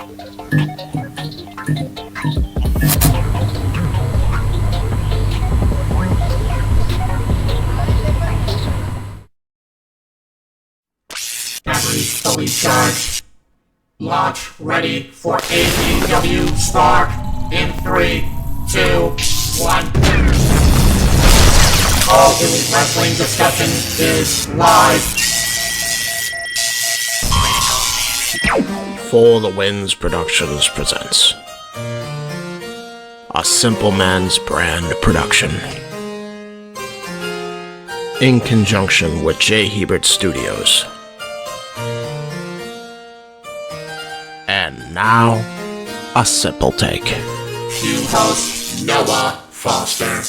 Batteries fully charged. Launch ready for AEW Spark in 3, 2, 1. All Elite Wrestling discussion is live. For the Winds Productions presents A Simple Man's Brand production in conjunction with J. Hebert Studios. And now, a simple take. Cue host Noah Foster.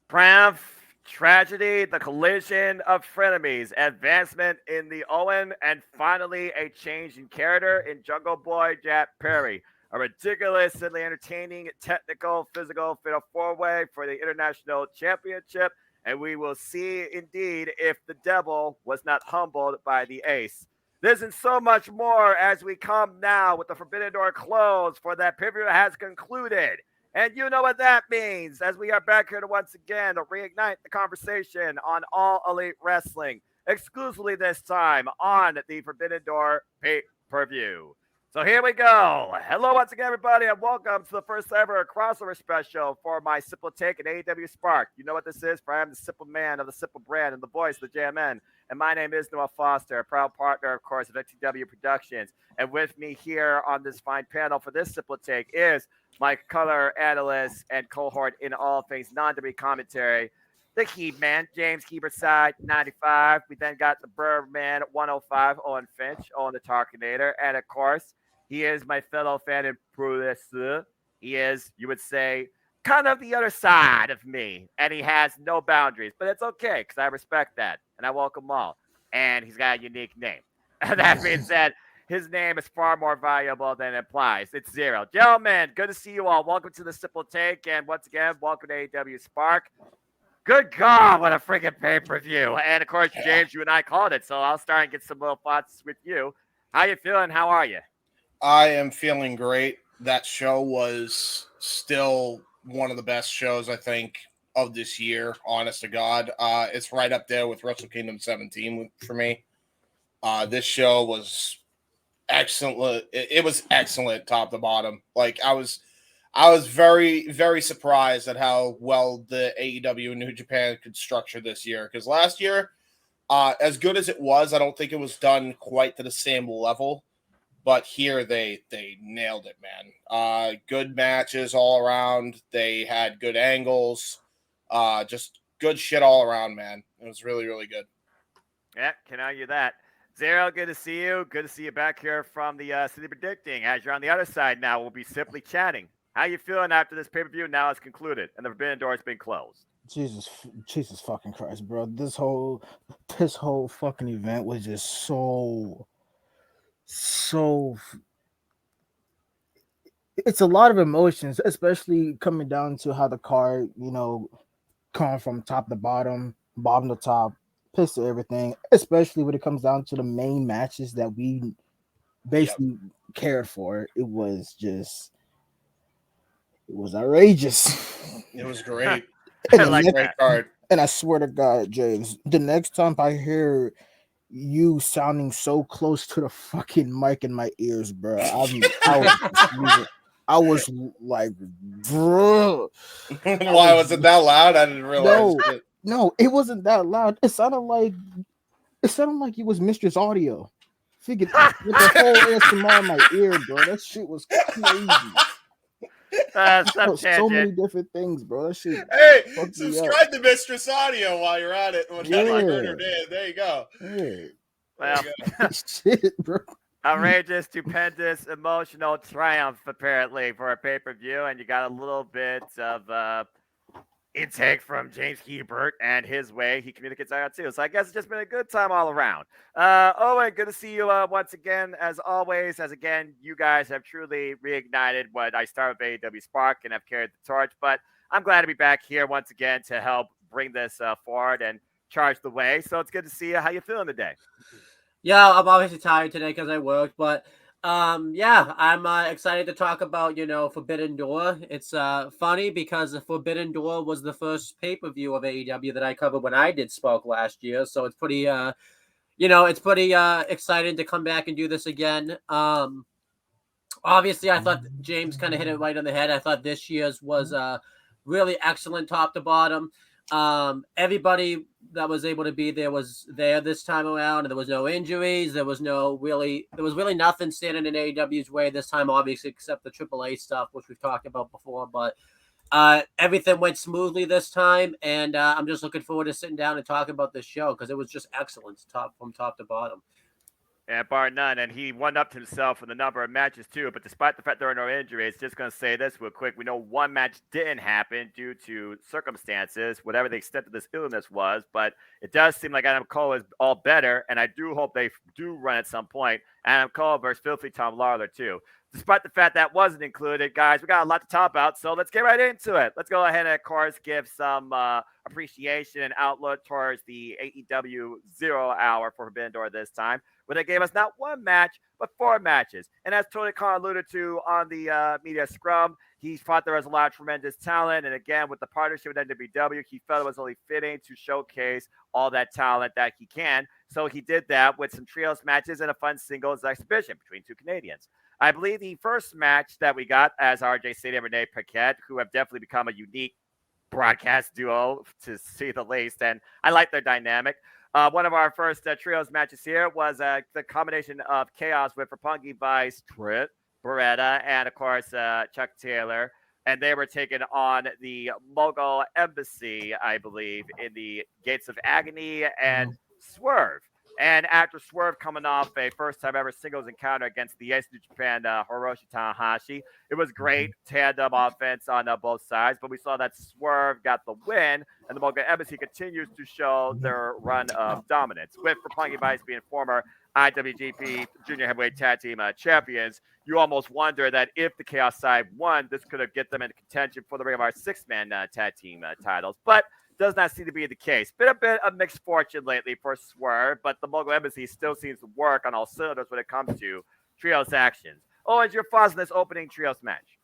Triumph, tragedy, the collision of frenemies, advancement in the Owen, and finally a change in character in Jungle Boy Jack Perry. A ridiculously entertaining, technical, physical fatal four-way for the International Championship, and we will see indeed if the devil was not humbled by the ace. This and so much more as we come now with the Forbidden Door closed for that pay-per-view has concluded. And you know what that means as we are back here to once again reignite the conversation on All Elite Wrestling, exclusively this time on the Forbidden Door pay-per-view. So here we go. Hello once again, everybody, and welcome to the first ever crossover special for my Simple Take and AEW Spark. You know what this is, for I am the simple man of the simple brand and the voice of the JMN. And my name is Noah Foster, a proud partner, of course, of XTW Productions. And with me here on this fine panel for this Simple Take is my color analyst and cohort in all things non-WWE commentary, the Key Man, James Heberside, 95. We then got the Birdman, 105, Owen Finch, Owen the Tarkinator. And, of course, he is my fellow fan and producer. He is, you would say, kind of the other side of me, and he has no boundaries. But it's okay, because I respect that, and I welcome all. And he's got a unique name. That being said, his name is far more valuable than it implies. It's Zero. Gentlemen, good to see you all. Welcome to the Simple Take, and once again, welcome to AEW Spark. Good God, what a freaking pay-per-view. And, of course, James, you and I called it, so I'll start and get some little thoughts with you. How you feeling? How are you? I am feeling great. That show was still one of the best shows, I think, of this year, honest to God. It's right up there with Wrestle Kingdom 17 for me. This show was excellent. It was excellent top to bottom. Like, I was very, very surprised at how well the AEW and New Japan could structure this year. Because last year, as good as it was, I don't think it was done quite to the same level. But here they nailed it, man. Good matches all around. They had good angles. Just good shit all around, man. It was really, really good. Yeah, can argue that. Zero, good to see you. Good to see you back here from the City Predicting. As you're on the other side now, we'll be simply chatting. How you feeling after this pay-per-view now is concluded and the Forbidden Door has been closed? Jesus fucking Christ, bro. This whole fucking event was just so it's a lot of emotions, especially coming down to how the card, coming from top to bottom, bottom to top, piss to everything, especially when it comes down to the main matches that we basically cared for. It was outrageous. It was great. Great card. And I swear to God, James, the next time I hear you sounding so close to the fucking mic in my ears, bro, I was like, bro. Why was it that loud? I didn't realize. No, it wasn't that loud. It sounded like it was Mistress Audio. Figured with the whole ASMR in my ear, bro. That shit was crazy. So many different things, bro. That shit. Hey, subscribe to Mistress Audio while you're at it. Yeah. There you go. Yeah. Well, shit, bro. Outrageous, stupendous, emotional triumph, apparently, for a pay-per-view. And you got a little bit of intake from James Hebert and his way he communicates out too. So I guess it's just been a good time all around. Owen, good to see you once again, as always. As again, you guys have truly reignited what I started with AEW Spark and have carried the torch. But I'm glad to be back here once again to help bring this forward. And charged the way. So it's good to see you. How you feeling today? Yeah, I'm obviously tired today because I worked, but yeah, I'm excited to talk about Forbidden Door. It's funny because the Forbidden Door was the first pay-per-view of AEW that I covered when I did Spoke last year, so it's pretty exciting to come back and do this again. Obviously, I thought James kind of hit it right on the head. I thought this year's was really excellent top to bottom. Everybody that was able to be there was there this time around, and there was no injuries. There was really nothing standing in AEW's way this time, obviously, except the AAA stuff, which we've talked about before. But everything went smoothly this time, and I'm just looking forward to sitting down and talking about this show because it was just excellent from top to bottom. Yeah, bar none. And he one-upped himself in the number of matches, too. But despite the fact there are no injuries, just going to say this real quick. We know one match didn't happen due to circumstances, whatever the extent of this illness was. But it does seem like Adam Cole is all better. And I do hope they do run at some point. Adam Cole versus Filthy Tom Lawler, too. Despite the fact that wasn't included, guys, we got a lot to talk about. So let's get right into it. Let's go ahead and, of course, give some appreciation and outlook towards the AEW 0 Hour for Forbidden Door this time, where they gave us not one match, but 4 matches. And as Tony Khan alluded to on the media scrum, he thought there was a lot of tremendous talent. And again, with the partnership with NWW, he felt it was only fitting to showcase all that talent that he can. So he did that with some trios matches and a fun singles exhibition between 2 Canadians. I believe the first match that we got as RJ City and Renee Paquette, who have definitely become a unique broadcast duo, to say the least. And I like their dynamic. One of our first trios matches here was the combination of Chaos with Roppongi Vice, Trent Beretta, and of course Chuck Taylor. And they were taking on the Mogul Embassy, I believe, in the Gates of Agony and Swerve. And after Swerve coming off a first-time ever singles encounter against the Ace of New Japan, Hiroshi Tanahashi, it was great tandem offense on both sides. But we saw that Swerve got the win, and the Mogul Embassy continues to show their run of dominance. With Roppongi Vice being former IWGP Junior Heavyweight Tag Team champions, you almost wonder that if the Chaos side won, this could have get them into contention for the Ring of Honor 6-man tag team titles. But does not seem to be the case. Been a bit of mixed fortune lately for Swerve, but the Mogul Embassy still seems to work on all cylinders when it comes to trios actions. Oh, and your thoughts on this opening trios match?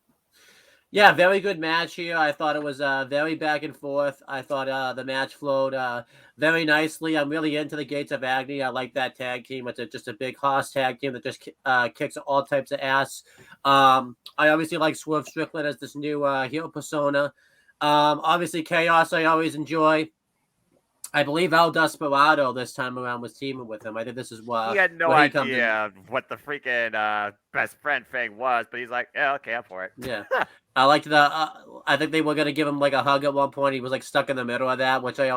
Yeah, very good match here. I thought it was very back and forth. I thought the match flowed very nicely. I'm really into the Gates of Agony. I like that tag team. It's just a big Haas tag team that just kicks all types of ass. I obviously like Swerve Strickland as this new heel persona. Obviously, Chaos I always enjoy. I believe El Desperado this time around was teaming with him. I think this is what he had no idea what the freaking best friend thing was, but he's like, yeah, okay, I'm for it. Yeah, I liked the. I think they were gonna give him like a hug at one point. He was like stuck in the middle of that, which I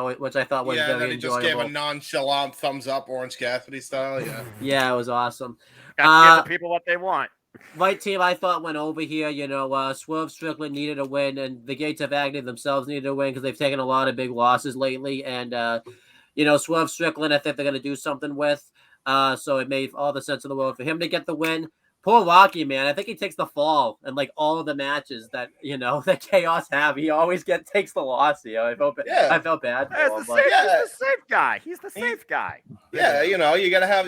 thought was very then he enjoyable. just gave a nonchalant thumbs up, Orange Cassidy style. Yeah, yeah, it was awesome. Got to give the people what they want. Right team, I thought went over here. Swerve Strickland needed a win, and the Gates of Agony themselves needed a win because they've taken a lot of big losses lately. And Swerve Strickland, I think they're going to do something with. So it made all the sense in the world for him to get the win. Poor Rocky, man. I think he takes the fall in like all of the matches that that Chaos have. He always takes the loss. I felt bad. He's the safe guy. He's the safe guy. Yeah, you gotta have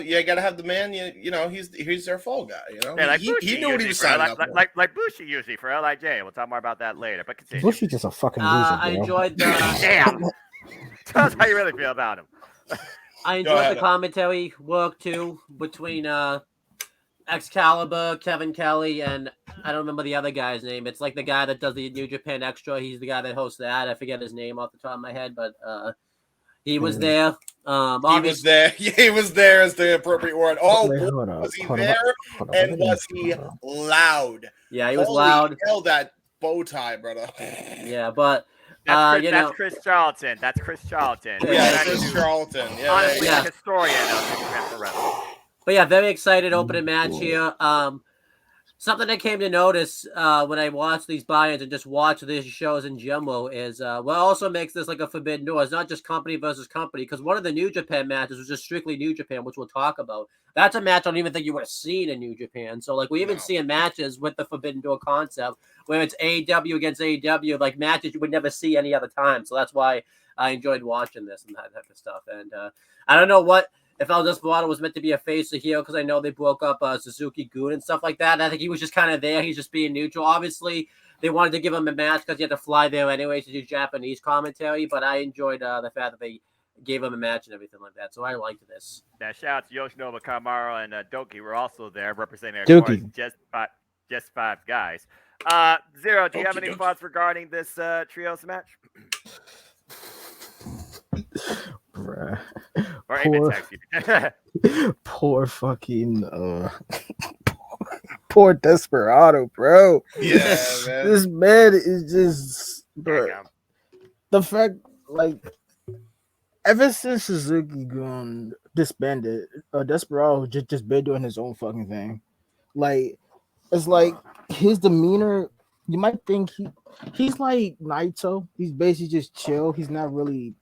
the man. He's their fall guy. Yeah, like he knew what he was signing up for. Like Bushi usually for LIJ. We'll talk more about that later. But continue. Bushi's just a fucking loser, bro. I enjoyed the. Damn. Tell us how you really feel about him. I enjoyed the commentary work too between Excalibur, Kevin Kelly, and I don't remember the other guy's name. It's like the guy that does the New Japan Extra. He's the guy that hosts that. I forget his name off the top of my head, but he was there. He was there. Yeah, he was there as the appropriate word. Oh, was he there? And was he loud? Yeah, he was loud. Hell, that bow tie, brother. Yeah, but that's Chris Charlton. That's Chris Charlton. Yeah, Chris Charlton. Yeah, honestly, a historian of Japan Forever. But yeah, very excited opening match here. Something I came to notice when I watch these buy-ins and just watch these shows in general is what also makes this like a forbidden door. It's not just company versus company, because one of the New Japan matches was just strictly New Japan, which we'll talk about. That's a match I don't even think you would have seen in New Japan. So like we even see in matches with the forbidden door concept where it's AEW against AEW, like matches you would never see any other time. So that's why I enjoyed watching this and that type of stuff. And I don't know if El Desperado was meant to be a face or heel, because I know they broke up Suzuki Gun and stuff like that. And I think he was just kind of there. He's just being neutral. Obviously, they wanted to give him a match because he had to fly there anyway to do Japanese commentary. But I enjoyed the fact that they gave him a match and everything like that. So I liked this. Now, shout out to Yoshinobu Kamara and Doki were also there representing Doki. just five guys. Zero, do you have any thoughts regarding this trios match? Bruh. Or Poor fucking poor Desperado, bro. Yeah, man. This man is just, bro. The fact, like, ever since Suzuki Gun disbanded, Desperado just been doing his own fucking thing. Like, it's like his demeanor. You might think he's like Naito. He's basically just chill. He's not really,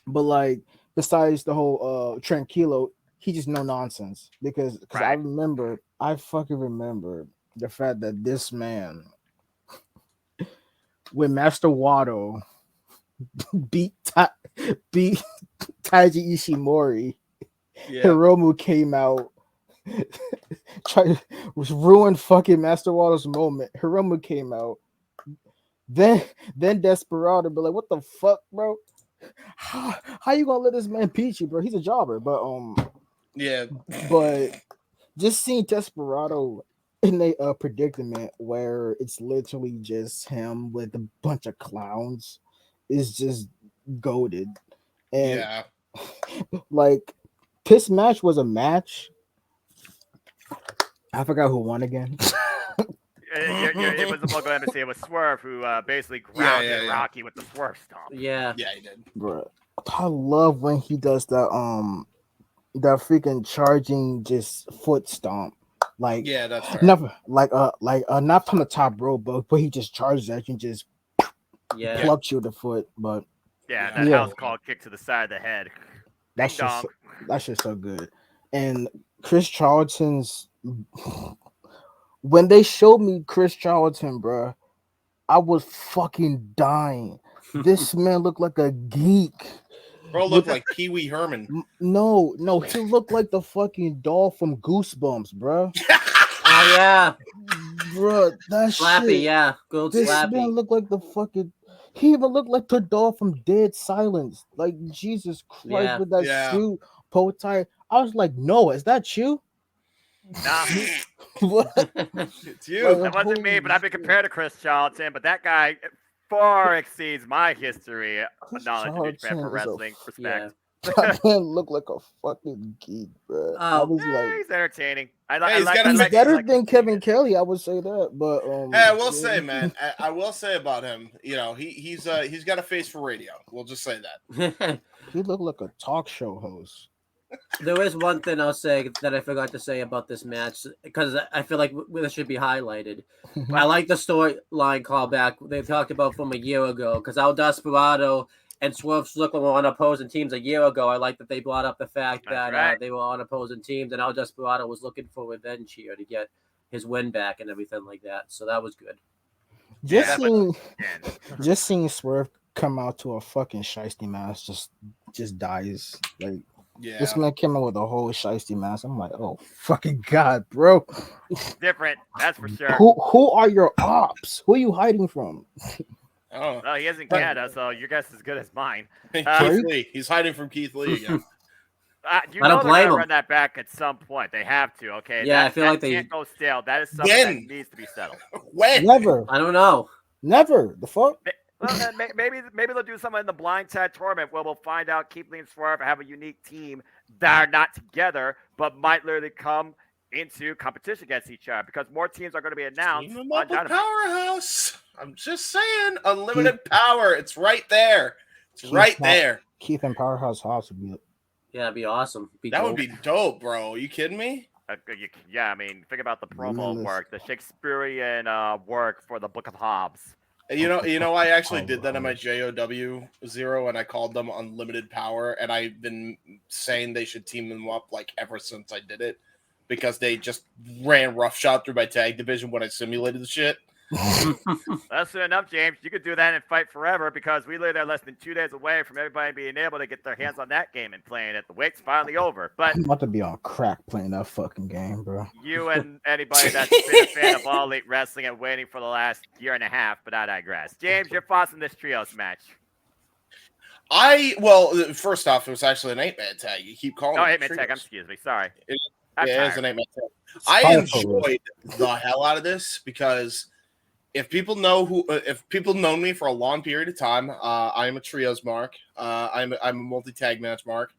but like besides the whole Tranquilo, he just no nonsense. Because Right. I fucking remember the fact that this man, when Master Wato beat Taiji Ishimori, Hiromu came out. Was ruined fucking Master Wato's moment. Hiromu came out. Then Desperado be like, what the fuck, bro? How you gonna let this man beat you, bro? He's a jobber. But but just seeing Desperado in a predicament where it's literally just him with a bunch of clowns is just goated. And like this match was a match. I forgot who won again. It was the local MC. It was Swerve who basically grounded Rocky with the Swerve stomp. Yeah, he did. Bro, I love when he does that freaking charging just foot stomp. Like that's right. Never not from the top rope, but he just charges at you and just plucks you with the foot. But that house call kick to the side of the head. That's just so good. And Chris Charlton's, when they showed me Chris Charlton, bro, I was fucking dying. This man looked like a geek. Bro looked like Pee Wee Herman. No, he looked like the fucking doll from Goosebumps, bro. Oh yeah, bro, that Slappy, shit. yeah, gold This Slappy. man looked like the fucking. He even looked like the doll from Dead Silence. Like Jesus Christ with that suit, bow tie. I was like, no, is that you? Nah. What? It's you. That wasn't me, but I've been compared to Chris Charlton, but that guy far exceeds my history of knowledge of New Japan for wrestling. Respect. That man looked like a fucking geek, bro. I was like, he's entertaining. He's better than Kevin Kelly. I would say that, but I will say, man, I will say about him. You know, he's got a face for radio. We'll just say that. He looked like a talk show host. There is one thing I'll say that I forgot to say about this match, because I feel like this should be highlighted. I like the storyline callback they talked about from a year ago, because El Desperado and Swerve Strickland were on opposing teams a year ago. I like that they brought up the fact that they were on opposing teams, and El Desperado was looking for revenge here to get his win back and everything like that. So that was good. Just seeing Swerve come out to a fucking shiesty mask just dies. Like, this man came out with a whole shiesty mask. I'm like, oh fucking god, bro. Different, that's for sure. Who are your ops? Who are you hiding from? Oh, he is in Canada, so your guess is as good as mine. Keith Lee. He's hiding from Keith Lee again. I don't blame him. Run that back at some point. They have to. Okay. Yeah, I feel like they can't go stale. That is something that needs to be settled. When? Never. I don't know. Never. The fuck. Well, maybe they'll do something in the blind tag tournament where we'll find out Keith Lee and Swerve have a unique team that are not together, but might literally come into competition against each other, because more teams are going to be announced. Team on Dynamite. Powerhouse. I'm just saying, unlimited power. It's right there. It's right there. Keith and Powerhouse House would be. Yeah, it'd be awesome. That would be dope, bro. Are you kidding me? Yeah, I mean, think about the promo Limitless. work, the Shakespearean work for the Book of Hobbs. I actually did that in my Oh, JOW Zero, and I called them Unlimited Power, and I've been saying they should team them up like ever since I did it, because they just ran roughshod through my tag division when I simulated the shit. That's soon enough, James. You could do that and fight forever because we live there less than 2 days away from everybody being able to get their hands on that game and playing it. The wait's finally over. But I'm about to be on crack playing that fucking game, bro. you and anybody that's been a fan of All Elite Wrestling and waiting for the last year and a half, but I digress. James, your thoughts on this trios match? First off, it was actually an 8-man tag. You keep calling it 8-man tag. Excuse me. Sorry. It I'm is an tired. 8-man tag. I enjoyed the hell out of this because if people know me for a long period of time, I am a trios mark. I'm a multi-tag match mark.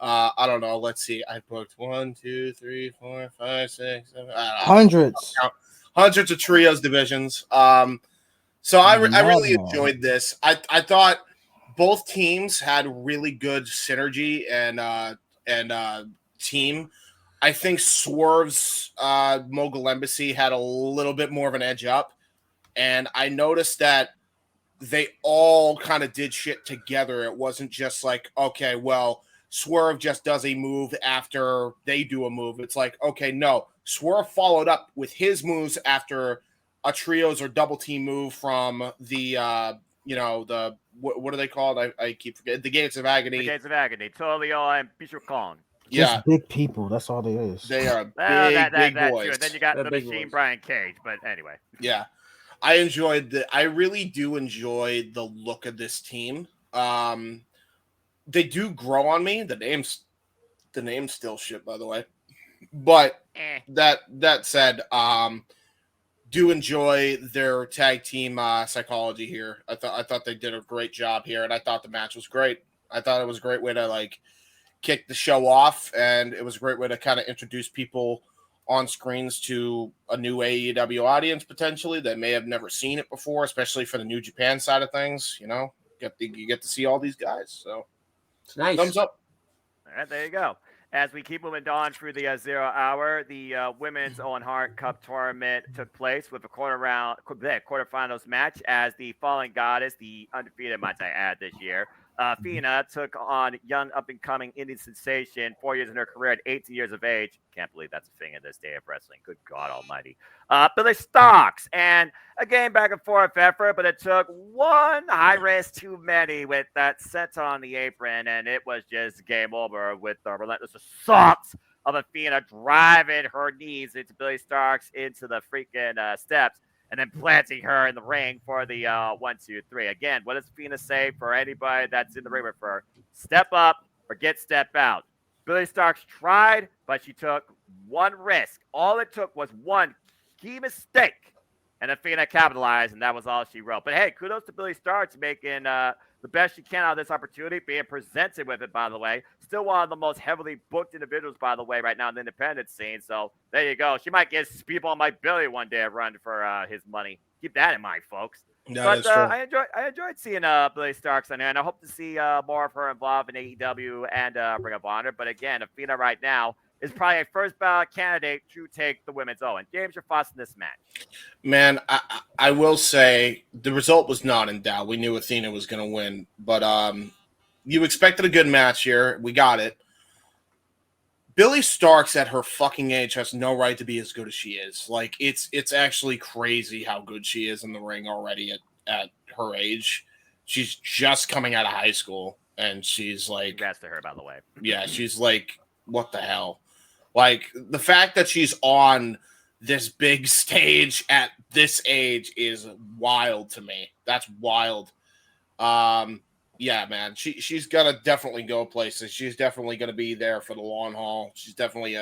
I don't know. Let's see. I booked 1, 2, 3, 4, 5, 6, 7, Hundreds. hundreds of trios divisions. So I really enjoyed this. I thought both teams had really good synergy and team. I think Swerve's Mogul Embassy had a little bit more of an edge up, and I noticed that they all kind of did shit together. It wasn't just like, okay, well, Swerve just does a move after they do a move. It's like, okay, no, Swerve followed up with his moves after a trios or double team move from the what are they called? I keep forgetting. The Gates of Agony. The Gates of Agony. Tolio and Bishu Kong. Just big people. That's all they is. They are big boys. Too. And then you got the Machine boys. Brian Cage. But anyway. Yeah. I really do enjoy the look of this team. They do grow on me. The name's still shit, by the way. But that said, do enjoy their tag team psychology here. I thought they did a great job here, and I thought the match was great. I thought it was a great way to like kick the show off, and it was a great way to kind of introduce people on screens to a new AEW audience potentially that may have never seen it before, especially for the New Japan side of things. You know, you get to see all these guys. So It's nice. thumbs up. All right, there you go. As we keep moving on through the 0 hour, the women's Owen Hart Cup tournament took place with a quarterfinals match as the Fallen Goddess, the undefeated, might I add, this year, Fina took on young up-and-coming Indian sensation, 4 years in her career at 18 years of age. Can't believe that's a thing in this day of wrestling. Good God almighty. Billy Starks. And a game back and forth effort, but it took one high risk too many with that set on the apron, and it was just game over with the relentless assault of Athena driving her knees into Billy Starks into the freaking steps, and then planting her in the ring for the 1, 2, 3. Again, what does Athena say for anybody that's in the ring with her? Step up or get step out. Billy Starks tried, but she took one risk. All it took was one key mistake, and Athena capitalized, and that was all she wrote. But hey, kudos to Billy Starks making the best she can out of this opportunity, being presented with it, by the way. Still one of the most heavily booked individuals, by the way, right now in the independent scene. So there you go. She might give Speedball Mike Billy one day a run for his money. Keep that in mind, folks. But I enjoyed seeing Billy Starks on there, and I hope to see more of her involved in AEW and Ring of Honor. But again, Athena right now is probably a first ballot candidate to take the women's Owen. James, your thoughts on this match? Man, I will say the result was not in doubt. We knew Athena was going to win, but you expected a good match here. We got it. Billy Starks at her fucking age has no right to be as good as she is. Like, it's actually crazy how good she is in the ring already at her age. She's just coming out of high school, and she's like... Congrats to her, by the way. Yeah, she's like, what the hell? Like, the fact that she's on this big stage at this age is wild to me. That's wild. Yeah, man, she's gonna definitely go places. She's definitely gonna be there for the long haul. She's definitely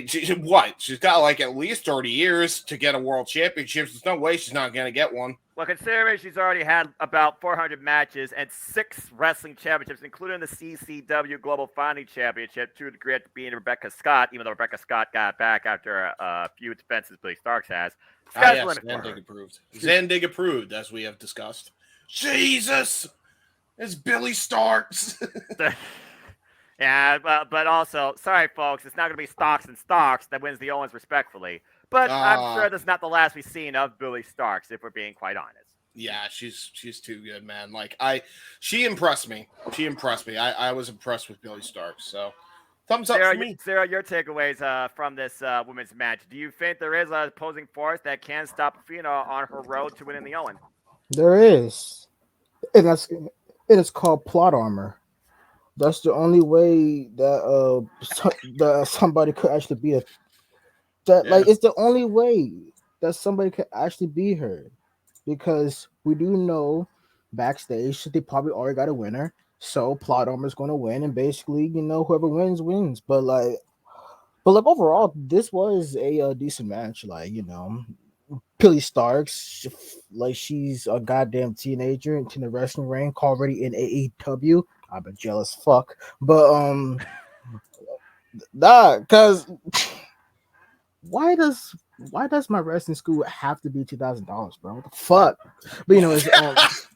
she's got like at least 30 years to get a world championship. There's no way she's not gonna get one. Well, considering she's already had about 400 matches and 6 wrestling championships, including the CCW Global Fighting Championship, to the degree of being Rebecca Scott, even though Rebecca Scott got back after a few expenses Billy Starks has. Zandig approved, as we have discussed. Jesus! It's Billy Starks. Yeah, but also, sorry, folks, it's not going to be Starks and Starks that wins the Owens respectfully. But I'm sure that's not the last we've seen of Billy Starks, if we're being quite honest. Yeah, she's too good, man. Like she impressed me. She impressed me. I was impressed with Billy Starks. So thumbs up for me. Sarah, your takeaways from this women's match. Do you think there is an opposing force that can stop Athena on her road to winning the Owen? There is, and it is called plot armor. That's the only way that that somebody could actually be like it's the only way that somebody could actually be her, because we do know backstage they probably already got a winner, so plot armor is going to win, and basically whoever wins. But overall, this was a decent match. Like Billy Starks, like she's a goddamn teenager in the wrestling ring, already in AEW. I've been jealous, fuck. But cause why does my wrestling school have to be $2,000, bro? What the fuck? But it's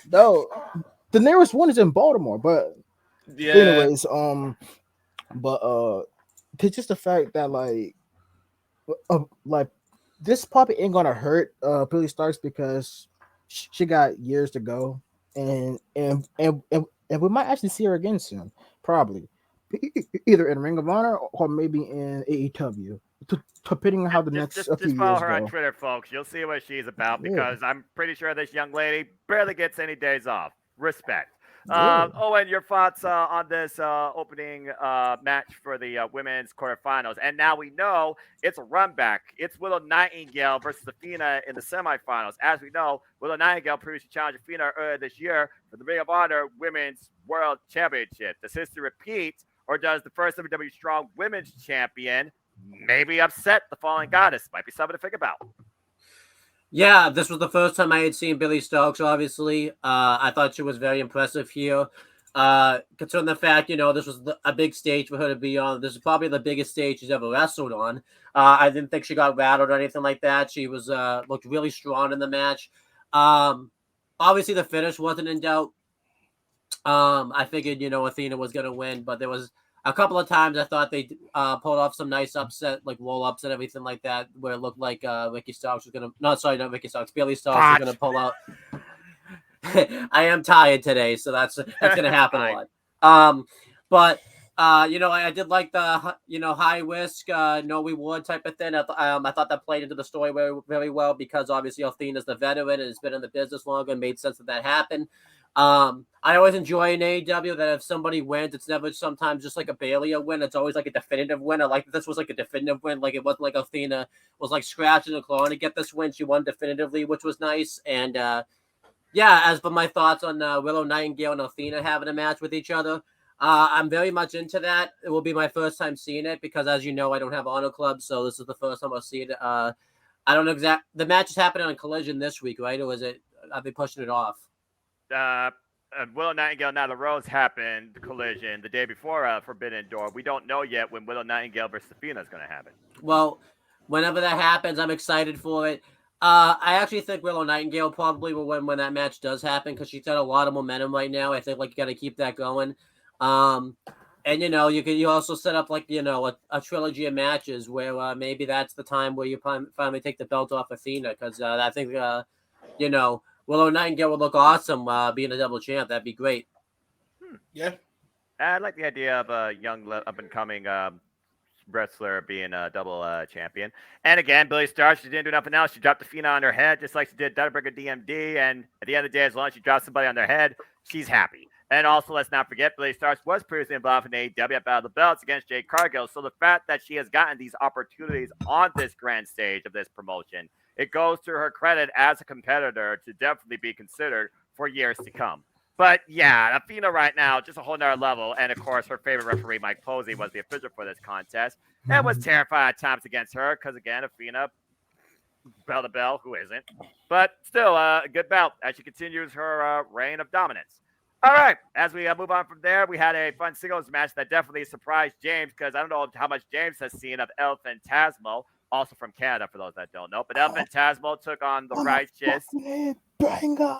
no, the nearest one is in Baltimore. But anyways, but it's just the fact that like this probably ain't gonna hurt Billy Starks, because she got years to go, and we might actually see her again soon, probably either in Ring of Honor or maybe in AEW, depending on how the next just few follow years her on go. Twitter, folks. You'll see what she's about, Yeah, because I'm pretty sure this young lady barely gets any days off. Respect. yeah. Owen, your thoughts on this opening match for the women's quarterfinals? And now we know it's a run back. It's Willow Nightingale versus Athena in the semifinals. As we know, Willow Nightingale previously challenged Athena earlier this year for the Ring of Honor Women's World Championship. Does history repeat, or does the first WWE Strong Women's Champion maybe upset the fallen goddess? Might be something to think about. Yeah, this was the first time I had seen Billy Starks, obviously. I thought she was very impressive here. Considering the fact, this was a big stage for her to be on. This is probably the biggest stage she's ever wrestled on. I didn't think she got rattled or anything like that. She was looked really strong in the match. Obviously, the finish wasn't in doubt. I figured, Athena was going to win, but there was a couple of times I thought they pulled off some nice upset, like roll ups and everything like that, where it looked like Ricky Starks was going to, not Ricky Starks, Billy Starks was going to pull out. I am tired today, so that's going to happen a lot. But I did like the high risk, no reward type of thing. I thought that played into the story very, very well, because obviously Athena's the veteran and has been in the business longer, and made sense that happened. I always enjoy in AEW that if somebody wins, it's never sometimes just like a barely a win. It's always like a definitive win. I like that this was like a definitive win. Like it wasn't like Athena was like scratching and clawing to get this win. She won definitively, which was nice. And as for my thoughts on Willow Nightingale and Athena having a match with each other, I'm very much into that. It will be my first time seeing it, because as you know, I don't have Honor Club, so this is the first time I'll see it. I don't know the match is happening on Collision this week, right? Or are they pushing it off? Willow Nightingale, now the Rose happened, the Collision, the day before Forbidden Door. We don't know yet when Willow Nightingale versus Athena is going to happen. Well, whenever that happens, I'm excited for it. I actually think Willow Nightingale probably will win when that match does happen, because she's got a lot of momentum right now. I think you got to keep that going. And you also set up a trilogy of matches where maybe that's the time where you finally take the belt off Athena, because I think Willow Nightingale would look awesome being a double champ. That'd be great. Yeah. I like the idea of a young up-and-coming wrestler being a double champion. And again, Billy Starks, she didn't do nothing else. She dropped Athena on her head, just like she did Dynamite DMD. And at the end of the day, as long as she drops somebody on their head, she's happy. And also, let's not forget, Billy Starks was previously involved in AEW at Battle of the Belts against Jade Cargill. So the fact that she has gotten these opportunities on this grand stage of this promotion, it goes to her credit as a competitor to definitely be considered for years to come. But yeah, Athena right now, just a whole nother level. And of course, her favorite referee, Mike Posey, was the official for this contest and was terrified at times against her, because again, Athena, bell to bell, who isn't? But still, a good bout as she continues her reign of dominance. All right, as we move on from there, we had a fun singles match that definitely surprised James, because I don't know how much James has seen of El Phantasmo, also from Canada for those that don't know. But El Phantasmo took on the Righteous. Banger.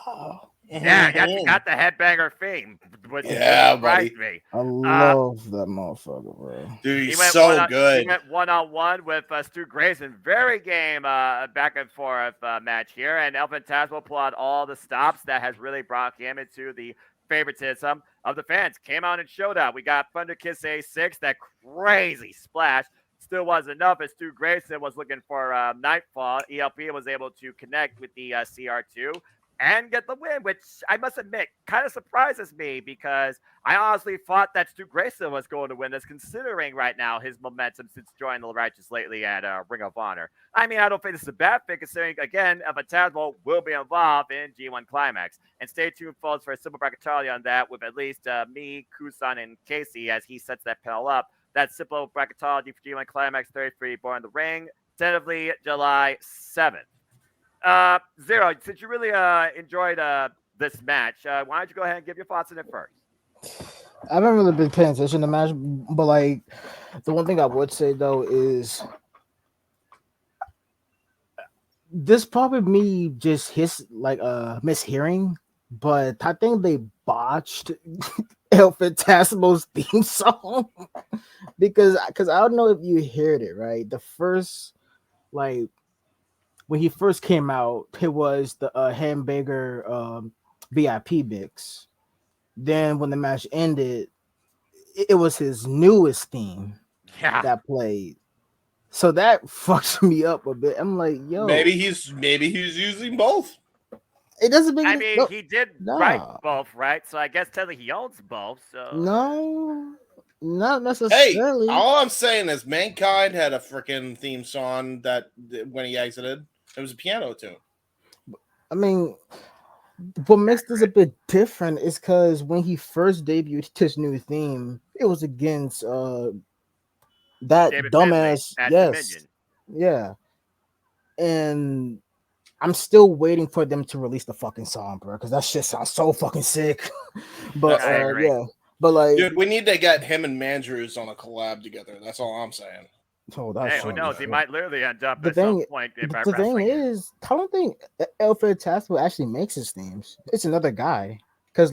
Yeah, you got the headbanger theme, which surprised me. I love that motherfucker, bro. Dude, he's He so good. He went one-on-one with Stu Grayson. Very game back and forth match here. And El Fantasma pulled out all the stops that has really brought him into the favoritism of the fans. Came out and showed up. We got Thunder Kiss A6, that crazy splash. Still wasn't enough as Stu Grayson was looking for Nightfall. ELP was able to connect with the CR2 and get the win, which I must admit kind of surprises me because I honestly thought that Stu Grayson was going to win this, considering right now his momentum since joining the Righteous lately at Ring of Honor. I mean, I don't think this is a bad thing, considering, again, Phantasmo will be involved in G1 Climax. And stay tuned, folks, for a simple bracketology on that with at least me, Kusan, and Casey as he sets that panel up. That simple bracketology for G1 Climax 33 Born in the Ring, tentatively July 7th. Zero, since you really enjoyed this match, why don't you go ahead and give your thoughts on it first? I haven't really been paying attention to the match, but like the one thing I would say though is this probably me just mishearing, but I think they botched El Phantasmo's theme song because I don't know if you heard it right. The first when he first came out, it was the hamburger VIP mix. Then when the match ended, it was his newest theme that played. So that fucks me up a bit. I'm like, yo, maybe he's using both. It doesn't make. I mean, he did write both, right? So I guess technically he owns both. So no, not necessarily. Hey, all I'm saying is Mankind had a freaking theme song that when he exited, it was a piano tune. I mean, what makes this a bit different is because when he first debuted his new theme, it was against that David dumbass. Finlay, Yes, yeah, and I'm still waiting for them to release the fucking song, bro, because that shit sounds so fucking sick. But yeah, but like, dude, we need to get him and Mandrews on a collab together. That's all I'm saying. Oh, that's hey, who knows? He might literally end up the at thing, some point. The thing is, I don't think El Phantasmo actually makes his themes. It's another guy. Because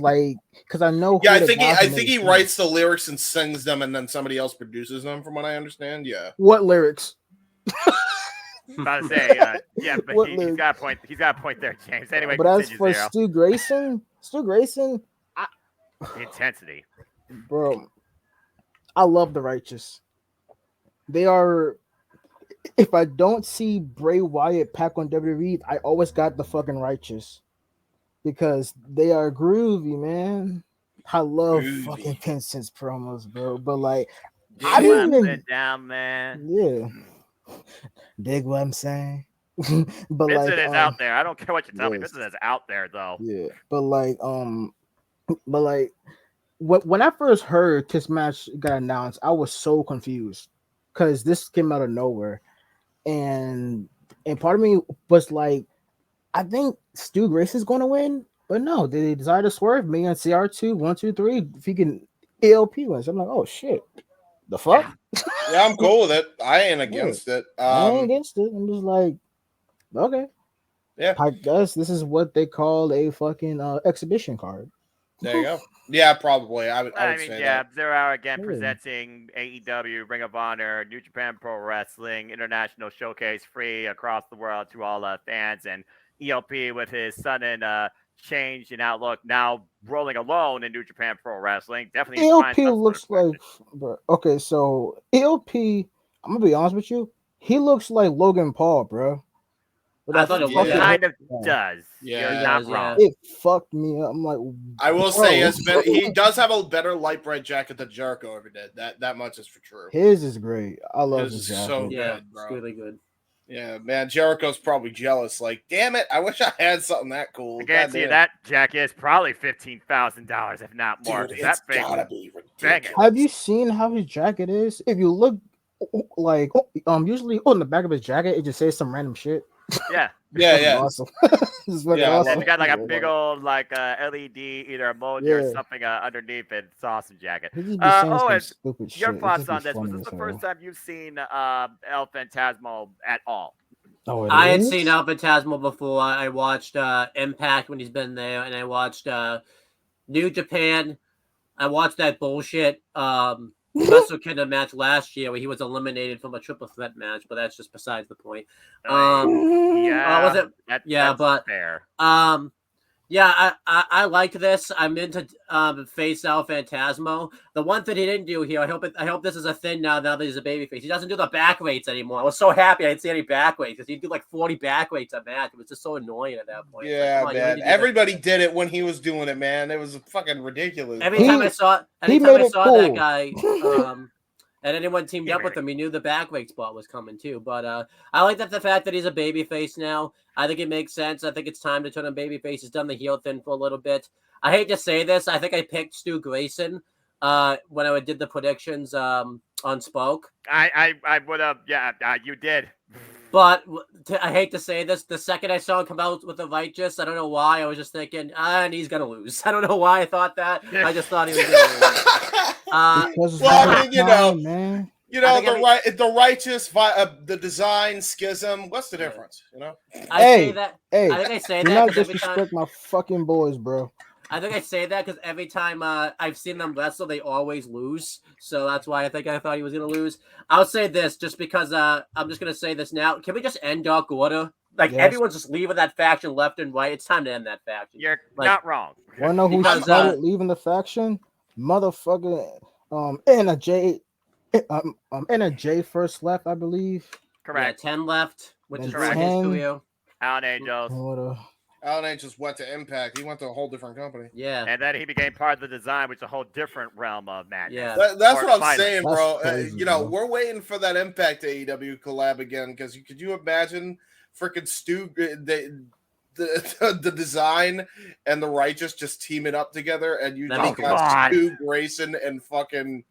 I know. Yeah, I think he writes the lyrics and sings them, and then somebody else produces them. From what I understand, yeah. What lyrics? About to say, yeah, but he's got a point. He's got a point there, James. Anyway, but as for Stu Grayson, the intensity, bro. I love the Righteous. They are. If I don't see Bray Wyatt pack on WWE, I always got the fucking Righteous because they are groovy, man. I love fucking Vincent's promos, bro. But like, I didn't even down, man. Yeah, dig what I'm saying. But Vincent is out there. I don't care what you tell me. Vincent is out there, though. Yeah, but when I first heard this match got announced, I was so confused because this came out of nowhere, and part of me was like, I think Stu Grayson's going to win, but no, they decided to swerve me on CR2 1, 2, 3. If he can ELP wins, I'm like, oh shit, the fuck. Yeah, I'm cool with it. I ain't against it. I ain't against it. I'm just like, okay, yeah. I guess this is what they call a fucking exhibition card. There you go. Yeah, probably. I would mean, say yeah, that. They're out again presenting AEW, Ring of Honor, New Japan Pro Wrestling, International Showcase free across the world to all fans. And ELP with his sudden change in outlook, now rolling alone in New Japan Pro Wrestling. Definitely ELP looks like, bro. Okay, so ELP, I'm gonna be honest with you, he looks like Logan Paul, bro. I thought it kind of does. Yeah, you're not wrong. It fucked me up. I'm like, I will say he does have a better light bright jacket than Jericho ever did. That much is for true. His is great. I love his jacket. So yeah, good, bro. It's really good. Yeah, man, Jericho's probably jealous. Like, damn it, I wish I had something that cool. I guarantee you that jacket is probably $15,000, if not more. Dude, that it's gotta be ridiculous. Have you seen how his jacket is? If you look, like, usually on the back of his jacket, it just says some random shit. Yeah. Yeah. Awesome. Awesome. It's got like a big old LED either emoji or something underneath it. It's awesome jacket. Owen, your thoughts on this? Was this the first time you've seen El Phantasmo at all? Oh, I had seen El Phantasmo before. I watched Impact when he's been there, and I watched New Japan. I watched that bullshit Wrestle Kingdom match last year where he was eliminated from a triple threat match, but that's just besides the point. Yeah, Was it? that's but fair. Yeah, I like this. I'm into face El Phantasmo. The one thing he didn't do here, I hope this is a thing now that he's a babyface. He doesn't do the back weights anymore. I was so happy I didn't see any back weights because he'd do like 40 back weights a match. It was just so annoying at that point. Yeah, Like, man. Everybody did it when he was doing it, man. It was fucking ridiculous. Anytime I saw that guy, and anyone teamed up with him, he knew the back weight spot was coming too. But I like that the fact that he's a babyface now. I think it makes sense. I think it's time to turn him babyface. He's done the heel thing for a little bit. I hate to say this. I think I picked Stu Grayson when I did the predictions on Spoke. I would have. Yeah, you did. But I hate to say this. The second I saw him come out with the Righteous, I don't know why. I was just thinking, and he's going to lose. I don't know why I thought that. I just thought he was going to lose. Well, I mean, man. The Righteous, the design, Schism. What's the difference? You know. I think I say do that. not disrespect my fucking boys, bro. I think I say that because every time I've seen them wrestle, they always lose. So that's why I thought he was going to lose. I'll say this just because I'm just going to say this now. Can we just end Dark Order? Like, everyone's just leaving that faction left and right. It's time to end that faction. You're not wrong. Want to know who started leaving the faction? Motherfucker. NJ first left, I believe. Correct. Yeah, 10 left, which is correct. his career. Alan Angels. Alan Angels went to Impact. He went to a whole different company. Yeah. And then he became part of the design, which is a whole different realm of madness. Yeah. That's what I'm saying, bro. Crazy, We're waiting for that Impact AEW collab again because could you imagine freaking Stu, the design and the Righteous just teaming up together and you just got Stu Grayson and fucking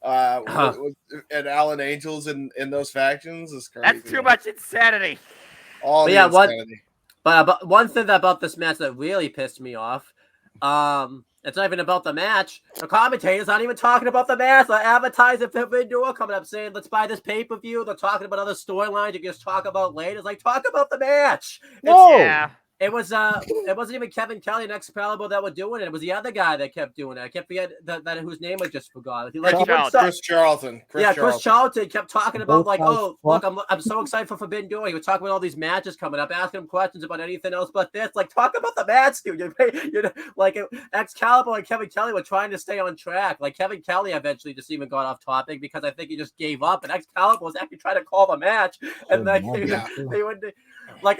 and Alan Angels in those factions is crazy. That's too much insanity. Insanity. But one thing about this match that really pissed me off, it's not even about the match. The commentators aren't even talking about the match. They're advertising for Vendor coming up saying, let's buy this pay-per-view. They're talking about other storylines you can just talk about later. It's like, talk about the match. It wasn't even Kevin Kelly and Excalibur that were doing it. It was the other guy that kept doing it. I kept forgetting that whose name I just forgot. Chris Charlton. Chris Charlton kept talking about look, I'm so excited for Forbidden Door. He was talking about all these matches coming up, asking him questions about anything else but this. Like, talk about the match, dude. Like Excalibur and Kevin Kelly were trying to stay on track. Like Kevin Kelly eventually just even got off topic because I think he just gave up, and Excalibur was actually trying to call the match, and they wouldn't. Like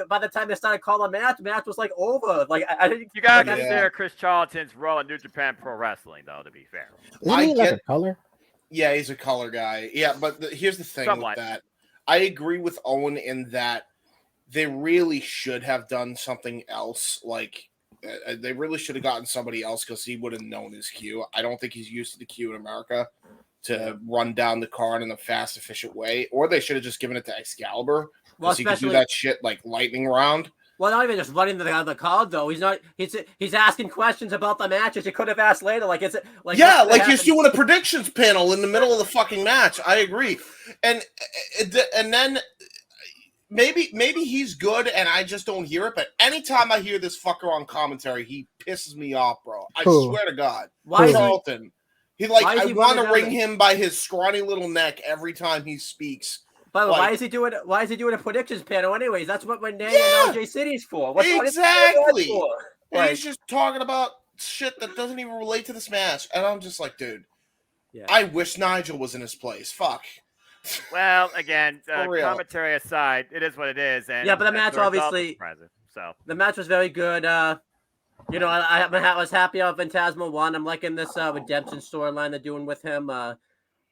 by the time they started calling match was like over. Like I didn't. You gotta consider Chris Charlton's role in New Japan Pro Wrestling, though. To be fair, Isn't he like a color? Yeah, he's a color guy. Yeah, but here's the thing with that. I agree with Owen in that they really should have done something else. Like they really should have gotten somebody else because he would have known his cue. I don't think he's used to the cue in America to run down the card in a fast, efficient way. Or they should have just given it to Excalibur. Well, he could do that shit like lightning round. Well, not even just running the card though. He's not. He's asking questions about the matches you could have asked later. Like is it like he's doing a predictions panel in the middle of the fucking match. I agree, and then maybe he's good and I just don't hear it. But anytime I hear this fucker on commentary, he pisses me off, bro. I swear to God. Why Charlton? I want to wring him by his scrawny little neck every time he speaks. But why is he doing a predictions panel anyways? That's what Renee and LJ City's for. Exactly. He's just talking about shit that doesn't even relate to this match. And I'm just like, dude, I wish Nigel was in his place. Fuck. Well, again, commentary aside, it is what it is. And but the match obviously the match was very good. I was happy how Phantasmo won. I'm liking this redemption storyline they're doing with him.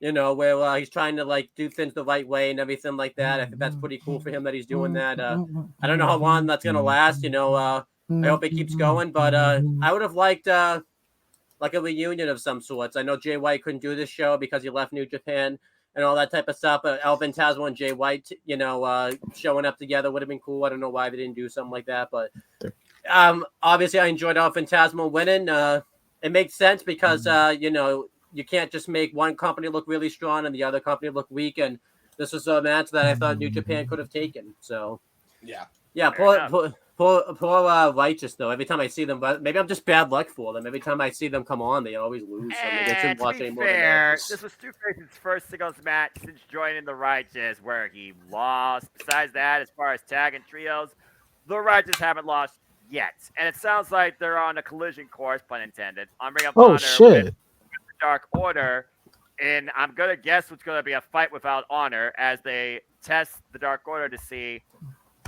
Where he's trying to do things the right way and everything like that. I think that's pretty cool for him that he's doing that. I don't know how long that's gonna last. I hope it keeps going, but I would have liked like a reunion of some sorts. I know Jay White couldn't do this show because he left New Japan and all that type of stuff. But El Phantasmo and Jay White, showing up together would have been cool. I don't know why they didn't do something like that, but obviously I enjoyed El Phantasmo winning. It makes sense because you can't just make one company look really strong and the other company look weak. And This was a match that I thought New Japan could have taken. So yeah. Poor Righteous though. Every time I see them, but maybe I'm just bad luck for them. Every time I see them come on, they always lose. So maybe I shouldn't watch to any be more of the fair, matches. this was Two-Face's first singles match since joining the Righteous, where he lost. Besides that, as far as tag and trios, the Righteous haven't lost yet. And it sounds like they're on a collision course, pun intended, on Ring of Honor with the Dark Order. And I'm going to guess it's going to be a fight without honor as they test the Dark Order to see,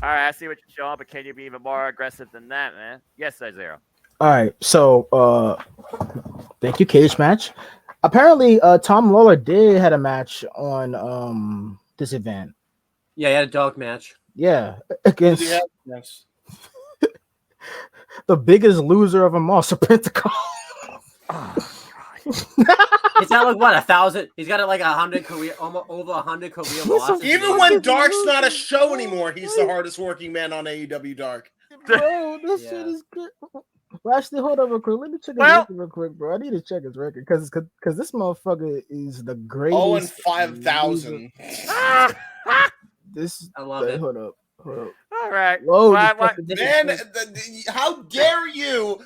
all right, I see what you're showing, but can you be even more aggressive than that, man? Yes, Zero. All right, so thank you, cage match. Apparently, Tom Lawler did had a match on this event. Yeah, he had a dog match. Yeah, against the biggest loser of them all, Serpentico. He's got like what 1,000. He's got like 100 career, almost over 100 career losses. Even when Dark's not a show anymore, he's the hardest working man on AEW Dark. Bro, this shit is good. Well, actually, hold on real quick. Let me check his record real quick, bro. I need to check his record because this motherfucker is the greatest. 5,000. This I love it. Hold up. All right. Man, how dare you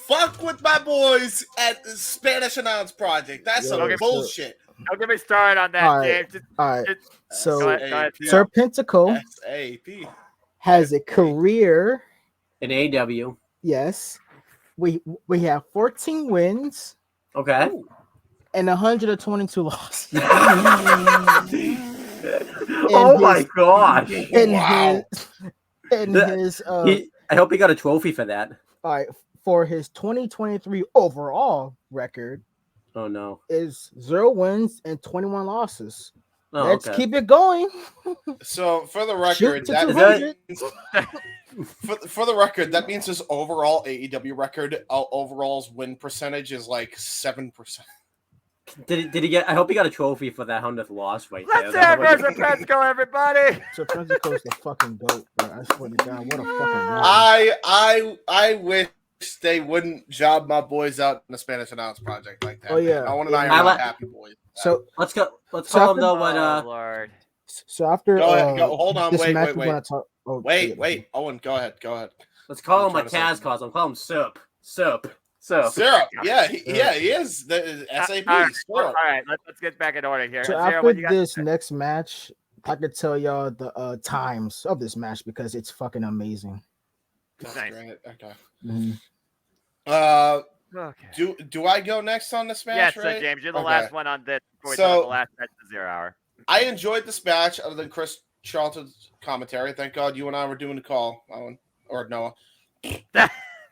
fuck with my boys at the Spanish Announce Project? That's some bullshit. Don't get me started on that, James. All right. So, go ahead. Serpentico has a career in AEW. Yes. We have 14 wins. Okay. And 122 losses. Oh my god! I hope he got a trophy for that. All right, for his 2023 overall record. Oh no! Is 0 wins and 21 losses. Oh, Let's keep it going. So for the record, for the record, that means his overall AEW record, overall's win percentage is like 7%. Did he get? I hope he got a trophy for that 100th loss right there. Let's have Serpentico, everybody. Serpentico's the fucking goat, bro. I swear to God, what a fucking guy. I wish they wouldn't job my boys out in the Spanish Announce Project like that. Oh yeah, I want to know how happy boys. So let's go. Let's call him though. What? Lord. So after go ahead, hold on, wait. Wait, Owen, go ahead. Let's call him what Taz calls him. Call him Syrup. Syrup. Yeah, he is the SAP. All right, let's get back in order here. So after this next match, I could tell y'all the times of this match because it's fucking amazing. That's great. Okay. Mm-hmm. Do I go next on this match? Yes, James, you're the last one on this. So the last match of the 0 hour. I enjoyed this match other than Chris Charlton's commentary. Thank God you and I were doing the call, Owen or Noah.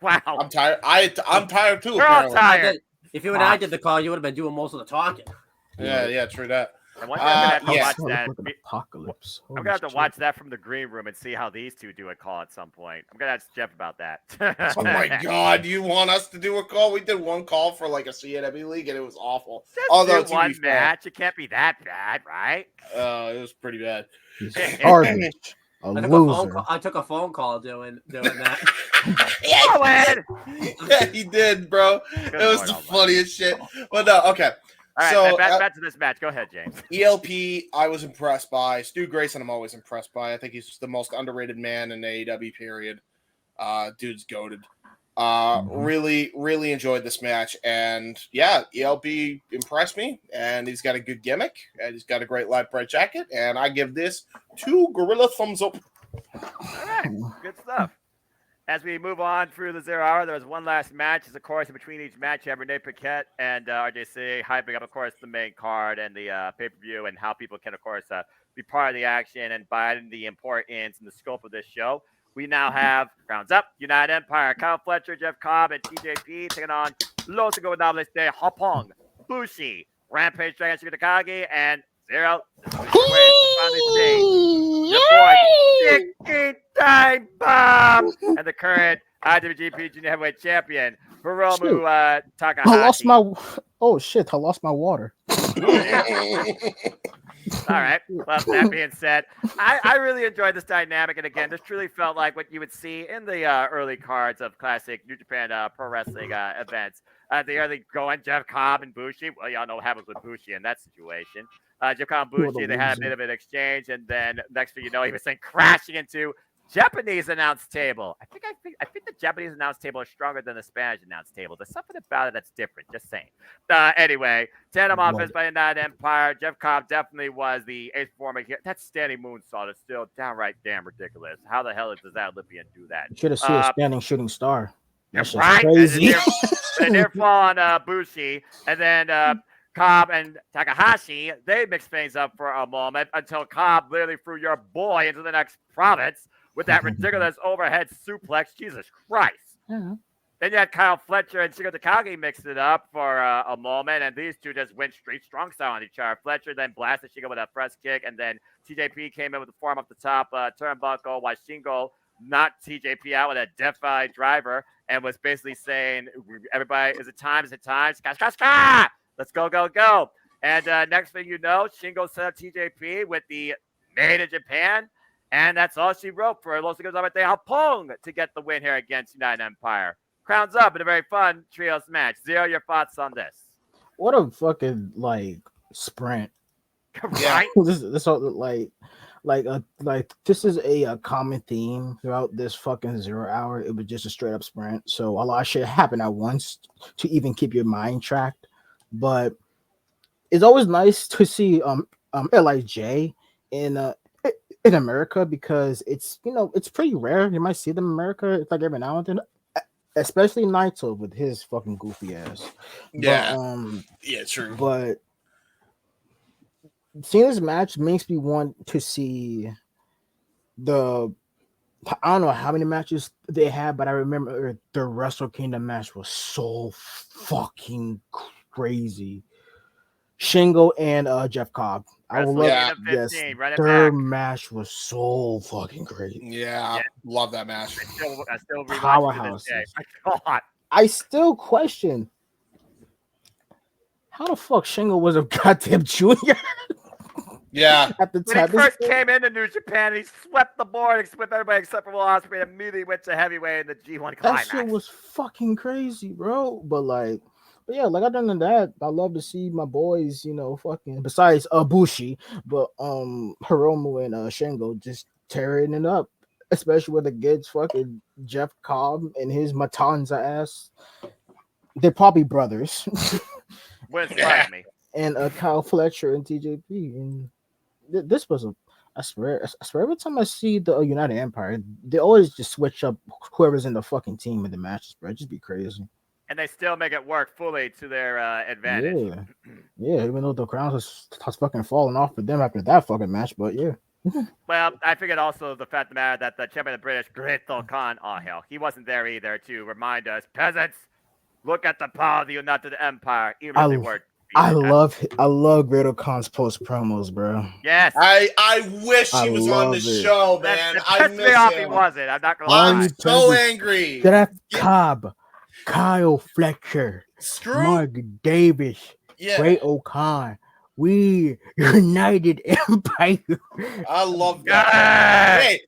Wow. I'm tired. I'm tired too. We're all tired. If you and I did the call, you would have been doing most of the talking. Yeah, true that. I'm gonna have to watch that. Apocalypse. I'm gonna have to watch that from the green room and see how these two do a call at some point. I'm gonna ask Jeff about that. Oh my God, you want us to do a call? We did one call for like a CAW league and it was awful. Although one match, it can't be that bad, right? It was pretty bad. Garbage. I took a phone call doing that. Yeah, he did, bro. It was the funniest shit. But no, okay. All right, so back to this match. Go ahead, James. ELP, I was impressed by. Stu Grayson, I'm always impressed by. I think he's the most underrated man in AEW, period. Dude's goated. Really, really enjoyed this match. And yeah, ELP impressed me. And he's got a good gimmick. And he's got a great light bright jacket. And I give this 2 gorilla thumbs up. All right, good stuff. As we move on through the 0 hour, there was one last match. Of course, in between each match, you have Renee Paquette and RJC hyping up, of course, the main card and the pay-per-view and how people can, of course, be part of the action and buy in the importance and the scope of this show. We now have Rounds Up, United Empire, Kyle Fletcher, Jeff Cobb, and TJP taking on Los Ingobernables de Hopong, Bushi, Rampage, Dragon Sugar Takagi, and Zero. Your boy, Dicky Time Bomb, and the current IWGP Junior Heavyweight Champion, Hiromu Takahashi. I lost my water. All right. Well, that being said, I really enjoyed this dynamic. And again, this truly felt like what you would see in the early cards of classic New Japan pro wrestling events. The early going Jeff Cobb and Bushi. Well, y'all know what happens with Bushi in that situation. Jeff Cobb and Bushi, they had a bit of an exchange. And then next thing you know, he was crashing into Japanese announce table. I think the Japanese announce table is stronger than the Spanish announce table. There's something about it that's different. Just saying. Anyway, tandem offense by United Empire. Jeff Cobb definitely was the ace performer here. That standing moonsault is still downright damn ridiculous. How the hell does that Olympian do that? You should have seen a standing shooting star. That's right. Crazy. And they're fall on Bushi, and then Cobb and Takahashi, they mixed things up for a moment until Cobb literally threw your boy into the next province with that ridiculous overhead suplex. Jesus Christ. Yeah. Then you had Kyle Fletcher and Shingo Takagi mixed it up for a moment, and these two just went straight strong style on each other. Fletcher then blasted Shingo with a press kick, and then TJP came in with the forearm up the top turnbuckle, while Shingo knocked TJP out with a death driver and was basically saying, everybody, is it time? Is it time? Ska! Let's go, go, go. And next thing you know, Shingo set up TJP with the Made in Japan. And that's all she wrote for Los Angeles Amate Hapong to get the win here against United Empire. Crowns up in a very fun trios match. Zero, your thoughts on this? What a fucking sprint. Right? This all this is a common theme throughout this fucking 0 hour. It was just a straight up sprint. So a lot of shit happened at once to even keep your mind tracked. But it's always nice to see LIJ in America, because it's it's pretty rare. You might see them in America. It's like every now and then, especially Naito with his fucking goofy ass. Yeah, but, yeah, true. But seeing this match makes me want to see I don't know how many matches they had, but I remember the Wrestle Kingdom match was so fucking crazy. Shingo and Jeff Cobb. I love their match was so fucking great. Yeah, love that match. I still Powerhouse. I still question how the fuck Shingo was a goddamn junior. Yeah. At the when time, he first came into New Japan, he swept the board and swept everybody except for Will Ospreay and immediately went to heavyweight in the G1 Climax. That shit was fucking crazy, bro. But other than that, I love to see my boys, fucking besides Bushi, but Hiromu and Shingo just tearing it up, especially with against fucking Jeff Cobb and his Matanza ass. They're probably brothers. Wouldn't surprise me. And Kyle Fletcher and TJP. And this was I swear every time I see the United Empire, they always just switch up whoever's in the fucking team in the matches, bro. It'd just be crazy. And they still make it work fully to their advantage. Yeah, even though the crown has fucking fallen off for them after that fucking match, but yeah. Well, I figured also the fact of the matter that the champion of the British, Great Khan, he wasn't there either to remind us, peasants, look at the power of the United Empire. I love Great Khan's post promos, bro. Yes. I wish he was on the show, man. I miss him. He wasn't. I'm not gonna lie. I'm so angry. Jeff Cobb, Kyle Fletcher, Mark Davis, Great Khan. We United Empire. I love that. Hey,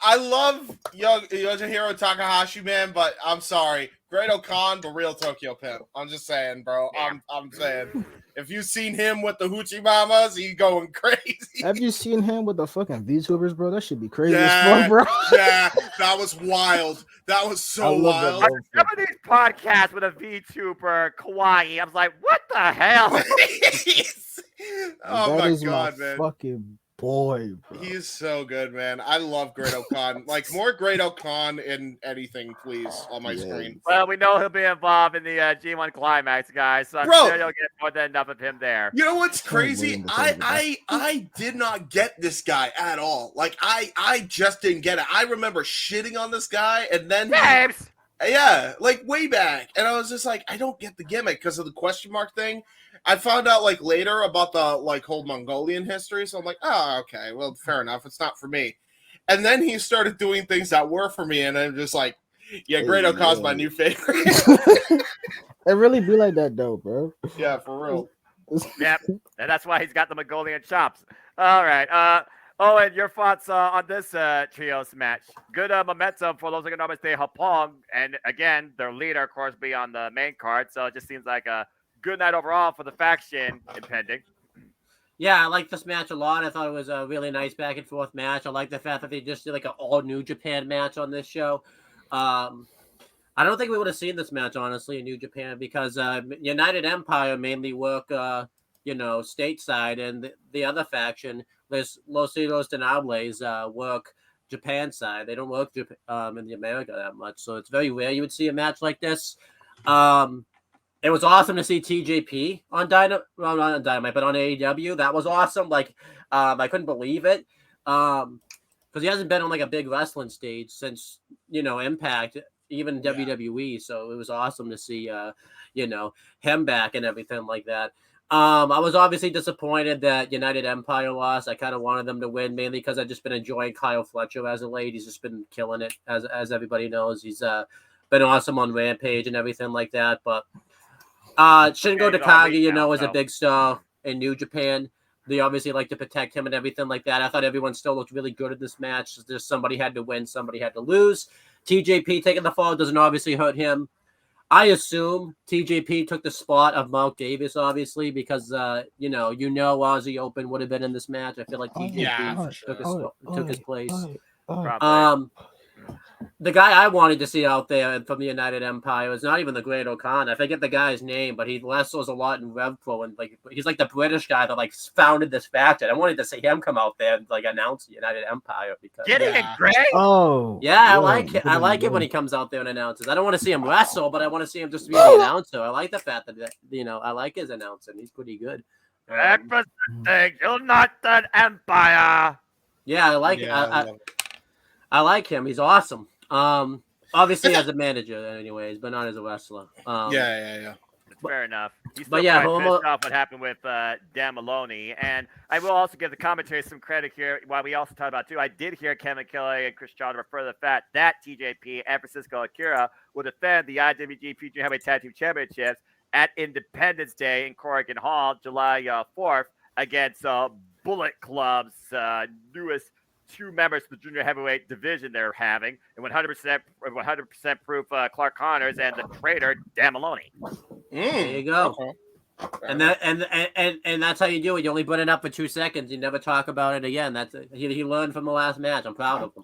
I love Yojihiro Takahashi, man, but I'm sorry. Great Khan, the real Tokyo Pimp. I'm just saying, bro. I'm saying. If you've seen him with the Hoochie Mamas, he's going crazy. Have you seen him with the fucking VTubers, bro? That should be crazy as fuck, bro. Yeah, that was wild. That was so wild. Some of these podcasts with a VTuber, Kawaii, I was like, what the hell? Oh my god, man. Fucking boy, bro. He's so good, man. I love Great Khan. Like, more Great Khan in anything, please, on my screen. Well, we know he'll be involved in the G1 Climax, guys, so I'm sure you'll get more than enough of him there. You know what's crazy? I did not get this guy at all. Like, I just didn't get it. I remember shitting on this guy, and then James! Yeah, like way back. And I was just like, I don't get the gimmick because of the question mark thing. I found out like later about the whole Mongolian history. So I'm like, oh, okay, well, fair enough. It's not for me. And then he started doing things that were for me. And I'm just like, yeah, Great Khan's my new favorite. It really be like that though, bro. Yeah, for real. Yep, and that's why he's got the Mongolian chops. All right. Owen, your thoughts on this trios match? Good momentum for Los Economics de Japón, and again, their leader, of course, be on the main card. So it just seems like a good night overall for the faction impending. Yeah, I like this match a lot. I thought it was a really nice back and forth match. I like the fact that they just did like an all New Japan match on this show. I don't think we would have seen this match, honestly, in New Japan because United Empire mainly work, stateside, and the other faction, Los Hijos de Nobles, work Japan side. They don't work in the America that much, so it's very rare you would see a match like this. It was awesome to see TJP on Dynamite, but on AEW. That was awesome. Like, I couldn't believe it. Because he hasn't been on like a big wrestling stage since, Impact, even WWE. So it was awesome to see, him back and everything like that. I was obviously disappointed that United Empire lost. I kind of wanted them to win, mainly because I've just been enjoying Kyle Fletcher as of late. He's just been killing it, as everybody knows. He's been awesome on Rampage and everything like that. But Shingo Takagi, is a big star in New Japan. They obviously like to protect him and everything like that. I thought everyone still looked really good at this match. Just somebody had to win, somebody had to lose. TJP taking the fall doesn't obviously hurt him. I assume TJP took the spot of Mark Davis, obviously, because Aussie Open would have been in this match. I feel like TJP took his place. The guy I wanted to see out there from the United Empire is not even the Great O'Khan. I forget the guy's name, but he wrestles a lot in RevPro, and he's like the British guy that founded this faction. I wanted to see him come out there and announce the United Empire because Gideon Grey. Oh, yeah, I like it. I like it when he comes out there and announces. I don't want to see him wrestle, but I want to see him just be the announcer. I like the fact that I like his announcing. He's pretty good. Representing United Empire. Yeah, I like it. I like him. He's awesome. Obviously as a manager, anyways, but not as a wrestler. Yeah. Fair enough. He's still pissed off what happened with Dan Maloney. And I will also give the commentary some credit here. While we also talked about, too, I did hear Kevin Kelly and Chris John refer to the fact that TJP and Francisco Akira will defend the IWG Future Heavyweight Tag Team Championships at Independence Day in Corrigan Hall, July 4th, against Bullet Club's newest two members of the junior heavyweight division they're having, and 100% proof Clark Connors and the traitor Dan Maloney. There you go. Okay. And that's how you do it. You only put it up for 2 seconds. You never talk about it again. That's he learned from the last match. I'm proud of him.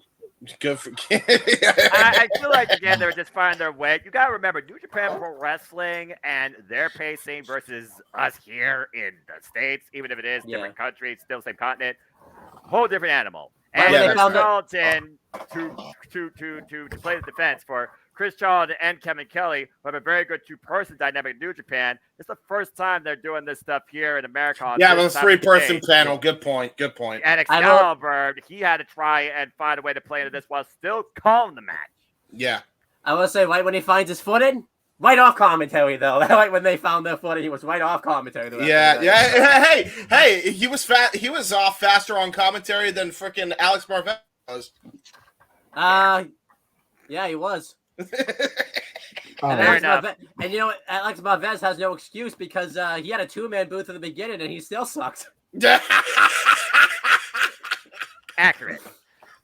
Good for. I feel like again they're just finding their way. You gotta remember New Japan Pro Wrestling and their pacing versus us here in the States, even if it is different countries, still same continent, whole different animal. And Chris Charlton to play the defense for Chris Charlton and Kevin Kelly, who have a very good two-person dynamic in New Japan. It's the first time they're doing this stuff here in America. Yeah, the three-person panel. Good point. And Excalibur, he had to try and find a way to play into this while still calling the match. Yeah. I will say, right when he finds his footing, right off commentary, though. Right when they found their footing, he was right off commentary. Yeah. Hey, he was He was off faster on commentary than freaking Alex Marvez was. Yeah, he was. And Alex Marvez has no excuse because he had a two-man booth in the beginning and he still sucks. Accurate.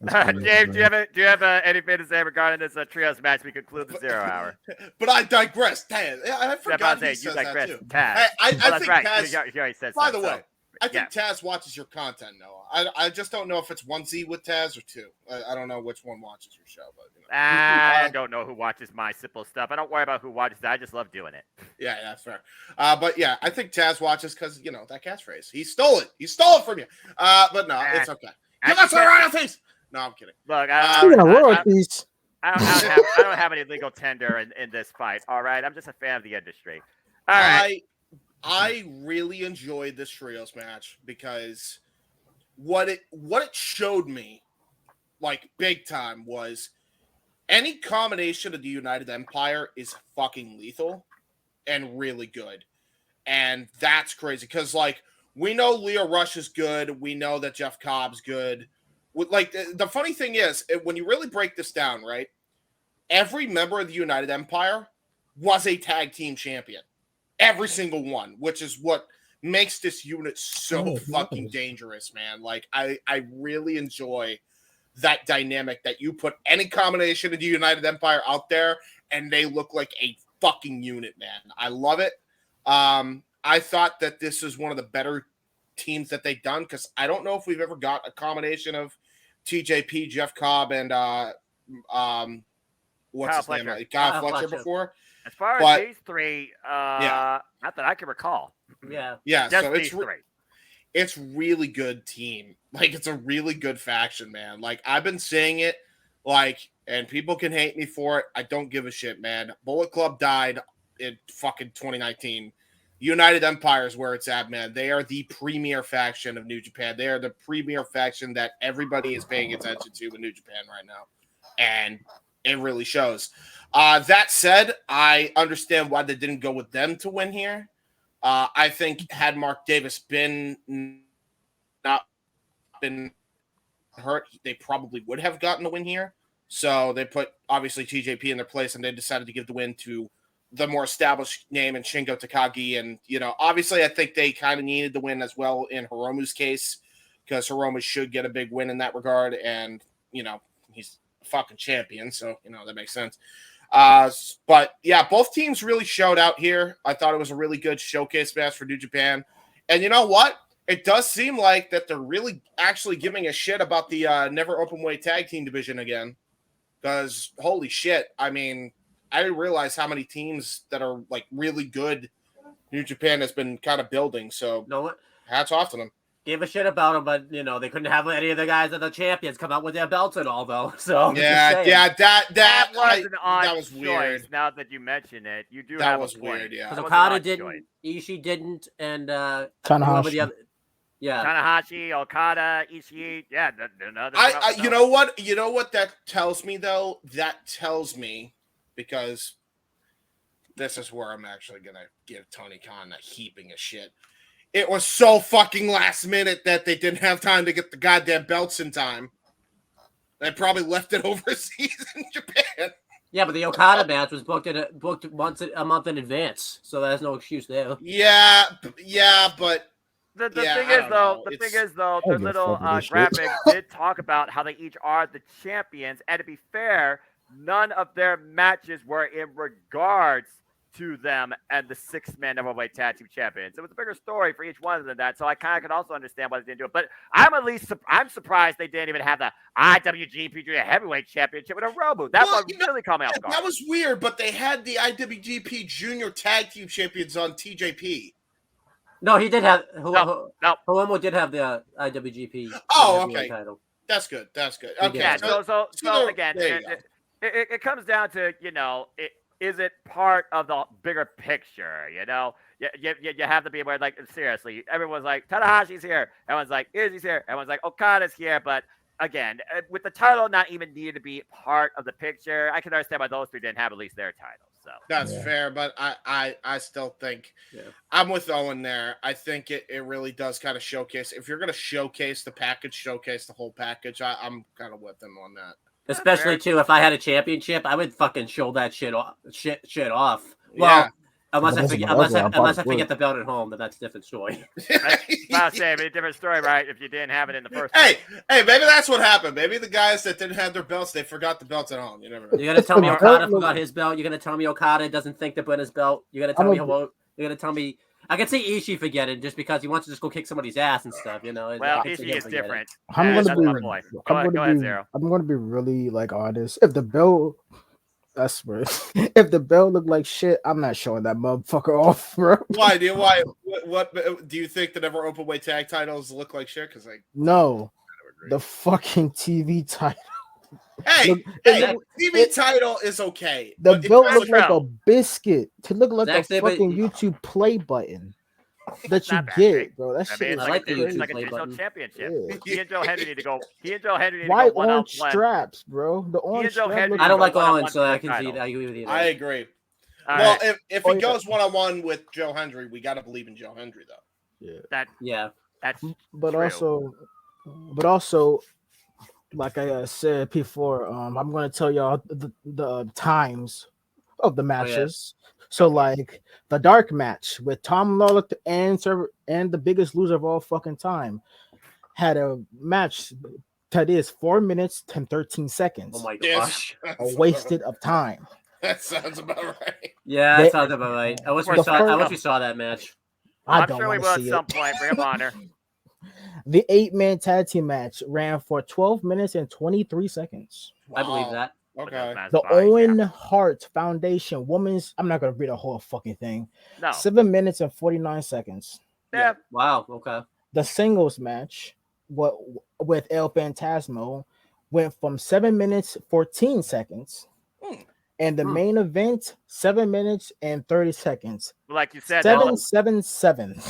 James, do you have anything to say regarding this trios match? We conclude the 0 hour. But I digress. Taz, I forgot he says that too. Taz. I think right. Taz. Says by that, the way, I think Taz watches your content, Noah. I just don't know if it's 1Z with Taz or 2. I don't know which one watches your show, but I don't know who watches my simple stuff. I don't worry about who watches that. I just love doing it. Yeah, that's fair. But yeah, I think Taz watches because that catchphrase. He stole it. He stole it from you. But no, it's okay. Give us our royalties. No, I'm kidding. Look, I royalties. don't have any legal tender in this fight. All right, I'm just a fan of the industry. All right. I really enjoyed this trios match because what it showed me, like big time, was any combination of the United Empire is fucking lethal and really good, and that's crazy because we know Leo Rush is good, we know that Jeff Cobb's good. The funny thing is, when you really break this down, right? Every member of the United Empire was a tag team champion. Every single one, which is what makes this unit so fucking dangerous, man. Like I really enjoy that dynamic that you put any combination of the United Empire out there and they look like a fucking unit, man. I love it. I thought that this is one of the better teams that they've done because I don't know if we've ever got a combination of TJP, Jeff Cobb, and what's his name? Kyle Fletcher before. As far as these three, not that I can recall. Yeah. Just so these three. It's really good team. Like it's a really good faction, man. Like I've been saying it, like, and people can hate me for it. I don't give a shit, man. Bullet Club died in fucking 2019. United Empire is where it's at, man. They are the premier faction of New Japan. They are the premier faction that everybody is paying attention to in New Japan right now. And it really shows. That said, I understand why they didn't go with them to win here. I think had Mark Davis not been hurt, they probably would have gotten the win here. So they put, obviously, TJP in their place, and they decided to give the win to the more established name in Shingo Takagi. And, obviously I think they kind of needed the win as well in Hiromu's case because Hiromu should get a big win in that regard. And, he's a fucking champion. So, that makes sense. But yeah, both teams really showed out here. I thought it was a really good showcase match for New Japan. And you know what? It does seem like that they're really actually giving a shit about the never open weight tag team division again. Because holy shit. I mean, I didn't realize how many teams that are like really good New Japan has been kind of building. So hats off to them. Gave a shit about them, but they couldn't have any of the guys that are the champions come out with their belts and all, though. So that was an odd that was choice. Weird. Now that you mention it, you do that have was a point. weird. Yeah, because Okada didn't, Ishii didn't, and Tanahashi. Tanahashi, Okada, Ishii. Yeah, you know what that tells me though? That tells me, because this is where I'm actually gonna give Tony Khan a heaping of shit. It was so fucking last minute that they didn't have time to get the goddamn belts in time. They probably left it overseas in Japan. Yeah, but the Okada match was booked a month in advance, so there's no excuse there. Yeah, but the thing is though, the little graphic did talk about how they each are the champions, and to be fair, none of their matches were in regards to them and the six-man neverweight tag team champions. It was a bigger story for each one of them than that, so I kind of could also understand why they didn't do it. But I'm surprised they didn't even have the IWGP Junior Heavyweight Championship with a Hiromu. That one really caught me off guard. That was weird, but they had the IWGP Junior Tag Team Champions on TJP. No, he did have. No. Hiromu did have the IWGP. Oh, okay. Title. That's good. Okay. Yeah. So again, it comes down to is it part of the bigger picture? You have to be aware. Like seriously, everyone's like Tanahashi's here. Everyone's like Izzy's here. Everyone's like Okada's here. But again, with the title not even needed to be part of the picture, I can understand why those three didn't have at least their titles. So that's fair, but I still think I'm with Owen there. I think it really does kind of showcase. If you're going to showcase the package, showcase the whole package. I'm kind of with them on that. Especially too, if I had a championship, I would fucking show that shit off. Well, unless I forget the belt at home, then that's a different story. I'll say a different story, right? If you didn't have it in the first place. Hey, maybe that's what happened. Maybe the guys that didn't have their belts, they forgot the belts at home. You never know. You're gonna tell me Okada forgot his belt. You're gonna tell me Okada doesn't think to put his belt. You're gonna tell me. I can see Ishii forgetting just because he wants to just go kick somebody's ass and stuff. Well, Ishii is different. I'm gonna be really honest. If the belt, I swear, if the belt looked like shit, I'm not showing that motherfucker off, bro. Why? What do you think the never open weight tag titles look like shit? Because no, the fucking TV title. TV title is okay. The belt looked like a biscuit. To look like a fucking YouTube play button that you get, bro. That shit is like a digital championship. Yeah. He and Joe Henry need to go. White orange straps, bro. The orange straps. I don't like orange, so I can see that. I agree with you. I agree. Well, if he goes 1-on-1 with Joe Hendry, we got to believe in Joe Hendry, though. That's but true. also, like I said before, I'm going to tell y'all the times of the matches. So like the dark match with Tom Lawler and the biggest loser of all fucking time had a match that is 4 minutes and 13 seconds. Oh my Yes. gosh. A wasted of time. That sounds about right. Yeah, They- that sounds about right. I wish we saw that match. I'm don't sure we want will to at see some it. point. Ring of Honor. The 8-man tag team match ran for 12 minutes and 23 seconds. I believe Wow. that. Okay. The Owen Hart Foundation Women's, I'm not going to read the whole fucking thing. No. 7 minutes and 49 seconds. Yeah. Wow. Okay. The singles match with El Phantasmo went from 7 minutes 14 seconds. And the main event, 7 minutes and 30 seconds. Like you said, 777.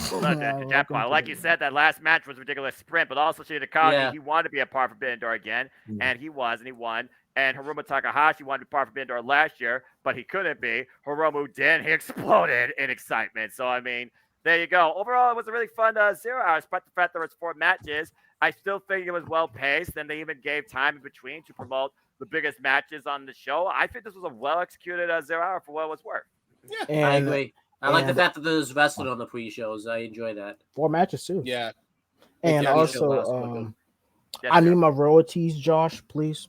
Like you said, that last match was a ridiculous sprint, but also Shinji Takagi, he wanted to be a part for Forbidden Door again, and he was, and he won. And Hiromu Takahashi wanted to be part of Forbidden Door last year, but he couldn't be. Hiromu did. He exploded in excitement. So, I mean, there you go. Overall, it was a really fun 0 hour, despite the fact there was 4 matches. I still think it was well-paced, and they even gave time in between to promote the biggest matches on the show. I think this was a well-executed 0 hour for what it was worth. Yeah, I agree. I like the fact that there's wrestling on the pre-shows. I enjoy that. 4 matches, too. Yeah. And also, I need my royalties, Josh, please.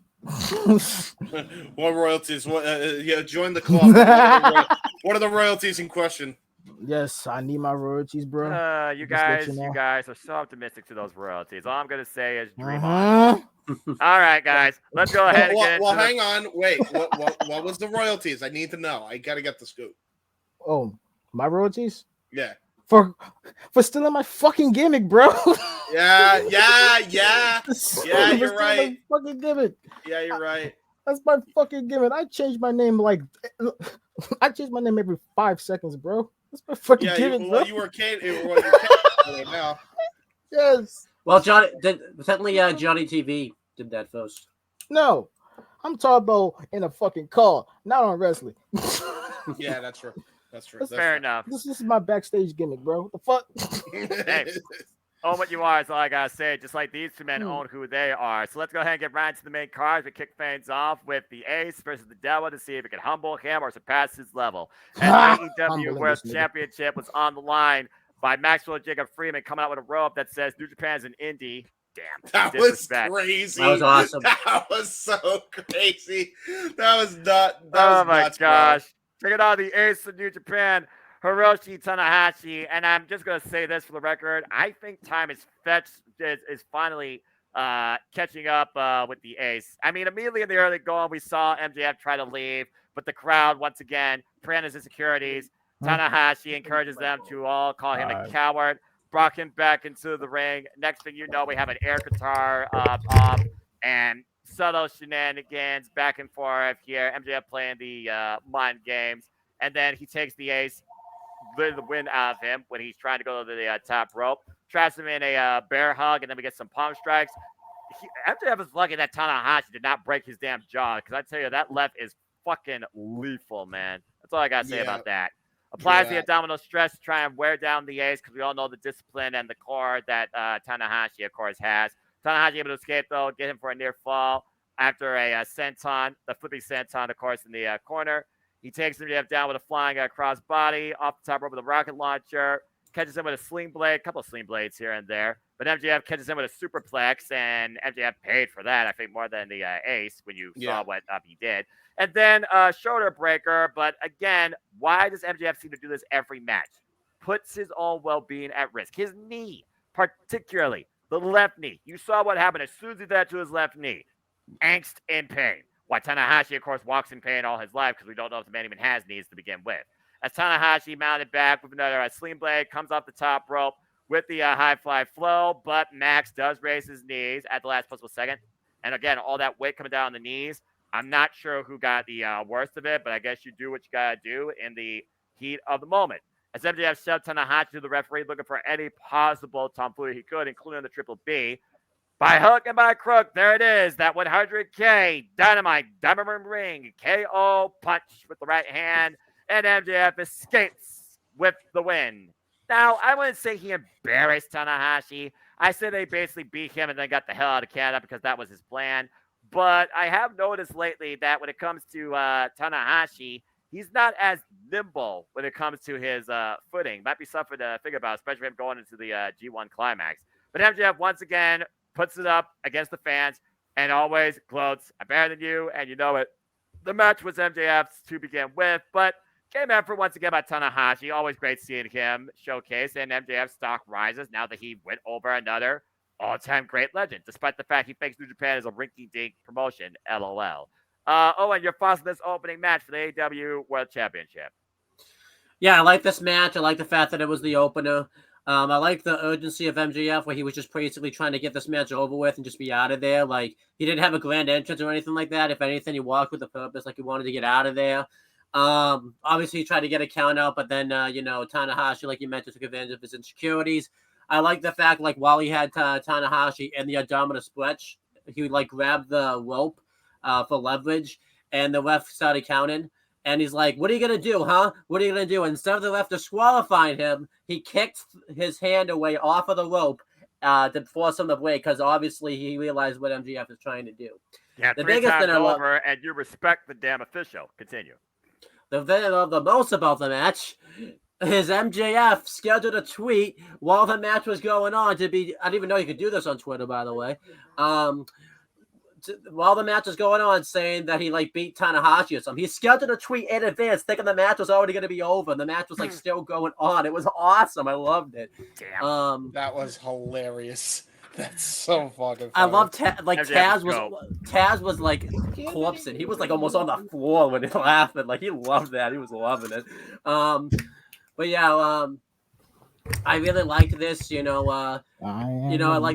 What royalties? Join the club. What are the royalties in question? Yes, I need my royalties, bro. You guys are so optimistic to those royalties. All I'm gonna say is dream on. All right, guys, let's go ahead and get well, hang on. Wait, what was the royalties? I need to know. I gotta get the scoop. Oh, my royalties? Yeah. For stealing my fucking gimmick, bro. Yeah. You're right. Fucking gimmick. Yeah, you're right. That's my fucking gimmick. I change my name every 5 seconds, bro. That's my fucking gimmick, bro. You were kidding now. Yes. Well, Johnny TV did that first. No, I'm talking about in a fucking call, not on wrestling. Yeah, that's true. That's fair enough. This is my backstage gimmick, bro. The fuck? Hey, own what you are is all I gotta say. Just like these two men own who they are. So let's go ahead and get right into the main card. We kick things off with the Ace versus the Devil to see if it can humble him or surpass his level. And AEW World Championship was on the line by Maxwell Jacob Freeman coming out with a rope that says New Japan's an indie. Damn. That was crazy. That was awesome. That was so crazy. That was not. Oh my gosh. Check it out, the Ace of New Japan, Hiroshi Tanahashi. And I'm just going to say this for the record. I think time is finally catching up with the Ace. I mean, immediately in the early going, we saw MJF try to leave, but the crowd, once again, praying his insecurities. Tanahashi encourages them to all call him a coward, brought him back into the ring. Next thing you know, we have an air guitar off and subtle shenanigans back and forth here. MJF playing the mind games, and then he takes the Ace, the wind out of him when he's trying to go to the top rope, traps him in a bear hug, and then we get some palm strikes. MJF is lucky that Tanahashi did not break his damn jaw, because I tell you, that left is fucking lethal, man. That's all I gotta say about that. Applies the abdominal stress to try and wear down the Ace, because we all know the discipline and the core that Tanahashi, of course, has. Tanahashi able to escape, though, get him for a near fall after a senton, the flipping senton, of course, in the corner. He takes him down with a flying crossbody off the top rope with a rocket launcher, catches him with a sling blade, a couple of sling blades here and there. But MJF catches him with a superplex, and MJF paid for that, I think, more than the Ace when you saw what he did. And then shoulder breaker, but again, why does MJF seem to do this every match? Puts his own well-being at risk. His knee, particularly. The left knee. You saw what happened as soon as he did that to his left knee. Angst and pain. Why Tanahashi, of course, walks in pain all his life because we don't know if the man even has knees to begin with. As Tanahashi mounted back with another sling blade, comes off the top rope with the high fly flow, but Max does raise his knees at the last possible second. And again, all that weight coming down on the knees. I'm not sure who got the worst of it, but I guess you do what you got to do in the heat of the moment. As MJF shoved Tanahashi to the referee, looking for any possible tomfoolery he could, including the Triple B. By hook and by crook, there it is. That 100K Dynamite Diamond Ring KO punch with the right hand. And MJF escapes with the win. Now, I wouldn't say he embarrassed Tanahashi. I say they basically beat him and then got the hell out of Canada because that was his plan. But I have noticed lately that when it comes to Tanahashi, he's not as nimble when it comes to his footing. Might be something to think about, especially him going into the G1 climax. But MJF once again puts it up against the fans and always gloats, "I'm better than you," and you know it. The match was MJF's to begin with, but game effort once again by Tanahashi. Always great seeing him showcase, and MJF's stock rises now that he went over another all-time great legend, despite the fact he thinks New Japan is a rinky-dink promotion, LOL. Owen, your thoughts on this opening match for the AEW World Championship? Yeah, I like this match. I like the fact that it was the opener. I like the urgency of MJF, where he was just basically trying to get this match over with and just be out of there. Like, he didn't have a grand entrance or anything like that. If anything, he walked with a purpose, like he wanted to get out of there. Obviously, he tried to get a count out, but then, Tanahashi, like you mentioned, took advantage of his insecurities. I like the fact, like, while he had Tanahashi in the abdominal stretch, he would, like, grab the rope for leverage, and the ref started counting. And he's like, "What are you going to do, huh? What are you going to do?" Instead of the ref disqualifying him, he kicked his hand away off of the rope to force him to break, because obviously he realized what MJF is trying to do. Yeah, The three biggest times thing I love, over, and you respect the damn official. Continue. the thing I love the most about the match is MJF scheduled a tweet while the match was going on to be, I didn't even know you could do this on Twitter, by the way. While the match was going on, saying that he like beat Tanahashi or something. He scheduled a tweet in advance, thinking the match was already going to be over. And the match was like still going on. It was awesome. I loved it. Damn. That was hilarious. That's so fucking funny. I love MJF Taz was like corpsing. He was like almost on the floor when he laughed. Like, he loved that. He was loving it. But yeah, I really liked this. I like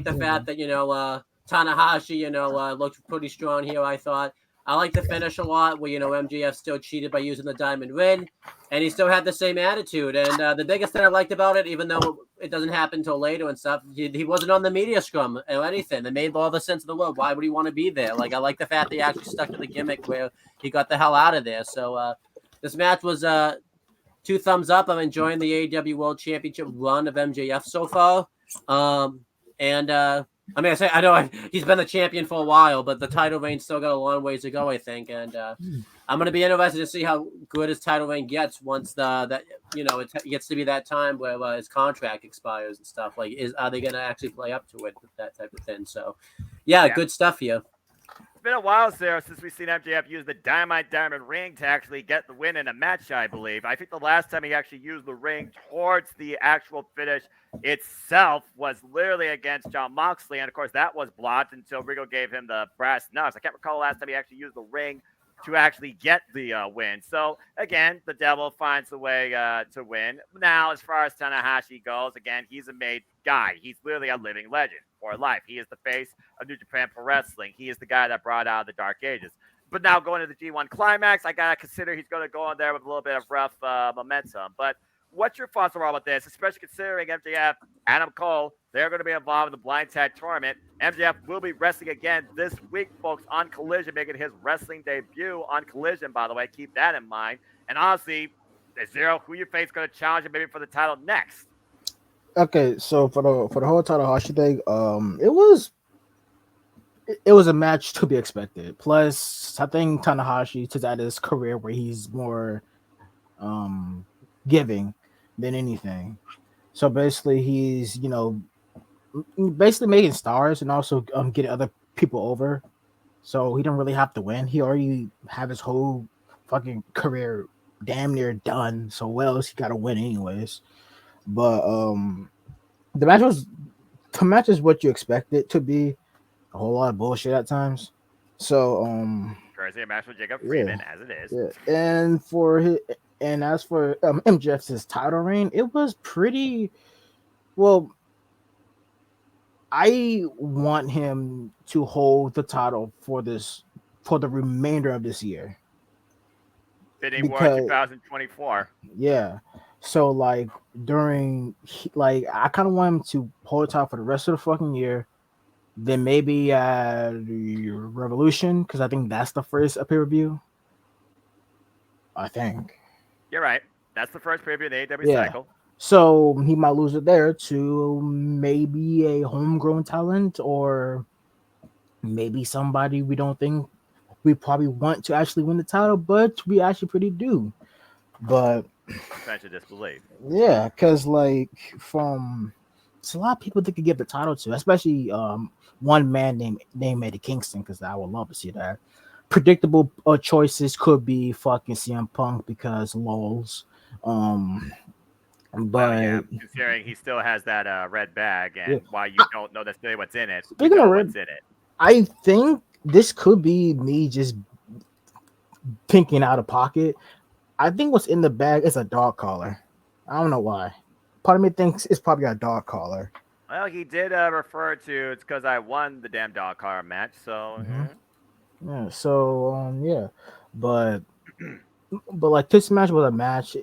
the fact that Tanahashi, looked pretty strong here, I thought. I like the finish a lot, where, MJF still cheated by using the diamond ring, and he still had the same attitude. And the biggest thing I liked about it, even though it doesn't happen until later and stuff, he wasn't on the media scrum or anything. It made all the sense of the world. Why would he want to be there? Like, I like the fact that he actually stuck to the gimmick where he got the hell out of there. So this match was 2 thumbs up. I'm enjoying the AEW World Championship run of MJF so far. I know he's been the champion for a while, but the title reign still got a long ways to go, I think. And I'm going to be interested to see how good his title reign gets once it gets to be that time where his contract expires and stuff. Like, are they going to actually play up to it, that type of thing? So, yeah, good stuff here. It's been a while, Sarah, since we've seen MJF use the Dynamite Diamond Ring to actually get the win in a match, I believe. I think the last time he actually used the ring towards the actual finish itself was literally against Jon Moxley, and of course that was blocked until Rigo gave him the brass knucks. I can't recall the last time he actually used the ring to actually get the win. So again, the devil finds a way to win. Now, as far as Tanahashi goes, again, he's a made guy. He's literally a living legend for life. He is the face of New Japan Pro Wrestling. He is the guy that brought out the Dark Ages. But now going to the G1 Climax, I gotta consider he's going to go on there with a little bit of rough momentum. But what's your thoughts overall about this, especially considering MJF, Adam Cole, they're going to be involved in the Blind Tag Tournament. MJF will be wrestling again this week, folks, on Collision, making his wrestling debut on Collision, by the way. Keep that in mind. And honestly, Zero, who you think is going to challenge him maybe for the title next? Okay, so for the whole Tanahashi thing, it was a match to be expected. Plus, I think Tanahashi is at his career where he's more giving than anything. So basically, he's making stars and also getting other people over. So he didn't really have to win. He already have his whole fucking career damn near done. So what else he got to win anyways? But the match is what you expect it to be. A whole lot of bullshit at times. So Crazy match with Jacob Freeman, as it is. Yeah. And as for MJF's title reign, it was pretty well. I want him to hold the title for the remainder of this year. Fitting War 2024. Yeah. So like I kind of want him to hold the title for the rest of the fucking year. Then maybe Revolution, because I think that's the first pay-per-view. I think. You're right. That's the first pay-per-view in the AEW cycle. So he might lose it there to maybe a homegrown talent, or maybe somebody we don't think we probably want to actually win the title, but we actually pretty do. But Suspension of disbelief. yeah, because like it's a lot of people that could give the title to, especially one man named Eddie Kingston, because I would love to see that. Predictable choices could be fucking CM Punk because lols. Um, Well, yeah, but considering he still has that red bag, yeah, and while you don't know necessarily what's in it, you speaking of know red, what's in it. I think this could be me just thinking out of pocket. I think what's in the bag is a dog collar. I don't know why. Part of me thinks it's probably a dog collar. Well, he did refer to it's because I won the damn dog car match, so Hmm. Yeah. So yeah, but like this match was a match.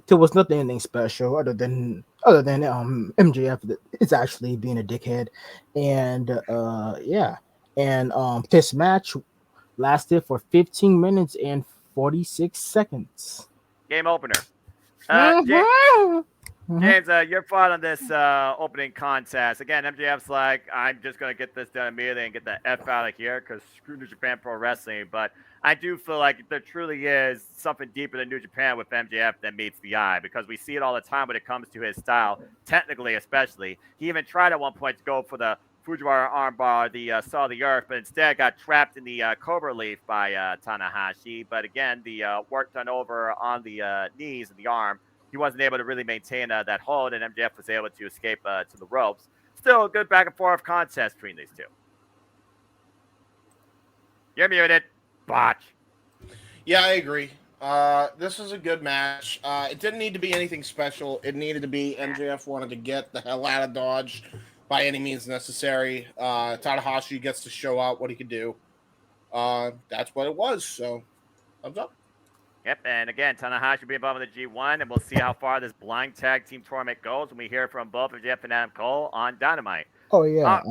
There was nothing anything special other than MJF that is actually being a dickhead, and yeah, and this match lasted for 15 minutes and 46 seconds. game opener. James, Mhm. Mhm. James, your thought on this opening contest. Again, MJF's like, I'm just going to get this done immediately and get the F out of here because screw New Japan Pro Wrestling. But I do feel like there truly is something deeper than New Japan with MJF that meets the eye because we see it all the time when it comes to his style, technically especially. He even tried at one point to go for the Fujiwara armbar, the Saw of the Earth, but instead got trapped in the Cobra Leaf by Tanahashi. But again, the work done over on the knees and the arm he wasn't able to really maintain that hold, and MJF was able to escape to the ropes. Still a good back and forth contest between these two. You're muted. Botch. Yeah, I agree. This is a good match. It didn't need to be anything special. It needed to be MJF wanted to get the hell out of Dodge by any means necessary. Tanahashi gets to show out what he can do. That's what it was. So, thumbs up. Yep, and again, Tanahashi will be involved in the G1, and we'll see how far this blind tag team tournament goes when we hear from both of Jeff and Adam Cole on Dynamite. Oh yeah.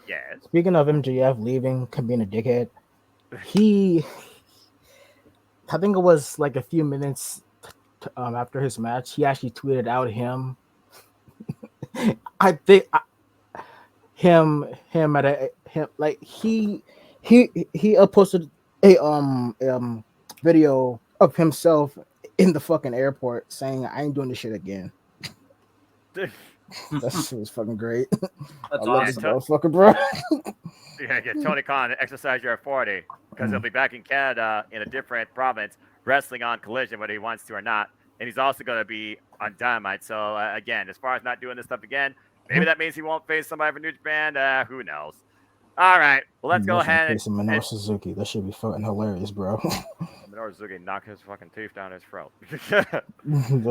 Yes. Speaking of MJF leaving, being a dickhead, he, I think it was like a few minutes after his match, he actually tweeted out him. I think him at a him like he posted a video of himself in the fucking airport saying, "I ain't doing this shit again." That shit was fucking great. I love this motherfucker, bro. Yeah, Tony Khan, exercise your authority because he'll be back in Canada in a different province wrestling on Collision, whether he wants to or not. And he's also going to be on Dynamite. So, again, as far as not doing this stuff again, maybe that means he won't face somebody from New Japan. Who knows? All right. Well, let's go ahead and Minoru Suzuki. That should be fucking hilarious, bro. Minoru Suzuki knock his fucking teeth down his throat. That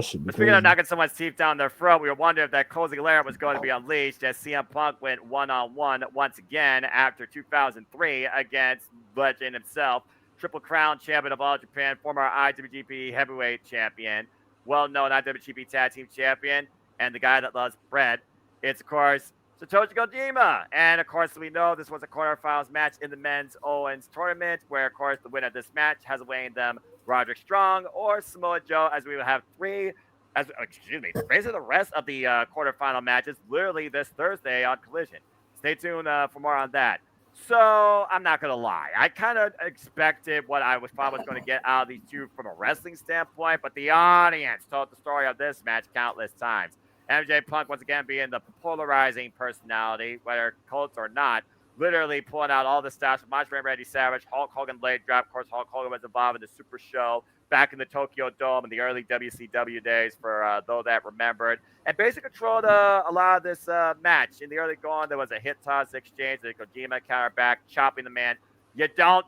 should be Speaking crazy. of knocking someone's teeth down their throat, we were wondering if that closing layer was going to be unleashed as CM Punk went one-on-one once again after 2003 against legend himself, Triple Crown champion of All Japan, former IWGP Heavyweight champion, well-known IWGP Tag Team champion, and the guy that loves bread. It's, of course, Satoshi Kojima. And, of course, we know this was a quarterfinals match in the men's Owens tournament where, of course, the winner of this match has awaiting them Roderick Strong or Samoa Joe, as we will have basically the rest of the quarterfinal matches literally this Thursday on Collision. Stay tuned for more on that. So I'm not gonna lie, I kind of expected what I thought was going to get out of these two from a wrestling standpoint, but the audience told the story of this match countless times. MJ Punk once again being the polarizing personality, whether Colts or not, literally pulling out all the stats from Macho Man Randy Savage, Hulk Hogan blade drop. Of course, Hulk Hogan was involved in the Super Show back in the Tokyo Dome in the early WCW days for those that remembered. And basically controlled a lot of this match. In the early going, there was a hit toss exchange. The Kojima counter back, chopping the man. You don't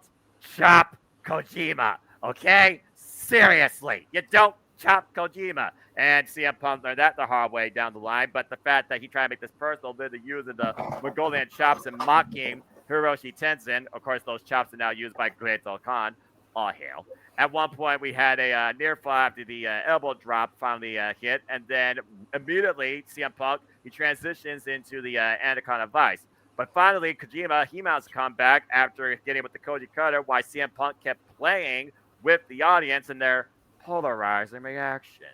chop Kojima, okay? Seriously, you don't chop Kojima. And CM Punk learned that the hard way down the line. But the fact that he tried to make this personal, literally using the Mongolian chops and mocking Hiroshi Tenzin. Of course, those chops are now used by Great Khan. All hail. At one point, we had a near fall after the elbow drop finally hit. And then immediately, CM Punk, he transitions into the Anaconda Vice. But finally, Kojima, he mounts a comeback after getting with the Koji Cutter, while CM Punk kept playing with the audience in their polarizing reaction.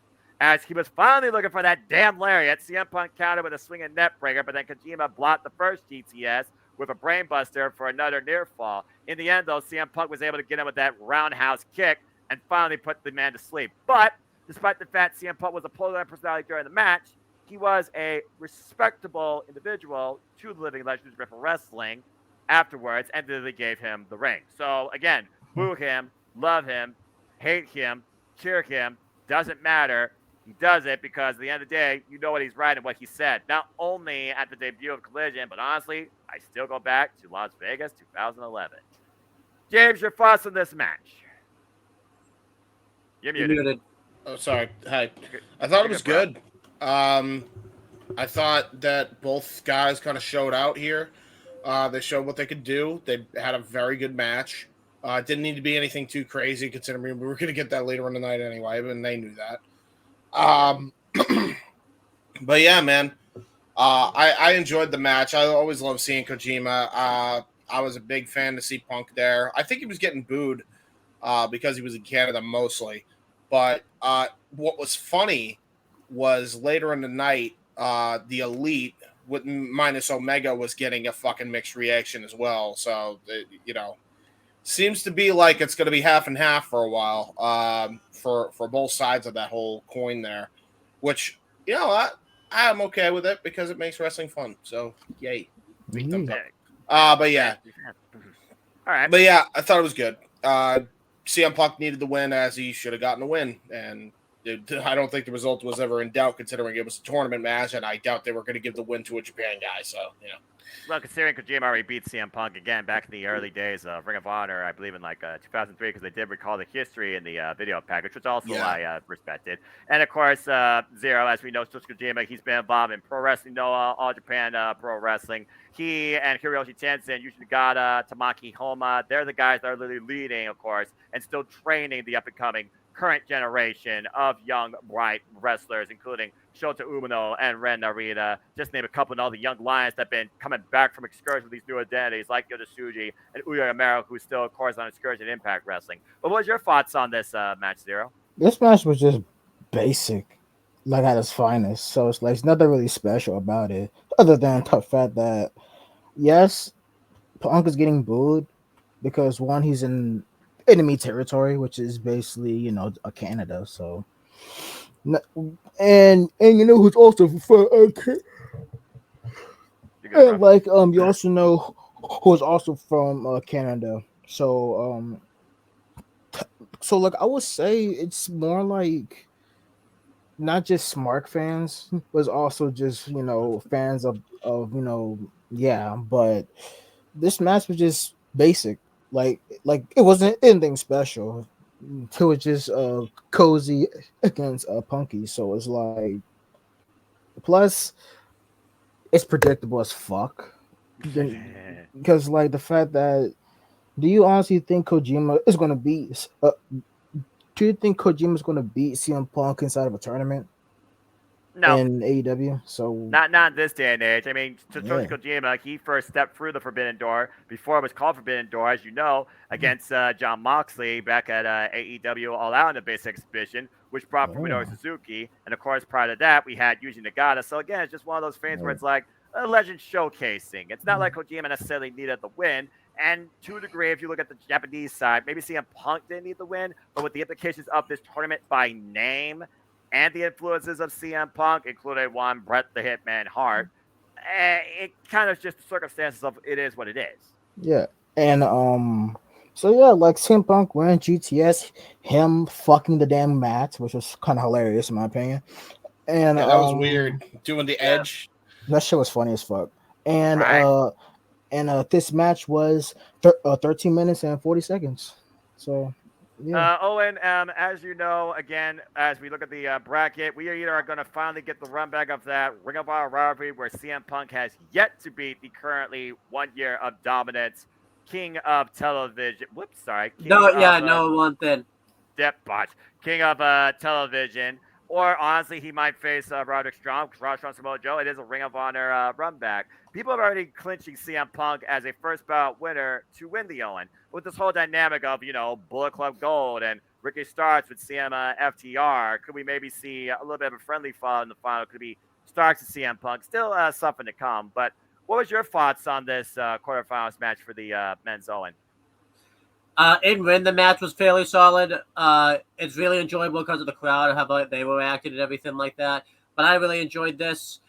As he was finally looking for that damn lariat, CM Punk countered with a swinging net breaker, but then Kojima blocked the first GTS with a brainbuster for another near fall. In the end, though, CM Punk was able to get him with that roundhouse kick, and finally put the man to sleep. But despite the fact CM Punk was a polarizing personality during the match, he was a respectable individual to the living legend of wrestling afterwards, and they gave him the ring. So again, boo him, love him, hate him, cheer him, doesn't matter. He does it because at the end of the day, you know what he's right and what he said. Not only at the debut of Collision, but honestly, I still go back to Las Vegas 2011. James, your thoughts on this match? You're muted. Oh, sorry. Hi. I thought it was good. I thought that both guys kind of showed out here. They showed what they could do. They had a very good match. Didn't need to be anything too crazy considering we were going to get that later in the night anyway, and they knew that. But yeah, man, I enjoyed the match. I always love seeing Kojima. I was a big fan to see Punk there. I think he was getting booed because he was in Canada mostly. But what was funny was later in the night, the Elite with minus Omega was getting a fucking mixed reaction as well. So, seems to be like it's going to be half and half for a while for both sides of that whole coin there, which, I'm okay with it because it makes wrestling fun. So, yay. Big thumbs up. But yeah. All right. But yeah, I thought it was good. CM Punk needed the win as he should have gotten the win. And I don't think the result was ever in doubt considering it was a tournament match. And I doubt they were going to give the win to a Japan guy. So, Well, considering Kojima already beat CM Punk again back in the early days of Ring of Honor, I believe in 2003, because they did recall the history in the video package, which also I respected. And of course, Zero, as we know, Satoshi Kojima, he's been involved in Pro Wrestling Noah, All Japan Pro Wrestling. He and Hiroshi Tenzin, Yuji Nagata, Tamaki Homa, they're the guys that are literally leading, of course, and still training the up-and-coming current generation of young, bright wrestlers, including Shota Umino and Ren Narita, just name a couple of all the young lions that have been coming back from excursion with these new identities like Yota Tsuji and Uyo Amaro, who's still, of course, on excursion in Impact Wrestling. But what was your thoughts on this match, Zero? This match was just basic, like at its finest. So it's like, it's nothing really special about it, other than the fact that, yes, Punk is getting booed because, one, he's in enemy territory, which is basically, a Canada. So, and who's also from and like you also know who's also from Canada. So so like I would say it's more like not just Smart fans, but also just fans of but this match was just basic. Like it wasn't anything special. It was just cozy against Punky. So it's like, plus it's predictable as fuck. Because like the fact that, do you honestly think Kojima is going to beat? Do you think Kojima is going to beat CM Punk inside of a tournament? No. In AEW, so not in this day and age. I mean, Satoshi Kojima, he first stepped through the Forbidden Door before it was called Forbidden Door, as you know, against John Moxley back at AEW All Out in the basic exhibition, which brought Fumino Suzuki, and of course, prior to that, we had Yuji Nagata. So again, it's just one of those things where it's like a legend showcasing. It's not like Kojima necessarily needed the win. And to a degree, if you look at the Japanese side, maybe CM Punk didn't need the win, but with the implications of this tournament by name and the influences of CM Punk, including one Bret the Hitman Hart, it kind of just the circumstances of it is what it is. Yeah, and so yeah, like CM Punk wearing GTS, him fucking the damn mat, which was kind of hilarious in my opinion. And that was weird. Doing the edge, that shit was funny as fuck. And this match was 13 minutes and 40 seconds. So. Yeah. Owen, as you know, again, as we look at the bracket, we either are going to finally get the run back of that Ring of Honor rivalry where CM Punk has yet to beat the currently 1 year of dominance King of Television. Whoops, sorry. One thing. Botch. King of Television. Or honestly, he might face Roderick Strong, because Roderick Strong, Samoa Joe, it is a Ring of Honor run back. People are already clinching CM Punk as a first bout winner to win the Owen. With this whole dynamic of, Bullet Club Gold and Ricky Starks with CM FTR, could we maybe see a little bit of a friendly fall in the final? Could it be Starks and CM Punk? Still something to come. But what was your thoughts on this quarterfinals match for the men's Owen? In ring, the match was fairly solid. It's really enjoyable because of the crowd, how they were acting and everything like that. But I really enjoyed this.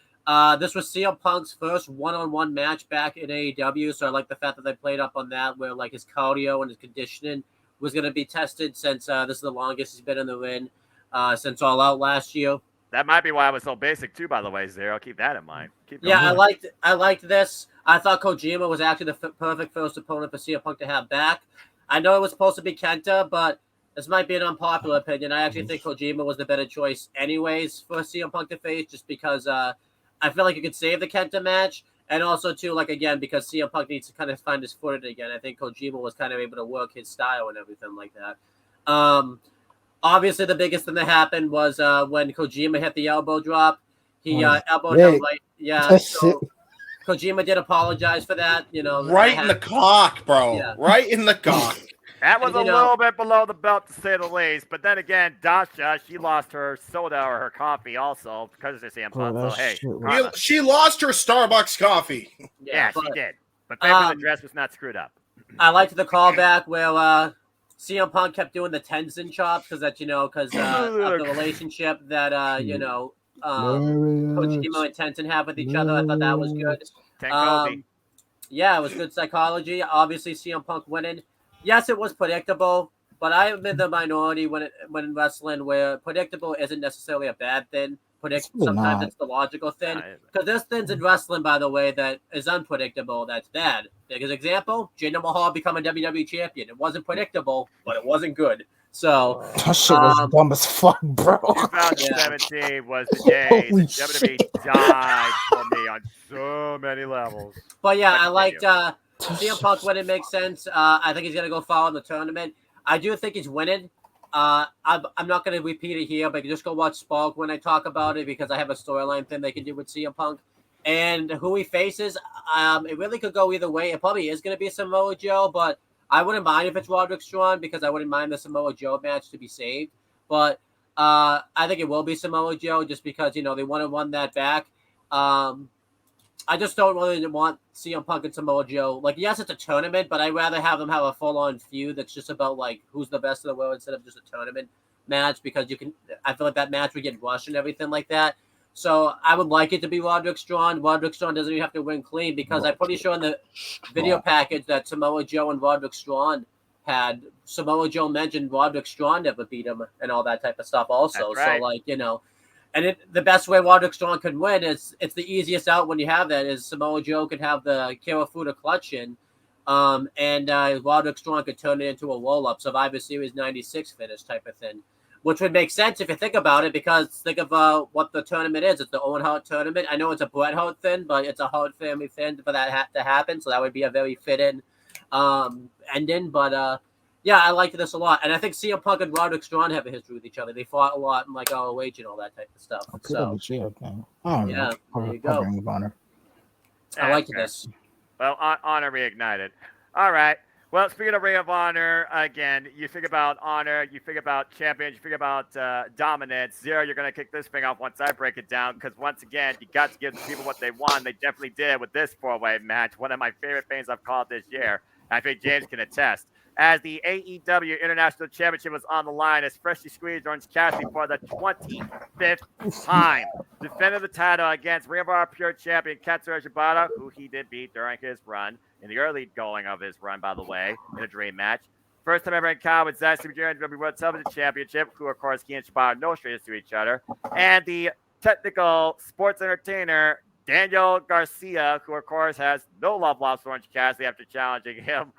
This was CM Punk's first one-on-one match back in AEW, so I like the fact that they played up on that, where like his cardio and his conditioning was going to be tested, since this is the longest he's been in the ring since All Out last year. That might be why I was so basic too, by the way, Zero. Keep that in mind. Yeah, I liked this. I thought Kojima was actually the perfect first opponent for CM Punk to have back. I know it was supposed to be Kenta, but this might be an unpopular opinion. I actually think Kojima was the better choice anyways for CM Punk to face, just because I feel like you could save the Kenta match, and also too, like, again, because CM Punk needs to kind of find his footing again. I think Kojima was kind of able to work his style and everything like that. Obviously, the biggest thing that happened was when Kojima hit the elbow drop. He elbowed him right. Yeah, so Kojima did apologize for that. Right in the cock, bro. Yeah. Right in the cock. That was a little bit below the belt, to say the least. But then again, Dasha, she lost her soda or her coffee also because of CM Punk. So, hey. She lost her Starbucks coffee. Yeah, she did. But thankfully, the dress was not screwed up. I liked the callback where CM Punk kept doing the Tenzin chops because of the relationship that, Kojima and Tenzin have with each other. I thought that was good. Yeah, it was good psychology. Obviously, CM Punk winning. Yes, it was predictable, but I am in the minority when in wrestling, where predictable isn't necessarily a bad thing. Sometimes it's the logical thing. Because there's things in wrestling, by the way, that is unpredictable. That's bad. Biggest example: Jinder Mahal becoming WWE champion. It wasn't predictable, but it wasn't good. So that shit was dumb as fuck, bro. 2017 was the day that WWE died for me on so many levels. But yeah, I liked CM Punk winning makes sense. I think he's gonna go far in the tournament. I do think he's winning. I'm not gonna repeat it here, but just go watch Spark when I talk about it, because I have a storyline thing they can do with CM Punk and who he faces. It really could go either way. It probably is gonna be Samoa Joe, but I wouldn't mind if it's Roderick Strong, because I wouldn't mind the Samoa Joe match to be saved. But I think it will be Samoa Joe, just because they want to run that back. I just don't really want CM Punk and Samoa Joe. Like, yes, it's a tournament, but I'd rather have them have a full-on feud that's just about, like, who's the best in the world instead of just a tournament match, because I feel like that match would get rushed and everything like that. So I would like it to be Roderick Strong. Roderick Strong doesn't even have to win clean, because I'm pretty sure in the video package that Samoa Joe and Roderick Strong had, Samoa Joe mentioned Roderick Strong never beat him and all that type of stuff also. That's right. So, like, and the best way Roderick Strong could win is, it's the easiest out when you have that, is Samoa Joe could have the Kirifuda clutch in, and Roderick Strong could turn it into a roll-up, Survivor Series 96 finish type of thing, which would make sense if you think about it, because think of what the tournament is. It's the Owen Hart tournament. I know it's a Bret Hart thing, but it's a Hart family thing for that to happen, so that would be a very fit-in ending, but yeah, I liked this a lot. And I think CM Punk and Roderick Strong have a history with each other. They fought a lot in, like, ROH and all that type of stuff. So, yeah, there you go. I liked this. Well, Honor reignited. All right. Well, speaking of Ring of Honor, again, you think about Honor, you think about Champions, you think about Dominance. Zero, you're going to kick this thing off once I break it down, because once again, you got to give the people what they want. They definitely did with this four-way match. One of my favorite things I've called this year. I think James can attest. As the AEW International Championship was on the line, as freshly squeezed Orange Cassidy for the 25th time defended the title against Ring of Honor Pure Champion Katsura Shibata, who he did beat during his run, in the early going of his run, by the way, in a dream match. First time ever encounter with Zack Sabre Jr. and WWE World Television Championship, who, of course, he and Shibata no strangers to each other. And the technical sports entertainer, Daniel Garcia, who, of course, has no love lost for Orange Cassidy after challenging him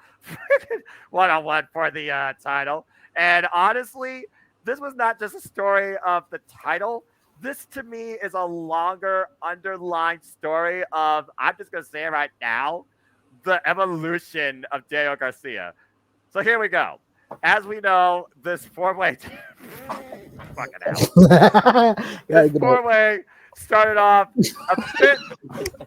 one-on-one for the title. And honestly, this was not just a story of the title. This, to me, is a longer underlined story of, I'm just going to say it right now, the evolution of Daniel Garcia. So here we go. As we know, this four-way... fucking hell. This four-way started off a bit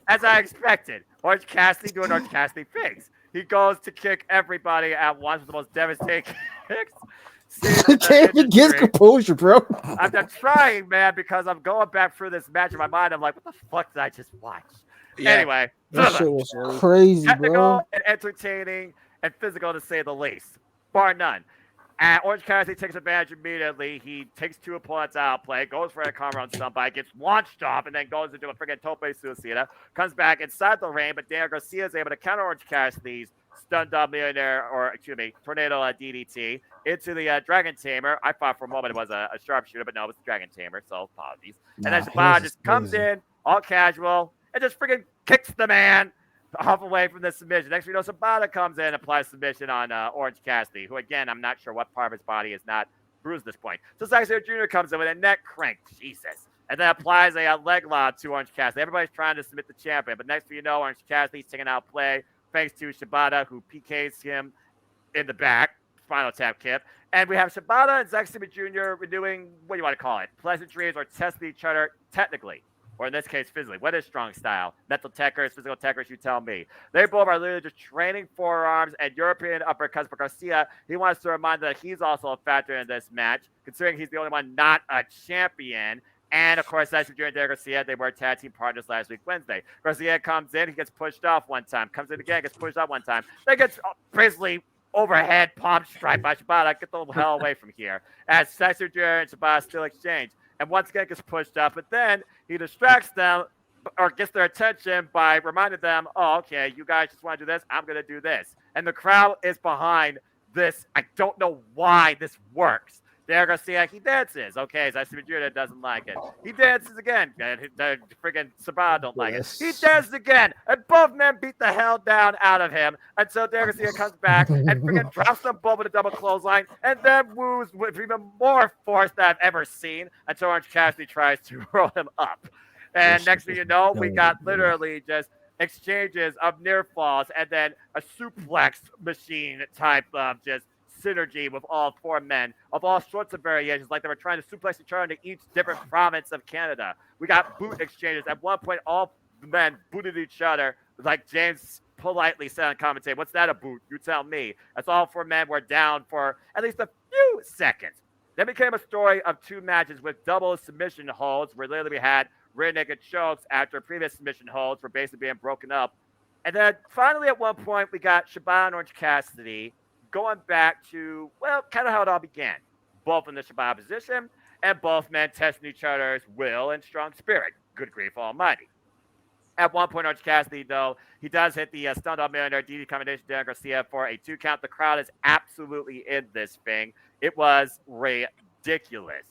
as I expected. Orange Cassidy doing Orange Cassidy things. He goes to kick everybody at once with the most devastating kicks. David gets composure, bro. I'm trying, man, because I'm going back through this match in my mind. I'm like, what the fuck did I just watch? Yeah. Anyway, that shit was crazy, technical bro. and entertaining and physical, to say the least. bar none. And Orange Cassidy takes advantage immediately. He takes 2 opponents out of play, goes for a combo on somebody, gets launched off, and then goes into a freaking tope suicida. Comes back inside the ring, but Daniel Garcia is able to counter Orange Cassidy's tornado DDT into the Dragon Tamer. I thought for a moment it was a sharpshooter, but no, it was the Dragon Tamer, so apologies. And then Shibata just comes in, all casual, and just freaking kicks the man off away from the submission. Next, we know Shibata comes in and applies submission on Orange Cassidy, who, again, I'm not sure what part of his body is not bruised at this point. So Zack Sabre Jr. comes in with a neck crank. Jesus. And then applies a leg lock to Orange Cassidy. Everybody's trying to submit the champion. But next thing you know, Orange Cassidy's taking out play thanks to Shibata, who PKs him in the back. Spinal tap kip. And we have Shibata and Zack Sabre Jr. doing, what do you want to call it? Pleasantries or testing each other technically. Or in this case, physically. What is strong style? Mental techers, physical techers, you tell me. They both are literally just training forearms and European uppercuts for Garcia. He wants to remind that he's also a factor in this match, considering he's the only one not a champion. And, of course, Zack Sabre Jr. and Daniel Garcia, they were tag team partners last week, Wednesday. Garcia comes in, he gets pushed off one time. Comes in again, gets pushed off one time. Then gets basically overhead palm strike by Shibata. Get the hell away from here. As Zack Sabre Jr. and Shibata still exchange. And once again gets pushed up, but then he distracts them or gets their attention by reminding them, oh, okay, you guys just want to do this? I'm going to do this. And the crowd is behind this. I don't know why this works. Daniel Garcia, he dances. Okay, Zack Sabre Jr. doesn't like it. He dances again. The freaking Sabah don't like it. He dances again. And both men beat the hell down out of him until Daniel Garcia comes back and freaking drops them both with a double clothesline and then woos with even more force that I've ever seen until Orange Cassidy tries to roll him up. And next thing you know, we got literally just exchanges of near falls and then a suplex machine type of just synergy with all 4 men of all sorts of variations, like they were trying to suplex each other into each different province of Canada. We got boot exchanges. At one point, all men booted each other, like James politely said on commentary. What's that a boot? You tell me. As all 4 men were down for at least a few seconds. Then became a story of 2 matches with double submission holds, where literally we had rear naked chokes after previous submission holds were basically being broken up. And then finally, at one point, we got Shibata and Orange Cassidy going back to, well, kind of how it all began. Both in the Shibata position, and both men testing each other's will and strong spirit. Good grief almighty. At one point, Orange Cassidy, though, he does hit the Stun Dog Millionaire DD combination Daniel Garcia for a 2 count. The crowd is absolutely in this thing. It was ridiculous.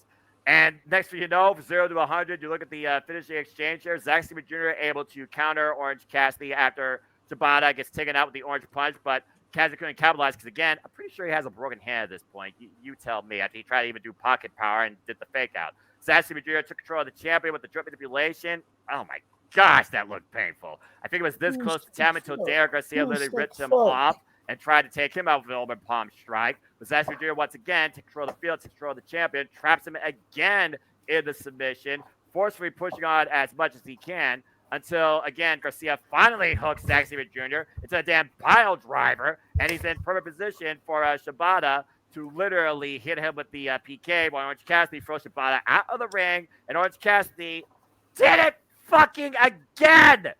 And next thing you know, 0 to 100, you look at the finishing exchange here. Zack Sabre Jr. able to counter Orange Cassidy after Shibata gets taken out with the orange punch, but Cassidy couldn't capitalize because, again, I'm pretty sure he has a broken hand at this point. You tell me. After he tried to even do pocket power and did the fake out. Zack Sabre Jr. took control of the champion with the drip manipulation. Oh, my gosh, that looked painful. I think it was this close to time until Daniel Garcia literally ripped him off and tried to take him out with an open palm strike. But Zack Sabre Jr. once again takes control of the field, takes control of the champion, traps him again in the submission, forcefully pushing on as much as he can. Until, again, Garcia finally hooks Zack Sabre Jr. into a damn pile driver, and he's in perfect position for Shibata to literally hit him with the PK while Orange Cassidy throws Shibata out of the ring, and Orange Cassidy did it fucking again!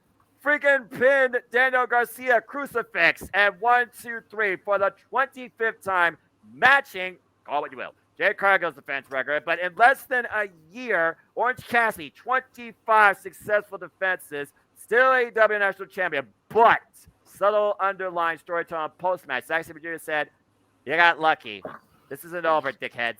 Freaking pinned Daniel Garcia crucifix at 1, 2, 3 for the 25th time, matching, call what you will, Jay Cargill's defense record, but in less than a year, Orange Cassidy, 25 successful defenses, still AEW National Champion, but subtle underlying storytelling post-match. Zack Sabre Jr. said, you got lucky. This isn't over, dickheads.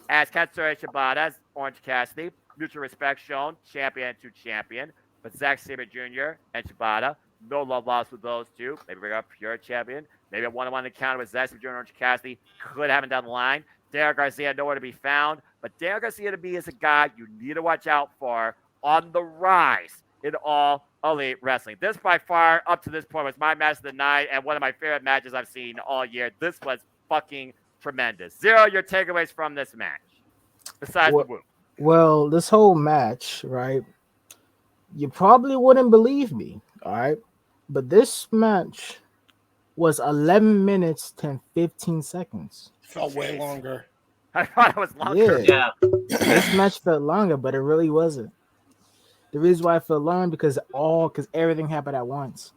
As Katsura Shibata, Orange Cassidy, mutual respect shown, champion to champion, but Zack Sabre Jr. and Shibata, no love lost with those two. Maybe bring up pure champion. Maybe a one-on-one encounter with Zack Sabre Jr. and Orange Cassidy could have him down the line. Daniel Garcia nowhere to be found, but Daniel Garcia to me is a guy you need to watch out for on the rise in all elite wrestling. This by far, up to this point, was my match of the night and one of my favorite matches I've seen all year. This was fucking tremendous. Zero your takeaways from this match, besides the whoop. Well, this whole match, right? You probably wouldn't believe me, all right? But this match was 11 minutes and 15 seconds. Felt way longer. I thought it was longer. Yeah. This match felt longer, but it really wasn't. The reason why it felt longer because everything happened at once.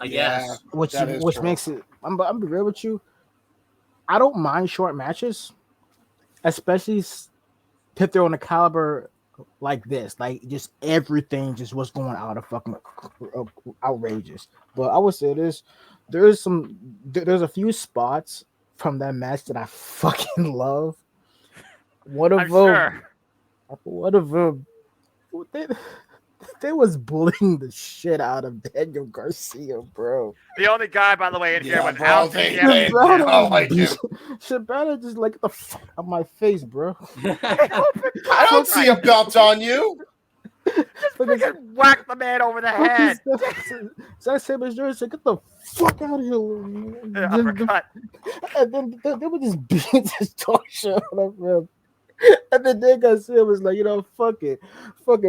I guess. Which makes it. I'm be real with you. I don't mind short matches, especially if they're on a caliber like this, like just everything just was going out of fucking outrageous. But I would say there's a few spots from that match that I fucking love. One I'm of them, sure. one of them, they, they was bullying the shit out of Daniel Garcia, bro. The only guy, by the way, in here Yeah, without bro, the they- championship. I don't like him. Shabana just like the fuck out my face, bro. I don't see a belt on you. Freaking whack the man over the head. Zack Sabre Jr. said, "Get the fuck out of here!" Uppercut. And then they would just beat this dog shit out of him. And then Daniel Garcia was like, fuck it,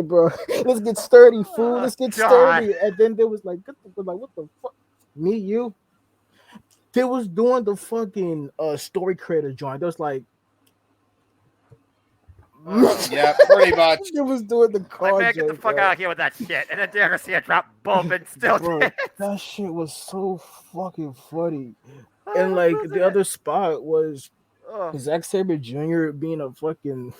bro. Let's get sturdy, fool. Let's get God. sturdy. And then they was like, what the fuck? Me, you. They was doing the fucking story creator joint. They was like, Yeah, pretty much. They was doing the Like, card man, get the joint, fuck bro. out of here with that shit. And then Daniel Garcia dropped both and still Bro, did. that shit was so fucking funny. And like the other spot was Oh. Zack Sabre Jr. being a fucking.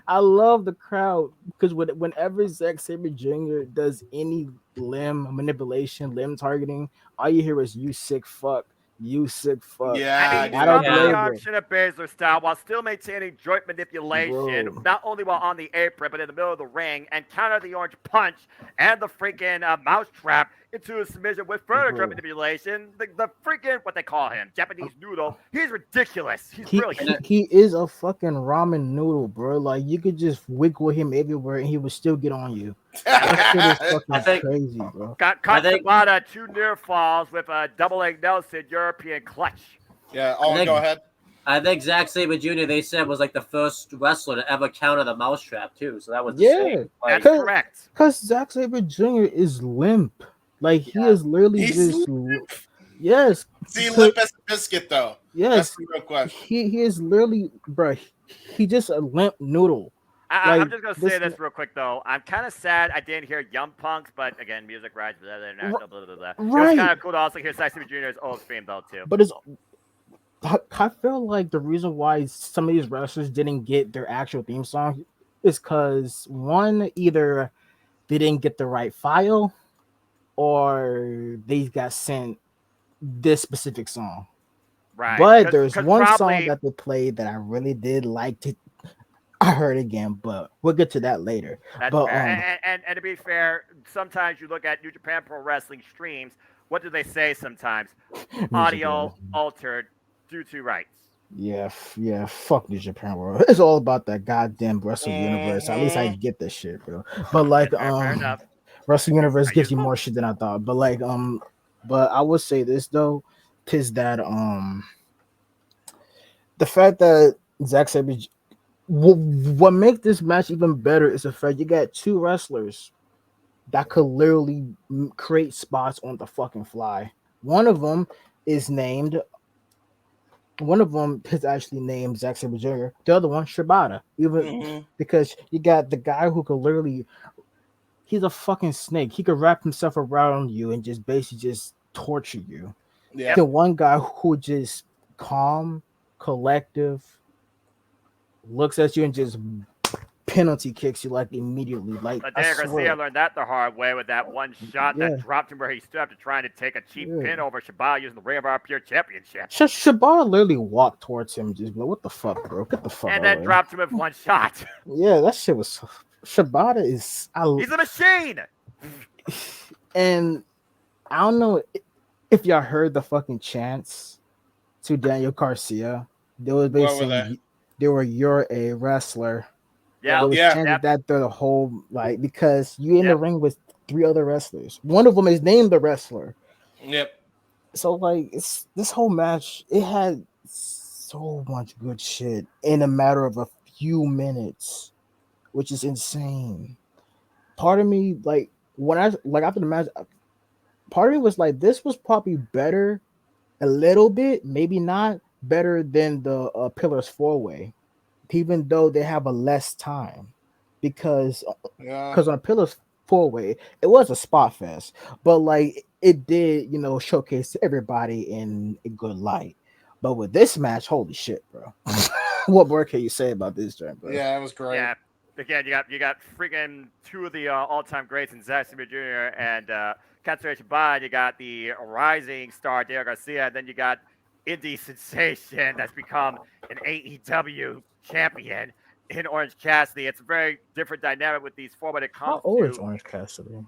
I love the crowd because whenever Zack Sabre Jr. does any limb manipulation, limb targeting, all you hear is "you sick fuck, you sick fuck." Yeah, And he I don't dropped blame the arm him. Shayna Baszler style while still maintaining joint manipulation, Bro. not only while on the apron, but in the middle of the ring, and counter the orange punch and the freaking mouse trap into a submission with further joint Bro. manipulation. The freaking, what they call him, Japanese noodle. He's ridiculous. He's He, brilliant. he is a fucking ramen noodle, bro. Like you could just wiggle him everywhere and he would still get on you. That shit is fucking I think- crazy, bro. Got caught think- Tabata 2 near falls with a double leg Nelson European clutch. Yeah, I think- go ahead. I think Zack Sabre Jr. They said was like the first wrestler to ever counter the mousetrap too. So that was insane. Like, That's correct. Because Zack Sabre Jr. is limp. Like he is literally He's just yes. See, limp as a biscuit, though. Yes. That's the real question. He is literally, bro. He just a limp noodle. I'm Like, just gonna this- say this real quick though. I'm kind of sad I didn't hear Young Punks, but again, music rights, blah blah blah blah blah. Blah. It was Right. kind of cool to also hear Zack Sabre Jr.'s old theme though too. But it's. I feel like the reason why some of these wrestlers didn't get their actual theme song is because one, either they didn't get the right file, or they got sent this specific song. Right. But there's 'Cause one probably- song that they played that I really did like to. I heard again, but we'll get to that later. That's But fair. And to be fair, sometimes you look at New Japan Pro Wrestling streams. What do they say sometimes? Audio altered due to rights. yeah, fuck New Japan World. It's all about that goddamn Wrestle Universe. At least I get this shit, bro. But like, Fair enough. Wrestle Universe Are gives you- you more shit than I thought. But like, but I would say this though, is that the fact that Zack Sabre, what makes this match even better is the fact you got two wrestlers that could literally create spots on the fucking fly. One of them is actually named Zack Sabre Jr. The other one, Shibata. Even because you got the guy who could literally, he's a fucking snake. He could wrap himself around you and just basically just torture you. Yeah. The one guy who just calm, collective, looks at you and just penalty kicks you like immediately. Like But I Daniel Garcia swear. learned that the hard way with that one shot Yeah. that dropped him where he stood after trying to take a cheap Yeah. pin over Shibata using the Ring of Our Pure Championship. Shibata literally walked towards him, just like, "What the fuck, bro? Get the fuck And out then of dropped him with one shot. Yeah, that shit was. Shibata is. He's a machine. And I don't know if y'all heard the fucking chants to Daniel Garcia. They was What were basically they were "You're a wrestler." Yeah. They was Yeah. chanting that through the whole because you in the Yep. ring with three other wrestlers. One of them is named the wrestler. Yep. So it's this whole match. It had so much good shit in a matter of a few minutes, which is insane. Part of me when I after the match, part of me was like, this was probably better, a little bit, maybe not better than the Pillars 4-way, even though they have a less time, because Yeah. on Pillars 4-way it was a spot fest, but it did showcase everybody in a good light. But with this match, holy shit, bro! What more can you say about this joint, bro? Yeah, it was great. Yeah. Again, you got freaking two of the all-time greats in Zack Sabre Jr. and Katsuyori Shibata. You got the rising star Diego Garcia, and then you got indie sensation that's become an AEW champion in Orange Cassidy. It's a very different dynamic with these four when it How comes old is to Orange Cassidy?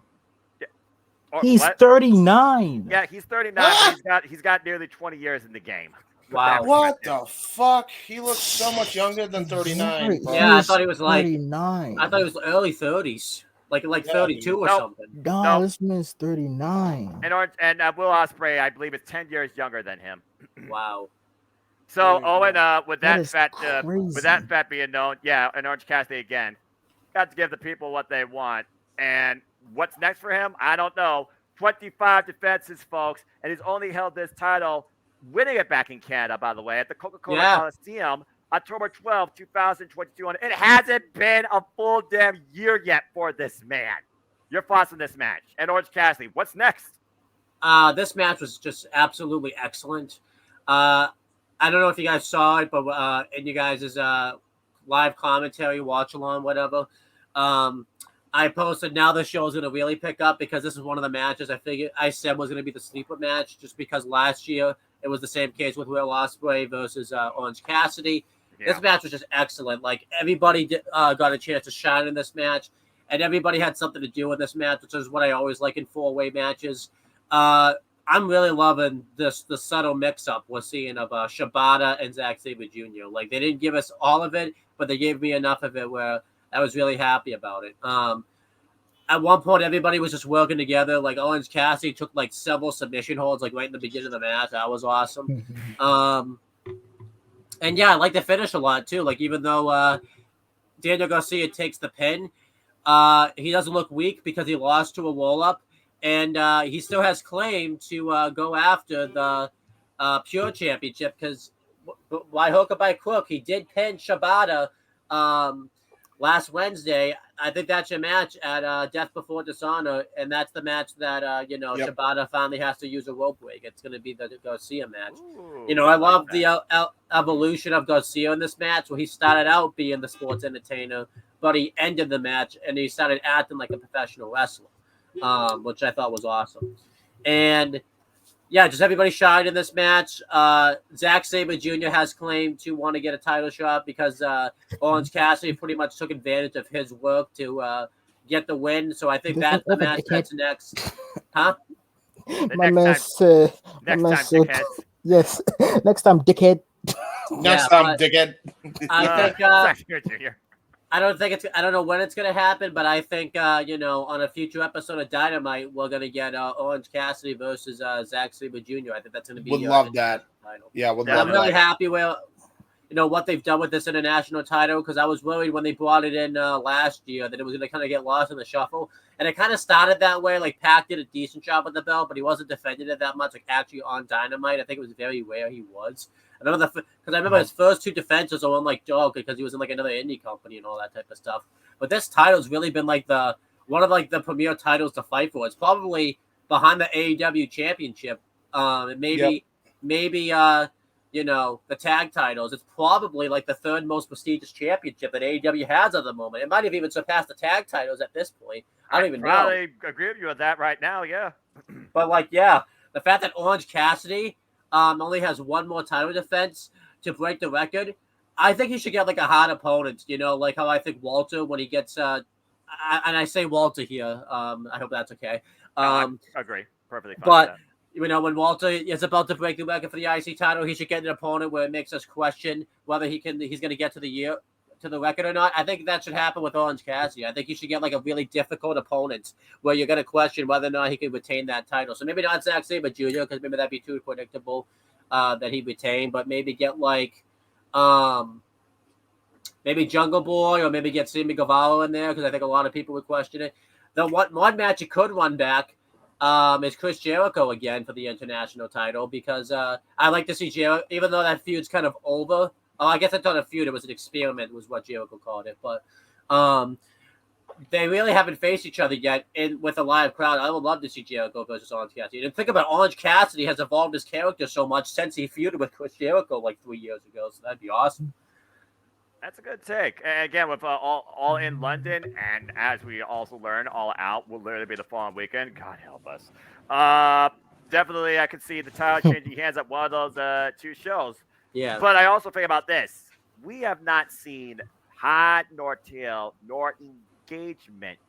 He's He's 39. Yeah, he's 39, but he's got nearly 20 years in the game. Wow. What the fuck? He looks so much younger than 39. Bro. Yeah, I thought he was like 39. I thought he was early 30s, like 32 or something. No, this man's 39. And Will Ospreay, I believe, is 10 years younger than him. Wow. So Owen, with That that fact being known, yeah, and Orange Cassidy again, got to give the people what they want. And what's next for him? I don't know. 25 defenses, folks, and he's only held this title, winning it back in Canada, by the way, at the Coca-Cola Coliseum, October 12, 2022. And it hasn't been a full damn year yet for this man. Your thoughts on this match? And Orange Cassidy, what's next? This match was just absolutely excellent. I don't know if you guys saw it, but in you guys' live commentary, watch along, whatever, I posted now the show is going to really pick up because this is one of the matches I said was going to be the sleeper match just because last year it was the same case with Will Ospreay versus Orange Cassidy. Yeah. This match was just excellent. Like everybody got a chance to shine in this match, and everybody had something to do in this match, which is what I always like in four-way matches. I'm really loving the subtle mix-up we're seeing of Shibata and Zack Sabre Jr. Like they didn't give us all of it, but they gave me enough of it where I was really happy about it. At one point, everybody was just working together. Like Orange Cassidy took like several submission holds, like right in the beginning of the match. That was awesome. And yeah, I like the finish a lot too. Like even though Daniel Garcia takes the pin, he doesn't look weak because he lost to a roll-up, and he still has claim to go after the Pure Championship because by hook or by crook, he did pin Shibata last Wednesday. I think that's your match at Death Before Dishonor, and that's the match that Shibata finally has to use a rope break. It's going to be the Garcia match. Ooh, I love the evolution of Garcia in this match, where he started out being the sports entertainer, but he ended the match and he started acting like a professional wrestler, which I thought was awesome. And yeah, just everybody shined in this match. Zack Sabre Jr. has claimed to want to get a title shot because Orange Cassidy pretty much took advantage of his work to get the win. So I think that's the match that's next. Huh? My man said, yes, next time, dickhead. Next time, dickhead. I think I don't know when it's going to happen, but I think, on a future episode of Dynamite, we're going to get Orange Cassidy versus Zack Sabre Jr. I think that's going to be. Would love that. Title. Yeah, would love I'm really happy with, what they've done with this international title, because I was worried when they brought it in last year that it was going to kind of get lost in the shuffle. And it kind of started that way. Like, Pac did a decent job with the belt, but he wasn't defending it that much. Like, actually on Dynamite, I think it was very rare he was. Because I remember his first two defenses were on like dog because he was in like another indie company and all that type of stuff. But this title's really been like one of like the premier titles to fight for. It's probably behind the AEW championship. And maybe the tag titles. It's probably like the third most prestigious championship that AEW has at the moment. It might have even surpassed the tag titles at this point. I don't even know. I probably agree with you with that right now. Yeah. But the fact that Orange Cassidy only has one more title defense to break the record, I think he should get like a hard opponent, like how I think Walter when he gets and I say Walter here, I hope that's okay. I agree. Perfectly fine. But when Walter is about to break the record for the IC title, he should get an opponent where it makes us question whether he's going to get to the record or not. I think that should happen with Orange Cassidy. I think he should get like a really difficult opponent where you're going to question whether or not he can retain that title. So maybe not Zack Sabre Jr. because maybe that'd be too predictable that he retain, but maybe get like maybe Jungle Boy or maybe get Sammy Guevara in there because I think a lot of people would question it. The one match he could run back is Chris Jericho again for the international title because I like to see Jericho, even though that feud's kind of over. Oh, I guess it's not a feud. It was an experiment, was what Jericho called it. But they really haven't faced each other yet with a live crowd. I would love to see Jericho versus Orange Cassidy. And think about Orange Cassidy has evolved his character so much since he feuded with Chris Jericho like 3 years ago. So that'd be awesome. That's a good take. And again, with all in London, and as we also learn, All Out will literally be the following weekend. God help us. Definitely, I could see the title changing hands at one of those 2 shows. Yeah. But I also think about this: we have not seen hot nor tail nor engagement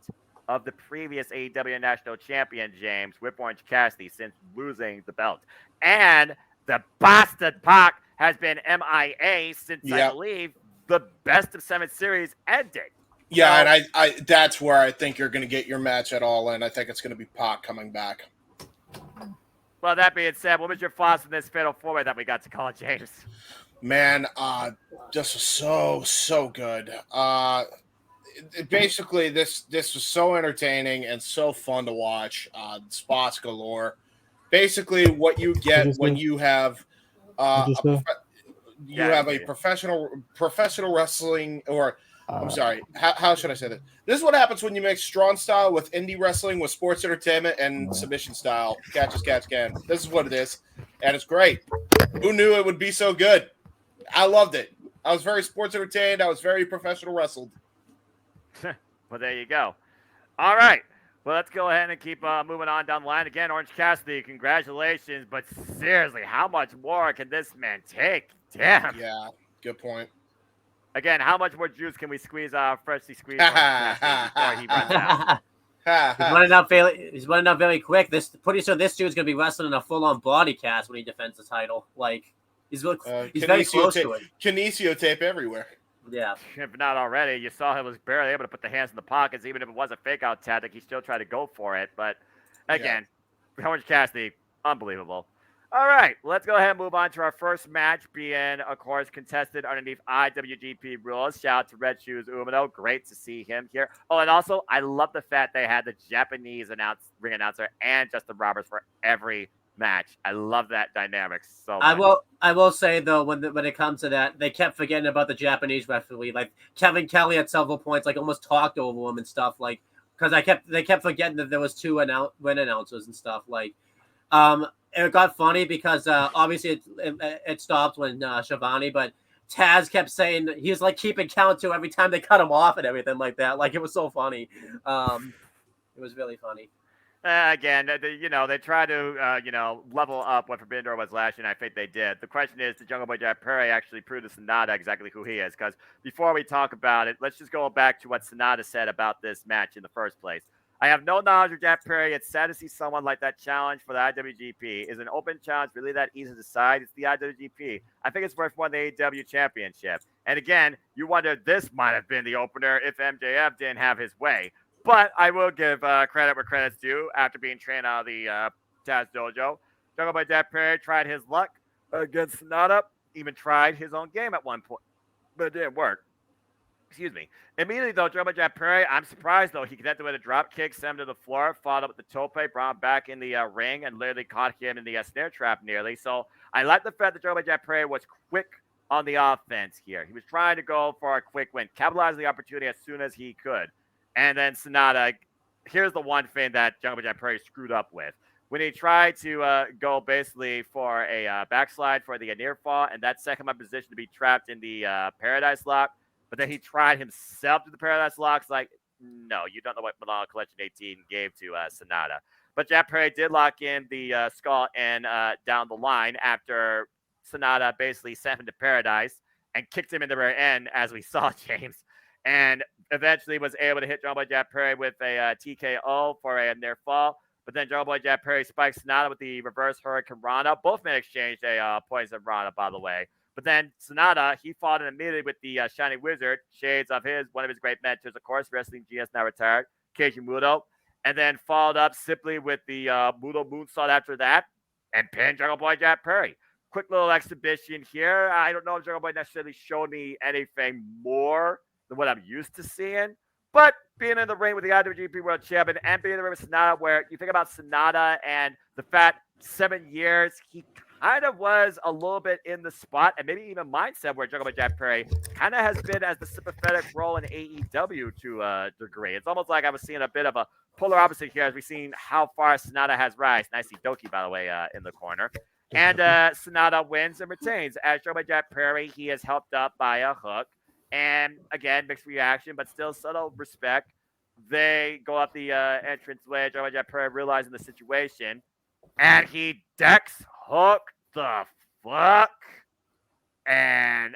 of the previous AEW National Champion James with Orange Cassidy since losing the belt, and the bastard Pac has been MIA since I believe the best of 7 series ended. Yeah, so, and I that's where I think you're going to get your match at All In. I think it's going to be Pac coming back. Well, that being said, what was your thoughts on this fatal 4-way that we got to call, James? Man, this was so good. Basically, this was so entertaining and so fun to watch. Spots galore. Basically, what you get when you have a professional wrestling, or I'm sorry, how should I say that? This is what happens when you mix strong style with indie wrestling with sports entertainment and submission style. Catch as catch can. This is what it is, and it's great. Who knew it would be so good? I loved it. I was very sports entertained. I was very professional wrestled. Well, there you go. All right. Well, let's go ahead and keep moving on down the line. Again, Orange Cassidy, congratulations. But seriously, how much more can this man take? Damn. Yeah, good point. Again, how much more juice can we squeeze freshly squeezed Orange Cassidy before he runs out? He's running out very quick. Pretty soon this dude's going to be wrestling in a full-on body cast when he defends the title. Like, he's very close to it. Kinesio tape everywhere. Yeah. If not already, you saw he was barely able to put the hands in the pockets. Even if it was a fake-out tactic, he still tried to go for it. But, again, Orange Cassidy, unbelievable. All right, let's go ahead and move on to our first match, being, of course, contested underneath IWGP rules. Shout out to Red Shoes Umino. Great to see him here. Oh, and also, I love the fact they had the Japanese ring announcer and Justin Roberts for every match. I love that dynamic so much. I will say, though, when it comes to that, they kept forgetting about the Japanese referee. Like, Kevin Kelly at several points, like, almost talked over him and stuff. Like, because they kept forgetting that there was 2 ring announcers and stuff. Like, it got funny because obviously it stopped when Shivani, but Taz kept saying he was like keeping count to every time they cut him off and everything like that. Like, it was so funny. It was really funny. Again, they try to, level up what Forbidden Door was last year, and I think they did. The question is, did Jungle Boy Jack Perry actually prove to Sonata exactly who he is? Because before we talk about it, let's just go back to what Sonata said about this match in the first place. I have no knowledge of Jack Perry. It's sad to see someone like that challenge for the IWGP. Is an open challenge really that easy to decide? It's the IWGP. I think it's worth winning the AEW championship. And again, you wonder, this might have been the opener if MJF didn't have his way. But I will give credit where credit's due. After being trained out of the Taz Dojo, Jungle Boy Jack Perry tried his luck against Sonata. Even tried his own game at one point, but it didn't work. Excuse me. Immediately, though, Jungle Boy Jack Perry, I'm surprised, though. He connected with a drop kick, sent him to the floor, followed up with the tope, brought him back in the ring, and literally caught him in the snare trap nearly. So I like the fact that Jungle Boy Jack Perry was quick on the offense here. He was trying to go for a quick win, capitalize the opportunity as soon as he could. And then Sonata, here's the one thing that Jungle Boy Jack Perry screwed up with. When he tried to go basically for a backslide for the near fall, and that set him up in position to be trapped in the Paradise Lock, but then he tried himself to the Paradise Locks. Like, no, you don't know what Milano Collection 18 gave to Sonata. But Jack Perry did lock in the skull and down the line after Sonata basically sent him to Paradise and kicked him in the rear end, as we saw, James. And eventually was able to hit Jungle Boy Jack Perry with a TKO for a near fall. But then Jungle Boy Jack Perry spiked Sonata with the reverse Hurricane Rana. Both men exchanged a poison Rana, by the way. But then Sonata, he fought in immediately with the Shining Wizard, shades of one of his great mentors, of course, Wrestling GS, now retired, Keiji Muto. And then followed up simply with the Muto Moonsault after that and pinned Jungle Boy Jack Perry. Quick little exhibition here. I don't know if Jungle Boy necessarily showed me anything more than what I'm used to seeing. But being in the ring with the IWGP World Champion and being in the ring with Sonata, where you think about Sonata and the fact 7 years, he kind of was a little bit in the spot and maybe even mindset where Jungle Boy Jack Perry kind of has been as the sympathetic role in AEW to a degree. It's almost like I was seeing a bit of a polar opposite here as we've seen how far Sonata has rise. Nice see Doki, by the way, in the corner. And Sonata wins and retains. As Jungle Boy Jack Perry, he is helped up by a hook. And again, mixed reaction, but still subtle respect. They go up the entrance way. Jungle Boy Jack Perry realizing the situation. And he decks Hook the fuck. And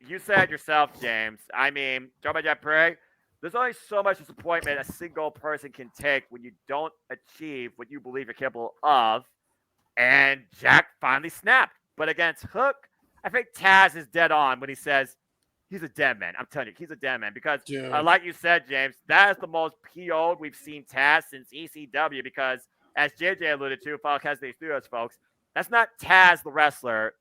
you said yourself, James. I mean, Jungle Boy Jack Perry, there's only so much disappointment a single person can take when you don't achieve what you believe you're capable of. And Jack finally snapped. But against Hook, I think Taz is dead on when he says he's a dead man. I'm telling you, he's a dead man. Because, like you said, James, that is the most PO'd we've seen Taz since ECW. Because, as JJ alluded to, Final Castle Studios, folks, that's not Taz the wrestler.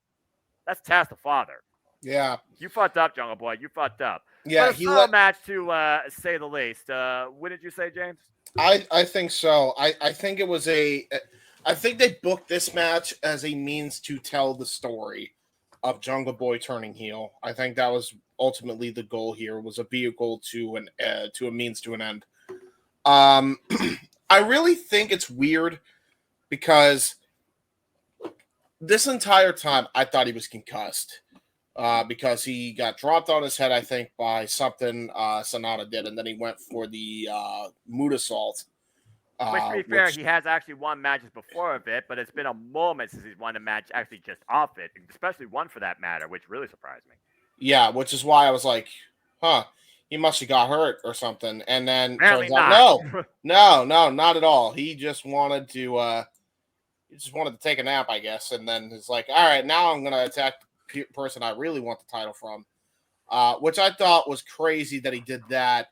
That's Taz the father. Yeah. You fucked up, Jungle Boy. You fucked up. Yeah, he let match to say the least. What did you say, James? I think so. I think it was I think they booked this match as a means to tell the story of Jungle Boy turning heel. I think that was ultimately the goal here, was a vehicle to a means to an end. I really think it's weird because this entire time I thought he was concussed. Because he got dropped on his head, I think, by something Sonata did, and then he went for the mood assault. Which, to be fair, he has actually won matches before of it, but it's been a moment since he's won a match actually just off it, especially one for that matter, which really surprised me. Yeah, which is why I was like, he must have got hurt or something. And then Apparently turns out, no, not at all. He just wanted to take a nap, I guess, and then it's like, all right, now I'm going to attack person I really want the title from, which I thought was crazy that he did that.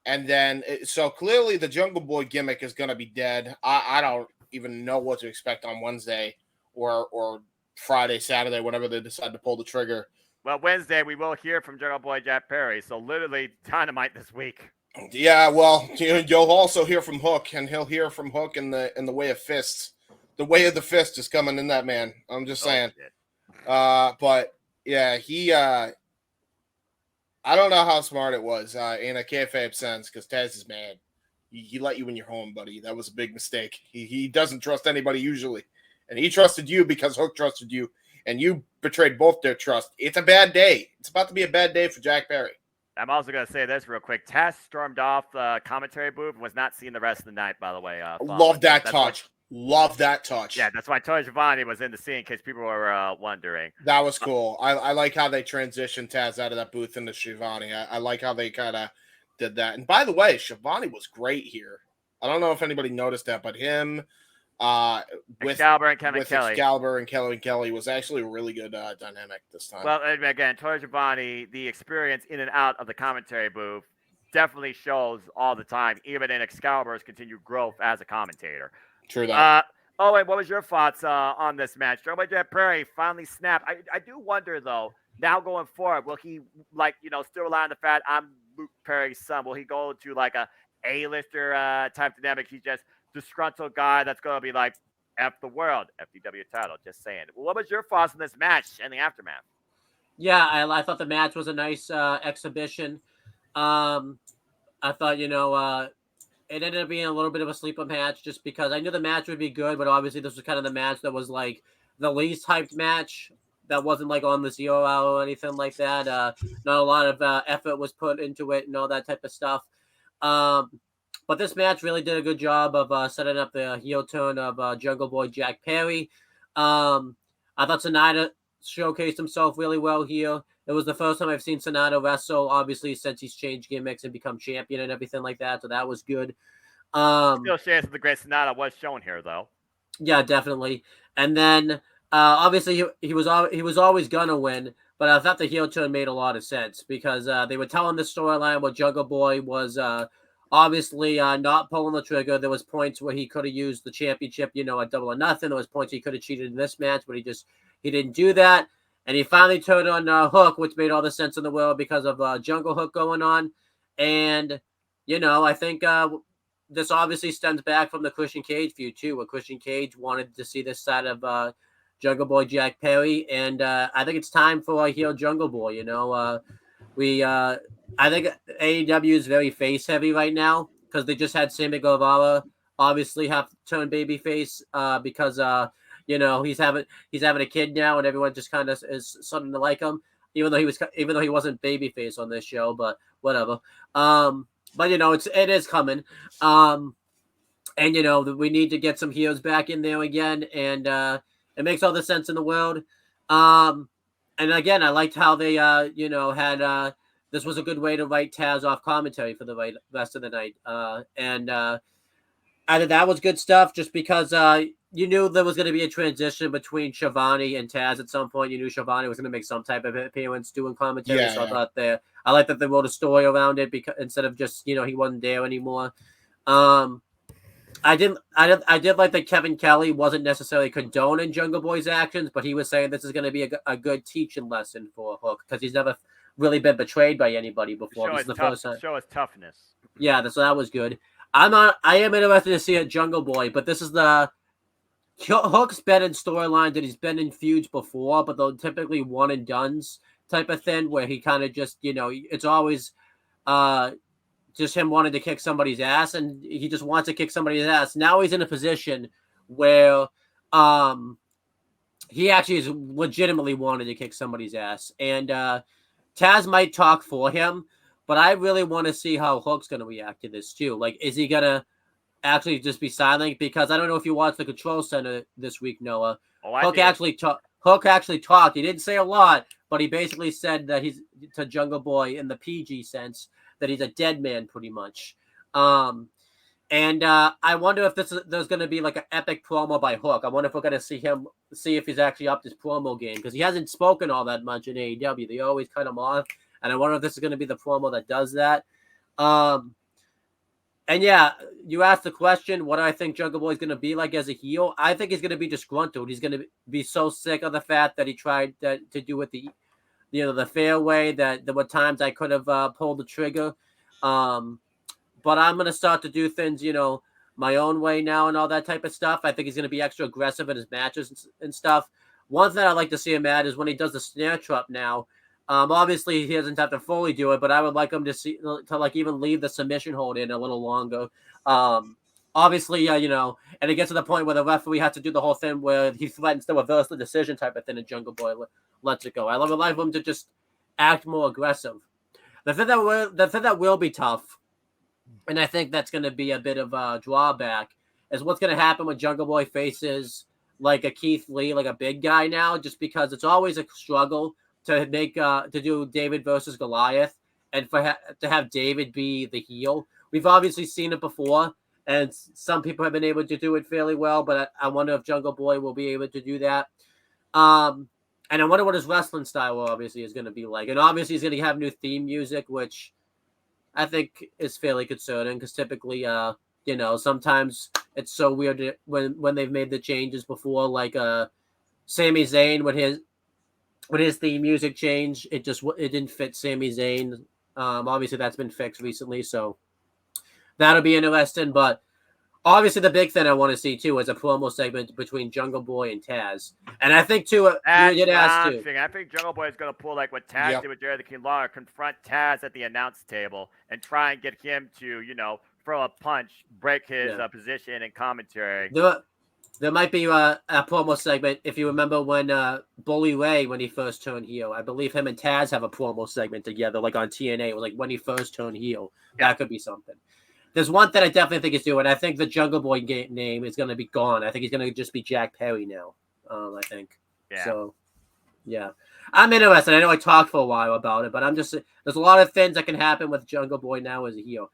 And then, so clearly the Jungle Boy gimmick is going to be dead. I don't even know what to expect on Wednesday or Friday, Saturday, whenever they decide to pull the trigger. Well, Wednesday we will hear from Jungle Boy Jack Perry, so literally Dynamite this week. Yeah, well, you'll also hear from Hook, and he'll hear from Hook in the way of fists. The way of the fist is coming in that man. I'm just saying. But yeah, he I don't know how smart it was in a kayfabe sense, because Taz is mad. He let you in your home, buddy. That was a big mistake. He doesn't trust anybody usually, and he trusted you because Hook trusted you, and you betrayed both their trust. It's a bad day. It's about to be a bad day for Jack Perry. I'm also going to say this real quick. Taz stormed off the commentary booth and was not seen the rest of the night, by the way. Love that touch. Love that touch. Yeah, that's why Tony Schiavone was in the scene in case people were wondering. That was cool. I like how they transitioned Taz out of that booth into Schiavone. I like how they kind of did that. And by the way, Schiavone was great here. I don't know if anybody noticed that, but him with Excalibur and Kevin Kelly. Excalibur and Kevin Kelly was actually a really good dynamic this time. Well, again, Tony Schiavone, the experience in and out of the commentary booth definitely shows all the time, even in Excalibur's continued growth as a commentator. True that. Owen, what was your thoughts on this match? Jungle Boy Jack Perry finally snapped. I do wonder, though, now going forward, will he, still rely on the fact I'm Luke Perry's son? Will he go to, a A-lister type dynamic? He's just disgruntled guy that's going to be like, F the world, FDW title, just saying. What was your thoughts on this match and the aftermath? Yeah, I thought the match was a nice exhibition. I thought, it ended up being a little bit of a sleeper match just because I knew the match would be good, but obviously this was kind of the match that was like the least hyped match that wasn't like on the 0 hour or anything like that. Not a lot of effort was put into it and all that type of stuff. But this match really did a good job of setting up the heel turn of Jungle Boy Jack Perry. I thought Sonata showcased himself really well here. It was the first time I've seen Sonata wrestle, obviously, since he's changed gimmicks and become champion and everything like that. So that was good. Still shares the great Sonata was shown here, though. Yeah, definitely. And then, obviously, he was always gonna win. But I thought the heel turn made a lot of sense because they were telling the storyline where Jungle Boy was obviously not pulling the trigger. There was points where he could have used the championship, at Double or Nothing. There was points he could have cheated in this match, but he didn't do that. And he finally turned on Hook, which made all the sense in the world because of Jungle Hook going on. And, I think this obviously stems back from the Christian Cage feud, too, where Christian Cage wanted to see this side of Jungle Boy Jack Perry, and I think it's time for a heel Jungle Boy. I think AEW is very face heavy right now because they just had Sammy Guevara obviously have to turn babyface because he's having a kid now and everyone just kind of is starting to like him even though he wasn't babyface on this show, but whatever. But it is coming. And we need to get some heels back in there again, and it makes all the sense in the world. And again, I liked how they had this was a good way to write Taz off commentary for the rest of the night. And I think that was good stuff just because you knew there was going to be a transition between Shivani and Taz at some point. You knew Shivani was going to make some type of appearance doing commentary. Yeah, so I like that they wrote a story around it because instead of just, he wasn't there anymore. I did like that Kevin Kelly wasn't necessarily condoning Jungle Boy's actions, but he was saying this is going to be a good teaching lesson for Hook because he's never really been betrayed by anybody before. This is the first time. Show his toughness. Yeah, so that was good. I am interested to see a Jungle Boy, but this is the Hook's been in storylines that he's been in feuds before, but they're typically one and dones type of thing where he kind of just it's always just him wanting to kick somebody's ass, and he just wants to kick somebody's ass. Now he's in a position where he actually is legitimately wanting to kick somebody's ass. And Taz might talk for him, but I really want to see how Hook's going to react to this too. Like, is he going to actually just be silent? Because I don't know if you watched the Control Center this week, Noah. Hook actually talked. He didn't say a lot, but he basically said that he's to Jungle Boy in the PG sense that he's a dead man pretty much. And I wonder if there's going to be like an epic promo by Hook. I wonder if we're going to see if he's actually up this promo game because he hasn't spoken all that much in AEW. They always cut him off. And I wonder if this is going to be the promo that does that. And yeah, you asked the question, what do I think Jungle Boy is going to be like as a heel? I think he's going to be disgruntled. He's going to be so sick of the fact that he tried to do it the fair way, that there were times I could have pulled the trigger. But I'm going to start to do things, my own way now and all that type of stuff. I think he's going to be extra aggressive in his matches and stuff. One thing I like to see him at is when he does the snare trap now. Obviously, he doesn't have to fully do it, but I would like him to even leave the submission hold in a little longer. Obviously, and it gets to the point where the referee has to do the whole thing where he threatens to reverse the decision type of thing, and Jungle Boy lets it go. I would like him to just act more aggressive. The thing that will be tough, and I think that's going to be a bit of a drawback, is what's going to happen when Jungle Boy faces like a Keith Lee, like a big guy now, just because it's always a struggle to make to do David versus Goliath, and to have David be the heel. We've obviously seen it before, and some people have been able to do it fairly well, but I wonder if Jungle Boy will be able to do that. And I wonder what his wrestling style obviously is going to be like. And obviously he's going to have new theme music, which I think is fairly concerning because typically, sometimes it's so weird when they've made the changes before, like Sami Zayn when his theme music changed, it didn't fit Sami Zayn. Obviously that's been fixed recently, so that'll be interesting. But obviously the big thing I want to see too is a promo segment between Jungle Boy and Taz. And I think too, I think Jungle Boy is going to pull like what Taz did with Jerry the King Lawler, confront Taz at the announce table and try and get him to, throw a punch, break his position and commentary. There might be a promo segment, if you remember when Bully Ray, when he first turned heel. I believe him and Taz have a promo segment together, like on TNA. It was like when he first turned heel. Yeah. That could be something. There's one thing I definitely think he's doing. I think the Jungle Boy name is going to be gone. I think he's going to just be Jack Perry now, I think. Yeah. So, yeah. I'm interested. I know I talked for a while about it, but there's a lot of things that can happen with Jungle Boy now as a heel.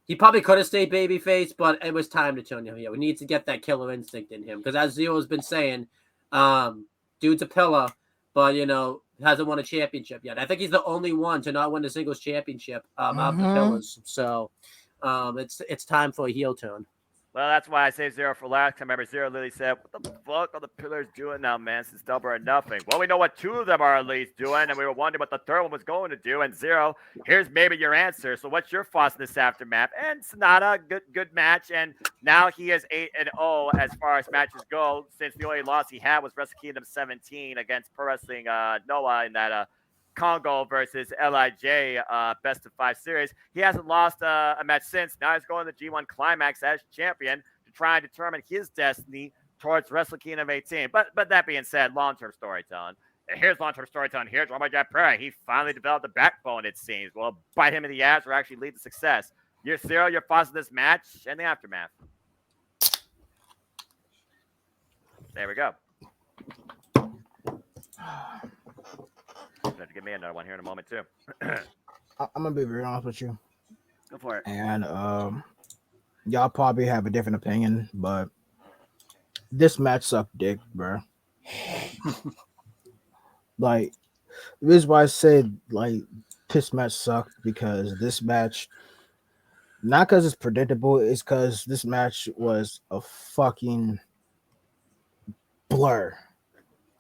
He probably could have stayed babyface, but it was time to turn him heel. We need to get that killer instinct in him. Because as Zero's been saying, dude's a pillar, but, hasn't won a championship yet. I think he's the only one to not win the singles championship of the pillars. So it's time for a heel turn. Well, that's why I saved Zero for last. I remember Zero literally said, "What the fuck are the pillars doing now, man? Since double or nothing." Well, we know what two of them are at least doing, and we were wondering what the third one was going to do. And Zero, here's maybe your answer. So, what's your thoughts on this aftermath? And Sonata, good match, and now he is 8-0 as far as matches go. Since the only loss he had was Wrestle Kingdom 17 against Pro Wrestling Noah in that Congo versus LIJ best of 5 series. He hasn't lost a match since. Now he's going to the G1 Climax as champion to try and determine his destiny towards Wrestle Kingdom 18. But that being said, long-term storytelling. Here's long-term storytelling. Here's Drama Jack Perry. He finally developed a backbone, it seems. Well, bite him in the ass or actually lead to success. Your Zero, your thoughts on this match and the aftermath. There we go. You have to give me another one here in a moment too. I'm gonna be very honest with you, Go for it. and y'all probably have a different opinion, but this match sucked dick, bro. Like, the reason why I said like this match sucked because this match, not because it's predictable, it's because this match was a fucking blur.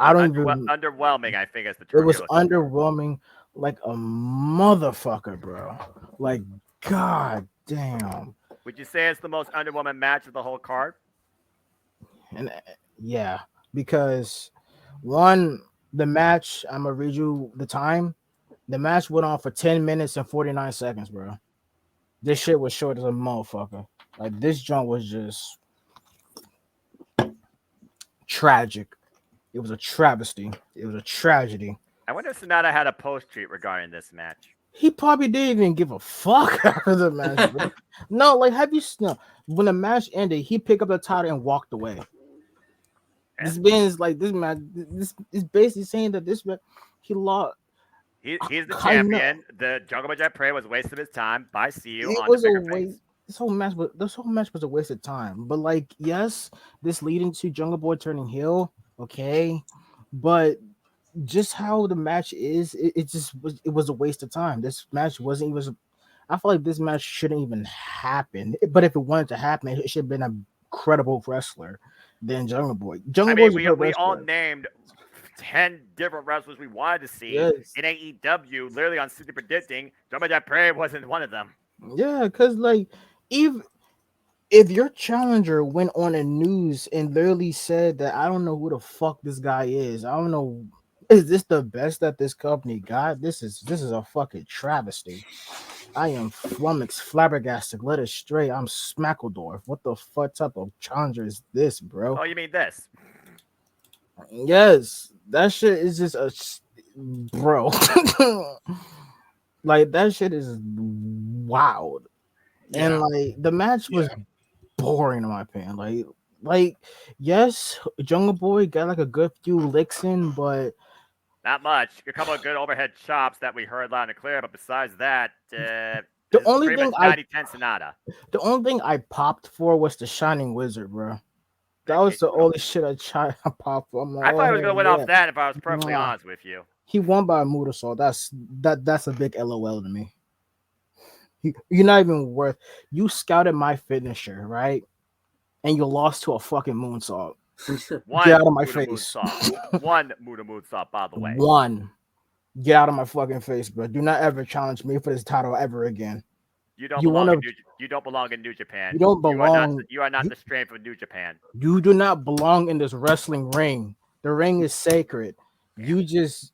I don't even. Underwhelming, I think, is the It term. was you're looking for. underwhelming, like a motherfucker, bro. Like, god damn. Would you say it's the most underwhelming match of the whole card? And yeah, because one, the match, I'm gonna read you the time. The match went on for 10 minutes and 49 seconds, bro. This shit was short as a motherfucker. Like, this joint was just tragic. It was a travesty. It was a tragedy. I wonder if Sonata had a post-treat regarding this match. He probably didn't even give a fuck after the match, bro. No, like, have you no, when the match ended, he picked up the title and walked away. This man is like, this match, this is basically saying that this man, he lost. He's the champion. The Jungle Boy Jet Prey was a waste of his time by CU It on was the a bigger waste. things. This whole match was a waste of time. But like, yes, this leading to Jungle Boy turning heel, okay, but just how the match is, it was a waste of time. This match wasn't even. I feel like this match shouldn't even happen. But if it wanted to happen, it should have been a credible wrestler than Jungle Boy. Jungle Boy's a good we all wrestler. named 10 different wrestlers we wanted to see Yes. in AEW, literally on City Predicting. Jungle Boy Jet Prey wasn't one of them. Yeah, because like, if your challenger went on the news and literally said that I don't know who the fuck this guy is, I don't know, is this the best that this company got? This is a fucking travesty. I am flummoxed, flabbergasted, led astray. I'm Smackledorf. What the fuck type of challenger is this, bro? Oh, you mean this? Yes, that shit is just bro. Like, that shit is wild. Yeah. And like, the match was boring in my opinion. Like yes, Jungle Boy got like a good few licks in, but Not much. A couple of good overhead chops that we heard loud and clear, but besides that, the only thing 90-10 Sonata. the only thing I popped for was the Shining Wizard, bro. That was the only shit I popped for. I thought he was gonna win off yeah. that if I was perfectly Nah. honest with you. He won by a moonsault. That's a big LOL to me. You're not even worth. You scouted my finisher, right? And you lost to a fucking moonsault. One Get out of my Muda face. Moonsault. One Muda Moonsault, by the way. One. Get out of my fucking face, bro. Do not ever challenge me for this title ever again. You don't You belong wanna- you don't belong in New Japan. You don't belong. You are not the strength of New Japan. You do not belong in this wrestling ring. The ring is sacred. You just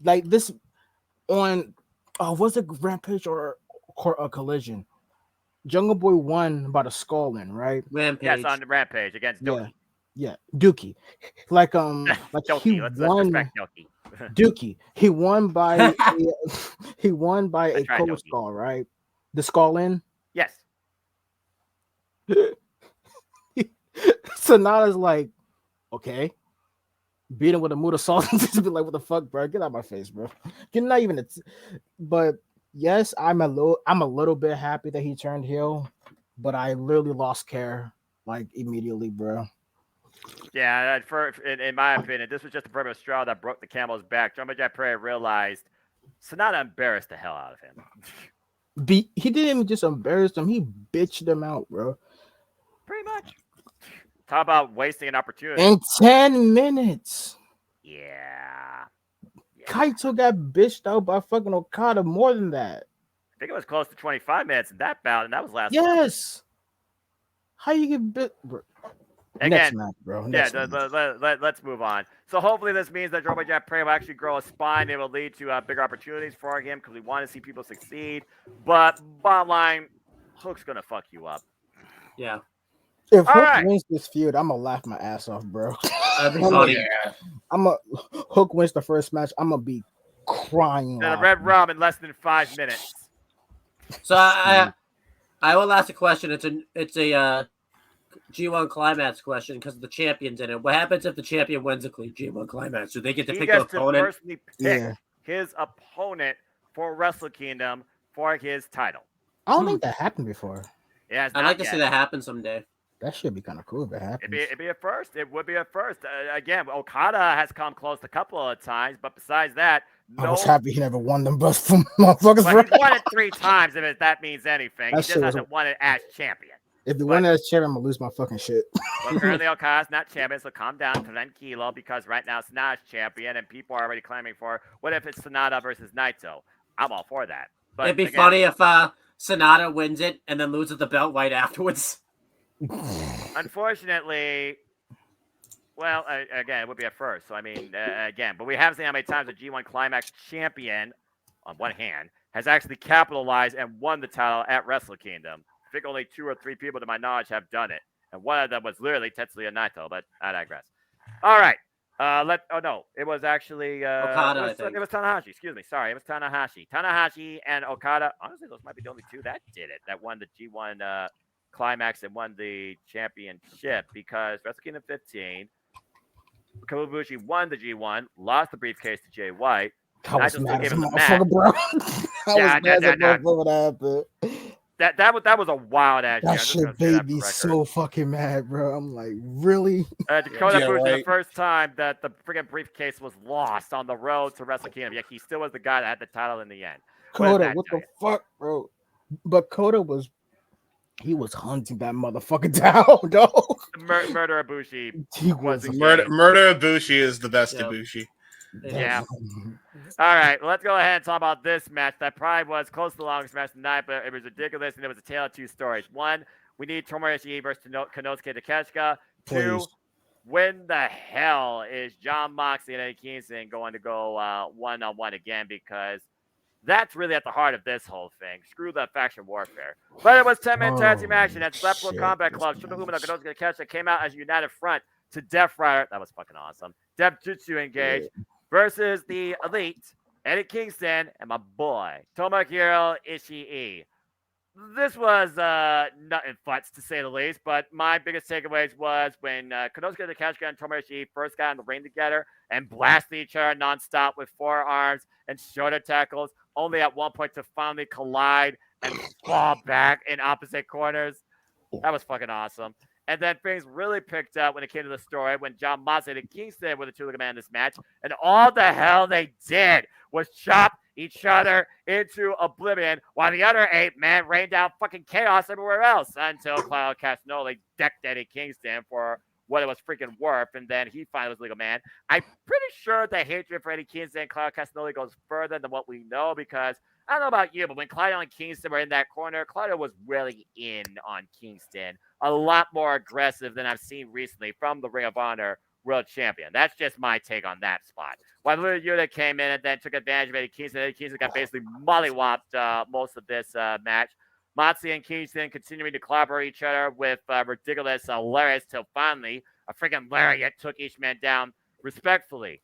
like this on was it Rampage or a Collision? Jungle Boy won by the skull in, right? Rampage. Yes, on the Rampage against Doki. Yeah, Dookie. Like Doki. he Let's won. respect Doki. Dookie. He won by he won by a That's right, cold Dookie. skull, right? The skull in. Yes. So now it's like, okay, beat him with a mood of salt and just be like, what the fuck, bro? Get out of my face, bro. You're not even but yes, I'm a little bit happy that he turned heel, but I literally lost care like immediately, bro. Yeah, in my opinion, this was just the perfect straw that broke the camel's back. Jungle Jet Prey realized Sonata embarrassed the hell out of him. He didn't even just embarrass him, he bitched him out, bro. Pretty match. Talk about wasting an opportunity. In 10 minutes. Yeah. Kaito got bitched out by fucking Okada more than that. I think it was close to 25 minutes in that bout, and that was last. Yes. How you get bit? Again, next match, bro. Next match. Let's move on. So hopefully this means that Jumbo Jet Prey will actually grow a spine. It will lead to bigger opportunities for him because we want to see people succeed. But bottom line, Hook's going to fuck you up. Yeah. If Hook wins this feud, I'm going to laugh my ass off, bro. Hook wins the first match. I'm going to be crying. And a red rum in less than 5 minutes. So I will ask a question. It's a G1 Climax question because the champion's in it. What happens if the champion wins a G1 Climax? Do they get to pick the opponent? He gets to personally pick his opponent for Wrestle Kingdom for his title. I don't think that happened before. Yeah, I'd like to see that happen someday. That should be kind of cool if it happens. It'd be a first. It would be a first. Again, Okada has come close a couple of times, but besides that, I was happy he never won them both from motherfuckers. But he's won it 3 times, if that means anything. He just hasn't won it as champion. If he won it as champion, I'm going to lose my fucking shit. Well, currently Okada's not champion, so calm down, tranquilo, because right now Sonata's champion, and people are already claiming for, what if it's Sonata versus Naito? I'm all for that. But it'd be funny if Sonata wins it and then loses the belt right afterwards. Unfortunately, well, again, it would be a first. So, I mean, again, but we have seen how many times a G1 Climax champion, on one hand, has actually capitalized and won the title at Wrestle Kingdom. I think only 2 or 3 people, to my knowledge, have done it. And one of them was literally Tetsuya Naito, but I digress. All right. It was actually Okada. It was Tanahashi. Excuse me. Sorry, it was Tanahashi. Tanahashi and Okada. Honestly, those might be the only 2 that did it. That won the G1 Climax and won the championship, because Wrestle Kingdom 15, Kawabushi won the G1, lost the briefcase to Jay White. I was mad as a motherfucker, bro. That was a wild ass. That shit made me so fucking mad, bro. I'm like, really? Dakota Bushi, the first time that the friggin' briefcase was lost on the road to Wrestle Kingdom, yet he still was the guy that had the title in the end. Coda, what the fuck, bro? But Coda was hunting that motherfucker down, dog. Murder Ibushi. Murder Ibushi is the best Ibushi. Yeah. All right, let's go ahead and talk about this match. That probably was close to the longest match tonight, but it was ridiculous, and it was a tale of 2 stories. 1, we need Tomohiro Ishii versus Konosuke Takeshita. 2, when the hell is Jon Moxley and Eddie Kingston going to go one-on-one again? Because that's really at the heart of this whole thing. Screw the faction warfare. But it was 10-minute tag team action at Blackpool Combat Club. Shota Umino and Konosuke Takeshita came out as a united front to Death Rider. That was fucking awesome. Death Jutsu engaged versus the Elite, Eddie Kingston, and my boy, Tomohiro Ishii. This was nut and futz, to say the least, but my biggest takeaways was when Konosuke Takeshita and Tomohiro Ishii first got in the ring together and blasted each other nonstop with forearms and shoulder tackles, only at one point to finally collide and fall back in opposite corners. That was fucking awesome. And then things really picked up when it came to the story when Jon Moxley and Kingston were the 2 man in this match. And all the hell they did was chop each other into oblivion while the other 8 men rained down fucking chaos everywhere else until Claudio Castagnoli decked Eddie Kingston for what it was freaking worth. And then he finally was legal man. I'm pretty sure the hatred for Eddie Kingston and Claudio Castagnoli goes further than what we know, because I don't know about you, but when Claudio and Kingston were in that corner, Claudio was really in on Kingston. A lot more aggressive than I've seen recently from the Ring of Honor World Champion. That's just my take on that spot. While Little Yuta came in and then took advantage of Eddie Kingston. Eddie Kingston got basically mollywopped most of this match. Moxley and Kingston continuing to clobber each other with ridiculous lariats till finally a freaking lariat took each man down respectfully.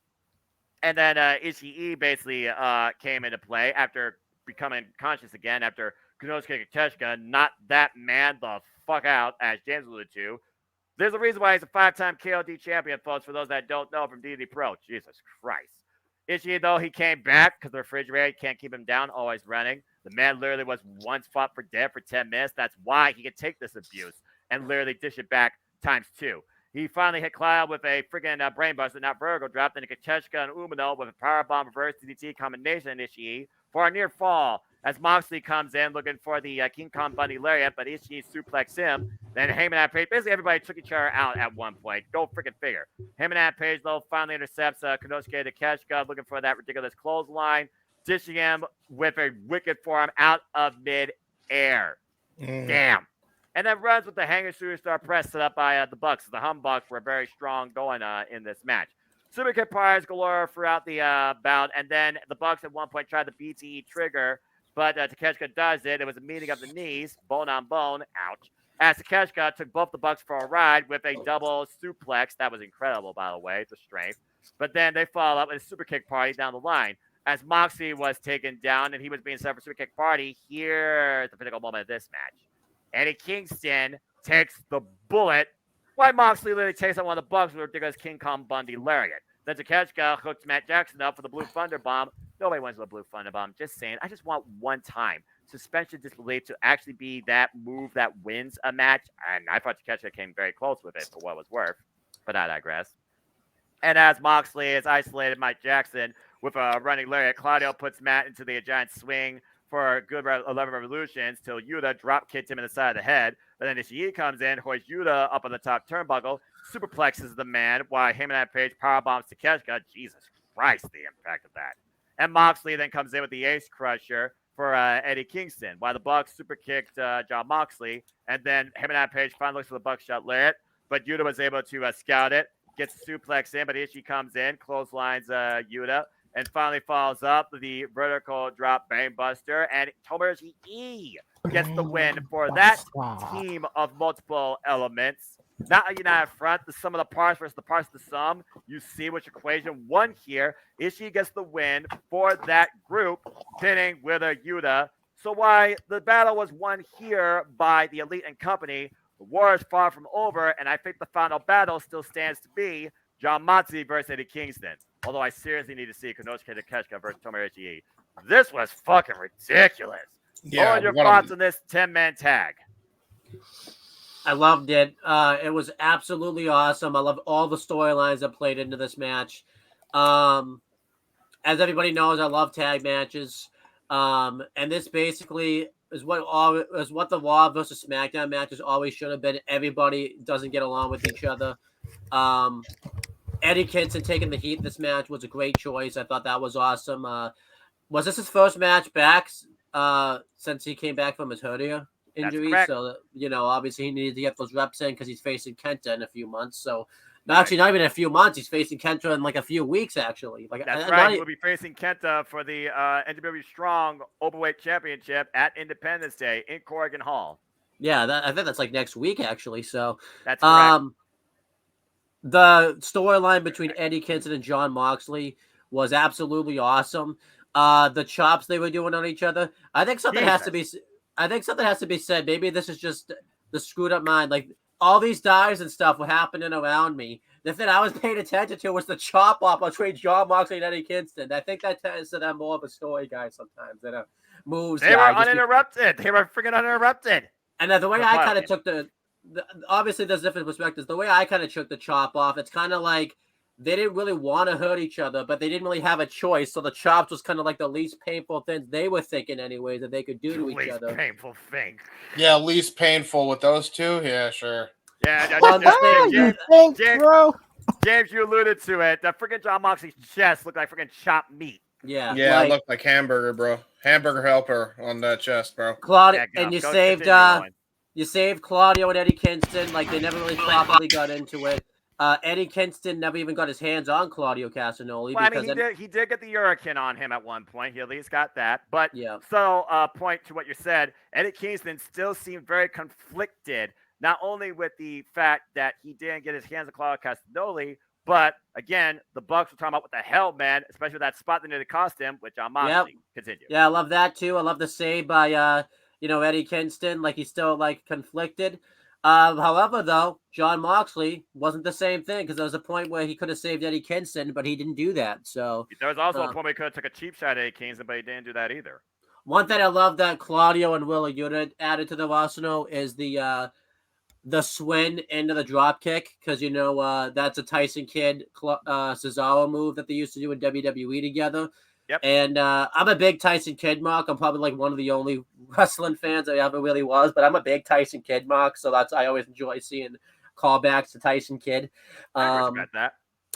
And then Ishii basically came into play after becoming conscious again after Konosuke Takeshita knocked that man the fuck out, as James alluded to. There's a reason why he's a 5-time KOD champion, folks, for those that don't know from DD Pro. Jesus Christ. Ishii, though, he came back because the refrigerator can't keep him down, always running. The man literally was once fought for dead for 10 minutes. That's why he could take this abuse and literally dish it back times 2. He finally hit Cloud with a freaking brainbuster, not vertical drop. Then Takeshita and Umino with a powerbomb reverse DDT combination in Ishii for a near fall as Moxley comes in looking for the King Kong Bundy Lariat, but Ishii suplex him. Then Heyman and Page, basically everybody took each other out at one point. Go freaking figure. Heyman and Page, though, finally intercepts Konosuke Takeshita looking for that ridiculous clothesline, dishing him with a wicked forearm out of mid-air. Damn. And then runs with the Hanger Superstar press set up by the Bucks. The Humbucks were very strong going in this match. Super kick parties galore throughout the bout, and then the Bucks at one point tried the BTE trigger, but Takeshita does it. It was a meeting of the knees, bone on bone. Ouch. As Takeshita took both the Bucks for a ride with a double suplex. That was incredible, by the way. The strength. But then they follow up with a super kick party down the line. As Moxley was taken down and he was being set for super kick party, here's the pinnacle moment of this match. Eddie Kingston takes the bullet. Why Moxley literally takes out one of the Bucks with a ridiculous King Kong Bundy Lariat. Then Takeshita hooks Matt Jackson up for the Blue Thunder Bomb. Nobody wins with a Blue Thunder Bomb. Just saying. I just want one time. Suspension disbelief to actually be that move that wins a match. And I thought Takeshita came very close with it for what it was worth. But I digress. And as Moxley has isolated Mike Jackson with a running lariat, Claudio puts Matt into the giant swing for a good 11 revolutions till Yuta drop kicks him in the side of the head. But then Ishii comes in, hoists Yuta up on the top turnbuckle, superplexes the man while Heyman and Page powerbombs Takeshita. Jesus Christ, the impact of that. And Moxley then comes in with the Ace Crusher for Eddie Kingston, while the Bucks super kicked John Moxley. And then Heyman and Page finally looks for the Buckshot Lariat, but Yuta was able to scout it, gets suplex in, but Ishii comes in, clotheslines Yuta, and finally follows up the vertical drop bang buster, and Tomoyoshi E gets the win for that team of multiple elements. Not a united front, the sum of the parts versus the parts of the sum. You see which equation won here. Ishii gets the win for that group, pinning Wheeler Yuta. So why the battle was won here by the Elite and Company, the war is far from over, and I think the final battle still stands to be John Moxley versus Eddie Kingston. Although I seriously need to see Konosuke Takeshita versus Tomoyoshi E. This was fucking ridiculous. Yeah, what are your thoughts on this 10-man tag? I loved it. It was absolutely awesome. I loved all the storylines that played into this match. As everybody knows, I love tag matches. And this basically is what the Raw versus SmackDown matches always should have been. Everybody doesn't get along with each other. Eddie Kingston taking the heat in this match was a great choice. I thought that was awesome. Was this his first match back since he came back from his hernia injury? So, obviously he needed to get those reps in because he's facing Kenta in a few months. So, actually, not even a few months. He's facing Kenta in like a few weeks, actually. That's right. He will be facing Kenta for the NWA Strong Openweight Championship at Independence Day in Corrigan Hall. Yeah, I think that's like next week, actually. So that's correct. The storyline between Eddie Kingston and John Moxley was absolutely awesome. The chops they were doing on each other. I think something has to be said. Maybe this is just the screwed up mind. Like all these dives and stuff were happening around me. The thing I was paying attention to was the chop off between John Moxley and Eddie Kingston. I think that tends to them more of a story guy sometimes than a moves. They were uninterrupted. They were freaking uninterrupted. And the way I kind of took obviously there's different perspectives. The way I kind of took the chop off, it's kind of like they didn't really want to hurt each other, but they didn't really have a choice. So the chops was kind of like the least painful things they were thinking anyways that they could do to each other. Least painful thing. Yeah, least painful with those two. Yeah, sure. Yeah, James, you alluded to it. The freaking John Moxley's chest looked like freaking chopped meat. Yeah, it looked like hamburger, bro. Hamburger helper on that chest, bro. Claudio, and you saved Claudio and Eddie Kingston. Like they never really properly got into it. Eddie Kingston never even got his hands on Claudio Castagnoli. Well, he did get the Hurricane on him at one point. He at least got that. But point to what you said, Eddie Kingston still seemed very conflicted, not only with the fact that he didn't get his hands on Claudio Castagnoli, but again, the Bucks were talking about what the hell, man, especially with that spot that nearly cost him, which John Moxley continued. Yeah, I love that too. I love the save by Eddie Kingston. Like he's still like conflicted. However, though, John Moxley wasn't the same thing because there was a point where he could have saved Eddie Kingston, but he didn't do that. So there was also a point where he could have took a cheap shot at Eddie Kingston, but he didn't do that either. One thing I love that Claudio and Wheeler Yuta added to the arsenal is the swing into the drop kick because that's a Tyson Kidd Cesaro move that they used to do in WWE together. Yep. And I'm a big Tyson Kidd mark. I'm probably like one of the only wrestling fans I ever really was, but I'm a big Tyson Kidd mark. So I always enjoy seeing callbacks to Tyson Kidd. I respect that.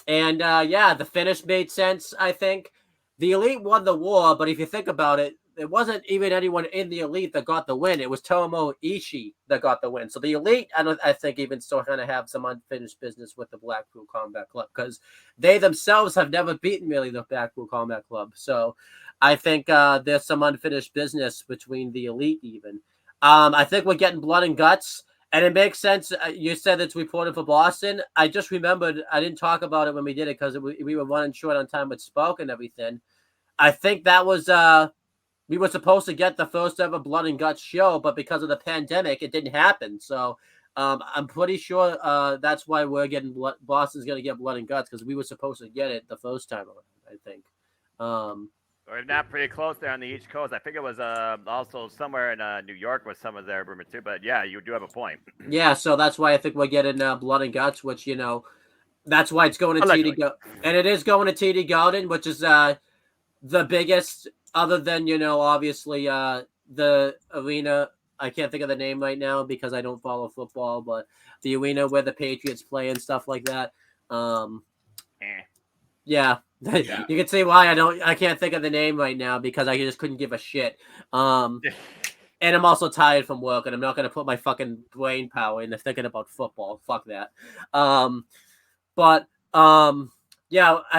And the finish made sense, I think. The Elite won the war, but if you think about it, it wasn't even anyone in the Elite that got the win. It was Tomo Ishii that got the win. So the Elite, I think, even still kind of have some unfinished business with the Blackpool Combat Club because they themselves have never beaten really the Blackpool Combat Club. So I think there's some unfinished business between the Elite even. I think we're getting blood and guts. And it makes sense. You said it's reported for Boston. I just remembered I didn't talk about it when we did it because we were running short on time with Spoke and everything. I think that was we were supposed to get the first ever Blood and Guts show, but because of the pandemic, it didn't happen. So I'm pretty sure that's why we're getting Boston's going to get Blood and Guts because we were supposed to get it the first time around, I think. We're not pretty close there on the East Coast. I think it was also somewhere in New York was some of their rumor too. But yeah, you do have a point. Yeah, so that's why I think we're getting Blood and Guts, which that's why it's going to TD Garden, and it is going to TD Garden, which is the biggest, other than obviously the arena. I can't think of the name right now because I don't follow football, but the arena where the Patriots play and stuff like that. Yeah. You can see why I can't think of the name right now because I just couldn't give a shit. And I'm also tired from work and I'm not going to put my fucking brain power into thinking about football. Fuck that. I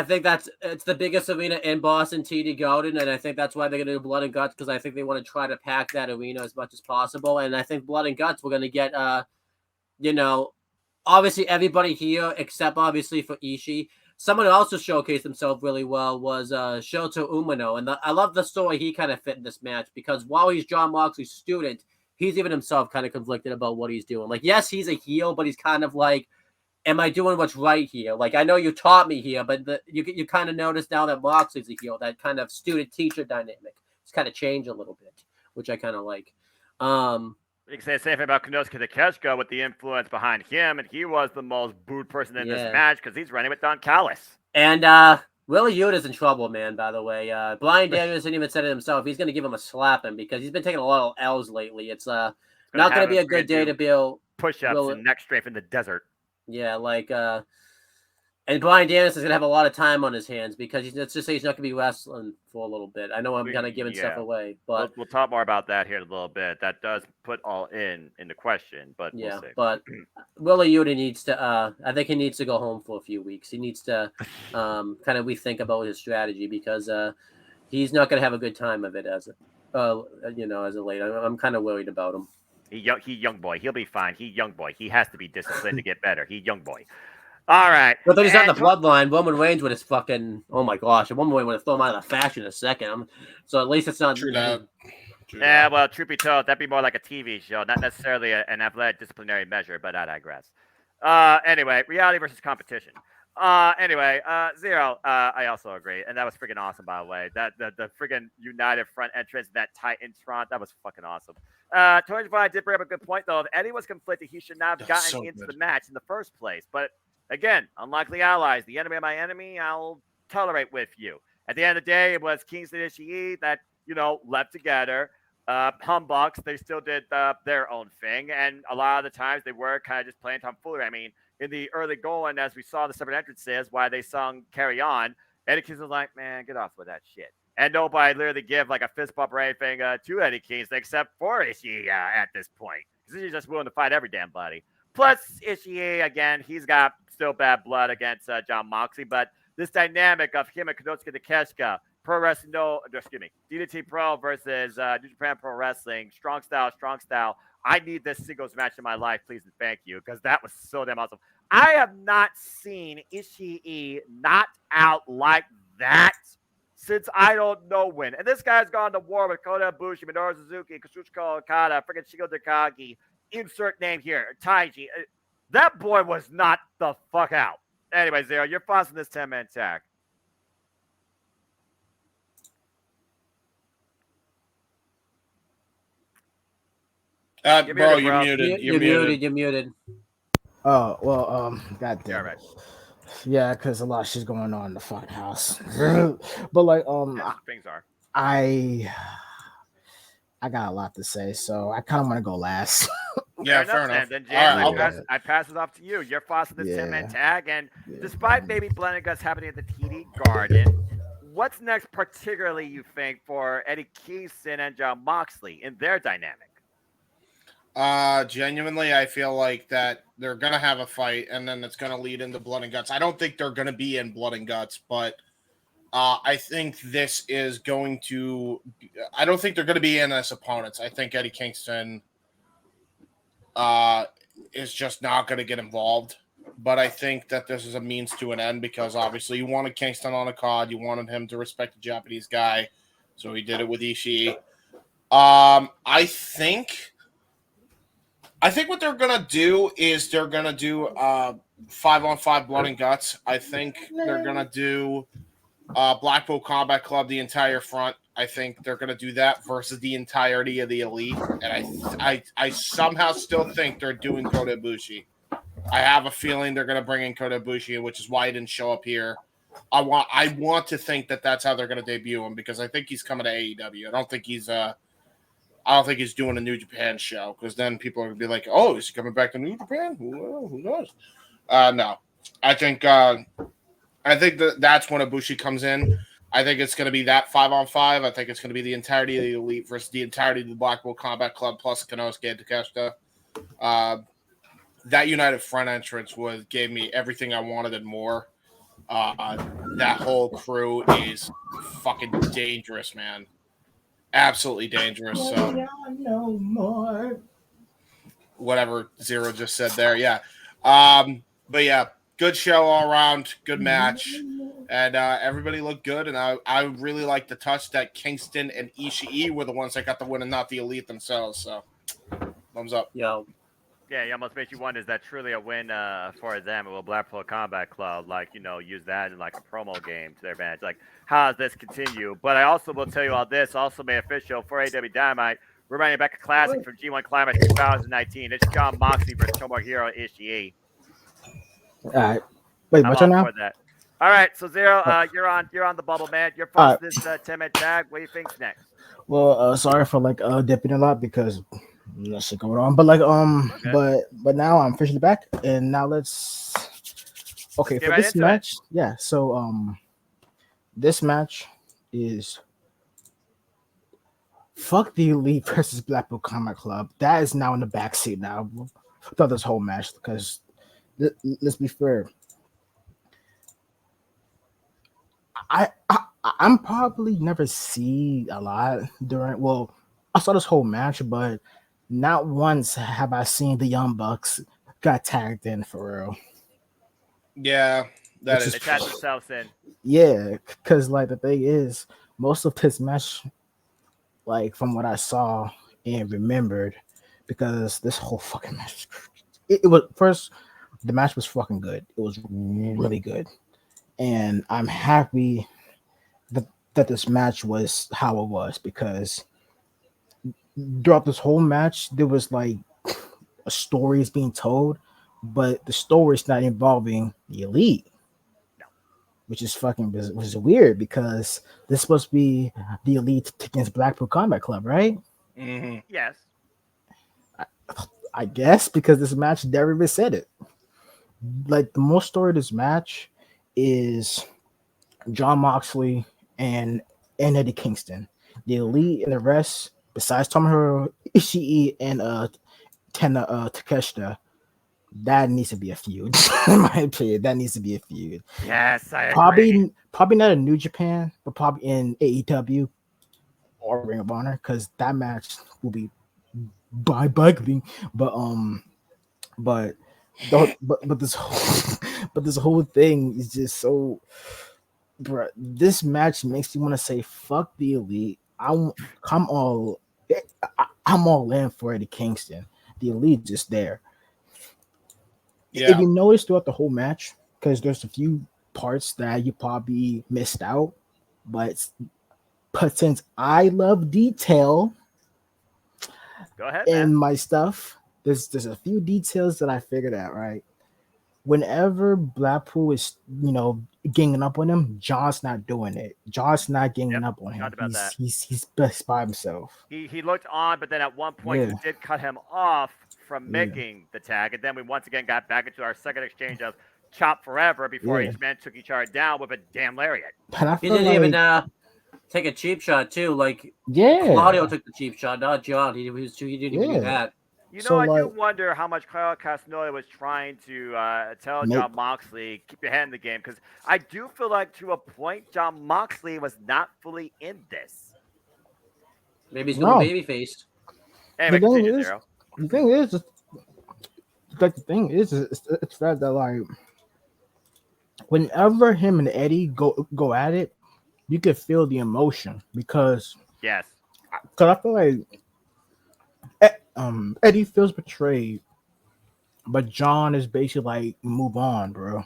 think it's the biggest arena in Boston, TD Garden, and I think that's why they're going to do Blood and Guts because I think they want to try to pack that arena as much as possible. And I think Blood and Guts we're going to get, obviously everybody here except obviously for Ishii. Someone who also showcased himself really well was Shota Umino, and I love the story he kind of fit in this match because while he's John Moxley's student, he's even himself kind of conflicted about what he's doing. Like, yes, he's a heel, but he's kind of like, am I doing what's right here? Like, I know you taught me here, but you kind of notice now that Moxley's a heel, that kind of student-teacher dynamic. It's kind of changed a little bit, which I kind of like. You can say the same thing about Konosuke Takeshita with the influence behind him, and he was the most booed person in this match because he's running with Don Callis. And Willie Yuta's in trouble, man, by the way. Brian Danielson even said it himself. He's going to give him a slapping because he's been taking a lot of L's lately. It's not going to be a good day to build push-ups and neck strafe in the desert. Yeah, and Brian Danielson's gonna have a lot of time on his hands because let's just say he's not gonna be wrestling for a little bit. I know I'm kind of giving stuff away, but we'll talk more about that here in a little bit. That does put all into question, but yeah, we'll see. But Willie Yuta needs to. I think he needs to go home for a few weeks. He needs to kind of rethink about his strategy because he's not gonna have a good time of it as a late. I'm kind of worried about him. He young boy. He'll be fine. He young boy. He has to be disciplined to get better. He young boy. All right. But then he's not in the bloodline. Roman Reigns with his fucking, oh my gosh. Roman Reigns would have thrown him out of the fashion in a second. So at least it's not. True that. Yeah, well, truth be told, that'd be more like a TV show, not necessarily an athletic disciplinary measure, but I digress. Anyway, reality versus competition. Zero, I also agree. And that was freaking awesome, by the way. That the freaking United front entrance, that Titans front, that was fucking awesome. Tony Devine did bring up a good point, though. If Eddie was conflicted, he should not have gotten into the match in the first place. But again, unlikely allies, the enemy of my enemy, I'll tolerate with you. At the end of the day, it was Kingston and Ishii that, left together. Humbucks, they still did their own thing. And a lot of the times they were kind of just playing tomfoolery. I mean, in the early going, as we saw the separate entrances, why they sung Carry On, Eddie Kingston was like, man, get off with that shit. And nobody literally give like a fist bump or anything to Eddie Kingston except for Ishii at this point. Because he's just willing to fight every damn body. Plus, Ishii, again, he's got still bad blood against John Moxley. But this dynamic of him and Konosuke Takeshita, DDT Pro versus New Japan Pro Wrestling, strong style. I need this singles match in my life, please and thank you, because that was so damn awesome. I have not seen Ishii knocked out like that since I don't know when. And this guy's gone to war with Kota Ibushi, Minoru Suzuki, Kazuchika Okada, freaking Shingo Takagi, insert name here, Taiji. That boy was not the fuck out. Anyway, Zero, your thoughts on this 10-man tag? Bro, you're muted. You're muted. Oh, well, God damn it. Yeah, because a lot of shit's going on in the fucking house. But like, As things are. I got a lot to say, so I kind of want to go last. Yeah, Fair fair enough. enough. Then All right, Jalen, Yeah. I pass it off to you. Your thoughts on this 10-man Yeah. tag, and Yeah. despite maybe Blood and Guts happening at the TD Garden, what's next, particularly you think for Eddie Kingston and John Moxley in their dynamic? Genuinely, I feel like that they're gonna have a fight, and then it's gonna lead into Blood and Guts. I don't think they're gonna be in Blood and Guts, but I think this is going to. I don't think they're going to be in as opponents. I think Eddie Kingston is just not going to get involved. But I think that this is a means to an end because obviously you wanted Kingston on a card. You wanted him to respect the Japanese guy. So he did it with Ishii. I think what they're going to do is they're going to do 5-on-5 Blood and Guts. I think they're going to do Blackpool Combat Club, the entire front. I think they're going to do that versus the entirety of the Elite. And I somehow still think they're doing Kota Ibushi. I have a feeling they're going to bring in Kota Ibushi, which is why he didn't show up here. I want to think that that's how they're going to debut him because I think he's coming to AEW. I don't think he's doing a New Japan show because then people are going to be like, "Oh, is he coming back to New Japan? Who knows?" No, I think that's when Ibushi comes in. I think it's going to be that 5-on-5. I think it's going to be the entirety of the Elite versus the entirety of the Blackpool Combat Club plus Konosuke and Takeshita. That United Front entrance gave me everything I wanted and more. That whole crew is fucking dangerous, man. Absolutely dangerous. So no more. Whatever Zero just said there, yeah. But yeah, good show all around, good match, and everybody looked good. And I really like the touch that Kingston and Ishii were the ones that got the win and not the Elite themselves. So thumbs up. Yo, Yeah, it almost makes you wonder, is that truly a win for them? Will Blackpool Combat Club, use that in like a promo game to their advantage? Like, how does this continue? But I also will tell you all this, also made official for AEW Dynamite. We're running back a classic from G1 Climax 2019. It's John Moxley versus Tomohiro Ishii. All right. Wait, I'm what's all your now? for that. All right, so Zero, you're on the bubble, man. Your thoughts this 10-man tag. What do you think's next? Well, sorry for dipping a lot because that shit going on. But but now I'm officially back, and now let's for right this into match. Yeah, so this match is fuck the Elite versus Blackpool Combat Club. That is now in the backseat now throughout this whole match because let's be fair. I'm probably never see a lot during. Well, I saw this whole match, but not once have I seen the Young Bucks got tagged in for real. Yeah, that Which is They tagged themselves in. Yeah, because the thing is, most of this match, from what I saw and remembered, because this whole fucking match, it was first. The match was fucking good. It was really good, and I'm happy that this match was how it was because throughout this whole match there was a story is being told, but the story is not involving the Elite, which is weird because this is supposed to be the Elite against Blackpool Combat Club, right? Mm-hmm. Yes. I guess because this match never even said it. The most story of this match is John Moxley and Eddie Kingston. The Elite and the rest, besides Tomohiro Ishii and Takeshita, that needs to be a feud. In my opinion, that needs to be a feud. Yes, I agree. Probably not in New Japan, but probably in AEW or Ring of Honor, because that match will be bugly. But this whole thing is just so. Bruh, this match makes you want to say fuck the Elite. I'm all in for Eddie Kingston. The Elite just there. Yeah. If you notice throughout the whole match, because there's a few parts that you probably missed out, but since I love detail, go ahead, in man. my stuff, there's a few details that I figured out, right? whenever Blackpool is, ganging up on him, John's not doing it. John's not ganging up on him. Talked about that. He's best by himself. He looked on, but then at one point Yeah. he did cut him off from Yeah. making the tag, and then we once again got back into our second exchange of chop forever before Yeah. each man took each other down with a damn lariat. And I He feel didn't even like, take a cheap shot too. Like yeah, Claudio took the cheap shot, not John. He didn't even Yeah. do that. You know, So, I do like- wonder how much Kyle Castagnoli was trying to tell Make- John Moxley, keep your head in the game, because I do feel like to a point, John Moxley was not fully in this. Maybe he's No. going babyface. Anyway, The thing continue, is- Zero. the thing is, it's fact that like whenever him and Eddie go at it, you can feel the emotion because Yes. I feel like Eddie feels betrayed, but John is basically like, move on, bro.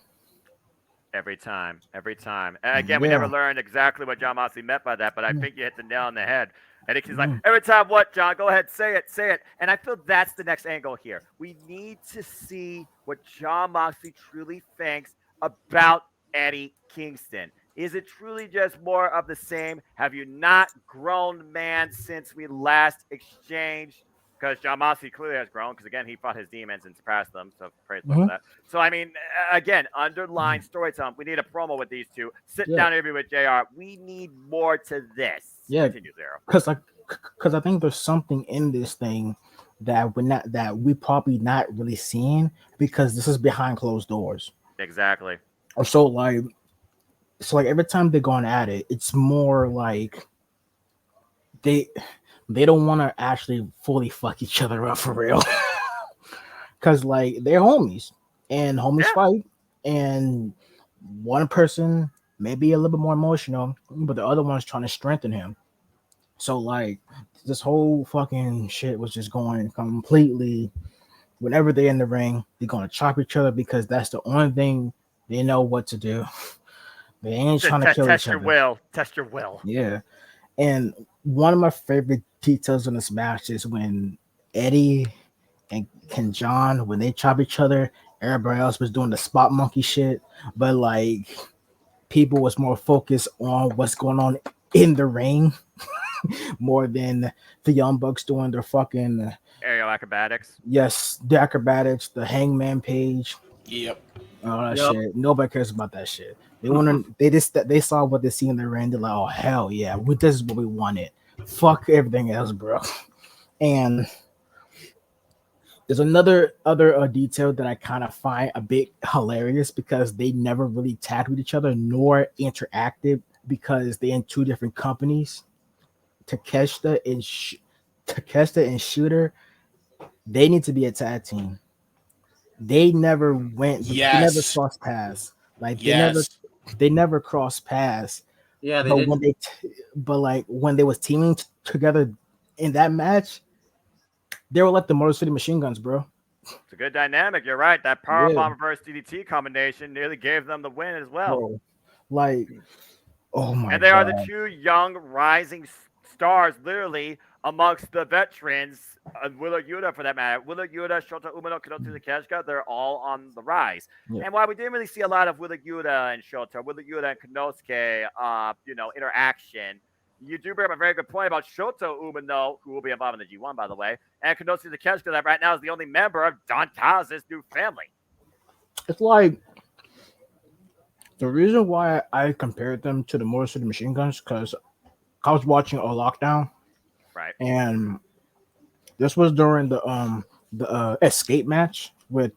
Every time. And again, we never Yeah. learned exactly what John Moxley meant by that, but I Mm. think you hit the nail on the head. And he's like, Mm. every time what, John? Go ahead, say it. And I feel that's the next angle here. We need to see what John Moxley truly thinks about Eddie Kingston. Is it truly just more of the same? Have you not grown, man, since we last exchanged? Because John Moxley clearly has grown, because again, he fought his demons and surpassed them. So praise the Lord for that. So I mean, again, underlying storytelling. We need a promo with these two. Sit Yeah. down interview with JR. We need more to this. Yeah. Continue, Zero. Because I think there's something in this thing that we probably not really seeing because this is behind closed doors. Exactly. Or so like every time they're going at it, it's more like they don't want to actually fully fuck each other up for real. Cause like they're homies and homies Yeah. fight, and one person may be a little bit more emotional, but the other one's trying to strengthen him. So like this whole fucking shit was just going completely. Whenever they're in the ring, they're gonna chop each other because that's the only thing they know what to do. They ain't trying to kill Test each your other. will. Test your will. Yeah. And one of my favorite details in this match is when Eddie and John, when they chop each other, everybody else was doing the spot monkey shit, but like people was more focused on what's going on in the ring more than the Young Bucks doing their fucking Aerial acrobatics. the acrobatics, the hangman page, Yep. all that Yep. shit. Nobody cares about that shit. They want to. They saw what they see in the ring. They're like, oh hell yeah, this is what we wanted. Fuck everything else, bro. And there's other detail that I kind of find a bit hilarious because they never really tagged with each other nor interacted because they're in two different companies. Takeshita and Shooter, they need to be a tag team. They never went. They never Yes. crossed paths. Like Yes. they never crossed paths. Yeah, they But did. when they was teaming together in that match, they were like the Motor City Machine Guns, bro. It's a good dynamic. You're right. That power Yeah. bomb reverse DDT combination nearly gave them the win as well. Bro, like, oh my And they are god, the two young rising stars, literally amongst the veterans. Wheeler Yuta, for that matter. Wheeler Yuta, Shota Umino, Kinoshi Takeshita, they're all on the rise. Yeah. And while we didn't really see a lot of Wheeler Yuta and Shota, Wheeler Yuta and Konosuke, interaction, you do bring up a very good point about Shota Umino, who will be involved in the G1, by the way, and Konosuke Takeshita, that right now is the only member of Don Taz's new family. it's like the reason why I compared them to the Motor City Machine Guns because I was watching a Lockdown, Right. and this was during the escape match with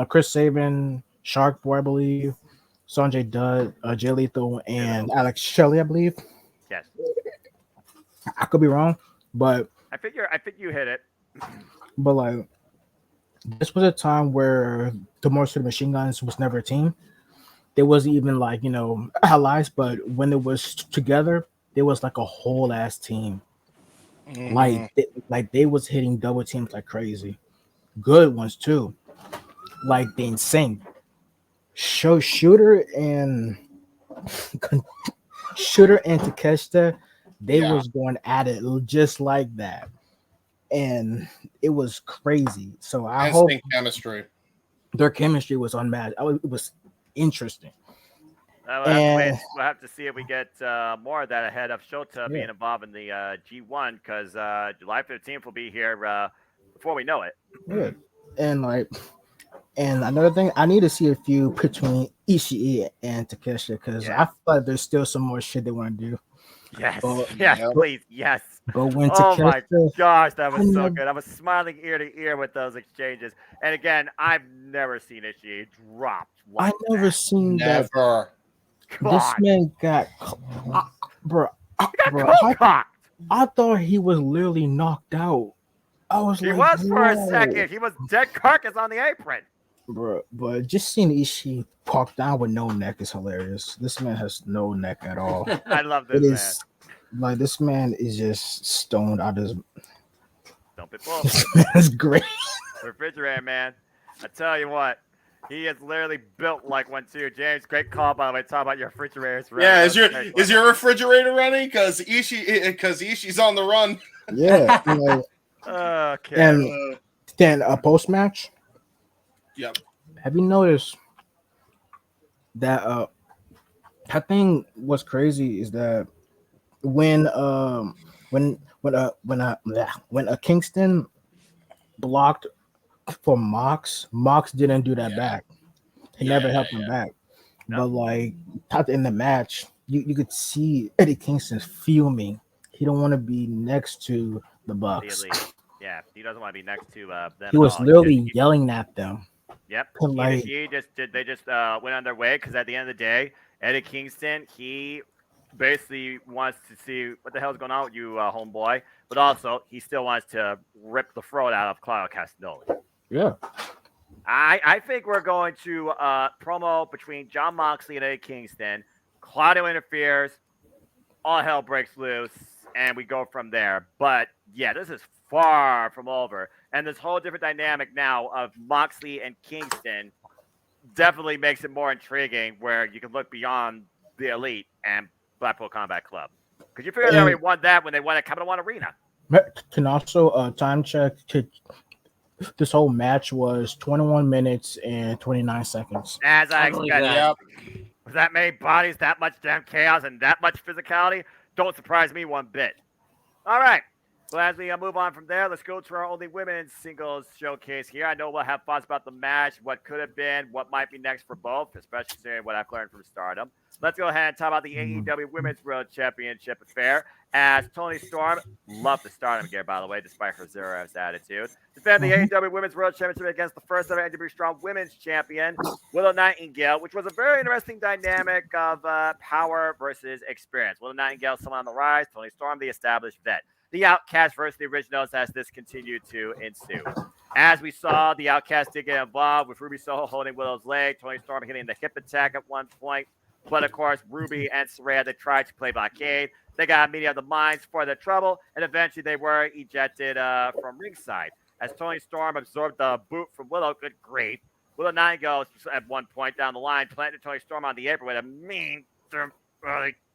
Chris Sabin, Shark Boy, I believe, Sanjay Dutt, Jay Lethal, and Alex Shelley, I believe. Yes. I could be wrong, but I think you hit it. like this was a time where the Motor City Machine Guns was never a team. They wasn't even like allies, but when it was together, there was like a whole ass team. Like they was hitting double teams like crazy, good ones too. Like they insane. Shooter and Takeshita, they was going at it just like that, and it was crazy. So I hope Instant chemistry. their chemistry was unmatched. It was interesting. We'll And we'll have to see if we get more of that ahead of Shota being yeah, involved in the G1 because July 15th will be here before we know it. yeah. And like, and another thing, I need to see a few between Ishii and Takeshita because I Yeah. feel like there's still some more shit they want to do. Yes, But yes, Yep. please, yes. but when Oh my Takeshita, gosh, that I was so never, good. I was smiling ear to ear with those exchanges. And again, I've never seen Ishii dropped I like never that. seen that. Never. This God, man got, bro, he got bro. cold cocked. I thought he was literally knocked out. I was He like, was for a whoa, second. He was dead carcass on the apron. bro. But just seeing Ishii walk down with no neck is hilarious. This man has no neck at all. I love It this man. is like this man is just stoned out of his. Don't be fooled. This man is great. Refrigerator man. I tell you what, he is literally built like one too. James, great call by the way. Talk about your refrigerators. Yeah, is your refrigerator running? Because Ishii's on the run. Yeah, like, Okay. and then a post match. Yep. Have you noticed that? I think what's crazy is that when when a Kingston blocked for Mox didn't do that Yeah. back. He Yeah, never yeah, helped him back. No. But like in the match, you could see Eddie Kingston's fuming. He don't want to be next to the The Bucks. elite. Yeah, he doesn't want to be next to them He at was all. literally yelling at them. Yep. And, He like, they just went on their way because at the end of the day, Eddie Kingston, he basically wants to see what the hell's going on with you, homeboy. But also, he still wants to rip the throat out of Claudio Castagnoli. yeah, I think we're going to promo between John Moxley and Eddie Kingston. Claudio interferes, all hell breaks loose, and we go from there. But yeah, this is far from over. And this whole different dynamic now of Moxley and Kingston definitely makes it more intriguing where you can look beyond the Elite and Blackpool Combat Club. Because you figure they already won that when they won at Capital One Arena. can also time check. This whole match was 21 minutes and 29 seconds. As I I believe expected. that. Yep. With that many bodies, that much damn chaos, and that much physicality, don't surprise me one bit. All right. So as we move on from there, let's go to our only women's singles showcase here. I know we'll have thoughts about the match, what could have been, what might be next for both, especially considering what I've learned from Stardom. Let's go ahead and talk about the AEW Women's World Championship affair. As Toni Storm, love the Stardom gear, by the way, despite her zero-ass attitude, defend the AEW Women's World Championship against the first ever AEW Strong Women's Champion, Willow Nightingale, which was a very interesting dynamic of power versus experience. Willow Nightingale, someone on the rise, Toni Storm, the established vet. The Outcast versus the Originals as this continued to ensue. As we saw, the Outcast did get involved with Ruby Soho holding Willow's leg, Toni Storm hitting the hip attack at one point. But of course, Ruby and Saraya, they tried to play blockade. They got meeting of the minds for the trouble, and eventually they were ejected from ringside. As Toni Storm absorbed the boot from Willow, good grief. Willow Nightingale at one point down the line planted Toni Storm on the apron with a mean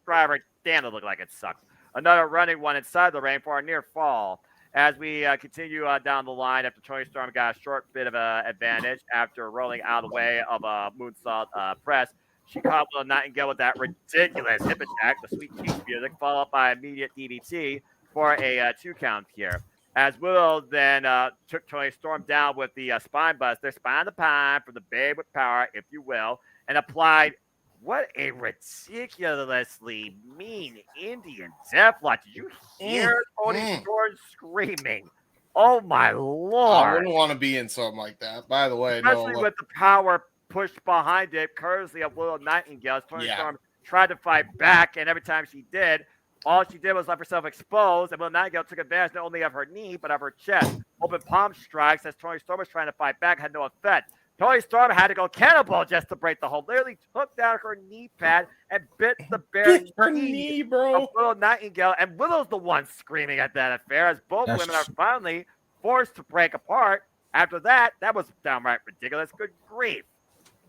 driver. Damn, it looked like it sucked. Another running one inside the ring for a near fall. As we continue down the line after Toni Storm got a short bit of an advantage after rolling out of the way of a moonsault press, she caught Willow Nightingale with that ridiculous hip attack, the sweet cheese music, followed by immediate DDT for a 2 count here. As Willow then took Toni Storm down with the spine buster, spine the pine from the Babe with Power, if you will, and applied what a ridiculously mean Indian deathlock. Did you hear Toni Storm screaming? Oh my I lord. wouldn't want to be in something like that. By the way, Especially with the power pushed behind it, courtesy of Willow Nightingale. Toni Storm tried to fight back, and every time she did, all she did was left herself exposed, and Willow Nightingale took advantage not only of her knee, but of her chest. Open palm strikes as Toni Storm was trying to fight back had no effect. Toni Storm had to go cannibal just to break the hold. Literally took down her knee pad and bit the bare knee, bro. of Willow Nightingale. And Willow's the one screaming at that affair as both women are finally forced to break apart. After that, that was downright ridiculous. Good grief.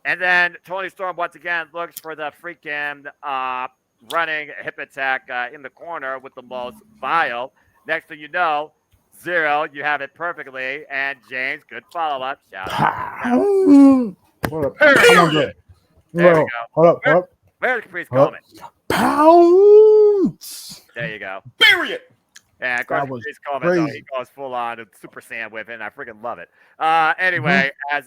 And then Toni Storm once again looks for the freaking running hip attack in the corner with the most vile. Next thing you know, Zero, you have it perfectly. And James, good follow-up. Shout out. Hold up. Hold on, There we Bro, go. hold up. Where's Caprice Hold Coleman? Pounds. There you go. Period. Yeah, of course, That was Caprice Coleman, though, he crazy. goes full on Super Saiyan with it, and I freaking love it. Anyway, as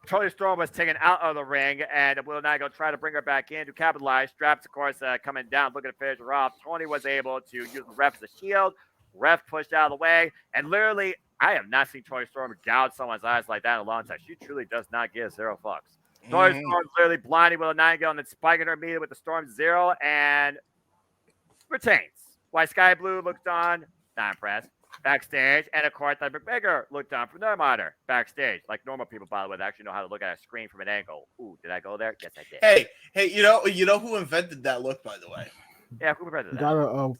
Toni Storm was taken out of the ring, and Will Nightingale tried to bring her back in to capitalize. Straps, of course, coming down, looking to finish her off. Toni was able to use the ref as a shield. Ref pushed out of the way, and literally, I have not seen Toni Storm gouge someone's eyes like that in a long time. She truly does not give zero fucks. Toni Storm literally blinding Will Nightingale and then spiking her immediately with the Storm Zero and retains. While Sky Blue looked on, not impressed, backstage, and of course, the McGregor looked on from their monitor backstage, like normal people, by the way, that actually know how to look at a screen from an angle. Ooh, did I go there? Yes, I did. Hey, you know who invented that look, by the way? Yeah, who invented that? Gotta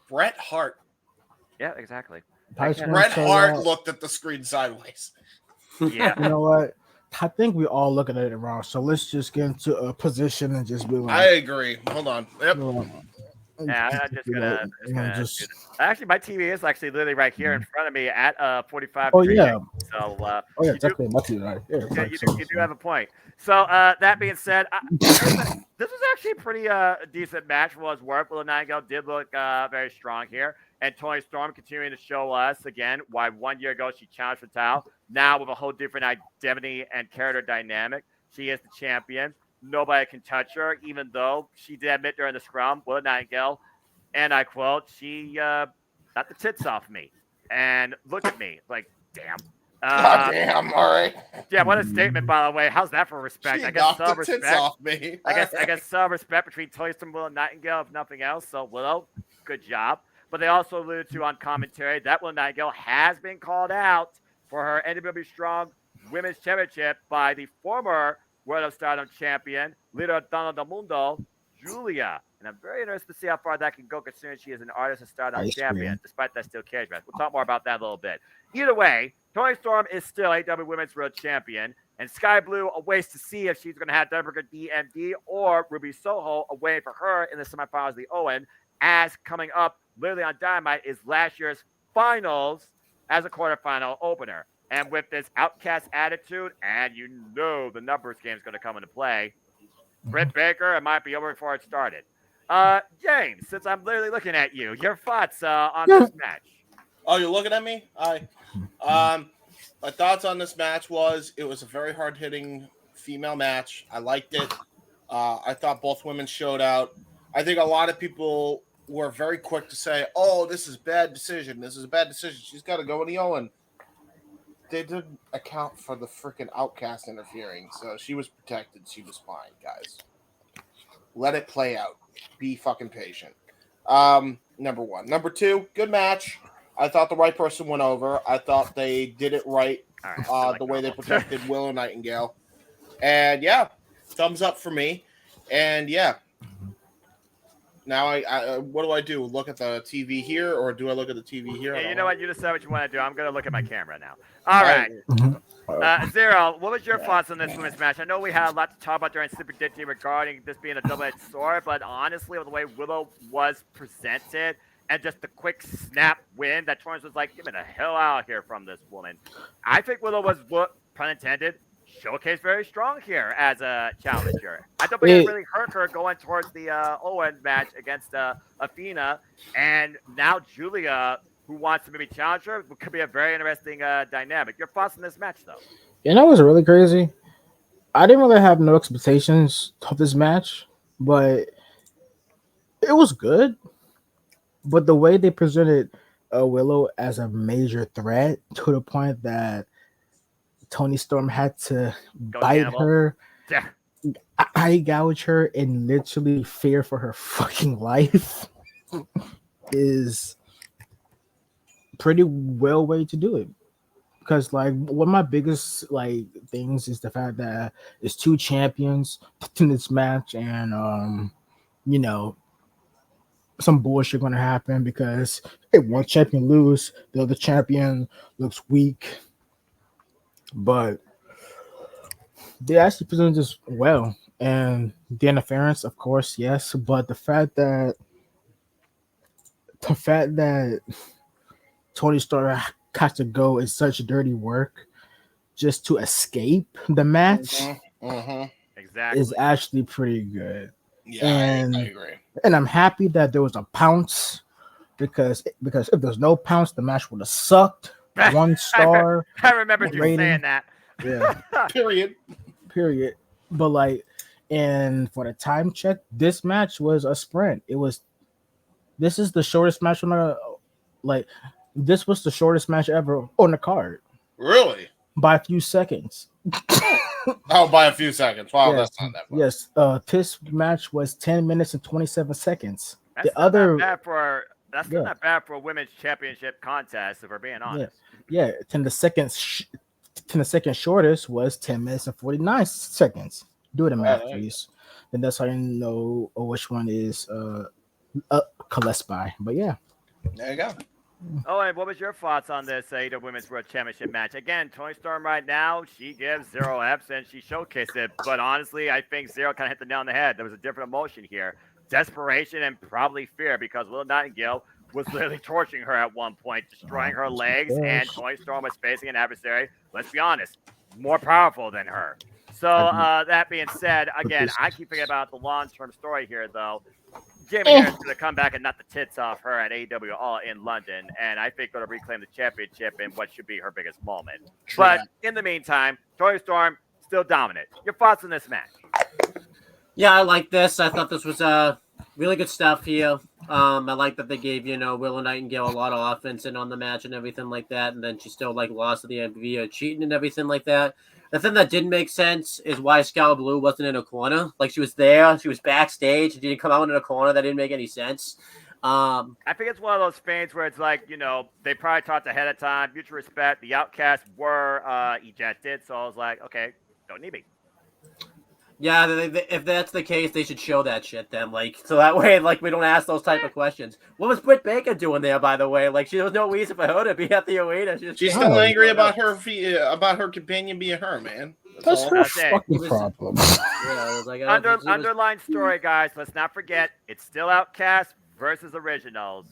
Bret Hart. Yeah, exactly. Bret Hart looked at the screen sideways. Yeah. You know what? I think we all looking at it wrong. So let's just get into a position and just be like, I agree. Hold on. Yep. Yeah, I'm just gonna do this. Actually, my TV is actually literally right here in front of me at 45 Oh degrees. yeah. So definitely my TV right here. you do have a point. So that being said, this was actually a pretty decent match for what it's worth. Will Nightingale did look very strong here. And Toni Storm continuing to show us again why 1 year ago she challenged for the title. Now with a whole different identity and character dynamic, she is the champion. Nobody can touch her, even though she did admit during the scrum, Will Nightingale, and I quote, she got the tits off me. And look at me, like, damn. Damn, all right. Yeah, what a statement, by the way. How's that for respect? She I guess knocked the tits off me. I guess some respect between Toni Storm and Will Nightingale, if nothing else. So Willow, good job. But they also alluded to on commentary that Will Nightingale has been called out for her NWW Strong Women's Championship by the former World of Stardom champion, Líder del Mundo, Julia. And I'm very interested to see how far that can go, considering she is an artist and Stardom champion, despite that steel cage match. We'll talk more about that in a little bit. Either way, Toni Storm is still AEW Women's World Champion, and Sky Blue awaits to see if she's going to have Deborah DMD or Ruby Soho away for her in the semifinals of the Owen, as coming up literally on Dynamite is last year's finals as a quarterfinal opener. And with this outcast attitude, and you know the numbers game is going to come into play, Britt Baker, it might be over before it started. James, since I'm literally looking at you, your thoughts on this match? Oh, you're looking at me? My thoughts on this match was it was a very hard-hitting female match. I liked it. I thought both women showed out. I think a lot of people were very quick to say, oh, this is a bad decision. This is a bad decision. She's got to go in the Owen. They didn't account for the freaking outcast interfering, so she was protected. She was fine, guys. Let it play out. Be fucking patient. Number one. Number two, good match. I thought the right person went over. I thought they did it right, the way they protected Willow Nightingale. And, yeah, thumbs up for me. And, yeah. Now, I what do I do? Look at the TV here, or do I look at the TV here? Yeah, you know what? You decide what you want to do. I'm going to look at my camera now. All right. Zero, what was your thoughts on this women's match? I know we had a lot to talk about during Super Ditty regarding this being a double-edged sword, but honestly, with the way Willow was presented and just the quick snap win, that Torrance was like, get me the hell out of here from this woman. I think Willow was, pun intended, showcased very strong here as a challenger. I don't think it really hurt her going towards the Owen match against Athena, and now Julia, who wants to maybe challenge her, could be a very interesting dynamic. Your thoughts on this match, though? You know what's really crazy? I didn't really have no expectations of this match, but it was good. But the way they presented Willow as a major threat to the point that Toni Storm had to bite her, eye gouge her, and literally fear for her fucking life is pretty well way to do it. Because like one of my biggest things is the fact that it's two champions in this match, and some bullshit gonna happen because if one champion lose, the other champion looks weak. But they actually presented this well, and the interference, of course, yes. But the fact that Toni Storm has to go is such dirty work just to escape the match Exactly. is actually pretty good. Yeah, And I agree. and I'm happy that there was a pounce because if there's no pounce, the match would have sucked. 1 star. I remember you rating. saying that. Yeah. Period. Period. But like, and for the time check, this match was a sprint. This is the shortest match this was the shortest match ever on the card Really? by a few seconds. Oh, by a few seconds. Wow, Yes. that's not that much. Yes. This match was 10 minutes and 27 seconds. That's The other that's still not bad for a women's championship contest, if we're being honest. Yeah, 10 the second shortest was 10 minutes and 49 seconds. Do the math, please. Then that's how you know which one is Gillespie. But yeah. There you go. Oh, and what was your thoughts on this AEW Women's World Championship match? Again, Toni Storm right now, she gives 0 Fs and she showcased it. But honestly, I think Zero kind of hit the nail on the head. There was a different emotion here. Desperation and probably fear because Willow Nightingale was literally torturing her at one point, destroying her legs, and Toni Storm was facing an adversary, let's be honest, more powerful than her. So that being said, again, I keep thinking about the long-term story here, though. Jamie Harris is going to come back and knock the tits off her at AEW All in London, and I think going to reclaim the championship in what should be her biggest moment. But in the meantime, Toni Storm still dominant. Your thoughts on this match? Yeah, I like this. I thought this was really good stuff here. I like that they gave, Willow Nightingale a lot of offense in on the match and everything like that, and then she still lost at the end via cheating and everything like that. The thing that didn't make sense is why Scout Blue wasn't in a corner. Like, she was there, she was backstage, she didn't come out in a corner. That didn't make any sense. I think it's one of those things where it's like, they probably talked ahead of time, mutual respect. The Outcasts were ejected, so I was like, okay, don't need me. Yeah, if that's the case, they should show that shit then. So that way, we don't ask those type of questions. What was Britt Baker doing there, by the way? There was no reason for her to be at the arena. She's still angry about her companion being her, man. That's her fucking problem. Underline story, guys. Let's not forget, it's still Outcast versus Originals.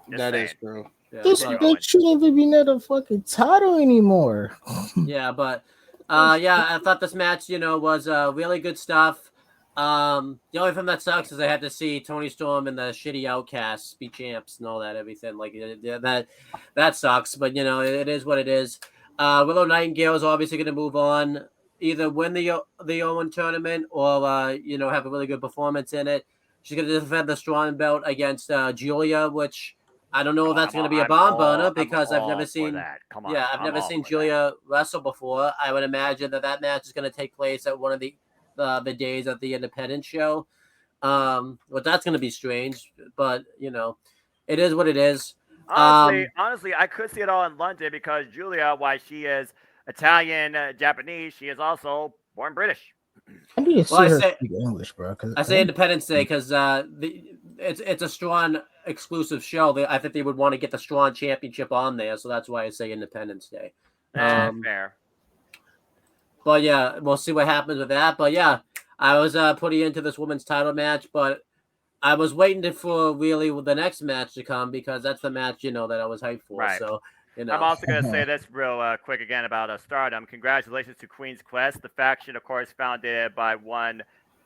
That is true. Yeah, this bitch shouldn't even be near the fucking title anymore. Yeah, but I thought this match, was really good stuff. The only thing that sucks is I had to see Toni Storm and the shitty Outcasts be champs and all that, everything. That sucks, but it is what it is. Willow Nightingale is obviously going to move on, either win the Owen tournament or have a really good performance in it. She's going to defend the Strong belt against Julia, which I don't know if that's going to be a bomb burner because I've never seen. I've never seen Julia wrestle before. I would imagine that match is going to take place at one of the days at the Independence show. But that's going to be strange. But it is what it is. Honestly, I could see it all in London because Julia, while she is Italian, Japanese, she is also born British. I need to see her speak English, bro. I say Independence Day because it's a Strong exclusive show. I think they would want to get the Strong Championship on there, so that's why I say Independence Day. Fair. But yeah, we'll see what happens with that. But yeah, I was pretty into this women's title match, but I was waiting for really the next match to come because that's the match that I was hyped for. Right. So. I'm also going to say this real quick again about Stardom. Congratulations to Queen's Quest, the faction, of course, founded by one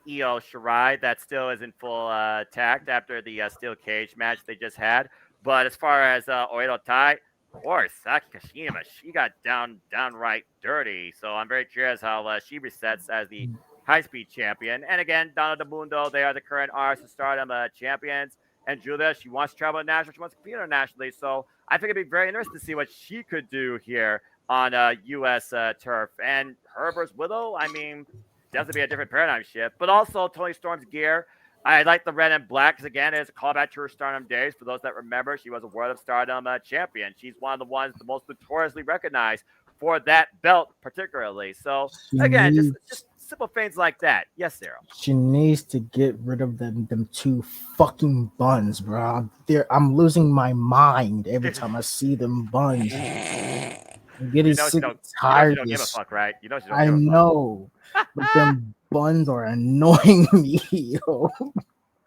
Io Shirai that still is in full tact after the steel cage match they just had. But as far as Oedo Tai, of course, Saki Kashima, she got downright dirty. So I'm very curious how she resets as the high-speed champion. And again, Donna Del Mundo, they are the current RS of Stardom champions. And Julia, she wants to travel internationally. She wants to compete internationally. So I think it'd be very interesting to see what she could do here on U.S. turf. And her versus Willow, I mean, definitely be a different paradigm shift. But also Toni Storm's gear. I like the red and black because, again, it's a callback to her Stardom days. For those that remember, she was a World of Stardom champion. She's one of the ones the most notoriously recognized for that belt particularly. So, again, just simple things like that. Yes, Zero. She needs to get rid of them two fucking buns, bro. I'm losing my mind every time I see them buns. I'm getting sick and tired. You don't give a fuck, right? You know she don't I give a fuck. know, but them buns are annoying me. Yo.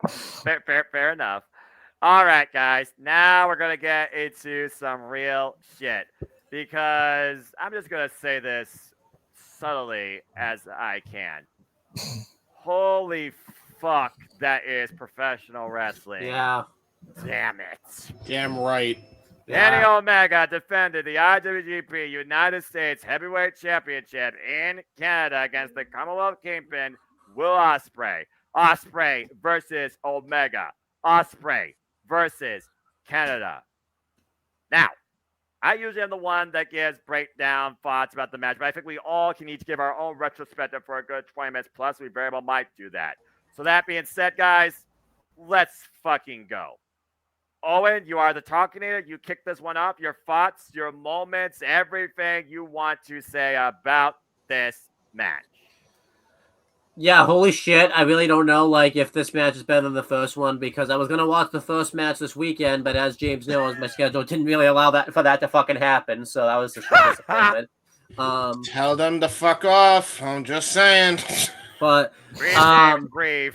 Fair enough. All right, guys. Now we're gonna get into some real shit because I'm just gonna say this subtly as I can. Holy fuck, that is professional wrestling. Yeah. Damn it. Damn right. Kenny Yeah. Omega defended the IWGP United States Heavyweight Championship in Canada against the Commonwealth Kingpin, Will Ospreay. Ospreay versus Omega. Ospreay versus Canada. Now, I usually am the one that gives breakdown thoughts about the match, but I think we all can each give our own retrospective for a good 20 minutes plus. We very well might do that. So that being said, guys, let's fucking go. Owen, you are the talkinator. You kick this one off. Your thoughts, your moments, everything you want to say about this match. Yeah, holy shit. I really don't know if this match is better than the first one, because I was gonna watch the first match this weekend, but as James knows, my schedule didn't really allow that to fucking happen. So that was just a disappointment. Tell them to fuck off. I'm just saying. But Breathe.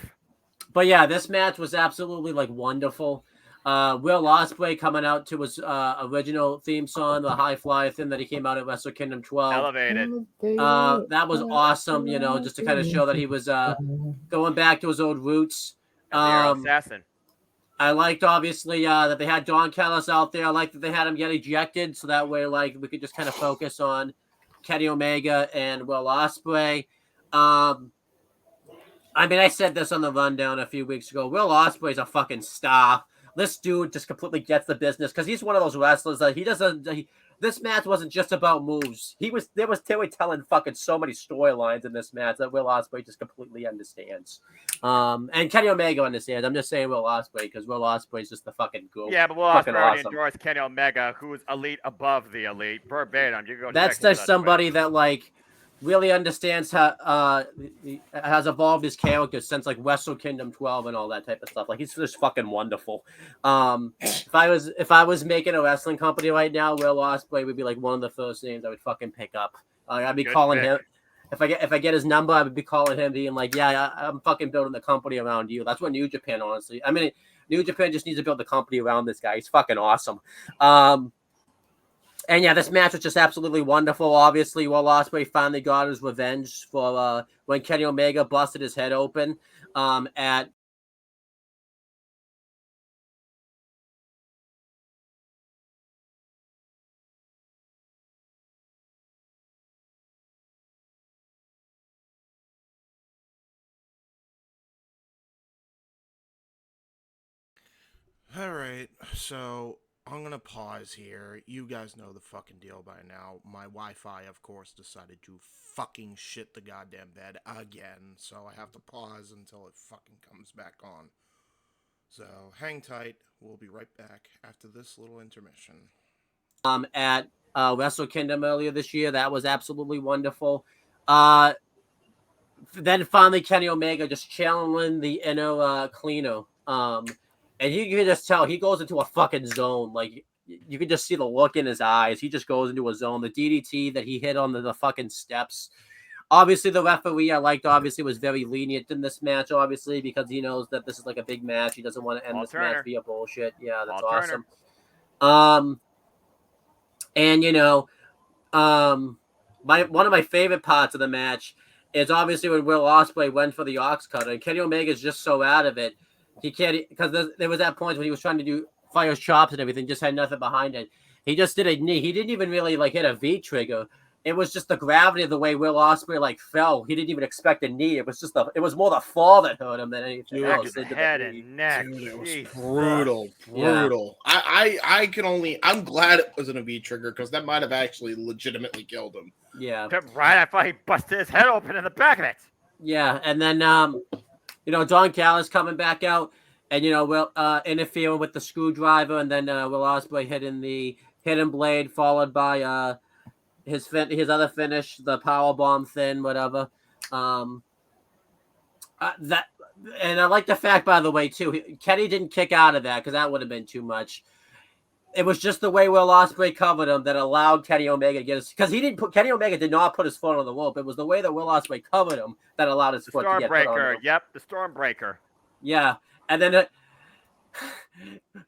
But yeah, this match was absolutely wonderful. Will Ospreay coming out to his original theme song, the High Flyer thing that he came out at Wrestle Kingdom 12. Elevated. That was awesome, just to kind of show that he was going back to his old roots. Assassin. I liked, obviously, that they had Don Callis out there. I liked that they had him get ejected, so that way, we could just kind of focus on Kenny Omega and Will Ospreay. I said this on the rundown a few weeks ago. Will Ospreay's a fucking star. This dude just completely gets the business because he's one of those wrestlers that he doesn't. This match wasn't just about moves. They were telling fucking so many storylines in this match that Will Ospreay just completely understands. And Kenny Omega understands. I'm just saying Will Ospreay because Will Ospreay's just the fucking goat. Yeah, but Will Ospreay already endorsed Kenny Omega, who's elite above the elite. Verbatim. You go. That's just somebody that really understands how has evolved his character since Wrestle Kingdom 12 and all that type of stuff. He's just fucking wonderful. If I was making a wrestling company right now, Will Ospreay would be one of the first names I would fucking pick up. I'd be calling him. If I get his number, I would be calling him, being yeah, I'm fucking building the company around you. That's what New Japan, honestly. New Japan just needs to build the company around this guy. He's fucking awesome. And yeah, this match was just absolutely wonderful. Obviously, Will Ospreay finally got his revenge for when Kenny Omega busted his head open at Alright, so I'm gonna pause here. You guys know the fucking deal by now. My Wi-Fi, of course, decided to fucking shit the goddamn bed again, so I have to pause until it fucking comes back on. So hang tight. We'll be right back after this little intermission. At Wrestle Kingdom earlier this year. That was absolutely wonderful. Then finally Kenny Omega just channeling the inner Clino. And you can just tell he goes into a fucking zone. You can just see the look in his eyes. He just goes into a zone. The DDT that he hit on the fucking steps. Obviously, the referee was very lenient in this match, obviously, because he knows that this is a big match. He doesn't want to end this match via bullshit. Yeah, that's awesome. One of my favorite parts of the match is obviously when Will Ospreay went for the ox cutter, and Kenny Omega is just so out of it. He can't, because there was that point when he was trying to do fire chops and everything, just had nothing behind it. He just did a knee. He didn't even really hit a V trigger. It was just the gravity of the way Will Ospreay fell. He didn't even expect a knee. It was more the fall that hurt him than anything else. Head and neck. Dude, it was brutal. Yeah. I'm glad it wasn't a V trigger because that might have actually legitimately killed him. Yeah. Right, I thought he busted his head open in the back of it. Yeah, and then Don Callis coming back out and Will interfering with the screwdriver, and then Will Ospreay hitting the hidden blade, followed by his other finish, the power bomb thing, whatever. And I like the fact, by the way, too, Kenny didn't kick out of that because that would have been too much. It was just the way Will Ospreay covered him that allowed Kenny Omega to get his, because Kenny Omega did not put his foot on the rope. It was the way that Will Ospreay covered him that allowed his foot to get put on the rope. Yep, the Stormbreaker. Yeah, and then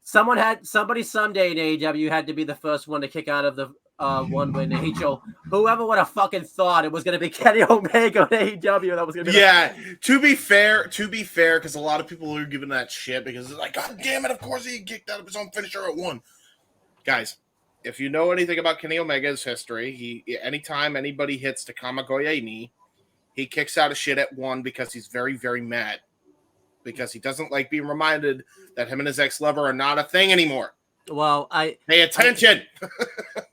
somebody someday in AEW had to be the first one to kick out of the one win AEW. Whoever would have fucking thought it was gonna be Kenny Omega on AEW? That was gonna be to be fair, because a lot of people are giving that shit because it's like, God damn it, of course he kicked out of his own finisher at 1. Guys, if you know anything about Kenny Omega's history, anytime anybody hits the Kamigoye knee, he kicks out of shit at 1 because he's very, very mad. Because he doesn't like being reminded that him and his ex-lover are not a thing anymore. Well, pay attention.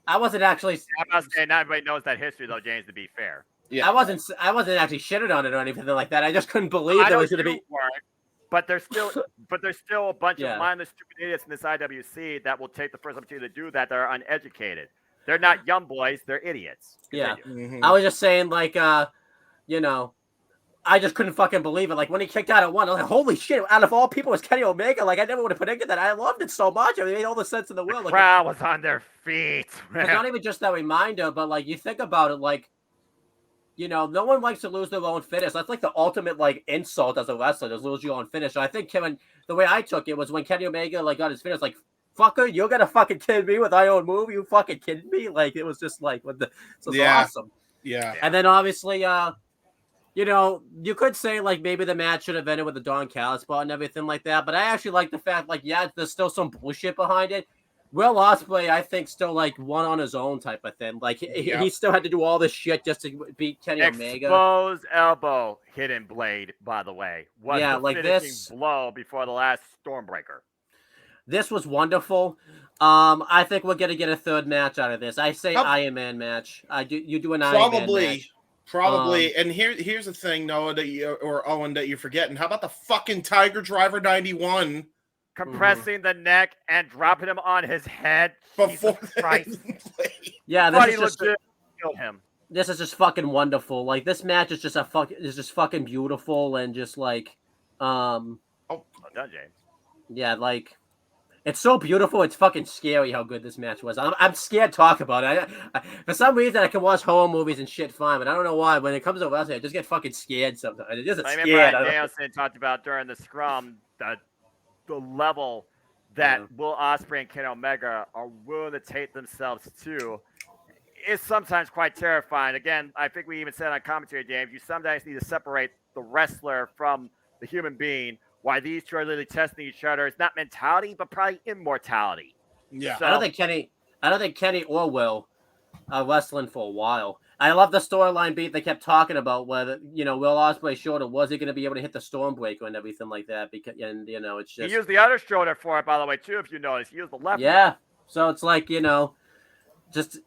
I wasn't actually. I must say, not everybody knows that history, though, James. To be fair, I wasn't actually shitting on it or anything like that. I just couldn't believe there was going to be. But there's still a bunch of mindless, stupid idiots in this IWC that will take the first opportunity to do that. That are uneducated. They're not young boys. They're idiots. Yeah, I was just saying, like, you know. I just couldn't fucking believe it. Like, when he kicked out at 1, I was like, holy shit, out of all people, it was Kenny Omega. Like, I never would have predicted that. I loved it so much. I mean, it made all the sense in the world. The crowd was on their feet. It's not even just that reminder, but, like, you think about it, like, you know, no one likes to lose their own finish. That's, like, the ultimate, like, insult as a wrestler, to lose your own finish. And I think the way I took it was when Kenny Omega, like, got his finish, like, fucker, you're going to fucking kid me with my own move? You fucking kidding me? Like, it was just, like, awesome. Yeah. And then, obviously, you know, you could say, like, maybe the match should have ended with the Don Callis spot and everything like that, but I actually like the fact, like, yeah, there's still some bullshit behind it. Will Ospreay, I think, still, like, won on his own type of thing. Like, he still had to do all this shit just to beat Kenny Omega. Exposed elbow, hidden blade, by the way. Was the like finishing this blow before the last Stormbreaker. This was wonderful. I think we're going to get a third match out of this. I say Iron Man match. You do an Iron Man match. Probably, and here's the thing, Noah, or Owen, that you're forgetting. How about the fucking Tiger Driver 91? Compressing the neck and dropping him on his head Before Christ. Yeah, this is just kill him. This is just fucking wonderful. Like, this match is just fucking beautiful and just like done, James. Yeah, like, it's so beautiful. It's fucking scary how good this match was. I'm scared to talk about it. I for some reason, I can watch horror movies and shit fine, but I don't know why. When it comes to wrestling, I just get fucking scared sometimes. I just I scared. remember Danielson talked about during the scrum the level that Will Ospreay and Kenny Omega are willing to take themselves to is sometimes quite terrifying. Again, I think we even said on commentary, James, you sometimes need to separate the wrestler from the human being. Why these two are literally testing each other. It's not mentality, but probably immortality. Yeah. So, I don't think Kenny or Will are wrestling for a while. I love the storyline beat they kept talking about whether, you know, Will Ospreay shoulder, was he going to be able to hit the Stormbreaker and everything like that? Because, and, you know, it's just. He used the other shoulder for it, by the way, too, if you notice. He used the left. Yeah. So it's like, you know, just.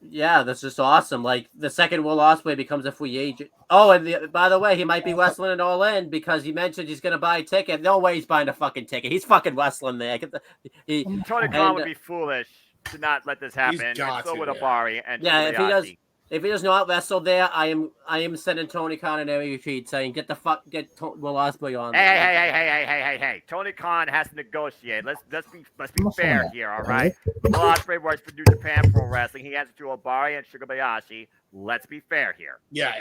Yeah, that's just awesome. Like, the second Will Ospreay becomes a free agent. Oh, and by the way, he might be wrestling it all in because he mentioned he's going to buy a ticket. No way he's buying a fucking ticket. He's fucking wrestling there. Tony Khan would be foolish to not let this happen. And so would Obari. And if he does not wrestle there, I am sending Tony Khan an area retreat saying, get Will Ospreay on. Hey. Tony Khan has to negotiate. Let's be fair here, all right? Will Ospreay works for New Japan Pro Wrestling. He has to do Obari and Sugar Bayashi. Let's be fair here. Yeah.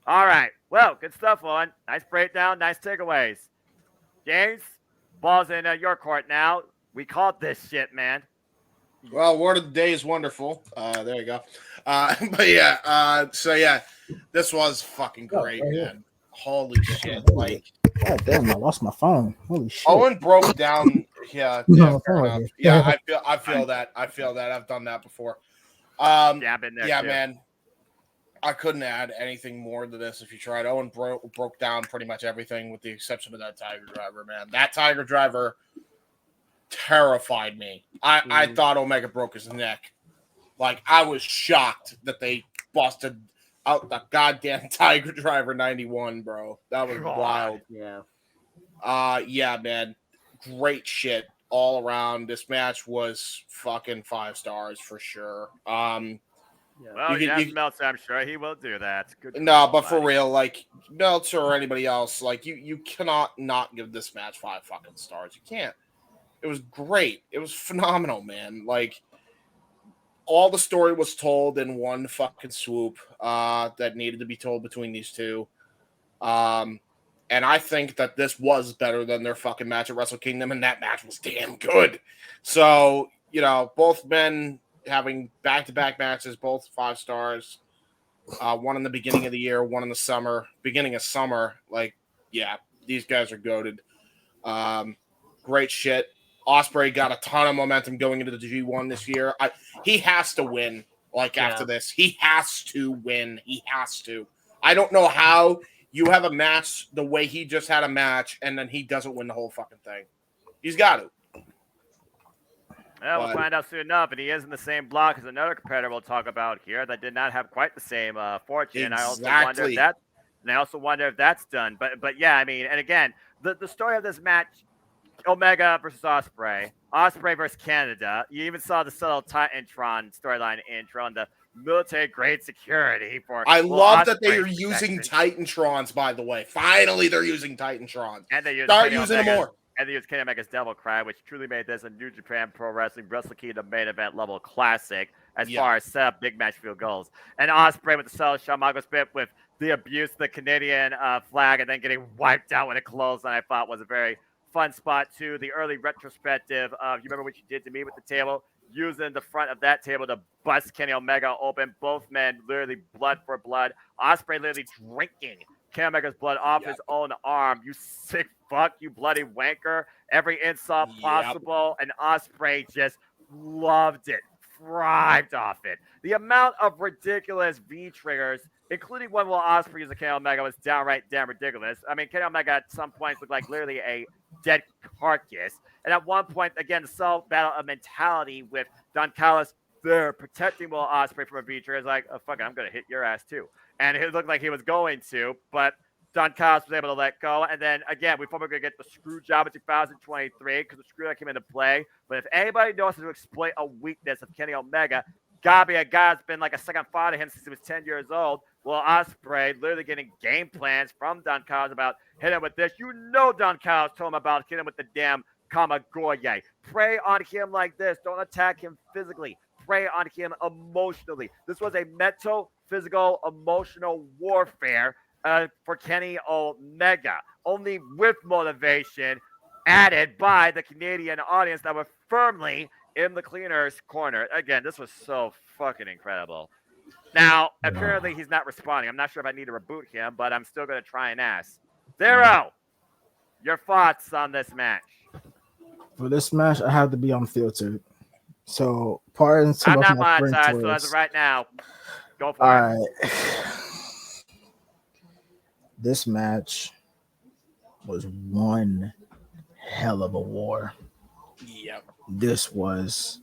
All right. Well, good stuff, Owen. Nice breakdown. Nice takeaways. James, ball's in your court now. We caught this shit, man. Well, word of the day is wonderful. There you go. But yeah, so yeah, this was fucking great, man. Holy shit. Like, God damn, I lost my phone. Holy shit. Owen broke down. Yeah, fair enough. Yeah, I feel that. I've done that before. I've been there too. Man. I couldn't add anything more to this if you tried. Owen broke down pretty much everything with the exception of that Tiger Driver, man. That Tiger Driver terrified me. I thought Omega broke his neck. Like, I was shocked that they busted out the goddamn Tiger Driver 91, bro. That was wild. Yeah. Yeah, man. Great shit all around. This match was fucking 5 stars for sure. Well, Meltzer, I'm sure he will do that. No, but for real, like, Meltzer or anybody else, like, you cannot not give this match 5 fucking stars. You can't. It was great. It was phenomenal, man. Like, all the story was told in one fucking swoop that needed to be told between these two. And I think that this was better than their fucking match at Wrestle Kingdom, and that match was damn good. So, you know, both men having back-to-back matches, both 5 stars. One in the beginning of the year, one in the beginning of summer. Like, yeah, these guys are goated. Great shit. Ospreay got a ton of momentum going into the G1 this year. He has to win. After this, he has to win. He has to. I don't know how you have a match the way he just had a match, and then he doesn't win the whole fucking thing. He's got to. Well, we'll find out soon enough, and he is in the same block as another competitor we'll talk about here that did not have quite the same fortune. Exactly. I also wonder if that's done. But yeah, I mean, and again, the story of this match, Omega versus Ospreay versus Canada. You even saw the subtle Titantron storyline intro and the military grade security for. I love that they are Ospreay's using protection. Titantrons. By the way, finally they're using Titantrons. And they Start using them more. And they used Kenny Omega's Devil Cry, which truly made this a New Japan Pro Wrestling Wrestle Kingdom main event level classic as far as set up big match field goals. And Ospreay with the subtle Shawn Michaels bit with the abuse of the Canadian flag and then getting wiped out when it closed, and I thought was a very fun spot too. The early retrospective of you remember what you did to me with the table, using the front of that table to bust Kenny Omega open. Both men literally blood for blood. Ospreay literally drinking Kenny Omega's blood off his own arm. You sick fuck, you bloody wanker. Every insult possible, and Ospreay just loved it, thrived off it. The amount of ridiculous V triggers, including one while Ospreay used Kenny Omega, was downright damn ridiculous. I mean, Kenny Omega at some points looked like literally a dead carcass. And at one point, again, the soul battle of mentality with Don Callis there protecting Will Ospreay from a V trigger. It's like, oh, fuck it, I'm going to hit your ass too. And it looked like he was going to, but Don Callis was able to let go. And then, again, we thought we were going to get the screw job in 2023 because the screw that came into play. But if anybody knows how to exploit a weakness of Kenny Omega, gotta be a guy that's been like a second father to him since he was 10 years old. Well, Ospreay literally getting game plans from Don Callis about hit him with this. You know Don Callis told him about hit him with the damn Kamagoye. Prey on him like this. Don't attack him physically. Prey on him emotionally. This was a mental, physical, emotional warfare for Kenny Omega. Only with motivation added by the Canadian audience that were firmly in the cleaner's corner. Again, this was so fucking incredible. Now, apparently he's not responding. I'm not sure if I need to reboot him, but I'm still going to try and ask. Zero, your thoughts on this match? For this match, I have to be unfiltered. So, pardon some I'm of not my friend monetized, so as of right now, go for it. All right. This match was one hell of a war. Yep. This was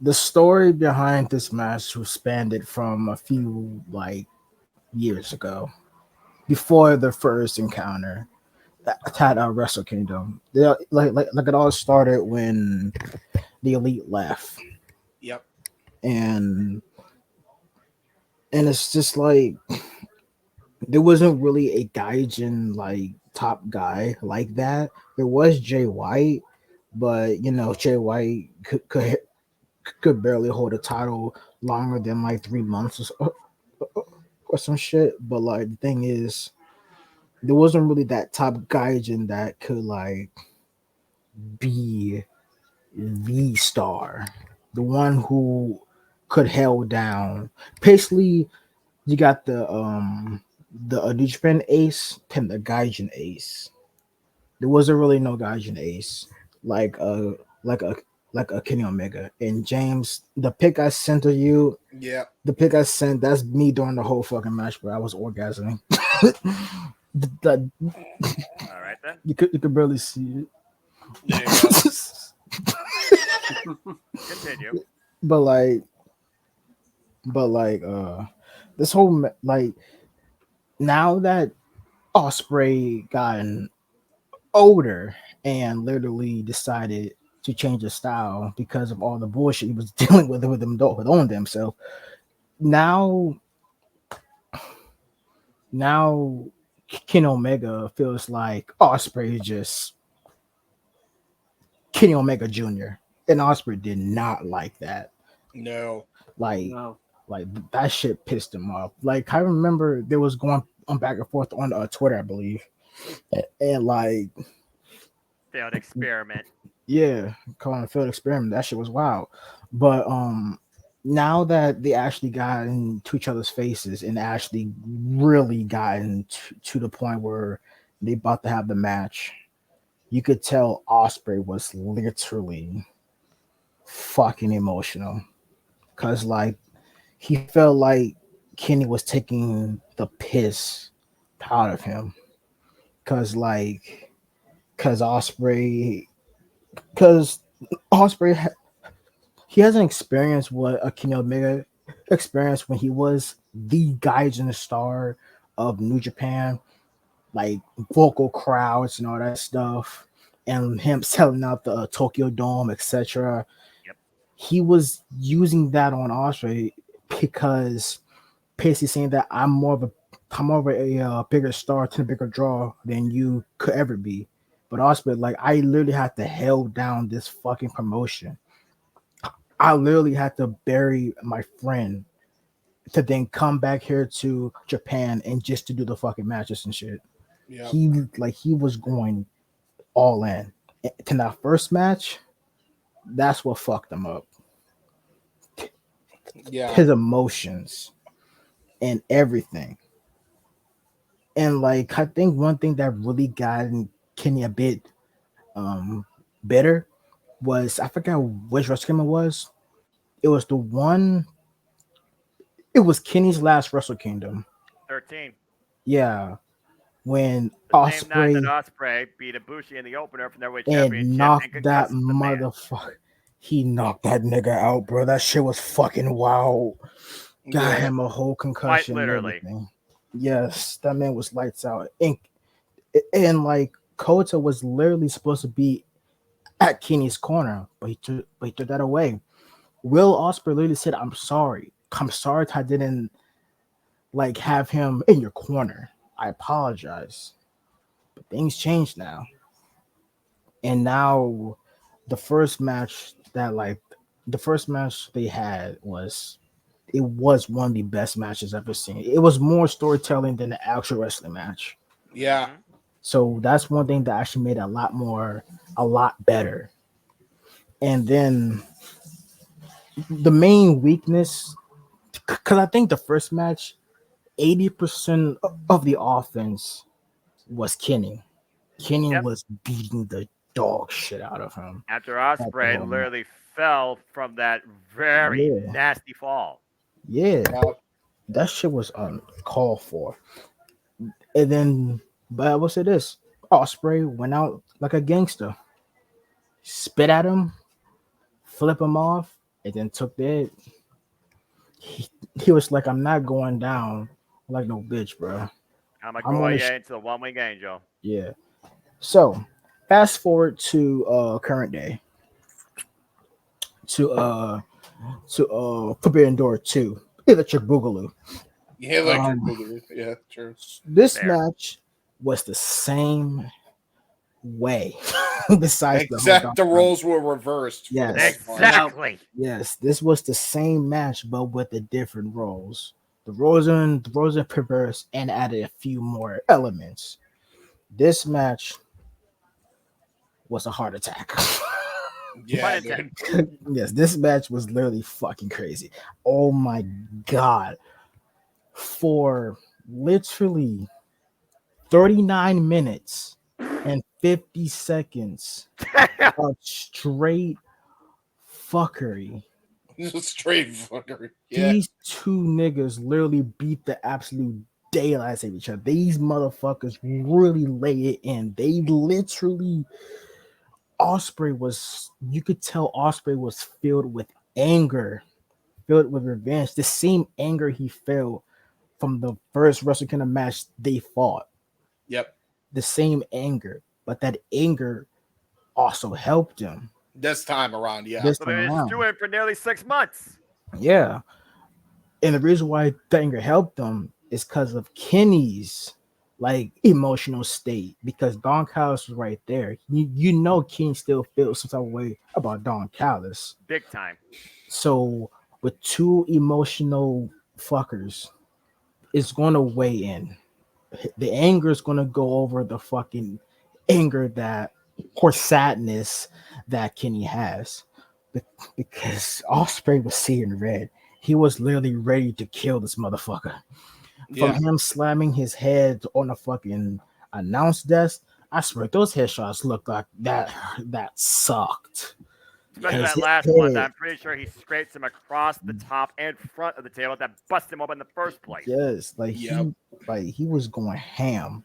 the story behind this match was spanned from a few years ago, before the first encounter at Wrestle Kingdom. It all started when the Elite left. Yep. And it's just like there wasn't really a Gaijin top guy like that. There was Jay White, but Jay White could barely hold a title longer than 3 months or some shit. But the thing is, there wasn't really that top Gaijin that could be the star, the one who could held down. Basically, you got the New Japan ace and the Gaijin ace. There wasn't really no Gaijin ace like a Kenny Omega. And James, the pick I sent to you, that's me during the whole fucking match, bro. I was orgasming. All right then. You could barely see it. Continue. But this whole now that Ospreay gotten older and literally decided to change his style because of all the bullshit he was dealing with on himself. Now Kenny Omega feels like Ospreay is just Kenny Omega Jr. And Ospreay did not like that. No. That shit pissed him off. I remember there was going on back and forth on Twitter, I believe. And Didn't failed experiment. Yeah, calling a failed experiment. That shit was wild. But now that they actually got into each other's faces and actually really gotten to the point where they about to have the match, you could tell Osprey was literally fucking emotional. Cause like he felt like Kenny was taking the piss out of him. Cause Osprey because Osprey he hasn't experienced what a Kenny Omega experienced when he was the Gaijin star of New Japan, like vocal crowds and all that stuff, and him selling out the Tokyo Dome, etc. Yep. He was using that on Osprey because basically saying that I'm more of a bigger star to a bigger draw than you could ever be. But Osprey, like, I literally had to held down this fucking promotion. I literally had to bury my friend to then come back here to Japan and just to do the fucking matches and shit. Yeah. He was going all in. To that first match, that's what fucked him up. Yeah. His emotions and everything. And like I think one thing that really got Kenny a bit bitter was, I forgot which Wrestle Kingdom it was. It was the one. It was Kenny's last Wrestle Kingdom. 13. Yeah, when The same night Osprey that Osprey beat Ibushi in the opener from their weight and championship and knocked that concussed the man. motherfucker. He knocked that nigga out, bro. That shit was fucking wild. Got Yeah. him a whole concussion. Quite And literally. everything. Yes, that man was lights out. And like Kota was literally supposed to be at Kenny's corner, but he took that away. Will Ospreay literally said, "I'm sorry. I'm sorry I didn't like have him in your corner. I apologize." But things changed now. And now the first match they had was one of the best matches I've ever seen. It was more storytelling than the actual wrestling match. Yeah. So that's one thing that actually made it a lot better. And then the main weakness, because I think the first match, 80% of the offense was Kenny. Kenny Yep. was beating the dog shit out of him. After Osprey whole literally fell from that very Yeah. nasty fall. Yeah, Yeah. that shit was uncalled for. And then, but I will say this: Osprey went out like a gangster, spit at him, flip him off, and then took that. He was like, "I'm not going down like no bitch, bro." I'm a I'm gonna Goye into the one-wing angel. Yeah. So, fast forward to current day. To Forbidden Door 2, Electric Boogaloo. Yeah, electric Um, boogaloo. Yeah, true. This Fair. match was the same way. Besides Except the whole roles were reversed. For the Yes. most part. Exactly. Yes, this was the same match, but with the different roles. The roles in reversed and added a few more elements. This match was a heart attack. Yeah, Pun dude. intended. Yes, this match was literally fucking crazy. Oh my god. For literally 39 minutes and 50 seconds of straight fuckery. Just straight fuckery. Yeah. These two niggas literally beat the absolute daylights of each other. These motherfuckers really lay it in. They literally you could tell Osprey was filled with anger, filled with revenge. The same anger he felt from the first Wrestle Kingdom match they fought. Yep. The same anger, but that anger also helped him This time around, yeah. this So time they've been around. stewing for nearly 6 months. Yeah. And the reason why that anger helped them is because of Kenny's like emotional state, because Don Callis was right there. You know Kenny still feels some type of way about Don Callis. Big time. So with two emotional fuckers, it's gonna weigh in. The anger is gonna go over the fucking anger that or sadness that Kenny has, because Ospreay was seeing red. He was literally ready to kill this motherfucker. From him slamming his head on the fucking announce desk, I swear those headshots looked like that sucked. Especially Because that last one. That I'm pretty sure he scrapes him across the top and front of the table that busted him open in the first place. yes, he was going ham.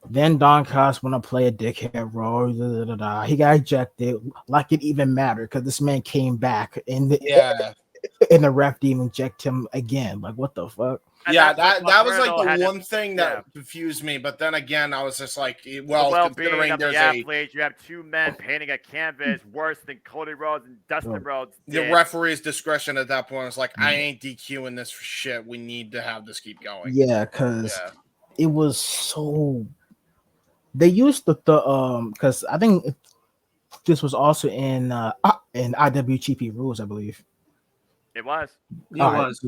Then Don Cost went to play a dickhead role. He got ejected like it even mattered because this man came back and the ref didn't eject him again. Like, what the fuck? And that was like the one thing that confused me. But then again, I was just like, well considering of there's the athletes, you have two men painting a canvas worse than Cody Rhodes and Dustin Rhodes did. The referee's discretion at that point was like, I ain't DQing this for shit. We need to have this keep going. Yeah, because it was so. They used the because I think this was also in IWGP rules, I believe. It was. It was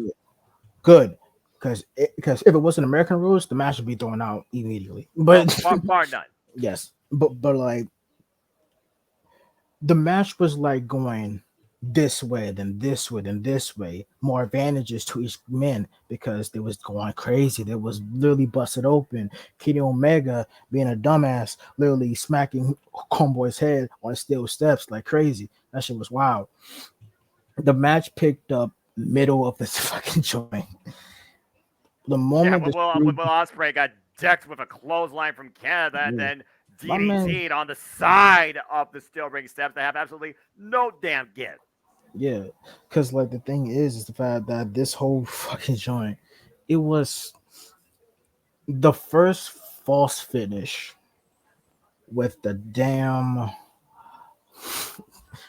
good. Because if it wasn't American rules, the match would be thrown out immediately. But far none. Yes, but like the match was like going this way, then this way, then this way. More advantages to each man because they was going crazy. They was literally busted open. Kenny Omega being a dumbass, literally smacking Homeboy's head on steel steps like crazy. That shit was wild. The match picked up middle of this fucking joint. The moment Will Ospreay got decked with a clothesline from Canada and then DDT'd on the side of the steel ring steps that have absolutely no damn give. Yeah, because like the thing is the fact that this whole fucking joint, it was the first false finish with the damn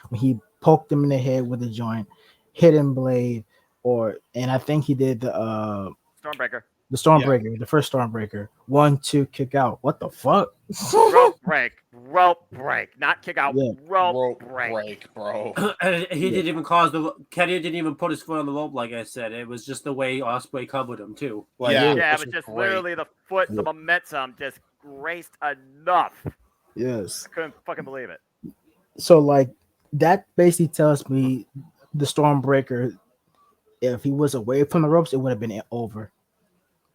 when he poked him in the head with the joint, hidden blade, and I think he did the Stormbreaker. The Stormbreaker, the first Stormbreaker. 1, 2, kick out. What the fuck? Rope break, not kick out. Yeah. Rope break, bro. He didn't even Kenny didn't even put his foot on the rope, like I said. It was just the way Ospreay covered him too. Like, it was just literally the foot, the momentum just graced enough. Yes. I couldn't fucking believe it. So like that basically tells me the Stormbreaker, if he was away from the ropes, it would have been over.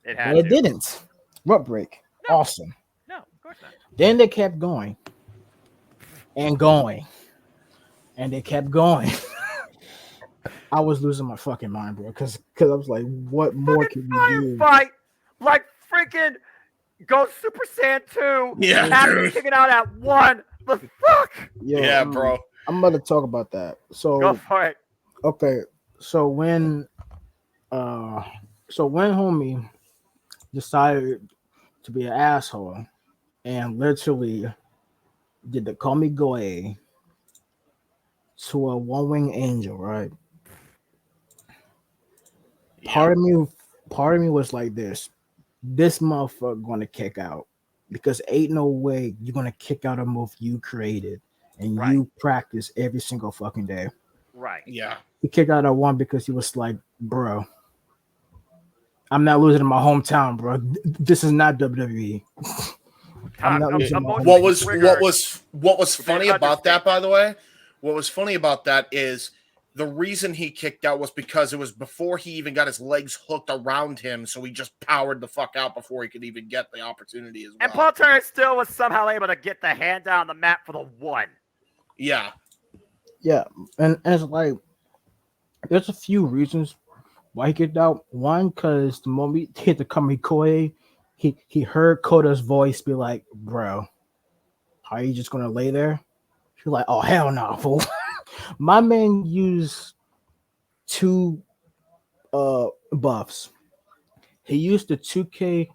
It didn't. Rope break. No. Awesome. No, of course not. Then they kept going and going, and they kept going. I was losing my fucking mind, bro, because I was like, what more can you do? Fight like freaking Go Super Saiyan 2. Yeah, after kicking out at 1. The fuck? Yo, bro. I'm about to talk about that. So go for it. Okay. So when homie decided to be an asshole and literally did the call me Goe to a one-wing angel, right? Yeah. Part of me was like this motherfucker gonna kick out because ain't no way you're gonna kick out a move you created and you practice every single fucking day. Right. Yeah. He kicked out at 1 because he was like, bro, I'm not losing in my hometown, bro. This is not WWE. I'm not losing what was funny about that, by the way? What was funny about that is the reason he kicked out was because it was before he even got his legs hooked around him, so he just powered the fuck out before he could even get the opportunity as well. And Paul Turner still was somehow able to get the hand down on the mat for the 1. Yeah. Yeah. And it's like there's a few reasons why he kicked out. One, because the moment he hit the Kamikoe, he heard Koda's voice be like, bro, are you just gonna lay there? She's like, oh hell no, fool. My man used 2 buffs. He used the 2K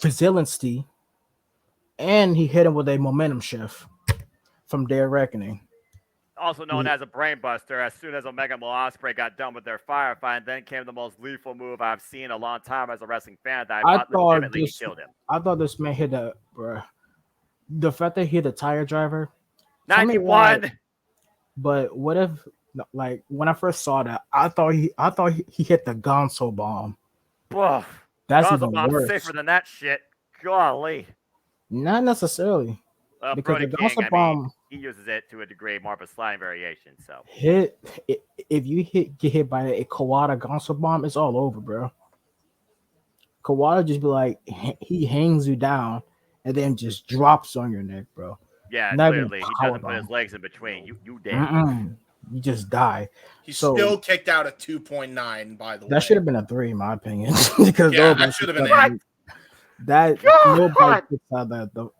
resiliency, and he hit him with a momentum shift from Day of Reckoning. Also known as a brain buster. As soon as Omega and Ospreay got done with their firefight, and then came the most lethal move I've seen in a long time as a wrestling fan that I thought legitimately killed him. I thought this man hit a, bro. The fact that he hit a tire driver. 91. But what if, like, when I first saw that, I thought he hit the Gonzo bomb. Whoa. That's Gonzo even bomb's worse. safer than that shit. Golly. Not necessarily. Because Brody the King, gossip I bomb mean, he uses it to a degree, more of a sliding variation. So if you get hit by a Kawada gossip bomb, it's all over, bro. Kawada just be like, he hangs you down and then just drops on your neck, bro. yeah, Not even literally, he power doesn't put his bomb. legs in between. You dead. You just die. He So still kicked out a 2.9, by the way. that should have been a 3, in my opinion, because Yeah, nobody that should have kicks been out it. that God! nobody kicks out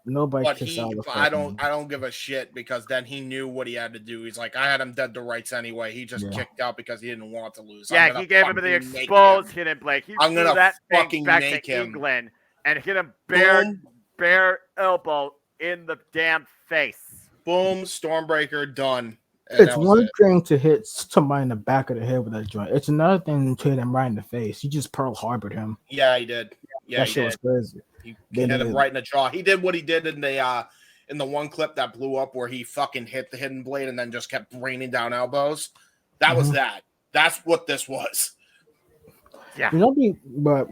nobody But kicks out the I fucking- don't give a shit because then he knew what he had to do. He's like, I had him dead to rights anyway. He just Yeah. kicked out because he didn't want to lose. Yeah, he gave him the fucking make exposed him. hidden blade. He I'm threw gonna that thing fucking back make to him. England and hit him Boom. bare elbow in the damn face. Boom, Stormbreaker, done. And It's that was one it. thing to hit somebody in the back of the head with that joint. It's another thing to hit him right in the face. He just Pearl Harbored him. Yeah, he did. Yeah, that he shit did. was crazy. He Then hit him it- right in the jaw. He did what he did in the one clip that blew up where he fucking hit the hidden blade and then just kept raining down elbows. That was that. That's what this was. Yeah. You know, but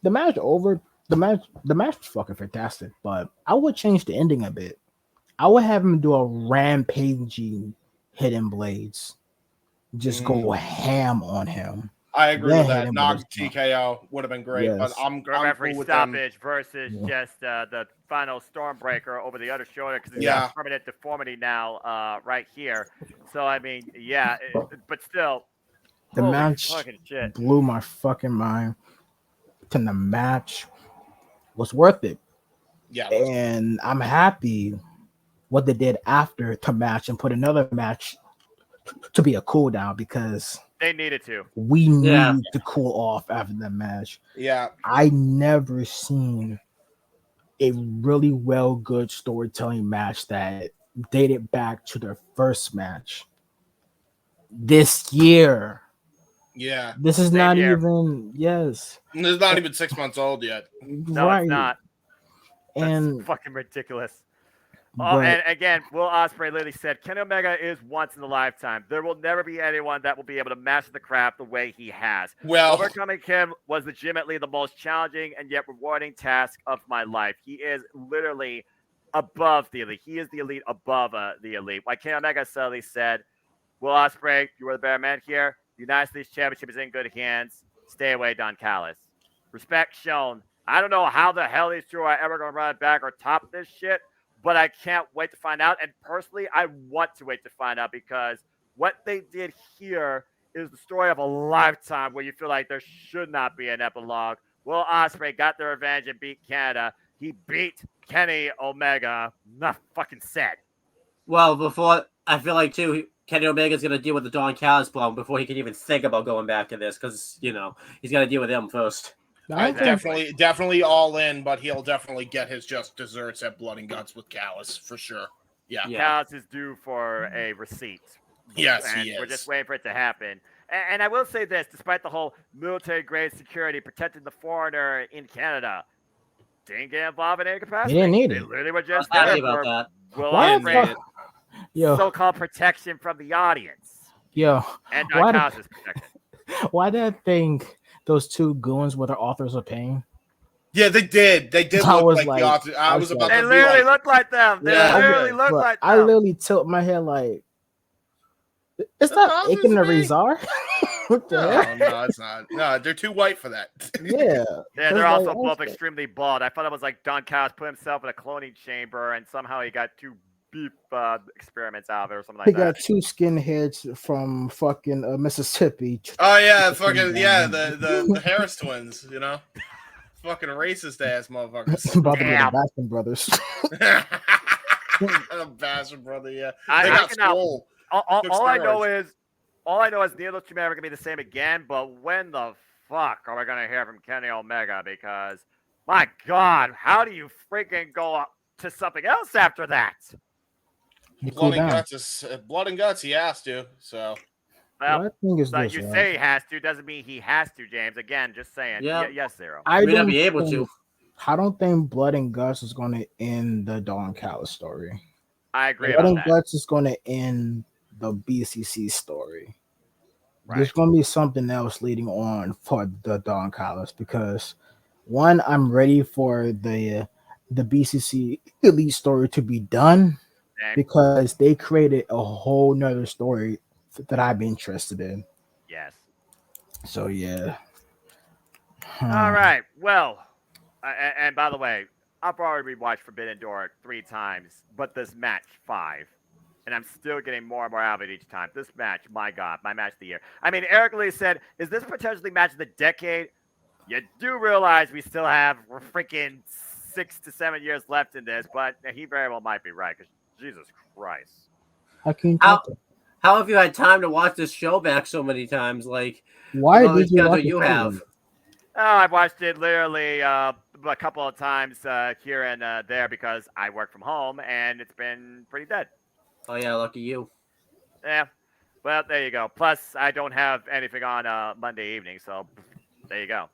the match over. The match was fucking fantastic. But I would change the ending a bit. I would have him do a rampaging hidden blades. Just go ham on him. I agree Yeah, with hit that. him Knock with his TKO would have been great, but Yes. I'm Referee cool with them. stoppage versus just the final Stormbreaker over the other shoulder because he's Yeah. got permanent deformity now right here. So, I mean, yeah, but still. The holy match fucking shit. blew my fucking mind. And the match was worth it. Yeah. And I'm happy what they did after the match and put another match to be a cool down because They needed to. we needed to cool off after that match. Yeah. I never seen a really well good storytelling match that dated back to their first match this year. Yeah. This is Same not year. even It's not even 6 months old yet. No, right. it's not. That's And fucking ridiculous. but, And again, Will Ospreay literally said, Kenny Omega is once in a lifetime. There will never be anyone that will be able to master the craft the way he has. Well, Overcoming him was legitimately the most challenging and yet rewarding task of my life. He is literally above the elite. He is the elite above the elite. Like Kenny Omega suddenly said, Will Ospreay, you are the better man here. The United States Championship is in good hands. Stay away, Don Callis. Respect shown. I don't know how the hell these two are ever going to run it back or top this shit, but I can't wait to find out. And personally, I want to wait to find out because what they did here is the story of a lifetime where you feel like there should not be an epilogue. Will Ospreay got their revenge and beat Canada. He beat Kenny Omega. Not fucking said. Well, before I feel like too, Kenny Omega's gonna deal with the Don Callis blow before he can even think about going back to this because he's got to deal with him first. I think definitely all in, but he'll definitely get his just desserts at Blood and Guts with Callis for sure. Yeah. Callis is due for a receipt. Yes, and he is. we're just waiting for it to happen. And I will say this, despite the whole military-grade security protecting the foreigner in Canada, didn't get involved in any capacity. They didn't need They it. literally were I just was happy there about for that. Will Why the Ospreay's fuck- Yo, so-called protection from the audience. yo, And why Don the- Callis' protection. why did I think those two goons were the authors of pain? Yeah, they did. They did I look was like like- the author. I was about They to be literally like, look like them. They Yeah. literally look Bro, like them. I literally tilt my head like, it's The not authors Aiken of and pain? Rezar. What the hell? no, it's not. No, they're too white for that. Yeah. Yeah, It's they're like, also I was both like- extremely bald. I thought it was like Don Callis put himself in a cloning chamber and somehow he got two beef experiments out of it or something He like got that. two skinheads from fucking Mississippi. Oh yeah, fucking yeah, the Harris twins. Fucking racist ass motherfuckers. About to be the Damn. Baskin brothers. A bastard brother, yeah. I They got cannot- swole. All Took I know steroids. is neither of those two men are gonna be the same again. But when the fuck are we gonna hear from Kenny Omega? Because my God, how do you freaking go up to something else after that? You cool Blood and down. guts is blood and guts. He has to. So Well, What I think is that this, you right? say he has to doesn't mean he has to, James. Again, just saying. Yeah. Yes, Zero. I May not don't be able think- to. I don't think Blood and Guts is going to end the Don Callis story. I agree Blood about and that. Guts is going to end the BCC story. Right. There's going to be something else leading on for the Don Callis because one, I'm ready for the the BCC Elite story to be done Same. because they created a whole nother story that I'd be interested in. Yes. So yeah. All right. Well, and by the way, I've already rewatched Forbidden Door 3 times, but this match 5. And I'm still getting more and more out of it each time. This match, my God, my match of the year. I mean, Eric Lee said, is this potentially match of the decade? You do realize we still have freaking 6 to 7 years left in this, but he very well might be right, because Jesus Christ. How can you How top that? how have you had time to watch this show back so many times? Like, Why with all did the you schedule watch it you so have? late? Oh, I've watched it literally a couple of times here and there because I work from home, and it's been pretty dead. Oh yeah, lucky you. Yeah. Well, there you go. Plus, I don't have anything on Monday evening, so there you go.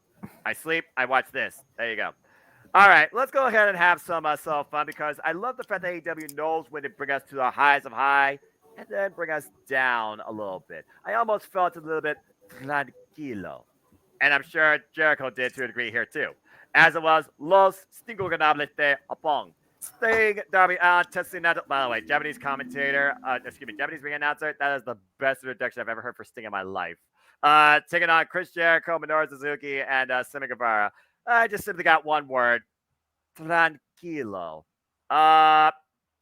I sleep, I watch this. There you go. All right, let's go ahead and have some fun because I love the fact that AEW knows when to bring us to the highs of high and then bring us down a little bit. I almost felt a little bit tranquilo. And I'm sure Jericho did to a degree here too. As it was, Los Cinco Ganables de Apong. Sting, Darby Allin, Tetsuya. By the way, Japanese commentator, Japanese ring announcer. That is the best introduction I've ever heard for Sting in my life. Taking on Chris Jericho, Minoru Suzuki, and Sammy Guevara. I just simply got one word: tranquilo.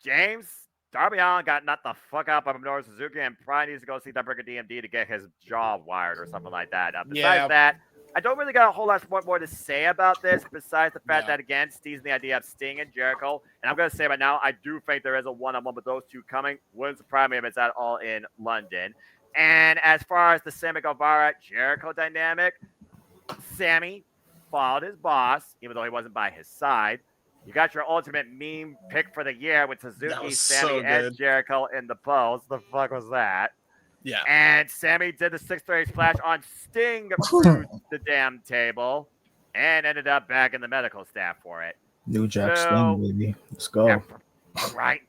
James, Darby Allin got knocked the fuck out by Minoru Suzuki and probably needs to go see that Bricker DMD to get his jaw wired or something like that. Besides that, I don't really got a whole lot more to say about this besides the fact that, again, Steve's the idea of Sting and Jericho. And I'm going to say right now, I do think there is a one-on-one with those two coming. Wouldn't surprise me if it's at all in London. And as far as the Sammy Guevara-Jericho dynamic, Sammy followed his boss, even though he wasn't by his side. You got your ultimate meme pick for the year with Suzuki, Sammy, and Jericho in the pose. The fuck was that? Yeah. And Sammy did the 630 splash on Sting through the damn table and ended up back in the medical staff for it. New Jack Sting, baby. Let's go. Yeah, right.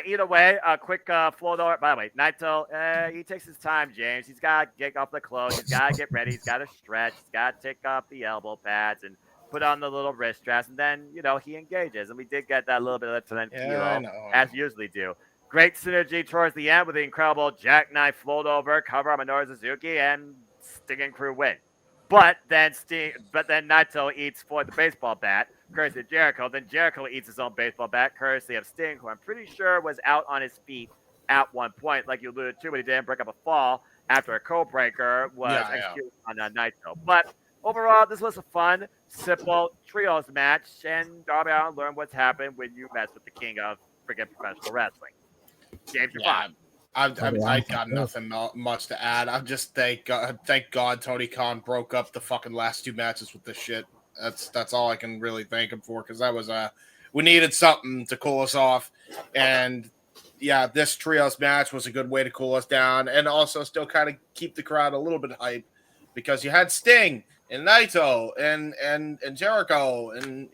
Either way, a quick float over. By the way, Naito, he takes his time, James. He's got to get off the clothes. He's got to get ready. He's got to stretch. He's got to take off the elbow pads and put on the little wrist straps. And then, he engages. And we did get that little bit of the kilo, as we usually do. Great synergy towards the end with the incredible jackknife float over, cover on Minoru Suzuki, and Sting and crew win. But then Naito eats for the baseball bat, courtesy of Jericho. Then Jericho eats his own baseball bat, courtesy of Sting, who I'm pretty sure was out on his feet at one point, like you alluded to, but he didn't break up a fall after a code breaker was executed on Naito. But overall, this was a fun, simple trios match, and Darby Allin learned what's happened when you mess with the king of freaking professional wrestling. James, you're fine. I got nothing much to add. I just thank God Tony Khan broke up the fucking last 2 matches with this shit. That's all I can really thank him for, because that was we needed something to cool us off, and yeah, this trios match was a good way to cool us down, and also still kind of keep the crowd a little bit hype, because you had Sting and Naito and Jericho and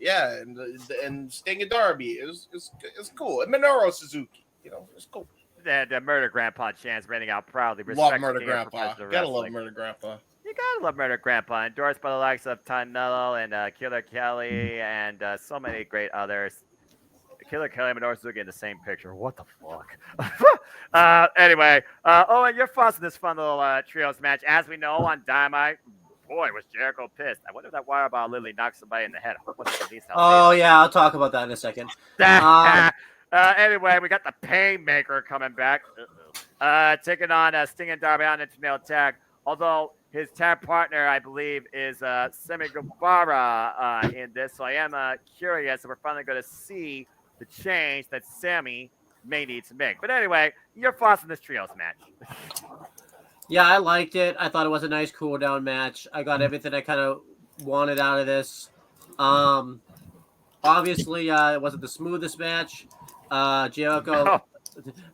Sting and Darby. It was cool, and Minoru Suzuki. It's cool. The Murder Grandpa chance renting out proudly. Love Murder Grandpa. Gotta love Murder Grandpa. You gotta love Murder Grandpa. Endorsed by the likes of Tonello and Killer Kelly and so many great others. Killer Kelly and Minoru Suzuki in the same picture. What the fuck? Anyway, and you're fussing this fun little trios match. As we know on Dynamite, boy, was Jericho pissed. I wonder if that wire ball literally knocked somebody in the head. Oh yeah, I'll talk about that in a second. Anyway, we got the Painmaker coming back. Taking on Sting and Darby Allin in a tag. Although his tag partner, I believe, is Sammy Guevara in this. So I am curious if we're finally going to see the change that Sammy may need to make. But anyway, your thoughts on this trios match? Yeah, I liked it. I thought it was a nice cool down match. I got everything I kind of wanted out of this. Obviously, it wasn't the smoothest match. Jericho,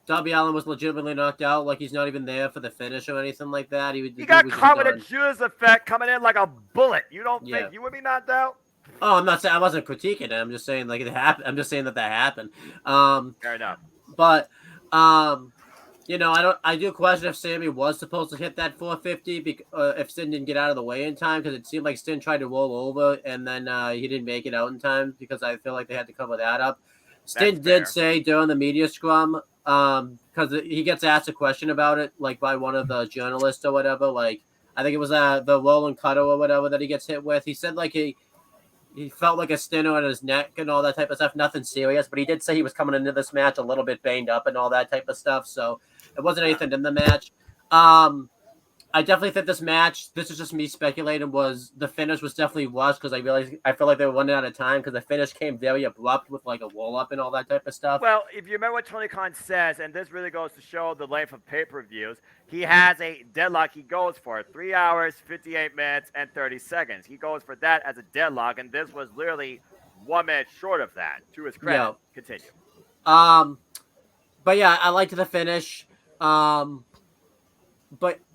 Darby Allin was legitimately knocked out. Like he's not even there for the finish or anything like that. He got caught with a Judas effect coming in like a bullet. You don't think you would be knocked out? Oh, I'm not saying I wasn't critiquing it. I'm just saying like it happened. I'm just saying that happened. Fair enough. But I do question if Sammy was supposed to hit that 450 if Stin didn't get out of the way in time, because it seemed like Stin tried to roll over and then he didn't make it out in time, because I feel like they had to cover that up. Stin did say during the media scrum, because he gets asked a question about it, like by one of the journalists or whatever, like I think it was the rolling cutter or whatever that he gets hit with. He said like he felt like a steno on his neck and all that type of stuff. Nothing serious, but he did say he was coming into this match a little bit banged up and all that type of stuff. So it wasn't anything in the match. I definitely think this match, this is just me speculating, was the finish was definitely rushed, because I feel like they were running out of time, because the finish came very abrupt with like a roll up and all that type of stuff. Well, if you remember what Tony Khan says, and this really goes to show the length of pay-per-views, he has a deadlock he goes for 3 hours, 58 minutes, and 30 seconds. He goes for that as a deadlock, and this was literally 1 minute short of that, to his credit. Yeah. Continue. But yeah, I liked the finish.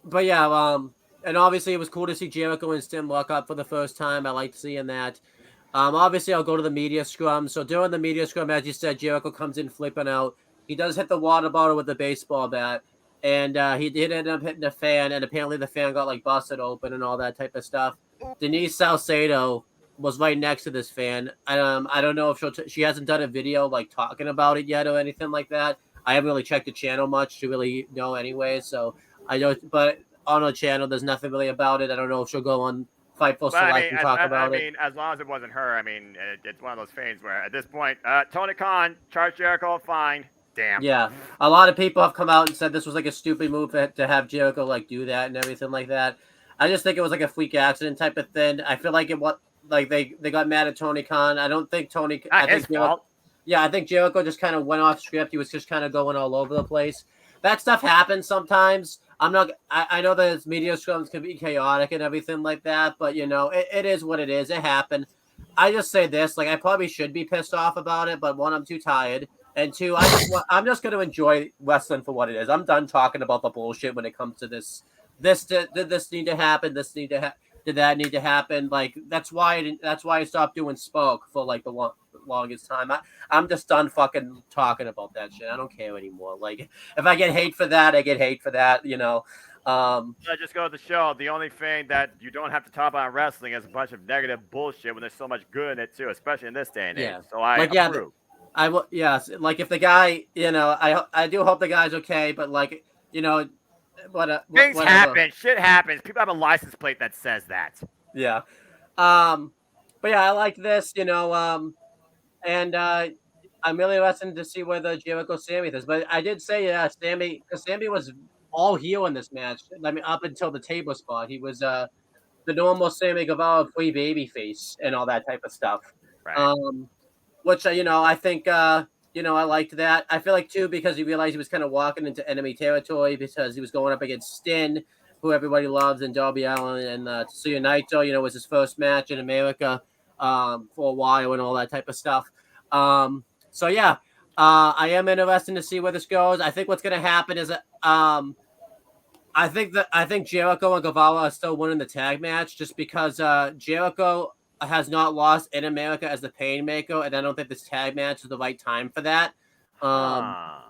But yeah, and obviously it was cool to see Jericho and Stin lock up for the first time. I liked seeing that. Obviously I'll go to the media scrum. So during the media scrum, as you said, Jericho comes in flipping out. He does hit the water bottle with the baseball bat, and he did end up hitting a fan, and apparently the fan got like busted open and all that type of stuff. Denise Salcedo was right next to this fan. I don't know if she hasn't done a video like talking about it yet or anything like that. I haven't really checked the channel much to really know anyway, so I don't. But on the channel, there's nothing really about it. I don't know if she'll go on Fightful Select and talk about it. I mean, as long as it wasn't her, I mean, it's one of those things where at this point, Tony Khan, charge Jericho, fine. Damn. Yeah, a lot of people have come out and said this was like a stupid move to have Jericho like do that and everything like that. I just think it was like a freak accident type of thing. I feel like they got mad at Tony Khan. I don't think Tony. Not his fault. Yeah, I think Jericho just kind of went off script. He was just kind of going all over the place. That stuff happens sometimes. I know that media scrums can be chaotic and everything like that, but it is what it is. It happened. I just say this, like I probably should be pissed off about it, but one, I'm too tired, and two, I'm just going to enjoy wrestling for what it is. I'm done talking about the bullshit when it comes to this. Did this need to happen? Did that need to happen? Like that's why I stopped doing Spoke for like the longest time. I'm just done fucking talking about that shit. I don't care anymore. Like if I get hate for that, I get hate for that. I just go to the show. The only thing that you don't have to talk about in wrestling is a bunch of negative bullshit when there's so much good in it too, especially in this day and age. So I approve. I will. Yes, like if the guy, I do hope the guy's okay, but like things happen. Shit happens. People have a license plate that says that. Yeah. But yeah, I like this, and I'm really interested to see where the Jericho Sammy is. But I did say, Sammy was all heel in this match. I mean, up until the table spot, he was the normal Sammy Guevara free baby face and all that type of stuff. Right. Which I think I liked that. I feel like too, because he realized he was kind of walking into enemy territory, because he was going up against Stin, who everybody loves, and Darby Allin, and Tetsuya Naito, was his first match in America for a while and all that type of stuff. So yeah, I am interested to see where this goes. I think what's going to happen is I think Jericho and Guevara are still winning the tag match, just because Jericho has not lost in America as the Painmaker, and I don't think this tag match is the right time for that. I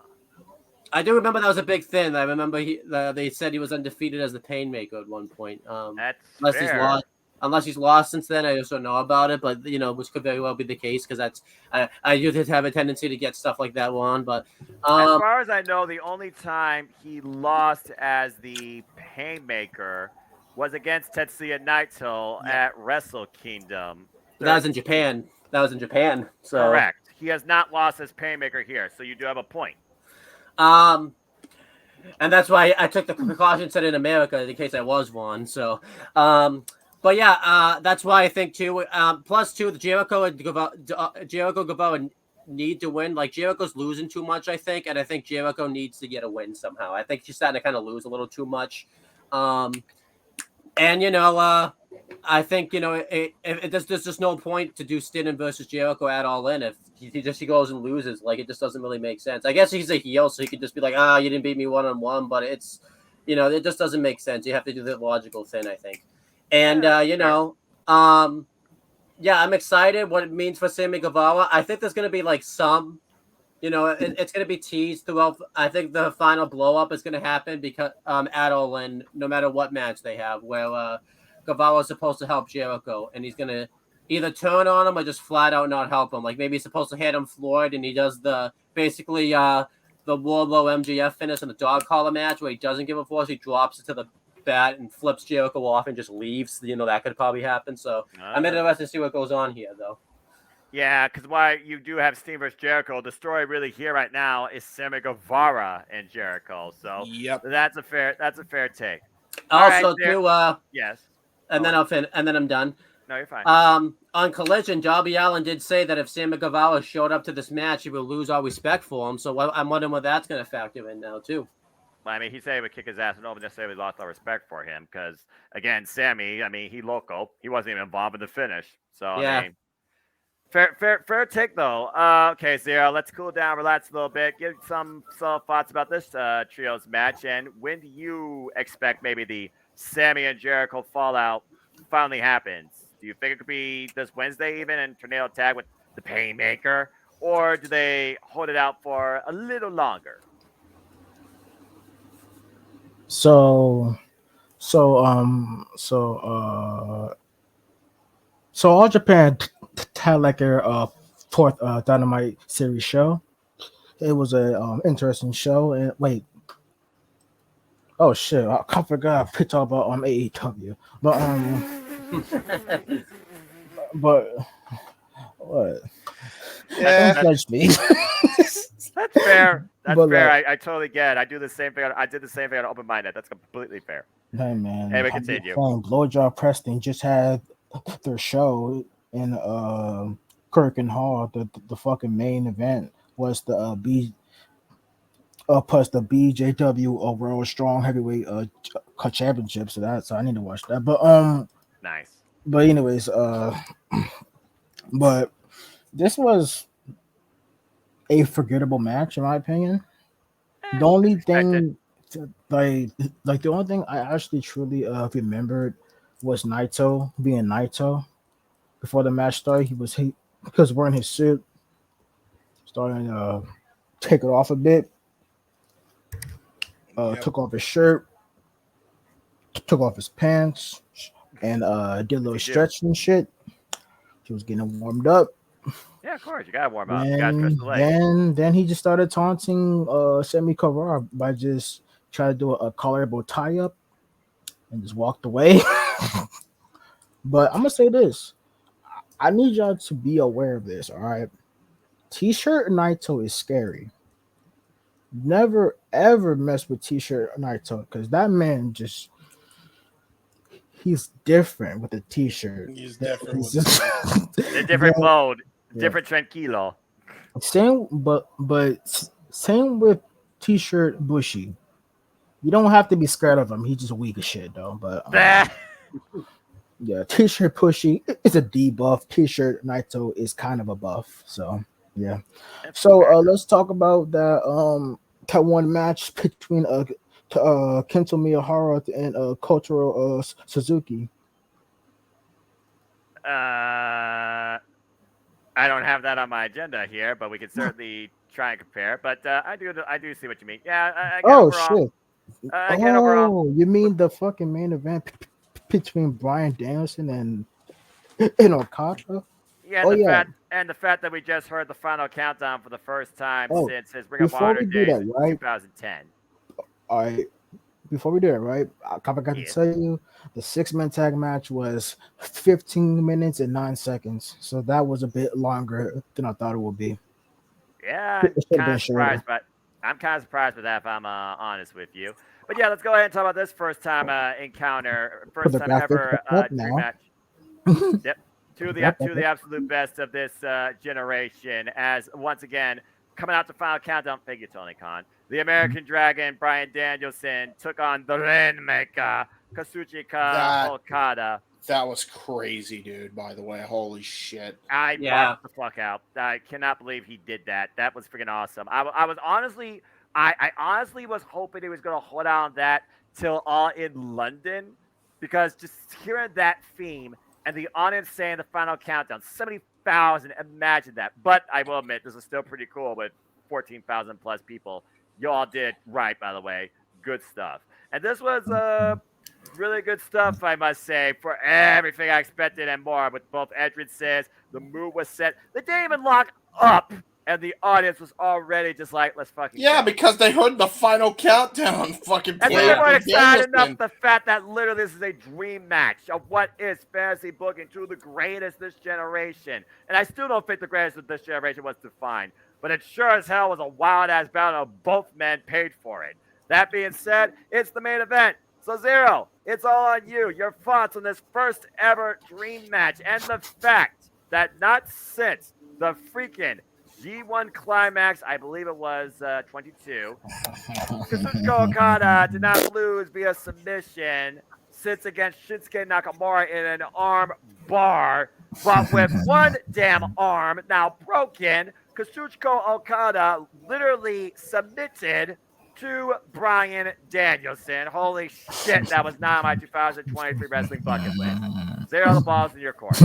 do remember that was a big thing. I remember they said he was undefeated as the Painmaker at one point. That's fair. Unless he's lost since then, I just don't know about it. But which could very well be the case, because I do have a tendency to get stuff like that wrong. But as far as I know, the only time he lost as the Painmaker was against Tetsuya Naito at Wrestle Kingdom. That was in Japan. So correct. He has not lost as Painmaker here, so you do have a point. And that's why I took the precaution set in America in case I was one. So, but yeah, that's why I think too. Plus two, the Jericho Guevara need to win. Like Jericho's losing too much, I think, and I think Jericho needs to get a win somehow. I think she's starting to kind of lose a little too much. And I think there's just no point to do Stin versus Jericho at All In if he goes and loses. Like it just doesn't really make sense. I guess he's a heel, so he could just be like, you didn't beat me 1-on-1, but it's it just doesn't make sense. You have to do the logical thing, I think. And I'm excited what it means for Sammy Guevara. I think there's gonna be like some It's going to be teased throughout. I think the final blow up is going to happen because at All In, no matter what match they have, where Cavallo's supposed to help Jericho, and he's going to either turn on him or just flat out not help him. Like maybe he's supposed to hit him Floyd, and he does the Wardlow MJF finish in the dog collar match where he doesn't give a force, he drops it to the bat and flips Jericho off and just leaves. That could probably happen. So I'm interested to see what goes on here, though. Yeah, because why you do have Steen versus Jericho, the story really here right now is Sammy Guevara and Jericho. So Yep. that's a fair take. Also, yes. And then and then I'm done. No, you're fine. On Collision, Darby Allin did say that if Sammy Guevara showed up to this match, he would lose all respect for him. So I'm wondering what that's going to factor in now, too. I mean, he said he would kick his ass, and nobody necessarily lost all respect for him because, again, Sammy, I mean, he local. He wasn't even involved in the finish. So, yeah. I mean, fair take, though. Okay, Zero, let's cool down, relax a little bit, give some thoughts about this trios match, and when do you expect maybe the Sammy and Jericho fallout finally happens? Do you think it could be this Wednesday even and tornado tag with the Painmaker, or do they hold it out for a little longer? So All Japan had like their fourth Dynamite series show. It was a interesting show. And wait, oh shit, I forgot I talk about AEW, but what? Yeah, don't judge me. That's fair. That's But, fair. like- I totally get it. I do the same thing. I did the same thing on Open Minded. That's completely fair. Hey man, Hey, we continue. Blowjob Preston just had their show in Kirk and Hall. The fucking main event was the plus the BJW World Strong Heavyweight Championship. So I need to watch that. But Nice. But anyways, but this was a forgettable match in my opinion. The only thing, the only thing I actually truly remembered was Naito being Naito. Before the match started, he was wearing his suit, starting to take it off a bit. Took off his shirt, took off his pants, and did a little stretch and shit. He was getting warmed up. Yeah, of course. You gotta warm up. You gotta stretch the legs. Then he just started taunting Sammy Guevara by just trying to do a collarbone tie up and just walked away. But I'm gonna say this. I need y'all to be aware of this, all right? T-shirt Naito is scary. Never ever mess with T-shirt Naito because that man he's different with a T-shirt. He's different with A different mode, different tranquilo. Same with T-shirt Bushy. You don't have to be scared of him. He's just weak as shit though. But yeah, T-shirt Pushy is a debuff. T-shirt Naito is kind of a buff. So yeah. So let's talk about that one match between Kento Miyahara and Kotaro Suzuki. I don't have that on my agenda here, but we could certainly try and compare. But I do see what you mean. Yeah. Shit. Overall, you mean the fucking main event between Bryan Danielson and Okada? Yeah, the fact that we just heard the final countdown for the first time since his Ring of Honor days in 2010. All right, before we do it, right? I forgot to tell you, the 6-man tag match was 15 minutes and 9 seconds, so that was a bit longer than I thought it would be. Yeah, I'm kind of surprised, but I'm kind of surprised with that if I'm honest with you. But yeah, let's go ahead and talk about this first time encounter, first time ever dream match. Yep. Two of the absolute best of this generation. As once again, coming out to final countdown, thank you, Tony Khan. The American Dragon, Bryan Danielson, took on the Rainmaker, Kazuchika Okada. That was crazy, dude, by the way. Holy shit. I marked the fuck out. I cannot believe he did that. That was freaking awesome. I was honestly, I honestly was hoping he was going to hold out on that till All in London, because just hearing that theme and the audience saying the final countdown, 70,000, imagine that. But I will admit, this is still pretty cool with 14,000 plus people. Y'all did right, by the way. Good stuff. And this was really good stuff, I must say, for everything I expected and more. With both entrances, the move was set. They didn't even lock up, and the audience was already just like, let's fucking Yeah, go. because they heard the final countdown fucking And play. they weren't excited enough Danielson. the fact that literally this is a dream match of what is fantasy booking to the greatest this generation. And I still don't think the greatest of this generation was defined, but it sure as hell was a wild ass battle of both men paid for it. That being said, it's the main event. So Zero, it's all on you. Your thoughts on this first ever dream match and the fact that not since the freaking G1 Climax, I believe it was 22, Kazuchika Okada did not lose via submission, sits against Shinsuke Nakamura in an arm bar, but with one damn arm now broken, Kazuchika Okada literally submitted to Bryan Danielson. Holy shit, that was not my 2023 wrestling bucket list. Zero, the ball's in your court.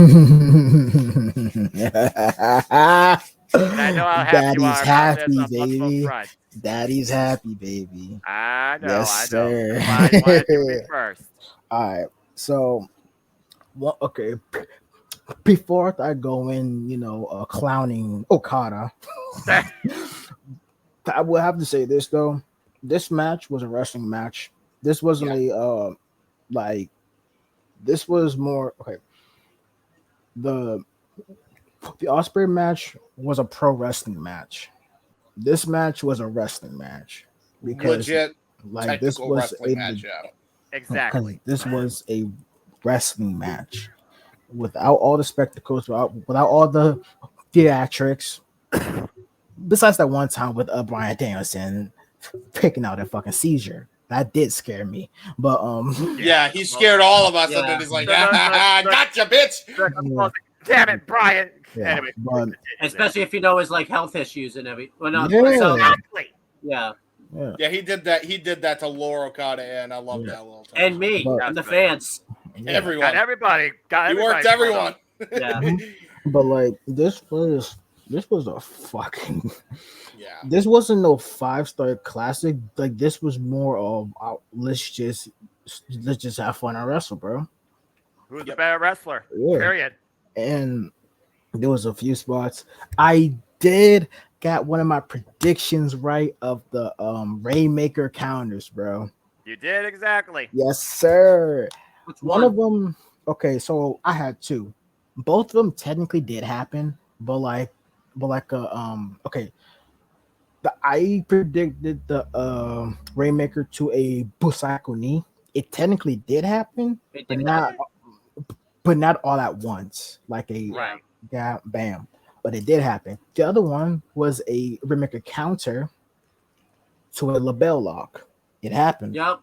And I know how happy you are about this on multiple fronts. Daddy's happy, baby. I know, Yes, I know. sir. That's why I wanted to be first. All right. So, well, okay. Before I go in, clowning Okada, I will have to say this though. This match was a wrestling match. This wasn't this was more okay. The Ospreay match was a pro wrestling match. This match was a wrestling match because Legit this technical was wrestling match. Yeah. Exactly. This was a wrestling match without all the spectacles, without all the theatrics. Besides that one time with Bryan Danielson picking out a fucking seizure. That did scare me. But Yeah, he scared all of us, and Yeah. then he's like, "Gotcha, bitch." Damn it, Brian. Yeah, Anyway, but Especially if you know his like health issues and everything. Well, not Yeah. so, exactly. yeah. Yeah, he did that. He did that to Laura Okada, and I love that little time. And me But- and the fans. everyone. Got everybody. He worked everyone. Yeah. but like this was a fucking Yeah. this wasn't no 5-star classic. Like this was more of let's just have fun and wrestle, bro. Who's the better wrestler? Yeah. Period. And there was a few spots. I did got one of my predictions right of the Rainmaker counters, bro. You did exactly. Yes, sir. Which One one? of them, okay, so I had two. Both of them technically did happen, but okay. I predicted the Rainmaker to a Busaiku knee. It technically did happen, It but did not all at once. Like a Right. yeah, bam. But it did happen. The other one was a Rainmaker counter to a label lock. It happened. Yep.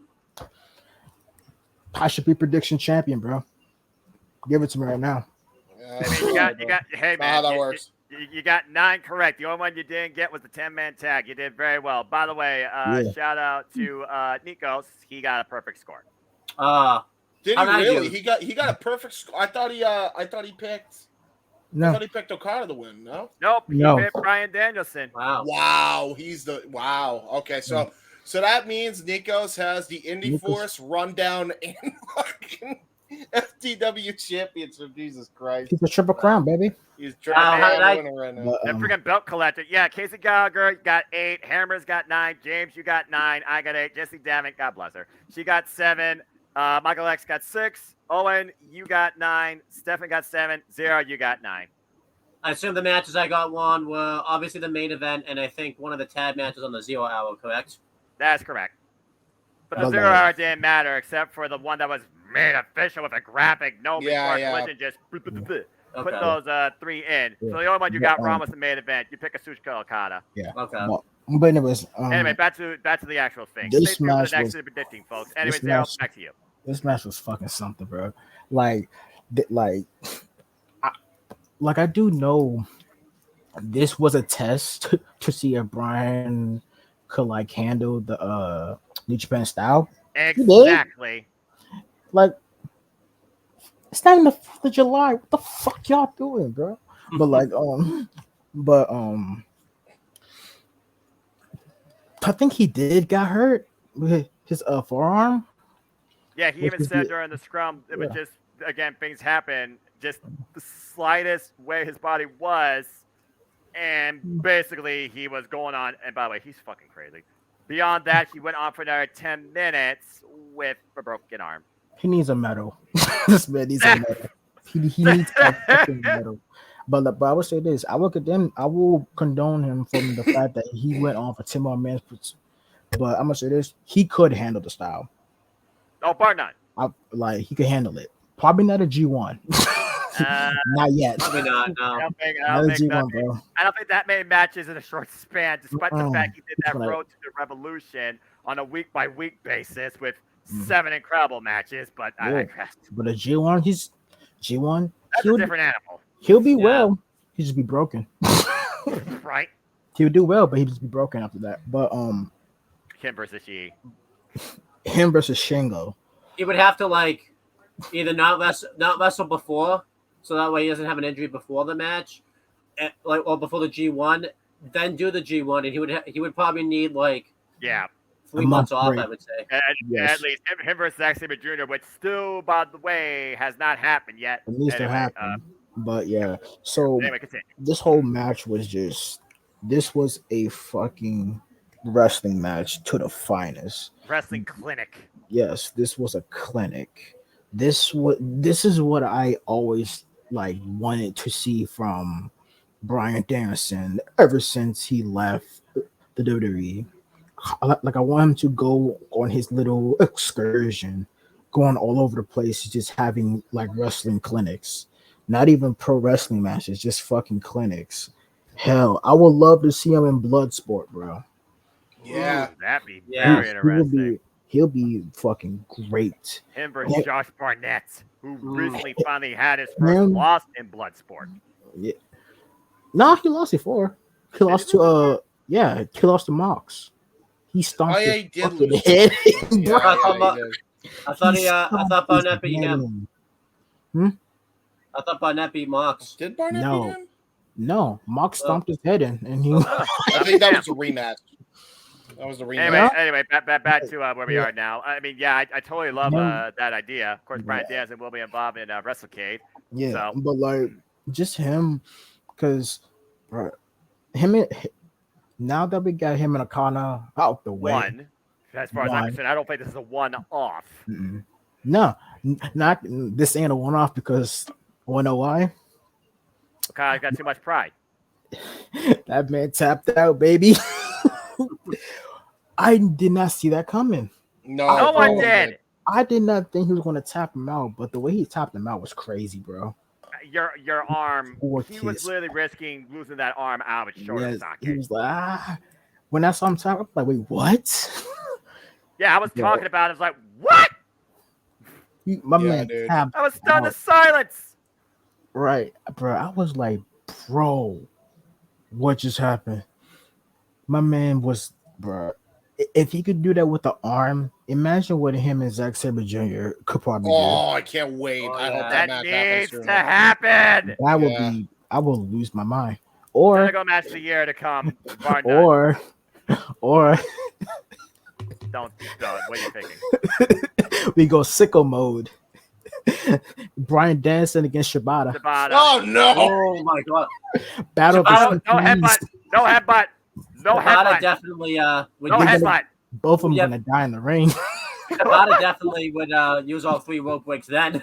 I should be prediction champion, bro. Give it to me right now. I mean, you got. Hey That's not how man, that you- works. You got 9 correct. The only one you didn't get was the 10-man tag. You did very well. By the way, Yeah. shout out to Nikos. He got a perfect score. Did How'd he I really? do? He got a perfect score. I thought he picked. I No, thought he picked Okada to win. No. Nope. No. He hit Bryan Danielson. Wow. Wow, he's the wow. Okay, so that means Nikos has the Indie Nikos- Force rundown and fucking FTW championship. Jesus Christ, keep the triple crown, baby. he's Wow, how did I- winner right now. But, That freaking belt collector. Yeah, Casey Gallagher got 8. Hammer's got 9. James, you got 9. I got 8. Jesse Dammit, God bless her. She got 7. Michael X got 6. Owen, you got 9. Stefan got 7. Zero, you got 9. I assume the matches I got won were obviously the main event, and I think one of the tag matches on the 0 hour, correct? That's correct. But the Well, 0 hour didn't matter except for the one that was made official with a graphic. No Yeah, before yeah. collision, just put Okay. those 3 in. Yeah. So the only one you But, got wrong was the main event. You pick a Kazuchika Okada. Okay. But anyways, Anyway, back to the actual thing. this Stay tuned for match the next was- predicting, folks. Anyway, this Zero, match- back to you. this match was fucking something, bro. Like I do know this was a test to see if Brian could like handle the New Japan style. Exactly. Like it's not even the 4th of July. What the fuck y'all doing, bro? But like I think he did got hurt with his forearm. Yeah, he Which even is said the- during the scrum, it was yeah. just, again, things happen, just the slightest way his body was, and basically he was going on. And by the way, he's fucking crazy. Beyond that, he went on for another 10 minutes with a broken arm. He needs a medal. This man needs a medal. He needs a fucking medal. But I would say this: I will condone him from the fact that he went on for 10 more minutes. But I'm gonna say this: he could handle the style. Oh, bar none. He could handle it. Probably not a G1. Not yet. Probably not. I No. don't think, Not a G1, bro. I don't think that many matches in a short span, despite the Mm-mm. fact he did that He's gonna- road to the Revolution on a week by week basis with 7 incredible matches. But Yeah. But a G1, he's G1. That's a different animal, He'll be Yeah. well. He'll just be broken. right? He'll do well, but he'll just be broken after that. But Kim versus Yi. him versus Shingo. He would have to either not wrestle before, so that way he doesn't have an injury before the match, or before the G1, then do the G1, and he would probably need Yeah. 3 A months month off, break. I would say. Yes. At least him versus Zack Sabre Jr., which still, by the way, has not happened yet. It needs to Anyway, happen. But yeah. So Anyway, continue. this whole match was this was a fucking wrestling match to the finest. Wrestling clinic. Yes, this was a clinic. This is what I always wanted to see from Bryan Danielson ever since he left the WWE. I want him to go on his little excursion, going all over the place, just having wrestling clinics, not even pro wrestling matches, just fucking clinics. Hell, I would love to see him in Bloodsport, bro. Yeah. Ooh, that'd be Yeah. very interesting. He'll be fucking great. Him versus Yeah. Josh Barnett, who recently finally had his Man. first loss in Bloodsport. Yeah. No, he lost before. He lost to he lost to Mox. He stomped Oh, yeah, his he did fucking lose. head. Yeah, Bro. he did. I thought He I stomped thought his Barnett beat head him. in. I thought Barnett beat Mox. Did Barnett No. beat him? No, Mox stomped his head in, and he. I think that was a rematch. That was the rematch. Anyway, back to where we are now. I mean, yeah, I totally love No. that idea. Of course, Bryan Yeah. Danielson will be involved in WrestleCade. Yeah, So- but just him, because now that we got him and Akana out the way. One, as far as I'm One. concerned, I don't think this is a one-off. Mm-mm. No, not this ain't a one-off because wanna know why? Kyle got too much pride. That man tapped out, baby. I did not see that coming. No, No one Oh, did. I did not think he was going to tap him out, but the way he tapped him out was crazy, bro. Your arm. Poor He was kids. literally risking losing that arm out of its shoulder Yes, he socket. was like, when I saw him tap, I'm like, wait, what? Yeah, I was Yeah. talking about it. I was like, what? My Yeah, man dude. tapped I was stunned to out. silence. Right, bro. I was like, bro, what just happened? My man was, bro. If he could do that with the arm, imagine what him and Zack Sabre Jr. could probably Oh, I can't wait. Oh, I yeah. hope That that match happens needs soon. to happen. do. That would Yeah. be, I will lose my mind. Go match of the year to come. Bar none. Or Don't. What are you thinking? we go sicko mode. Brian Danielson against Shibata. Tabata. Oh no! Oh my god. Battle of the No headbutt. Centuries. No headbutt. No Tabata headbutt. definitely would No They're use, gonna- headbutt. Both of them Yeah. gonna die in the ring. Tabata definitely would use all 3 rope breaks then.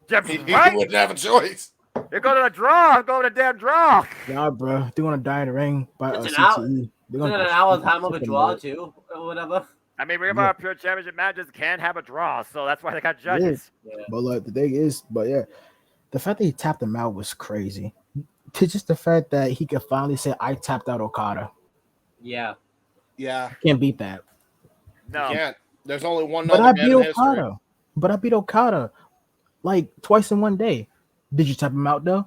He Right? wouldn't have a choice. You're going to the draw. I'm going to the damn draw. Yeah, bro. They're gonna die in the ring by It's an CTE. They're An go hour straight time of a sicko draw mode. too, or whatever. I mean, remember Yeah. our pure championship matches can have a draw, so that's why they got judges. But the thing is, the fact that he tapped him out was crazy. To just the fact that he could finally say, "I tapped out Okada." Yeah. Yeah, Can't beat that. No. can't. There's only one But other I man beat in history. Okada. But I beat Okada like twice in one day. Did you tap him out though?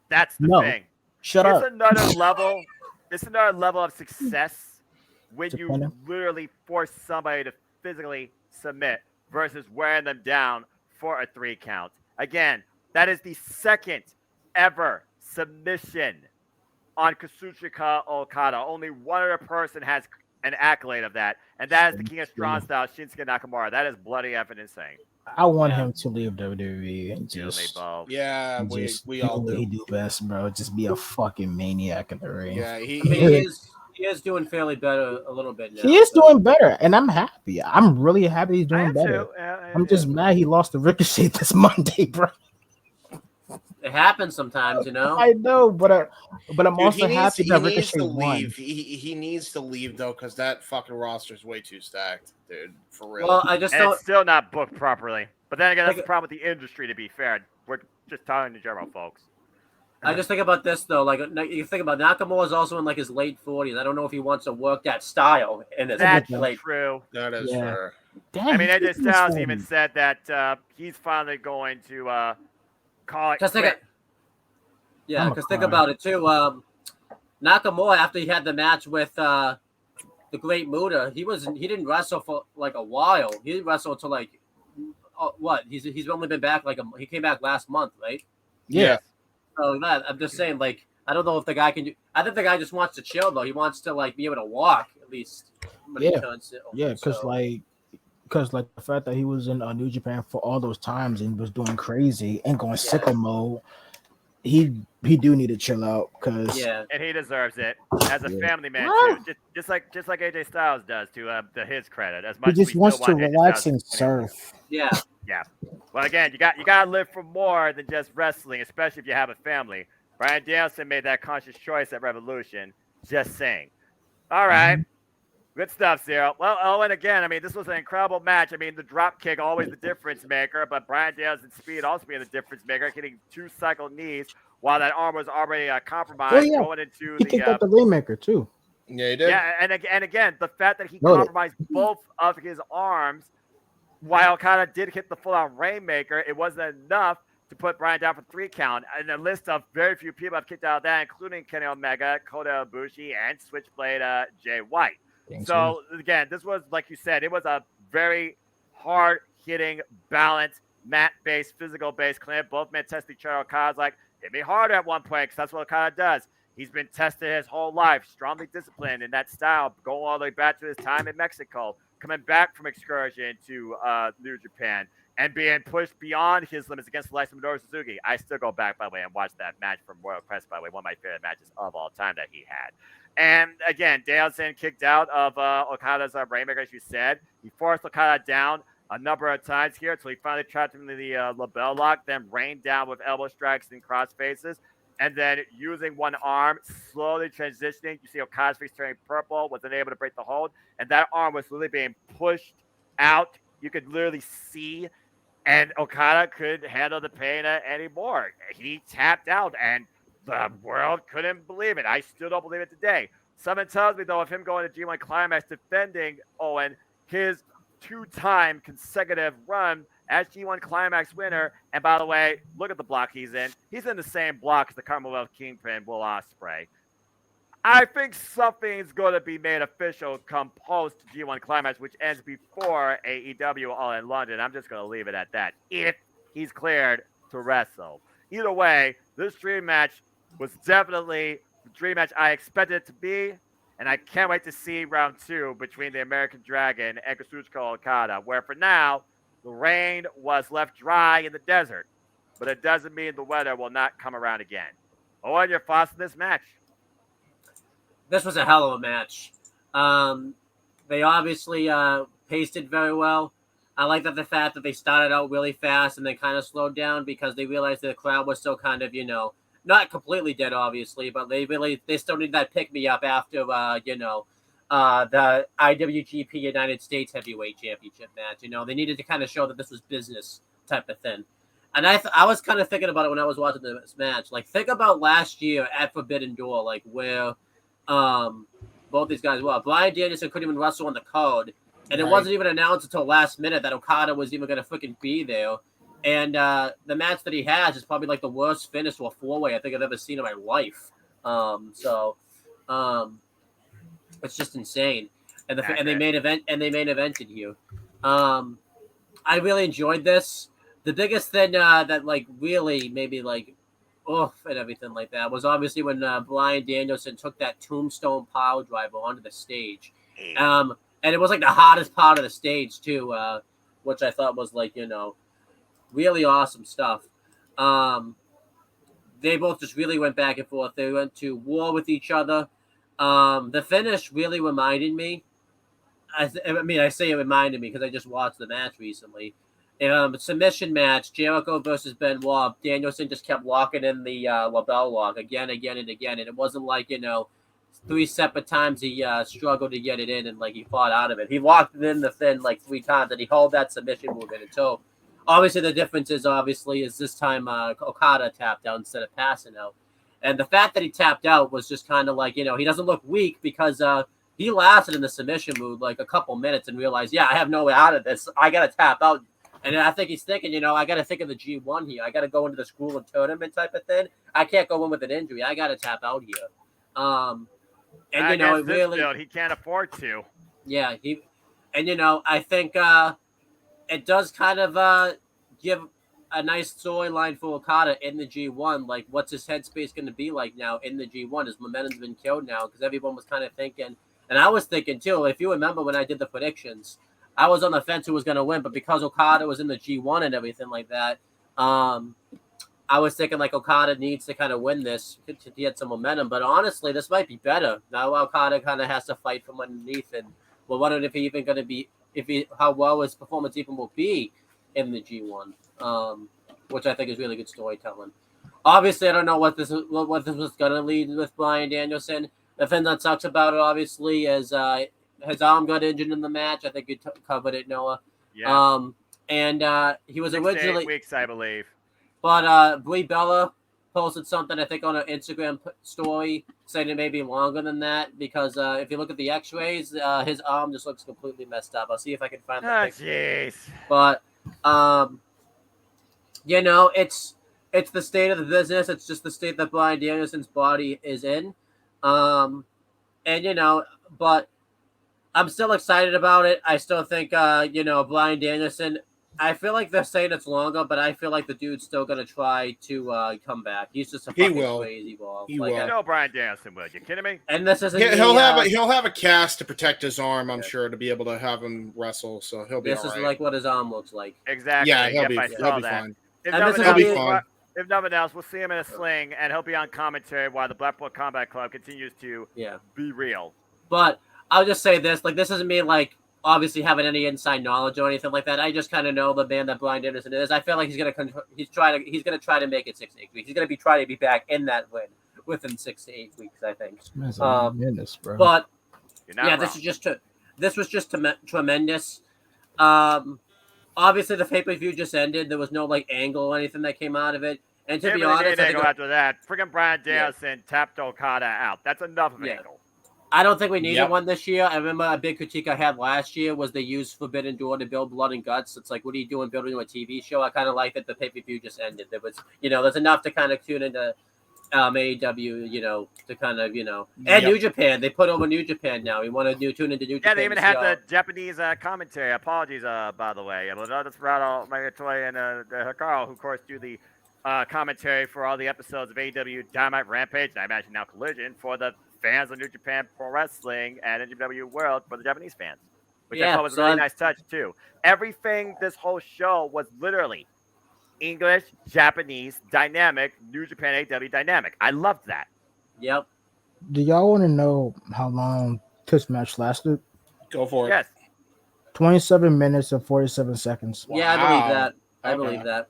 That's the No. thing. Shut It's up. another level. It's another level of success when you Japan. literally force somebody to physically submit versus wearing them down for a 3 count. Again, that is the second ever submission on Kazuchika Okada. Only one other person has an accolade of that, and that is the King of Strong Style, Shinsuke Nakamura. That is bloody effing insane. I want Yeah. him to leave WWE and You and me just, both. Yeah, just we do all what he do. do best, bro. Just be a fucking maniac in the ring. Yeah, I mean, he is doing fairly better a little bit now. He is so. doing better, and I'm happy. I'm really happy he's I doing am better. too. Yeah, I'm just mad he lost to Ricochet this Monday, bro. It happens sometimes, you know. I know, but I'm Dude, also happy that he needs Ricochet to won. leave. He needs to leave though, because that fucking roster is way too stacked, dude. For real. Well, I just and don't. it's still not booked properly. But then again, that's the Like- problem with the industry. To be fair, we're just talking in general, folks. I just think about this though. Like you think about Nakamura is also in like his late 40s. I don't know if he wants to work that style in his That's late. true. That is Yeah. fair. Damn, I mean, he's AJ in his Styles even 40s. said that he's finally going to call it Just think, quits. yeah, I'ma because think cry. about it too. Nakamura, after he had the match with the Great Muta, he didn't wrestle for like a while. He didn't wrestle until like what? He's only been back he came back last month, right? Yeah. So that I'm just saying, like, I don't know if the guy can do. I think the guy just wants to chill though. He wants to like be able to walk at least when he Yeah. turns it. Yeah, because So, like the fact that he was in New Japan for all those times and was doing crazy and going sicko mode, he do need to chill out because yeah, And he deserves it as a Yeah. family man Ah. too. Just like AJ Styles does to his credit. As he much as just we wants still to want AJ relax Styles and to continue. surf. yeah. Yeah. Well, again, you gotta live for more than just wrestling, especially if you have a family. Bryan Danielson made that conscious choice at Revolution. Just saying. All right. Good stuff, Zero. Well, Owen, again, I mean, this was an incredible match. I mean, the drop kick, always the difference maker, but Bryan Danielson's speed also being the difference maker, hitting 2 cycle knees while that arm was already compromised Oh, yeah. going into He kicked the. out the Rainmaker too. Yeah, he did. Yeah, and again, the fact that he Noted. compromised both of his arms while Okada did hit the full-on Rainmaker, it wasn't enough to put Bryan down for 3 count. And a list of very few people have kicked out of that, including Kenny Omega, Kota Ibushi, and Switchblade Jay White. So again, this was, like you said, it was a very hard-hitting, balanced, mat-based, physical-based clip. Both men tested each other. Okada's like, hit me harder at one point, because that's what Okada does. He's been tested his whole life, strongly disciplined in that style, going all the way back to his time in Mexico, coming back from excursion to New Japan, and being pushed beyond his limits against the likes of Minoru Suzuki. I still go back, by the way, and watch that match from Royal Quest, by the way, one of my favorite matches of all time that he had. And again, Danielson kicked out of Okada's Rainmaker, as you said. He forced Okada down a number of times here until he finally trapped him in the label lock, then rained down with elbow strikes and cross faces. And then using one arm, slowly transitioning. You see Okada's face turning purple, wasn't able to break the hold. And that arm was literally being pushed out. You could literally see. And Okada couldn't handle the pain anymore. He tapped out, and the world couldn't believe it. I still don't believe it today. Someone tells me, though, of him going to G1 Climax defending Owen, his 2-time consecutive run as G1 Climax winner. And by the way, look at the block he's in. He's in the same block as the Commonwealth Kingpin, Will Ospreay. I think something's going to be made official come post G1 Climax, which ends before AEW All in London. I'm just going to leave it at that. If he's cleared to wrestle. Either way, this dream match was definitely the dream match I expected it to be. And I can't wait to see round 2 between the American Dragon and Kazuchika Okada, where for now, the rain was left dry in the desert. But it doesn't mean the weather will not come around again. Owen, your thoughts on this match? This was a hell of a match. They obviously paced it very well. I like that the fact that they started out really fast and then kind of slowed down because they realized that the crowd was still kind of, not completely dead, obviously, but they still need that pick me up after, the IWGP United States Heavyweight Championship match. They needed to kind of show that this was business type of thing. And I was kind of thinking about it when I was watching this match. Like, think about last year at Forbidden Door, like where both these guys were. Bryan Danielson couldn't even wrestle on the card. And it wasn't even announced until last minute that Okada was even going to freaking be there. And the match that he has is probably like the worst finish to a 4-way I think I've ever seen in my life. It's just insane. And they main evented here. I really enjoyed this. The biggest thing that like really made me like oof and everything like that was obviously when Bryan Danielson took that tombstone pile driver onto the stage. And it was like the hottest part of the stage too, which I thought was like, really awesome stuff. They both just really went back and forth. They went to war with each other. The finish really reminded me. I say it reminded me because I just watched the match recently. Submission match, Jericho versus Benoit. Danielson just kept walking in the label lock again, and again. And it wasn't like, 3 separate times he struggled to get it in and like he fought out of it. He walked it in the fin like 3 times and he held that submission move in until obviously the difference is this time Okada tapped out instead of passing out. And the fact that he tapped out was just kind of like, he doesn't look weak because he lasted in the submission move like a couple minutes and realized, I have no way out of this. I got to tap out. And I think he's thinking, I got to think of the G1 here. I got to go into the school and tournament type of thing. I can't go in with an injury. I got to tap out here. And, it really, build, he can't afford to. Yeah. I think it does kind of give a nice storyline for Okada in the G1. Like, what's his headspace going to be like now in the G1? His momentum's been killed now because everyone was kind of thinking, and I was thinking too, if you remember when I did the predictions, I was on the fence who was going to win, but because Okada was in the G1 and everything like that, I was thinking like Okada needs to kind of win this to get some momentum. But honestly, this might be better. Now Okada kind of has to fight from underneath, and we're wondering if he even going to be, how well his performance even will be in the G1, which I think is really good storytelling. Obviously, I don't know what this was going to lead with Bryan Danielson. The thing that sucks about it, obviously, is his arm got injured in the match. I think you covered it, Noah. Yeah. And he was 6 to 8 originally weeks, I believe. But Brie Bella posted something, I think, on her Instagram story, saying it may be longer than that because if you look at the X-rays, his arm just looks completely messed up. I'll see if I can find the picture. Jeez. But it's the state of the business. It's just the state that Bryan Danielson's body is in, but I'm still excited about it. I still think Bryan Danielson. I feel like they're saying it's longer, but I feel like the dude's still gonna try to come back. He's just a fucking crazy ball. He will. You know Bryan Danielson will. You kidding me? And this isn't. He'll have a cast to protect his arm, I'm sure, to be able to have him wrestle. So he'll be. This is like what his arm looks like. Exactly. Yeah, he'll be fine. If nothing else, we'll see him in a sling, and he'll be on commentary while the Blackpool Combat Club continues to be real. But I'll just say this: like, this isn't me obviously having any inside knowledge or anything like that. I just kind of know the man that Bryan Danielson is. I feel like he's gonna try to make it 6 to 8 weeks. He's gonna try to be back in that win within 6 to 8 weeks. I think. Goodness, bro. But wrong. this was just tremendous. Obviously the pay-per-view just ended. There was no angle or anything that came out of it. And to be honest, after that, freaking Bryan Danielson tapped Okada out. That's enough of an angle. I don't think we needed one this year. I remember a big critique I had last year was they used Forbidden Door to build Blood and Guts. It's like, what are you doing building a TV show? I kind of like that the pay-per-view just ended. There was, there's enough to kind of tune into AEW, to kind of, and New Japan. They put over New Japan now. We want to tune into New Japan. Yeah, they even had the Japanese commentary. Apologies, by the way. That's Rado, Megatoy, and Hikaru, who, of course, do the commentary for all the episodes of AEW Dynamite, Rampage, and I imagine now Collision for the fans of New Japan Pro Wrestling and NJPW World for the Japanese fans, which I thought was a really nice touch too. Everything this whole show was literally English, Japanese, dynamic, New Japan AEW dynamic. I loved that. Yep. Do y'all want to know how long this match lasted? Go for it. Yes. 27 minutes and 47 seconds. Wow. Yeah, I believe that. I believe that.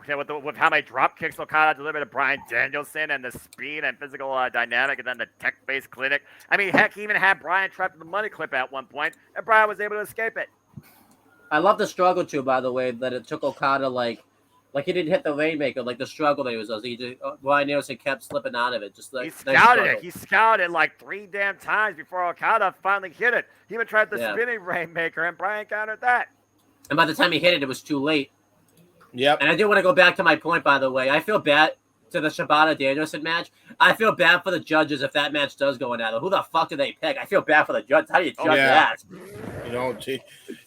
Yeah, with how many drop kicks Okada delivered to Bryan Danielson and the speed and physical dynamic and then the tech-based clinic. I mean, heck, he even had Bryan trapped in the money clip at one point, and Bryan was able to escape it. I love the struggle, too, by the way, that it took Okada, like he didn't hit the Rainmaker, like the struggle that he was doing. Bryan Danielson kept slipping out of it. Just he scouted it. He scouted like 3 damn times before Okada finally hit it. He even tried the spinning Rainmaker, and Bryan countered that. And by the time he hit it, it was too late. Yep. And I do want to go back to my point, by the way. I feel bad to the Shibata-Danielson match. I feel bad for the judges if that match does go in out. Who the fuck do they pick? I feel bad for the judges. How do you judge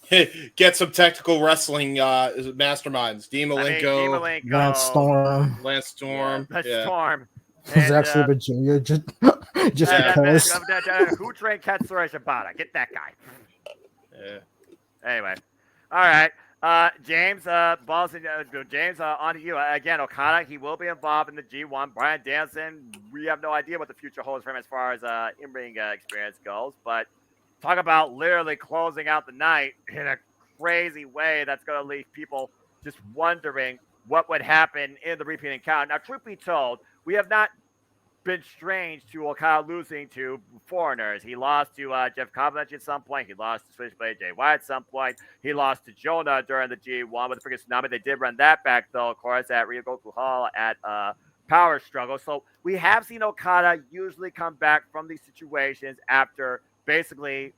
that? Get some technical wrestling masterminds. Dean Malenko, Lance Storm. The Storm. Zack Sabre Jr. Just That because. who trained Katsura Shibata? Get that guy. Yeah. Anyway, all right. James, James, on to you. Again, Okada, he will be involved in the G1. Bryan Danielson, we have no idea what the future holds for him as far as in-ring experience goes. But talk about literally closing out the night in a crazy way that's going to leave people just wondering what would happen in the repeat encounter. Now, truth be told, we have not been strange to Okada losing to foreigners. He lost to Jeff Cobb at some point. He lost to Switchblade Jay White at some point. He lost to Jonah during the G1 with the freaking tsunami. They did run that back, though, of course, at Ryogoku Hall at Power Struggle. So we have seen Okada usually come back from these situations after basically,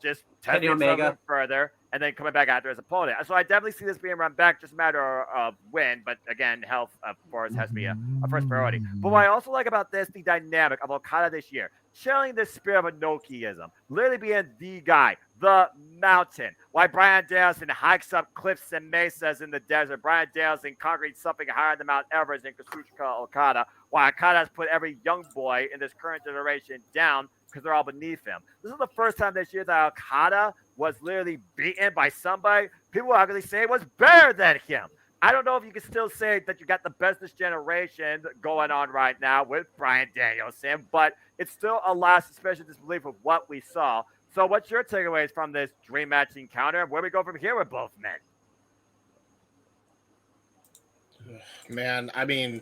just testing himself further and then coming back after his opponent. So I definitely see this being run back, just a matter of when. But again, health, of course, has to be a first priority. But what I also like about this, the dynamic of Okada this year, channeling the spirit of Inokiism, literally being the guy, the mountain. Why Bryan Danielson hikes up cliffs and mesas in the desert. Bryan Danielson conquering something higher than Mount Everest in Kazuchika Okada. Why Okada has put every young boy in this current generation down because they're all beneath him. This is the first time this year that Okada was literally beaten by somebody people are going to say was better than him. I don't know if you can still say that you got the best this generation going on right now with Bryan Danielson, but it's still a lot of suspicion disbelief of what we saw. So what's your takeaways from this dream match encounter? Where we go from here with both men? Man, I mean,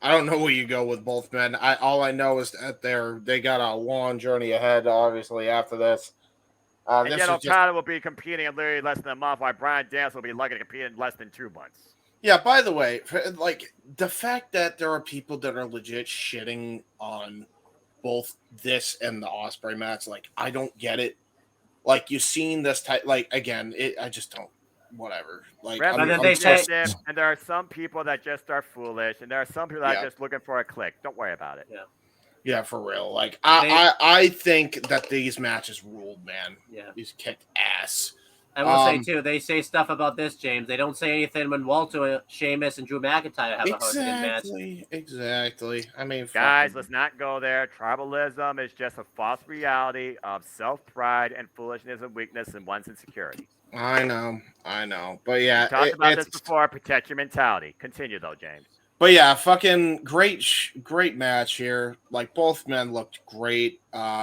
I don't know where you go with both men. All I know is that they got a long journey ahead, obviously, after this. And yet Okada will be competing in literally less than a month, while Bryan Danielson will be lucky to compete in less than 2 months. Yeah, by the way, like, the fact that there are people that are legit shitting on both this and the Ospreay match, like, I don't get it. Like, you've seen this type, like, again, I just don't, whatever. Like, and there are some people that just are foolish, and there are some people that are just looking for a click. Don't worry about it. Yeah, for real. Like, I think that these matches ruled, man. Yeah. These kicked ass. I will say, too, they say stuff about this, James. They don't say anything when Walter, Sheamus, and Drew McIntyre have a hard-hitting match. Exactly. I mean, guys, let's not go there. Tribalism is just a false reality of self-pride and foolishness and weakness and one's insecurity. I know. But yeah. We talked about this before. Protect your mentality. Continue, though, James. But yeah, fucking great match here. Like, both men looked great.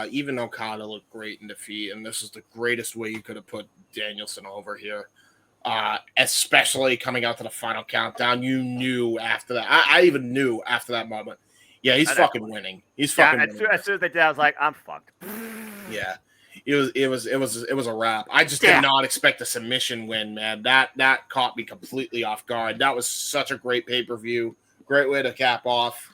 Even Okada looked great in defeat, and this is the greatest way you could have put Danielson over here. Especially coming out to the final countdown. You knew after that. I even knew after that moment. Yeah, he's fucking winning. He's fucking winning. As soon as they did, I was like, I'm fucked. Yeah. It was a wrap. I just did not expect a submission win, man. That caught me completely off guard. That was such a great pay-per-view. Great way to cap off.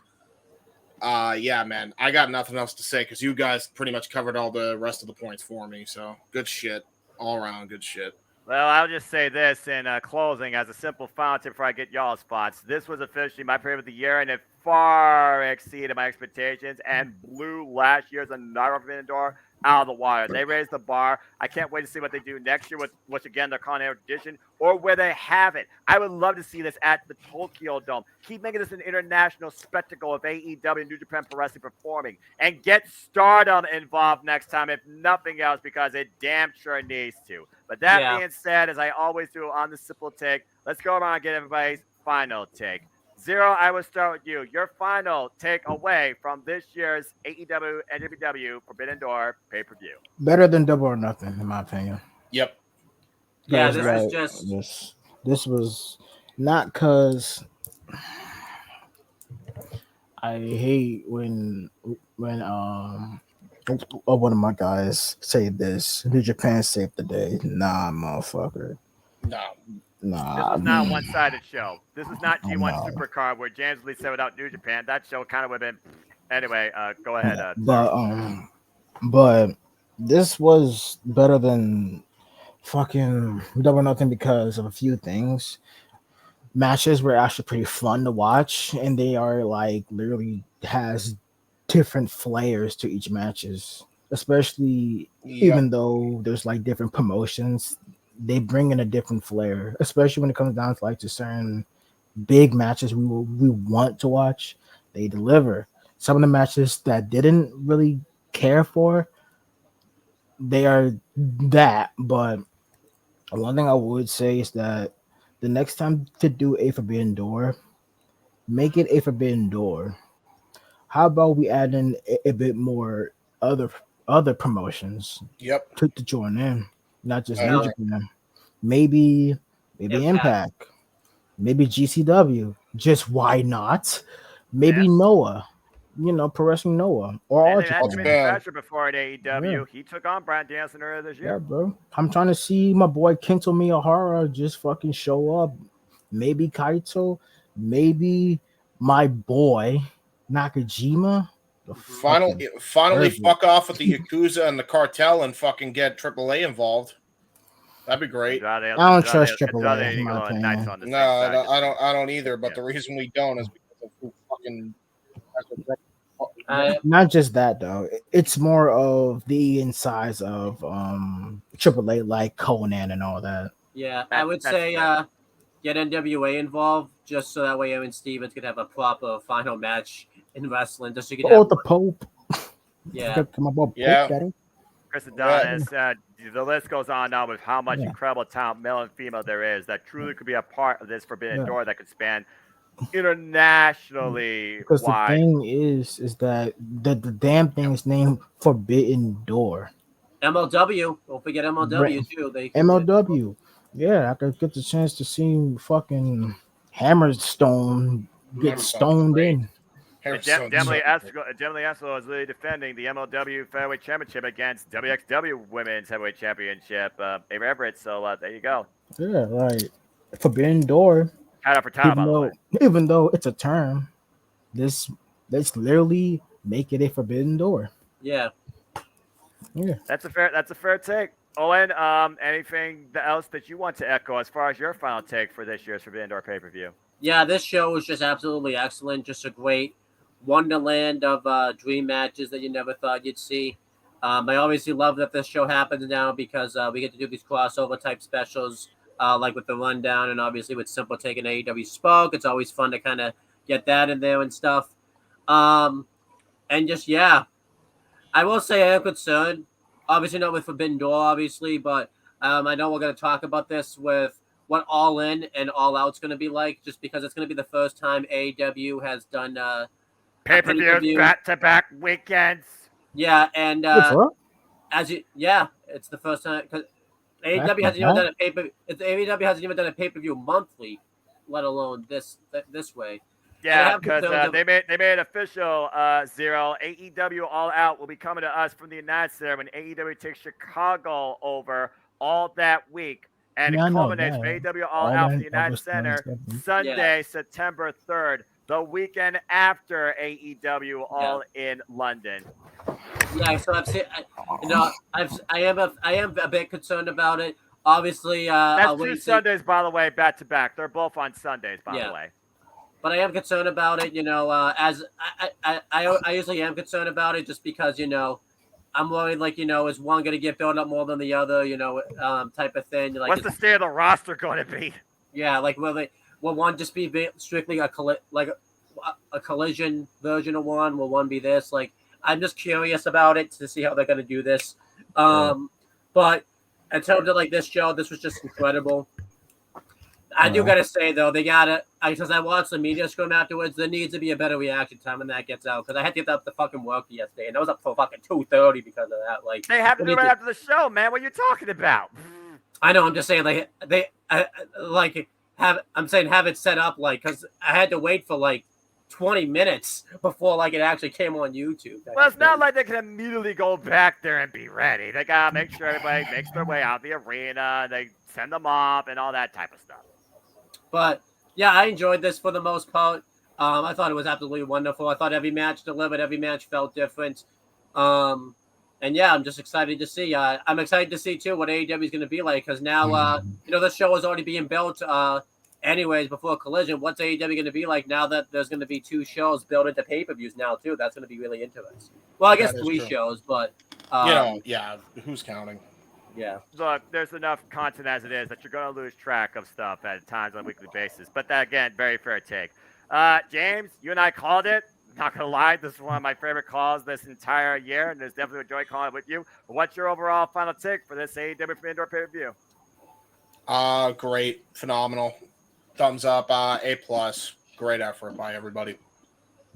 Yeah, man. I got nothing else to say because you guys pretty much covered all the rest of the points for me. So good shit. All around good shit. Well, I'll just say this in closing as a simple final tip before I get y'all's thoughts. This was officially my favorite of the year, and it far exceeded my expectations and blew last year's Another Forbidden Door out of the water. They raised the bar. I can't wait to see what they do next year, which again, they're calling it edition, or where they have it. I would love to see this at the Tokyo Dome. Keep making this an international spectacle of AEW and New Japan Pro Wrestling performing, and get Stardom involved next time, if nothing else, because it damn sure needs to. But that being said, as I always do on the Simple Take, let's go around and get everybody's final take. Zero, I will start with you. Your final take away from this year's AEW and NWW Forbidden Door pay-per-view. Better than Double or Nothing, in my opinion. Yep. Yeah, this was not because I hate when one of my guys say this. New Japan saved the day. Nah, motherfucker. Nah. This is not a one-sided show. This is not G1 Supercard where James Lee said without New Japan. That show kind of would have been. Anyway, go ahead. But this was better than fucking Double or Nothing because of a few things. Matches were actually pretty fun to watch, and they are like literally has different flares to each matches, especially even though there's like different promotions. They bring in a different flair, especially when it comes down to like to certain big matches we want to watch. They deliver. some of the matches that didn't really care for, they are that. But one thing I would say is that the next time to do a Forbidden Door, make it a Forbidden Door. How about we add in a bit more other other promotions Yep. to join in, not just I New agree. Japan. Maybe Impact. Impact, maybe GCW. Just why not? Maybe Yeah. Noah, Pro Wrestling Noah or And All they had Japan. Timothy bad. Thatcher before at AEW. Yeah. He took on Brian Danielson earlier this Yeah, year. bro. I'm trying to see my boy Kento Miyahara just fucking show up. Maybe Kaito, maybe my boy Nakajima. The fucking Finally, perfect. fuck off with the Yakuza and the cartel and fucking get AAA involved. That'd be great. I don't trust AAA, Andrade in my Eagle and Knights opinion. on the No, same side. I don't either. But Yeah. the reason we don't is because of who fucking. I Not just that though. It's more of the insides of AAA like Conan and all that. Yeah, I would That's say fair. get NWA involved just so that way Aaron Stevens could have a proper final match in wrestling. Just so you could Oh, have, the Pope. yeah, Forgot to my boy Pope Yeah. Daddy. Chris Yeah. Adonis, the list goes on now with how much Yeah. incredible talent, male and female, there is that truly could be a part of this Forbidden Yeah. Door that could span internationally Because the wide. thing is that the damn thing is named Forbidden Door. MLW. Don't forget MLW too. They can MLW. Yeah, I could get the chance to see fucking Hammerstone get Hammerstone's stoned great. in. Hammerstone's Demily so Eslo is really defending the MLW Featherweight Championship against WXW Women's Heavyweight Championship, Ava Everett. So there you go. Yeah, right. Forbidden Door. Shout out for title, by the way. Even though it's a term, let's literally make it a Forbidden Door. Yeah. Yeah. That's a fair take. Owen, anything else that you want to echo as far as your final take for this year's Forbidden Door pay-per-view? Yeah, this show was just absolutely excellent. Just a great wonderland of dream matches that you never thought you'd see. I obviously love that this show happens now because we get to do these crossover type specials, like with the rundown and obviously with Simple taking AEW Spoke. It's always fun to kind of get that in there and stuff. And just, yeah, I will say I am concerned. Obviously not with Forbidden Door, obviously, but I know we're going to talk about this with what All In and All Out's going to be like, just because it's going to be the first time AEW has done Pay-per-views, back-to-back weekends. Yeah, and What's up? it's the first time because AEW hasn't even done a AEW hasn't even done a pay-per-view monthly, let alone this way. Yeah, because they made it official. Zero AEW All Out will be coming to us from the United Center when AEW takes Chicago over all that week, and it culminates for AEW All Out from the United Center Sunday, September 3rd, the weekend after AEW All in London. Yeah, so I've seen, I am a bit concerned about it. Obviously, that's two Sundays, by the way, back to back. They're both on Sundays, by the way. But I am concerned about it, as I usually am concerned about it just because, I'm worried, is one going to get built up more than the other, type of thing. Like, what's the state of the roster going to be? Yeah, will one just be strictly a collision version of one? Will one be this? Like, I'm just curious about it to see how they're going to do this. But in terms of this show, this was just incredible. I do gotta say though, they gotta because I watched the media scrum afterwards. There needs to be a better reaction time when that gets out because I had to get up to fucking work yesterday and I was up for fucking 2:30 because of that. Like they have to do it right after the show, man. What are you talking about? I know. I'm just saying, have it set up because I had to wait for 20 minutes before it actually came on YouTube. Well, it's not like they can immediately go back there and be ready. They gotta make sure everybody makes their way out the arena. They send them off and all that type of stuff. But yeah, I enjoyed this for the most part. I thought it was absolutely wonderful. I thought every match delivered. Every match felt different. And yeah, I'm just excited to see. I'm excited to see too what AEW is going to be like because now this show is already being built. Anyways, before Collision, what's AEW going to be like now that there's going to be 2 shows built into pay-per-views now too? That's going to be really interesting. Well, I guess 3 shows, but who's counting? Yeah. Look, there's enough content as it is that you're going to lose track of stuff at times on a weekly basis. But that, again, very fair take. James, you and I called it. Not gonna lie, this is one of my favorite calls this entire year, and there's definitely a joy calling it with you. But what's your overall final take for this AEW from Indoor pay-per-view? Great, phenomenal, thumbs up, A+. Great effort by everybody.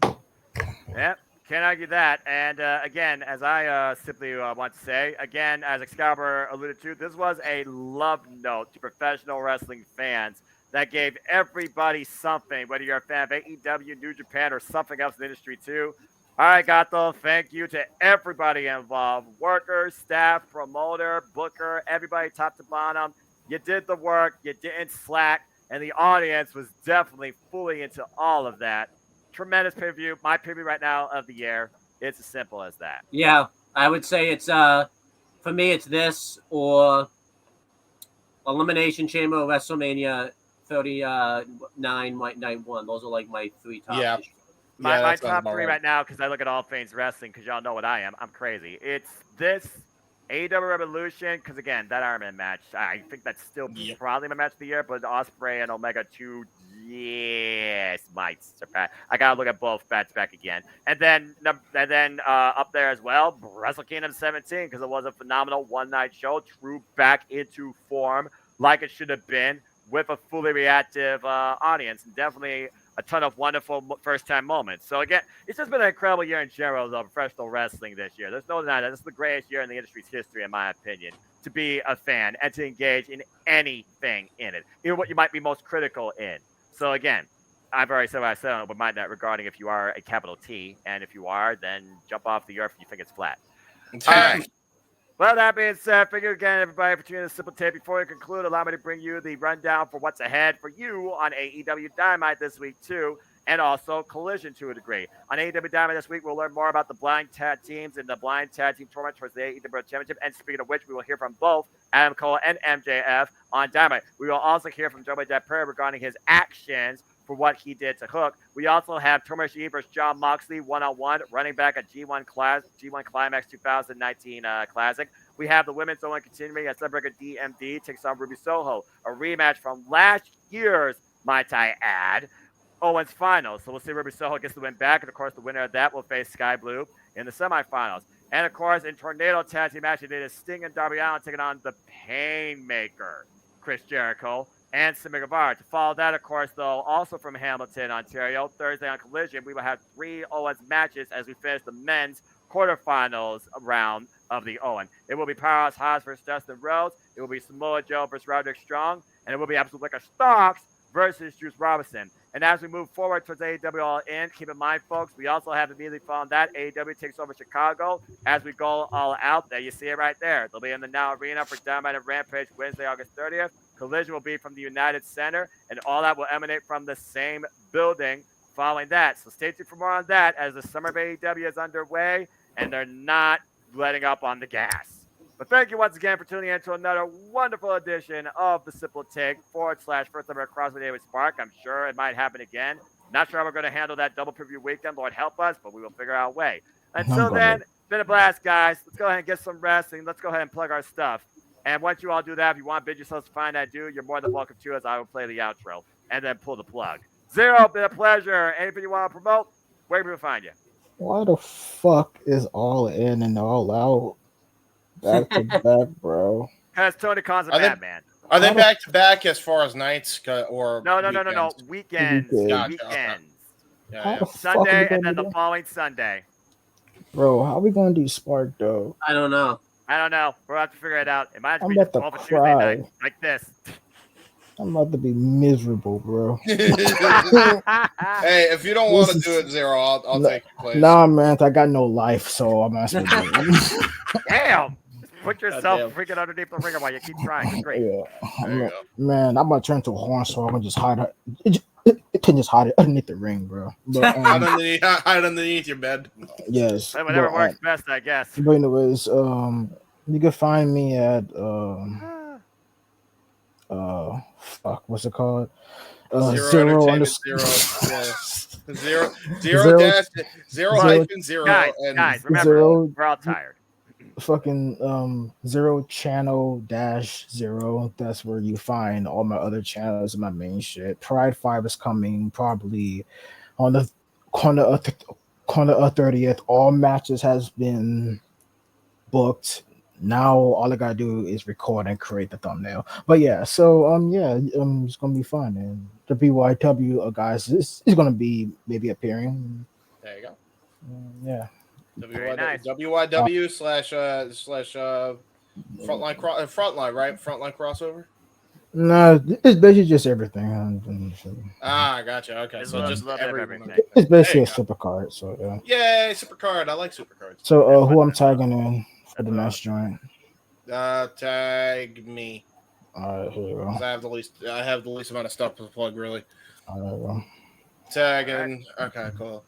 Yep, can't argue that. And again, as I simply want to say, again, as Excalibur alluded to, this was a love note to professional wrestling fans that gave everybody something, whether you're a fan of AEW, New Japan, or something else in the industry too. All right, Gato, thank you to everybody involved, workers, staff, promoter, booker, everybody top to bottom. You did the work, you didn't slack, and the audience was definitely fully into all of that. Tremendous pay-per-view, my pay-per-view right now of the year. It's as simple as that. Yeah, I would say it's for me it's this or Elimination Chamber or WrestleMania 39 night one. Those are like my three top. Yeah. My top three right now, because I look at all things wrestling, because y'all know what I am. I'm crazy. It's this AEW Revolution, because again, that Iron Man match, I think that's still probably my match of the year, but Ospreay and Omega 2, yes, might surpass. I gotta look at both bats back again. And then up there as well, Wrestle Kingdom 17, because it was a phenomenal one-night show, true back into form, like it should have been, with a fully reactive audience, and definitely a ton of wonderful first-time moments. So again, it's just been an incredible year in general of professional wrestling this year. There's no denying that. This is the greatest year in the industry's history, in my opinion, to be a fan and to engage in anything in it, even what you might be most critical in. So again, I've already said what I said on Mind That regarding if you are a capital T, and if you are, then jump off the earth if you think it's flat. All right. Well, that being said, thank you again, everybody, for tuning in to Simple Tape. Before we conclude, allow me to bring you the rundown for what's ahead for you on AEW Dynamite this week, too, and also Collision to a degree. On AEW Dynamite this week, we'll learn more about the blind tag teams and the blind tag team tournament towards the AEW World Championship. And speaking of which, we will hear from both Adam Cole and MJF on Dynamite. We will also hear from Joe Jack Perry regarding his actions for what he did to Hook. We also have Tomoshi versus Jon Moxley one-on-one, running back at G1 Climax 2019 Classic. We have the women's only continuing as Celebrity DMD takes on Ruby Soho, a rematch from last year's, might I add, Owens finals. So we'll see Ruby Soho gets the win back, and of course the winner of that will face Sky Blue in the semifinals. And of course, in Tornado Tag Team match, it is Sting and Darby Allin taking on the Painmaker, Chris Jericho, and Sammy Guevara. To follow that, of course, though, also from Hamilton, Ontario, Thursday on Collision, we will have 3 Owens matches as we finish the men's quarterfinals round of the Owen. It will be Powerhouse Hobbs versus Dustin Rhodes. It will be Samoa Joe versus Roderick Strong. And it will be Absolute Liquor Starks versus Juice Robinson. And as we move forward towards AEW All In, keep in mind, folks, we also have immediately following that, AEW takes over Chicago as we go all out. There you see it right there. They'll be in the Now Arena for Dynamite and Rampage Wednesday, August 30th. Collision will be from the United Center, and all that will emanate from the same building following that. So stay tuned for more on that as the summer of AEW is underway, and they're not letting up on the gas. But thank you once again for tuning in to another wonderful edition of The Simple Take / First Ever Crossway Day with Spark. I'm sure it might happen again. Not sure how we're going to handle that double preview weekend. Lord help us, but we will figure out a way. Until then, it's been a blast, guys. Let's go ahead and get some rest, and let's go ahead and plug our stuff. And once you all do that, if you want to bid yourselves to find that dude, you're more than welcome to, as I will play the outro and then pull the plug. Zero, been a pleasure. Anything you want to promote, where can we find you? Why the fuck is All In and All Out back to back, bro? Because Tony Khan's a madman. Are they back to back as far as nights or No. Weekends. Gotcha. Weekends. Yeah. Sunday and then the following Sunday. Bro, how we gonna do Spark though? I don't know. We're gonna have to figure it out. It might I'm be about just to 12 Tuesday cry. night, like this. I'm about to be miserable, bro. Hey, if you don't want to do it, Zero, I'll take your place. Nah, man, I got no life, so I'm asking you. Damn! Put yourself freaking underneath the ringer while you keep trying. It's great. Yeah. Man, I'm gonna turn to a horn, so I'm gonna just hide it. It can just hide it underneath the ring, bro. But, hide underneath your bed. Yes. Whatever works best, I guess. But anyways, you can find me at fuck, what's it called? Zero hyphen zero. Guys, remember, we're all tired. Fucking Zero Channel -0. That's where you find all my other channels and my main shit. Pride 5 is coming probably on the on the 30th, all matches has been booked. Now all I gotta do is record and create the thumbnail. But yeah, so it's gonna be fun. And the BYW guys is gonna be maybe appearing. There you go. Yeah. Very nice. WYW slash frontline, right? Frontline crossover. No, it's basically just everything. Ah, gotcha. Okay, It's so a just little bit of everyone. everything. Okay. It's There basically you a go. super card. So yeah. Yay, supercard! I like supercards. So who I'm tagging in for the That's next joint? Tag me. All right, here we go. 'Cause I have the least amount of stuff to plug, really. All right, well. Tagging. Okay, cool.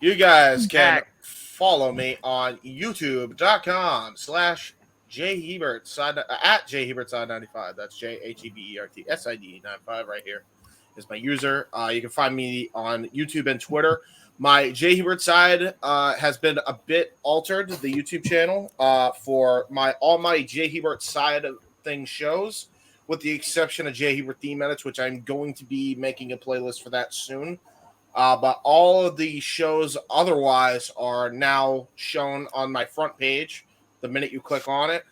You guys can Tag. follow me on youtube.com/JHebert at JHebertSide95. That's JHEBERTSID95 right here is my user. You can find me on YouTube and Twitter. My J Hebert side has been a bit altered, the YouTube channel, for all my J Hebert side of things shows, with the exception of J Hebert theme edits, which I'm going to be making a playlist for that soon. But all of the shows otherwise are now shown on my front page the minute you click on it.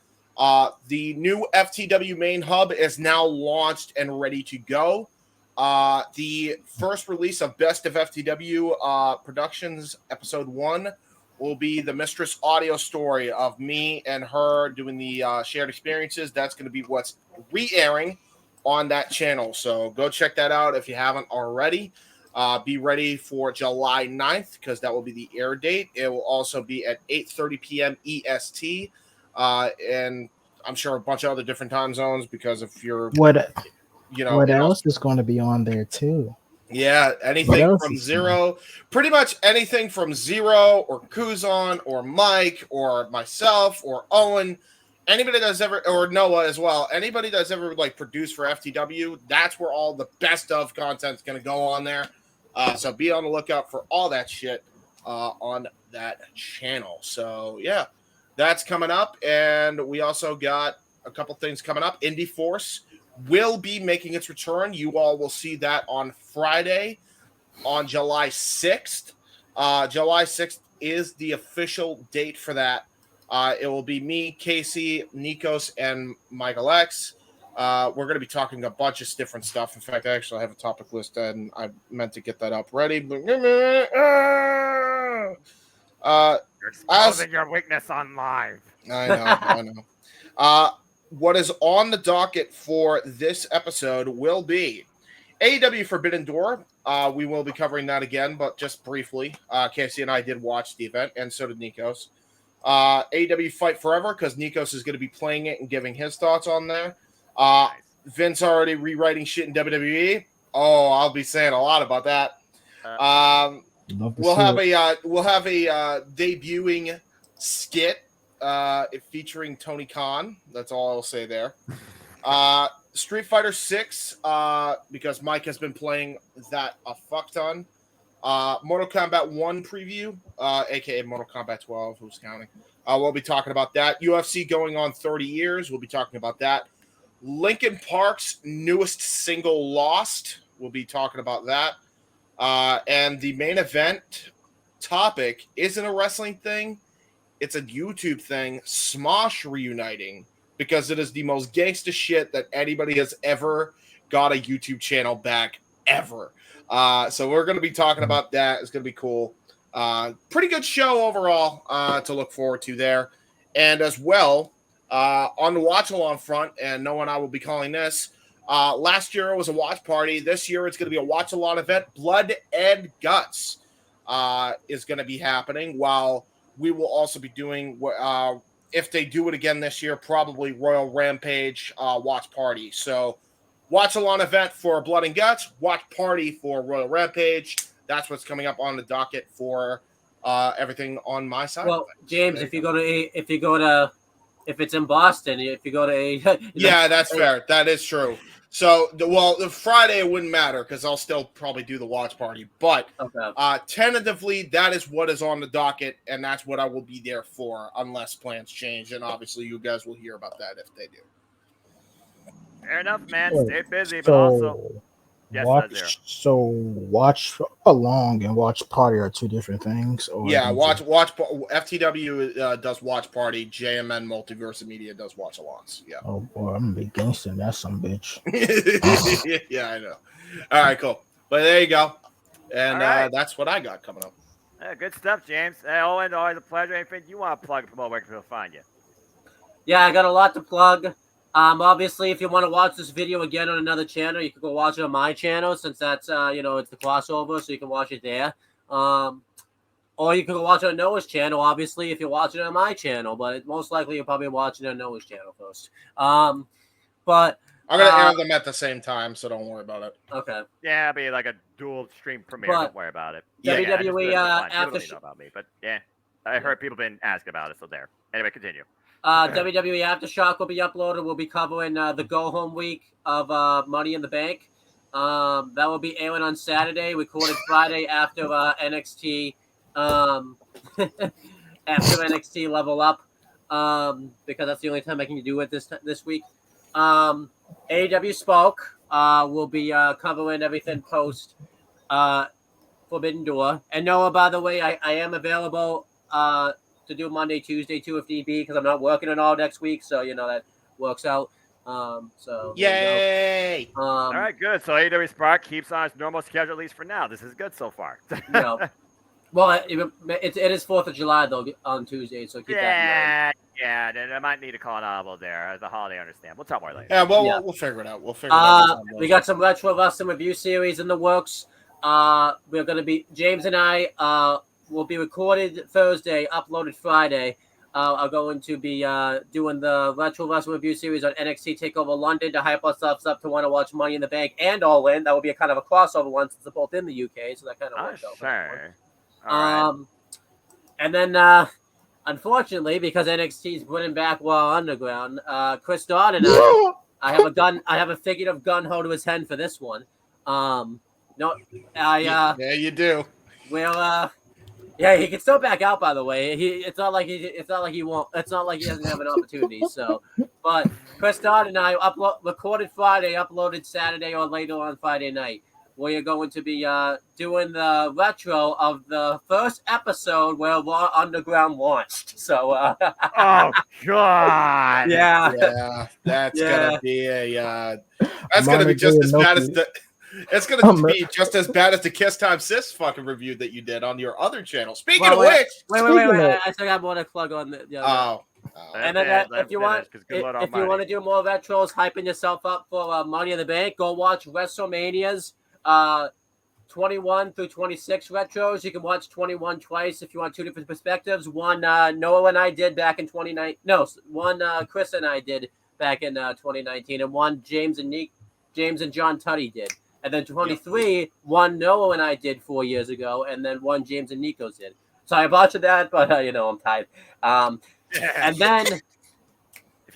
The new FTW main hub is now launched and ready to go. The first release of Best of FTW Productions Episode 1 will be the Mistress audio story of me and her doing the shared experiences. That's going to be what's re-airing on that channel. So go check that out if you haven't already. Be ready for July 9th because that will be the air date. It will also be at 8:30 p.m. EST. And I'm sure a bunch of other different time zones because if you're, What it else is going to be on there too? Yeah, anything from Zero, pretty much anything from Zero or Kuzon or Mike or myself or Owen, anybody that's ever, or Noah as well, anybody that's ever like produced for FTW, that's where all the best of content's going to go on there. So be on the lookout for all that shit on that channel. So yeah, that's coming up. And we also got a couple things coming up. Indie Force will be making its return. You all will see that on Friday on July 6th. July 6th is the official date for that. It will be me, Casey, Nikos, and Michael X. We're going to be talking a bunch of different stuff. In fact, I actually have a topic list, and I meant to get that up ready. You're exposing your weakness on live. I know. What is on the docket for this episode will be AEW Forbidden Door. We will be covering that again, but just briefly. Casey and I did watch the event, and so did Nikos. AEW Fight Forever, because Nikos is going to be playing it and giving his thoughts on there. Vince already rewriting shit in WWE. Oh, I'll be saying a lot about that. We'll have a debuting skit featuring Tony Khan. That's all I'll say there. Street Fighter 6, because Mike has been playing that a fuck ton. Mortal Kombat 1 preview, aka Mortal Kombat 12, who's counting. We'll be talking about that. UFC going on 30 years. We'll be talking about that. Linkin Park's newest single, Lost. We'll be talking about that. And the main event topic isn't a wrestling thing. It's a YouTube thing, Smosh reuniting, because it is the most gangsta shit that anybody has ever got a YouTube channel back, ever. So we're going to be talking about that. It's going to be cool. Pretty good show overall to look forward to there. And as well, on the watch-along front, and Noah and I will be calling this, last year it was a watch party. This year it's going to be a watch-along event. Blood and Guts is going to be happening, while we will also be doing, if they do it again this year, probably Royal Rampage watch party. So watch-along event for Blood and Guts, watch party for Royal Rampage. That's what's coming up on the docket for everything on my side. Well, James, if it's in Boston, if you go to yeah, that's fair. That is true. So, the Friday wouldn't matter because I'll still probably do the watch party. But tentatively, that is what is on the docket, and that's what I will be there for, unless plans change. And obviously, you guys will hear about that if they do. Fair enough, man. Stay busy, but also Yes, Zero. So watch along and watch party are two different things. Or Yeah, watch FTW does watch party. JMN Multiverse Media does watch alongs. Yeah. Oh boy, I'm gonna be gangster. That's some bitch. Yeah, I know. All right, cool. But there you go. And All right. that's what I got coming up. Good stuff, James. Hey, Owen, always a pleasure. Anything you want to plug and promote, where can people find you? Yeah, I got a lot to plug. Obviously, if you want to watch this video again on another channel, you can go watch it on my channel, since that's it's the crossover, so you can watch it there. Or you can go watch it on Noah's channel, obviously, if you're watching it on my channel, but most likely you're probably watching it on Noah's channel first. But I'm gonna air them at the same time, so don't worry about it. okay. Yeah, it'll be like a dual stream premiere. But don't worry about it. WWE after know about me, but yeah, I heard people been asking about it, so there. Anyway, continue. WWE Aftershock will be uploaded. We'll be covering the go home week of Money in the Bank. That will be airing on Saturday, recorded Friday after NXT after NXT Level Up, because that's the only time I can do it this week. AEW Spoke will be covering everything post Forbidden Door. And Noah, by the way, I am available to do Monday, Tuesday too, if need be, because I'm not working at all next week, so that works out. So yay! All right, good. So AEW Spark keeps on its normal schedule, at least for now. This is good so far. Well, it is 4th of July though on Tuesday, so keep that in mind. I might need to call an audible there as a holiday. I understand. We'll talk more later. Yeah, we'll figure it out. We'll figure it out. We got some retro wrestling review series in the works. We're gonna be James and I will be recorded Thursday, uploaded Friday. Are going to be doing the retro wrestling review series on NXT TakeOver London to hype ourselves up to want to watch Money in the Bank and All In. That will be a kind of a crossover one since they're both in the UK, so that kind of works out. Sure. Right. And then unfortunately, because NXT is bringing back Raw Underground, Chris Dodd and I have a figurative gun hold to his head for this one. Yeah, you do. Well, yeah, he can still back out. By the way, it's not like he doesn't have an opportunity. So, but Chris Dodd and I recorded Friday, uploaded Saturday or later on Friday night. We are going to be doing the retro of the first episode where Raw Underground launched. So, oh god, yeah, that's gonna be that's gonna be just as bad as the. It's going to be just as bad as the Kiss Time Sis fucking review that you did on your other channel. Speaking of which... Wait. I still got more to plug on the... And then if you want to do more retros, hyping yourself up for Money in the Bank, go watch WrestleMania's 21 through 26 retros. You can watch 21 twice if you want two different perspectives. One Noah and I did back in 2019. No, one Chris and I did back in 2019, and one James and John Tuddy did. And then 23, one Noah and I did 4 years ago, and then one James and Nico's did. So I botched that, but I'm tired. And then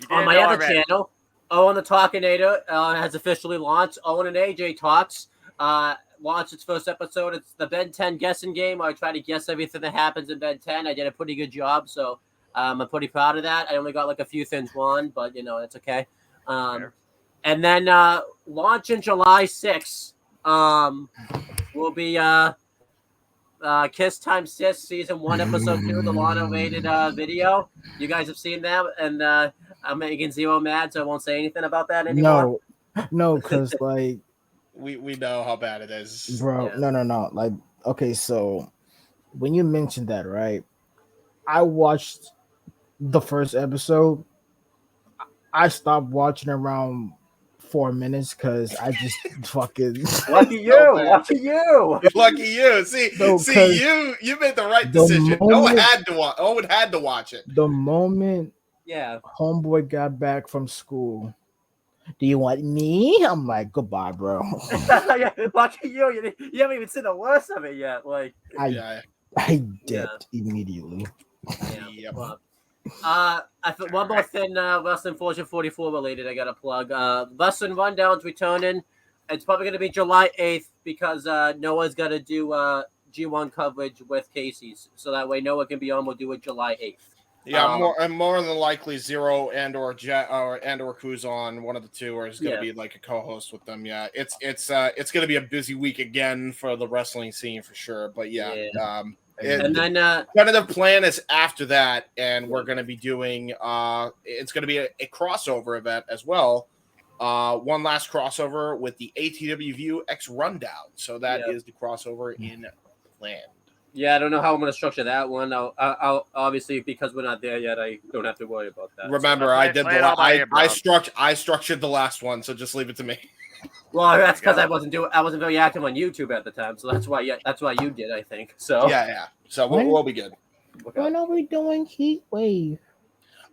on my other channel, Owen the Talkinator has officially launched. Owen and AJ Talks launched its first episode. It's the Ben 10 guessing game, where I try to guess everything that happens in Ben 10. I did a pretty good job, so I'm pretty proud of that. I only got like a few things wrong, but it's okay. And then launching July 6th will be Kiss Time Sis Season 1, Episode 2, the Lana-rated video. You guys have seen that, and I'm making Zero mad, so I won't say anything about that anymore. No, because, like... we know how bad it is. Bro, yeah. No. Like, okay, so when you mentioned that, right, I watched the first episode. I stopped watching around 4 minutes because I just fucking lucky you. See, you made the right decision. Owen had to watch it. The moment homeboy got back from school, do you want me? I'm like, goodbye, bro. Lucky you. You haven't even seen the worst of it yet. Like I dipped immediately. Yep. I thought one more thing, Wrestling Fortune 44 related. I got to plug. Wrestling Rundown's returning. It's probably going to be July 8th because Noah's got to do G1 coverage with Casey's, so that way Noah can be on. We'll do it July Yeah, more than likely Zero and or Kuzan, one of the two, is going to be like a co-host with them. Yeah, it's going to be a busy week again for the wrestling scene for sure. But and then tentative plan is after that, and we're going to be doing it's going to be a crossover event as well. One last crossover with the ATW View X Rundown. So that is the crossover in plan. Yeah, I don't know how I'm going to structure that one. I'll obviously, because we're not there yet, I don't have to worry about that. Remember, So I did I structured the last one, so just leave it to me. Well, that's because I wasn't very active on YouTube at the time, so that's why you did, I think. So yeah. So we'll be good. When are we doing Heat Wave?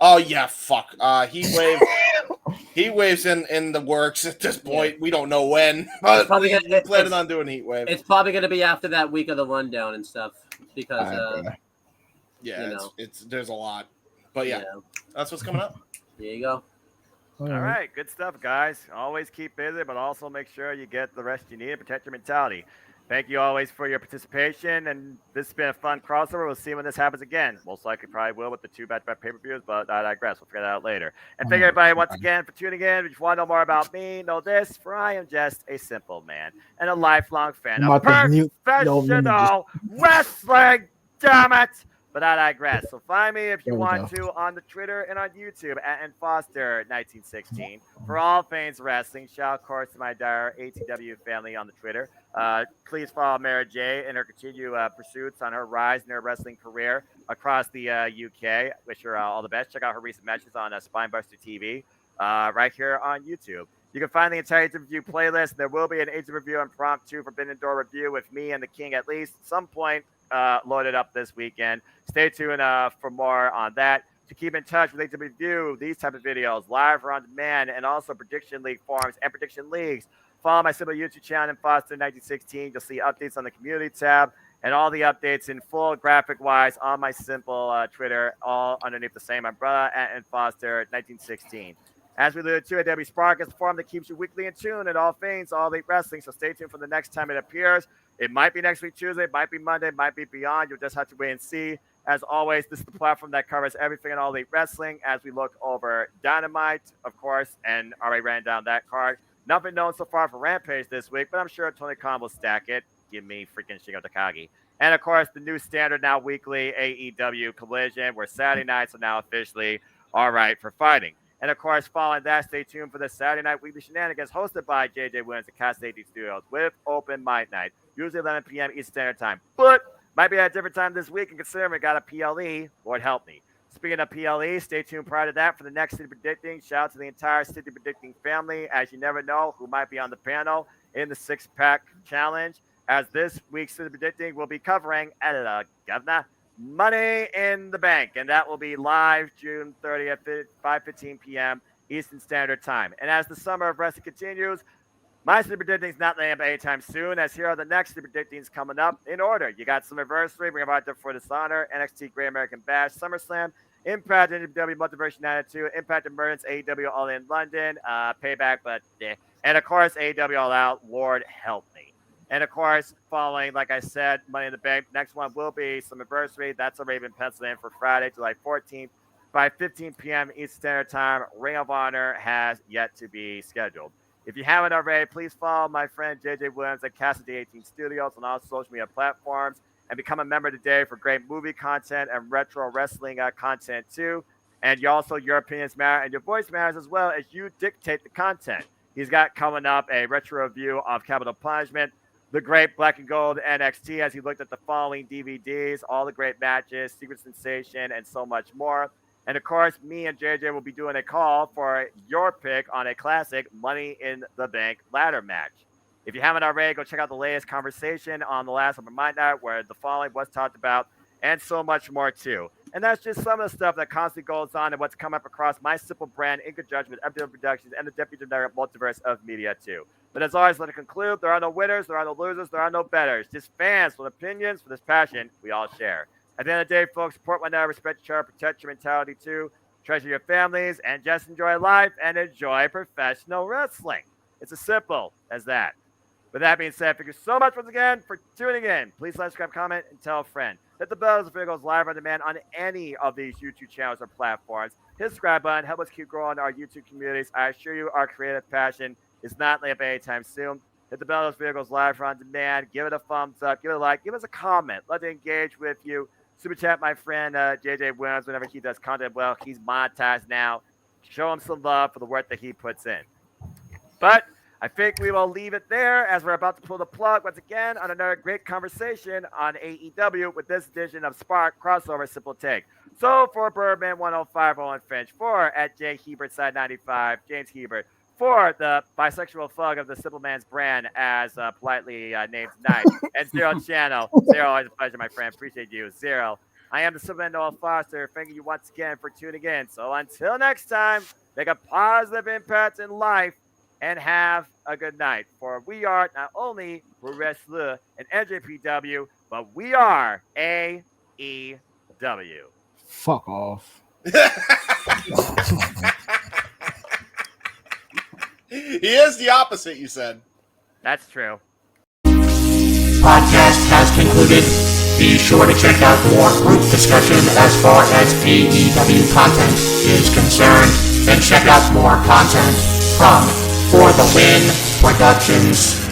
Oh yeah, fuck. Heat Wave's in the works at this point. We don't know when, but we're planning on doing Heat Wave. It's probably going to be after that week of the rundown and stuff because there's a lot, but that's what's coming up. There you go. All right, good stuff, guys. Always keep busy, but also make sure you get the rest you need and protect your mentality. Thank you always for your participation, and this has been a fun crossover. We'll see when this happens again. Most likely probably will with the 2 back-to-back pay-per-views, but I digress. We'll figure that out later. And thank everybody once again for tuning in. If you want to know more about me, know this, for I am just a simple man and a lifelong fan of professional wrestling, damn it! But I digress. So find me if you want to on the Twitter and on YouTube at nfoster1916 for all things wrestling. Shout, of course, to my dire ATW family on the Twitter. Please follow Mara J and her continued pursuits on her rise in her wrestling career across the UK. Wish her all the best. Check out her recent matches on Spinebuster TV right here on YouTube. You can find the entire review playlist. There will be an AEW review impromptu Forbidden Door review with me and the King at least some point loaded up this weekend. Stay tuned for more on that. To keep in touch with AEW review these type of videos live or on demand, and also prediction league forums and prediction leagues, follow my simple YouTube channel in Foster1916. You'll see updates on the community tab and all the updates in full graphic wise on my simple Twitter, all underneath the same umbrella at Foster1916. As we alluded to, AEW Spark is the forum that keeps you weekly in tune at all things, all elite wrestling. So stay tuned for the next time it appears. It might be next week, Tuesday, it might be Monday, it might be beyond. You'll just have to wait and see. As always, this is the platform that covers everything in all elite wrestling as we look over Dynamite, of course, and already ran down that card. Nothing known so far for Rampage this week, but I'm sure Tony Khan will stack it. Give me freaking Shingo Takagi. And, of course, the new standard now weekly AEW Collision, where Saturday nights are now officially all right for fighting. And, of course, following that, stay tuned for the Saturday Night Weekly Shenanigans hosted by JJ Williams at Cast AD Studios with Open Mic Night, usually 11 p.m. Eastern Standard Time. But might be at a different time this week, and considering we got a PLE, Lord help me. Speaking of PLE, stay tuned prior to that for the next City Predicting. Shout out to the entire City Predicting family, as you never know who might be on the panel in the 6-pack challenge, as this week's City Predicting will be covering Governor Money in the Bank, and that will be live June 30th at 5:15 p.m. Eastern Standard Time. And as the summer of wrestling continues, my City Predicting is not laying up anytime soon, as here are the next City Predictings coming up in order. You got Summerversary, Ring of Honor for Dishonor, NXT Great American Bash, SummerSlam, Impact NW Multiverse 92, Impact Emergence, AEW All In London, Payback, and of course AEW All Out, Lord help me. And of course, following, like I said, Money in the Bank, next one will be Summerversary. That's already been penciled in for Friday, July 14th, by 15 p.m. Eastern Standard Time. Ring of Honor has yet to be scheduled. If you haven't already, please follow my friend JJ Williams at Cassidy 18 Studios on all social media platforms and become a member today for great movie content and retro wrestling content too. And your opinions matter and your voice matters as well as you dictate the content. He's got coming up a retro review of Capital Punishment, the great Black and Gold NXT, as he looked at the following DVDs, all the great matches, Secret Sensation, and so much more. And, of course, me and JJ will be doing a call for your pick on a classic Money in the Bank ladder match. If you haven't already, go check out the latest conversation on the last Open Mic Night where the following was talked about, and so much more, too. And that's just some of the stuff that constantly goes on and what's come up across my simple brand, in conjunction with FW Productions and the Deputy Director Multiverse of Media, too. But as always, let it conclude, there are no winners, there are no losers, there are no betters. Just fans with opinions for this passion we all share. At the end of the day, folks, support one another, respect each other, protect your mentality too, treasure your families, and just enjoy life and enjoy professional wrestling. It's as simple as that. With that being said, thank you so much once again for tuning in. Please like, subscribe, comment, and tell a friend. hit the bell so it goes live on demand on any of these YouTube channels or platforms. Hit the subscribe button. Help us keep growing our YouTube communities. I assure you, our creative passion is not laying up anytime soon. Hit the bell so it goes live on demand. Give it a thumbs up. Give it a like. Give us a comment. Let's engage with you. Super chat my friend JJ Williams whenever he does content well. He's monetized now. Show him some love for the work that he puts in. But I think we will leave it there as we're about to pull the plug once again on another great conversation on AEW with this edition of Spark Crossover Simple Take. So for Birdman 105 Owen Finch, for at J Hebert Side 95, James Hebert, for the bisexual thug of the Simple Man's brand as politely named Knight, and Zero Channel. Zero, always a pleasure, my friend. Appreciate you. Zero. I am the Simple Man Noel Foster. Thank you once again for tuning in. So until next time, make a positive impact in life and have a good night. For we are not only Pro Wrestler and NJPW, but we are AEW. Fuck off. He is the opposite, you said. That's true. Podcast has concluded. Be sure to check out more group discussion as far as AEW content is concerned, and check out more content from For the Win Productions.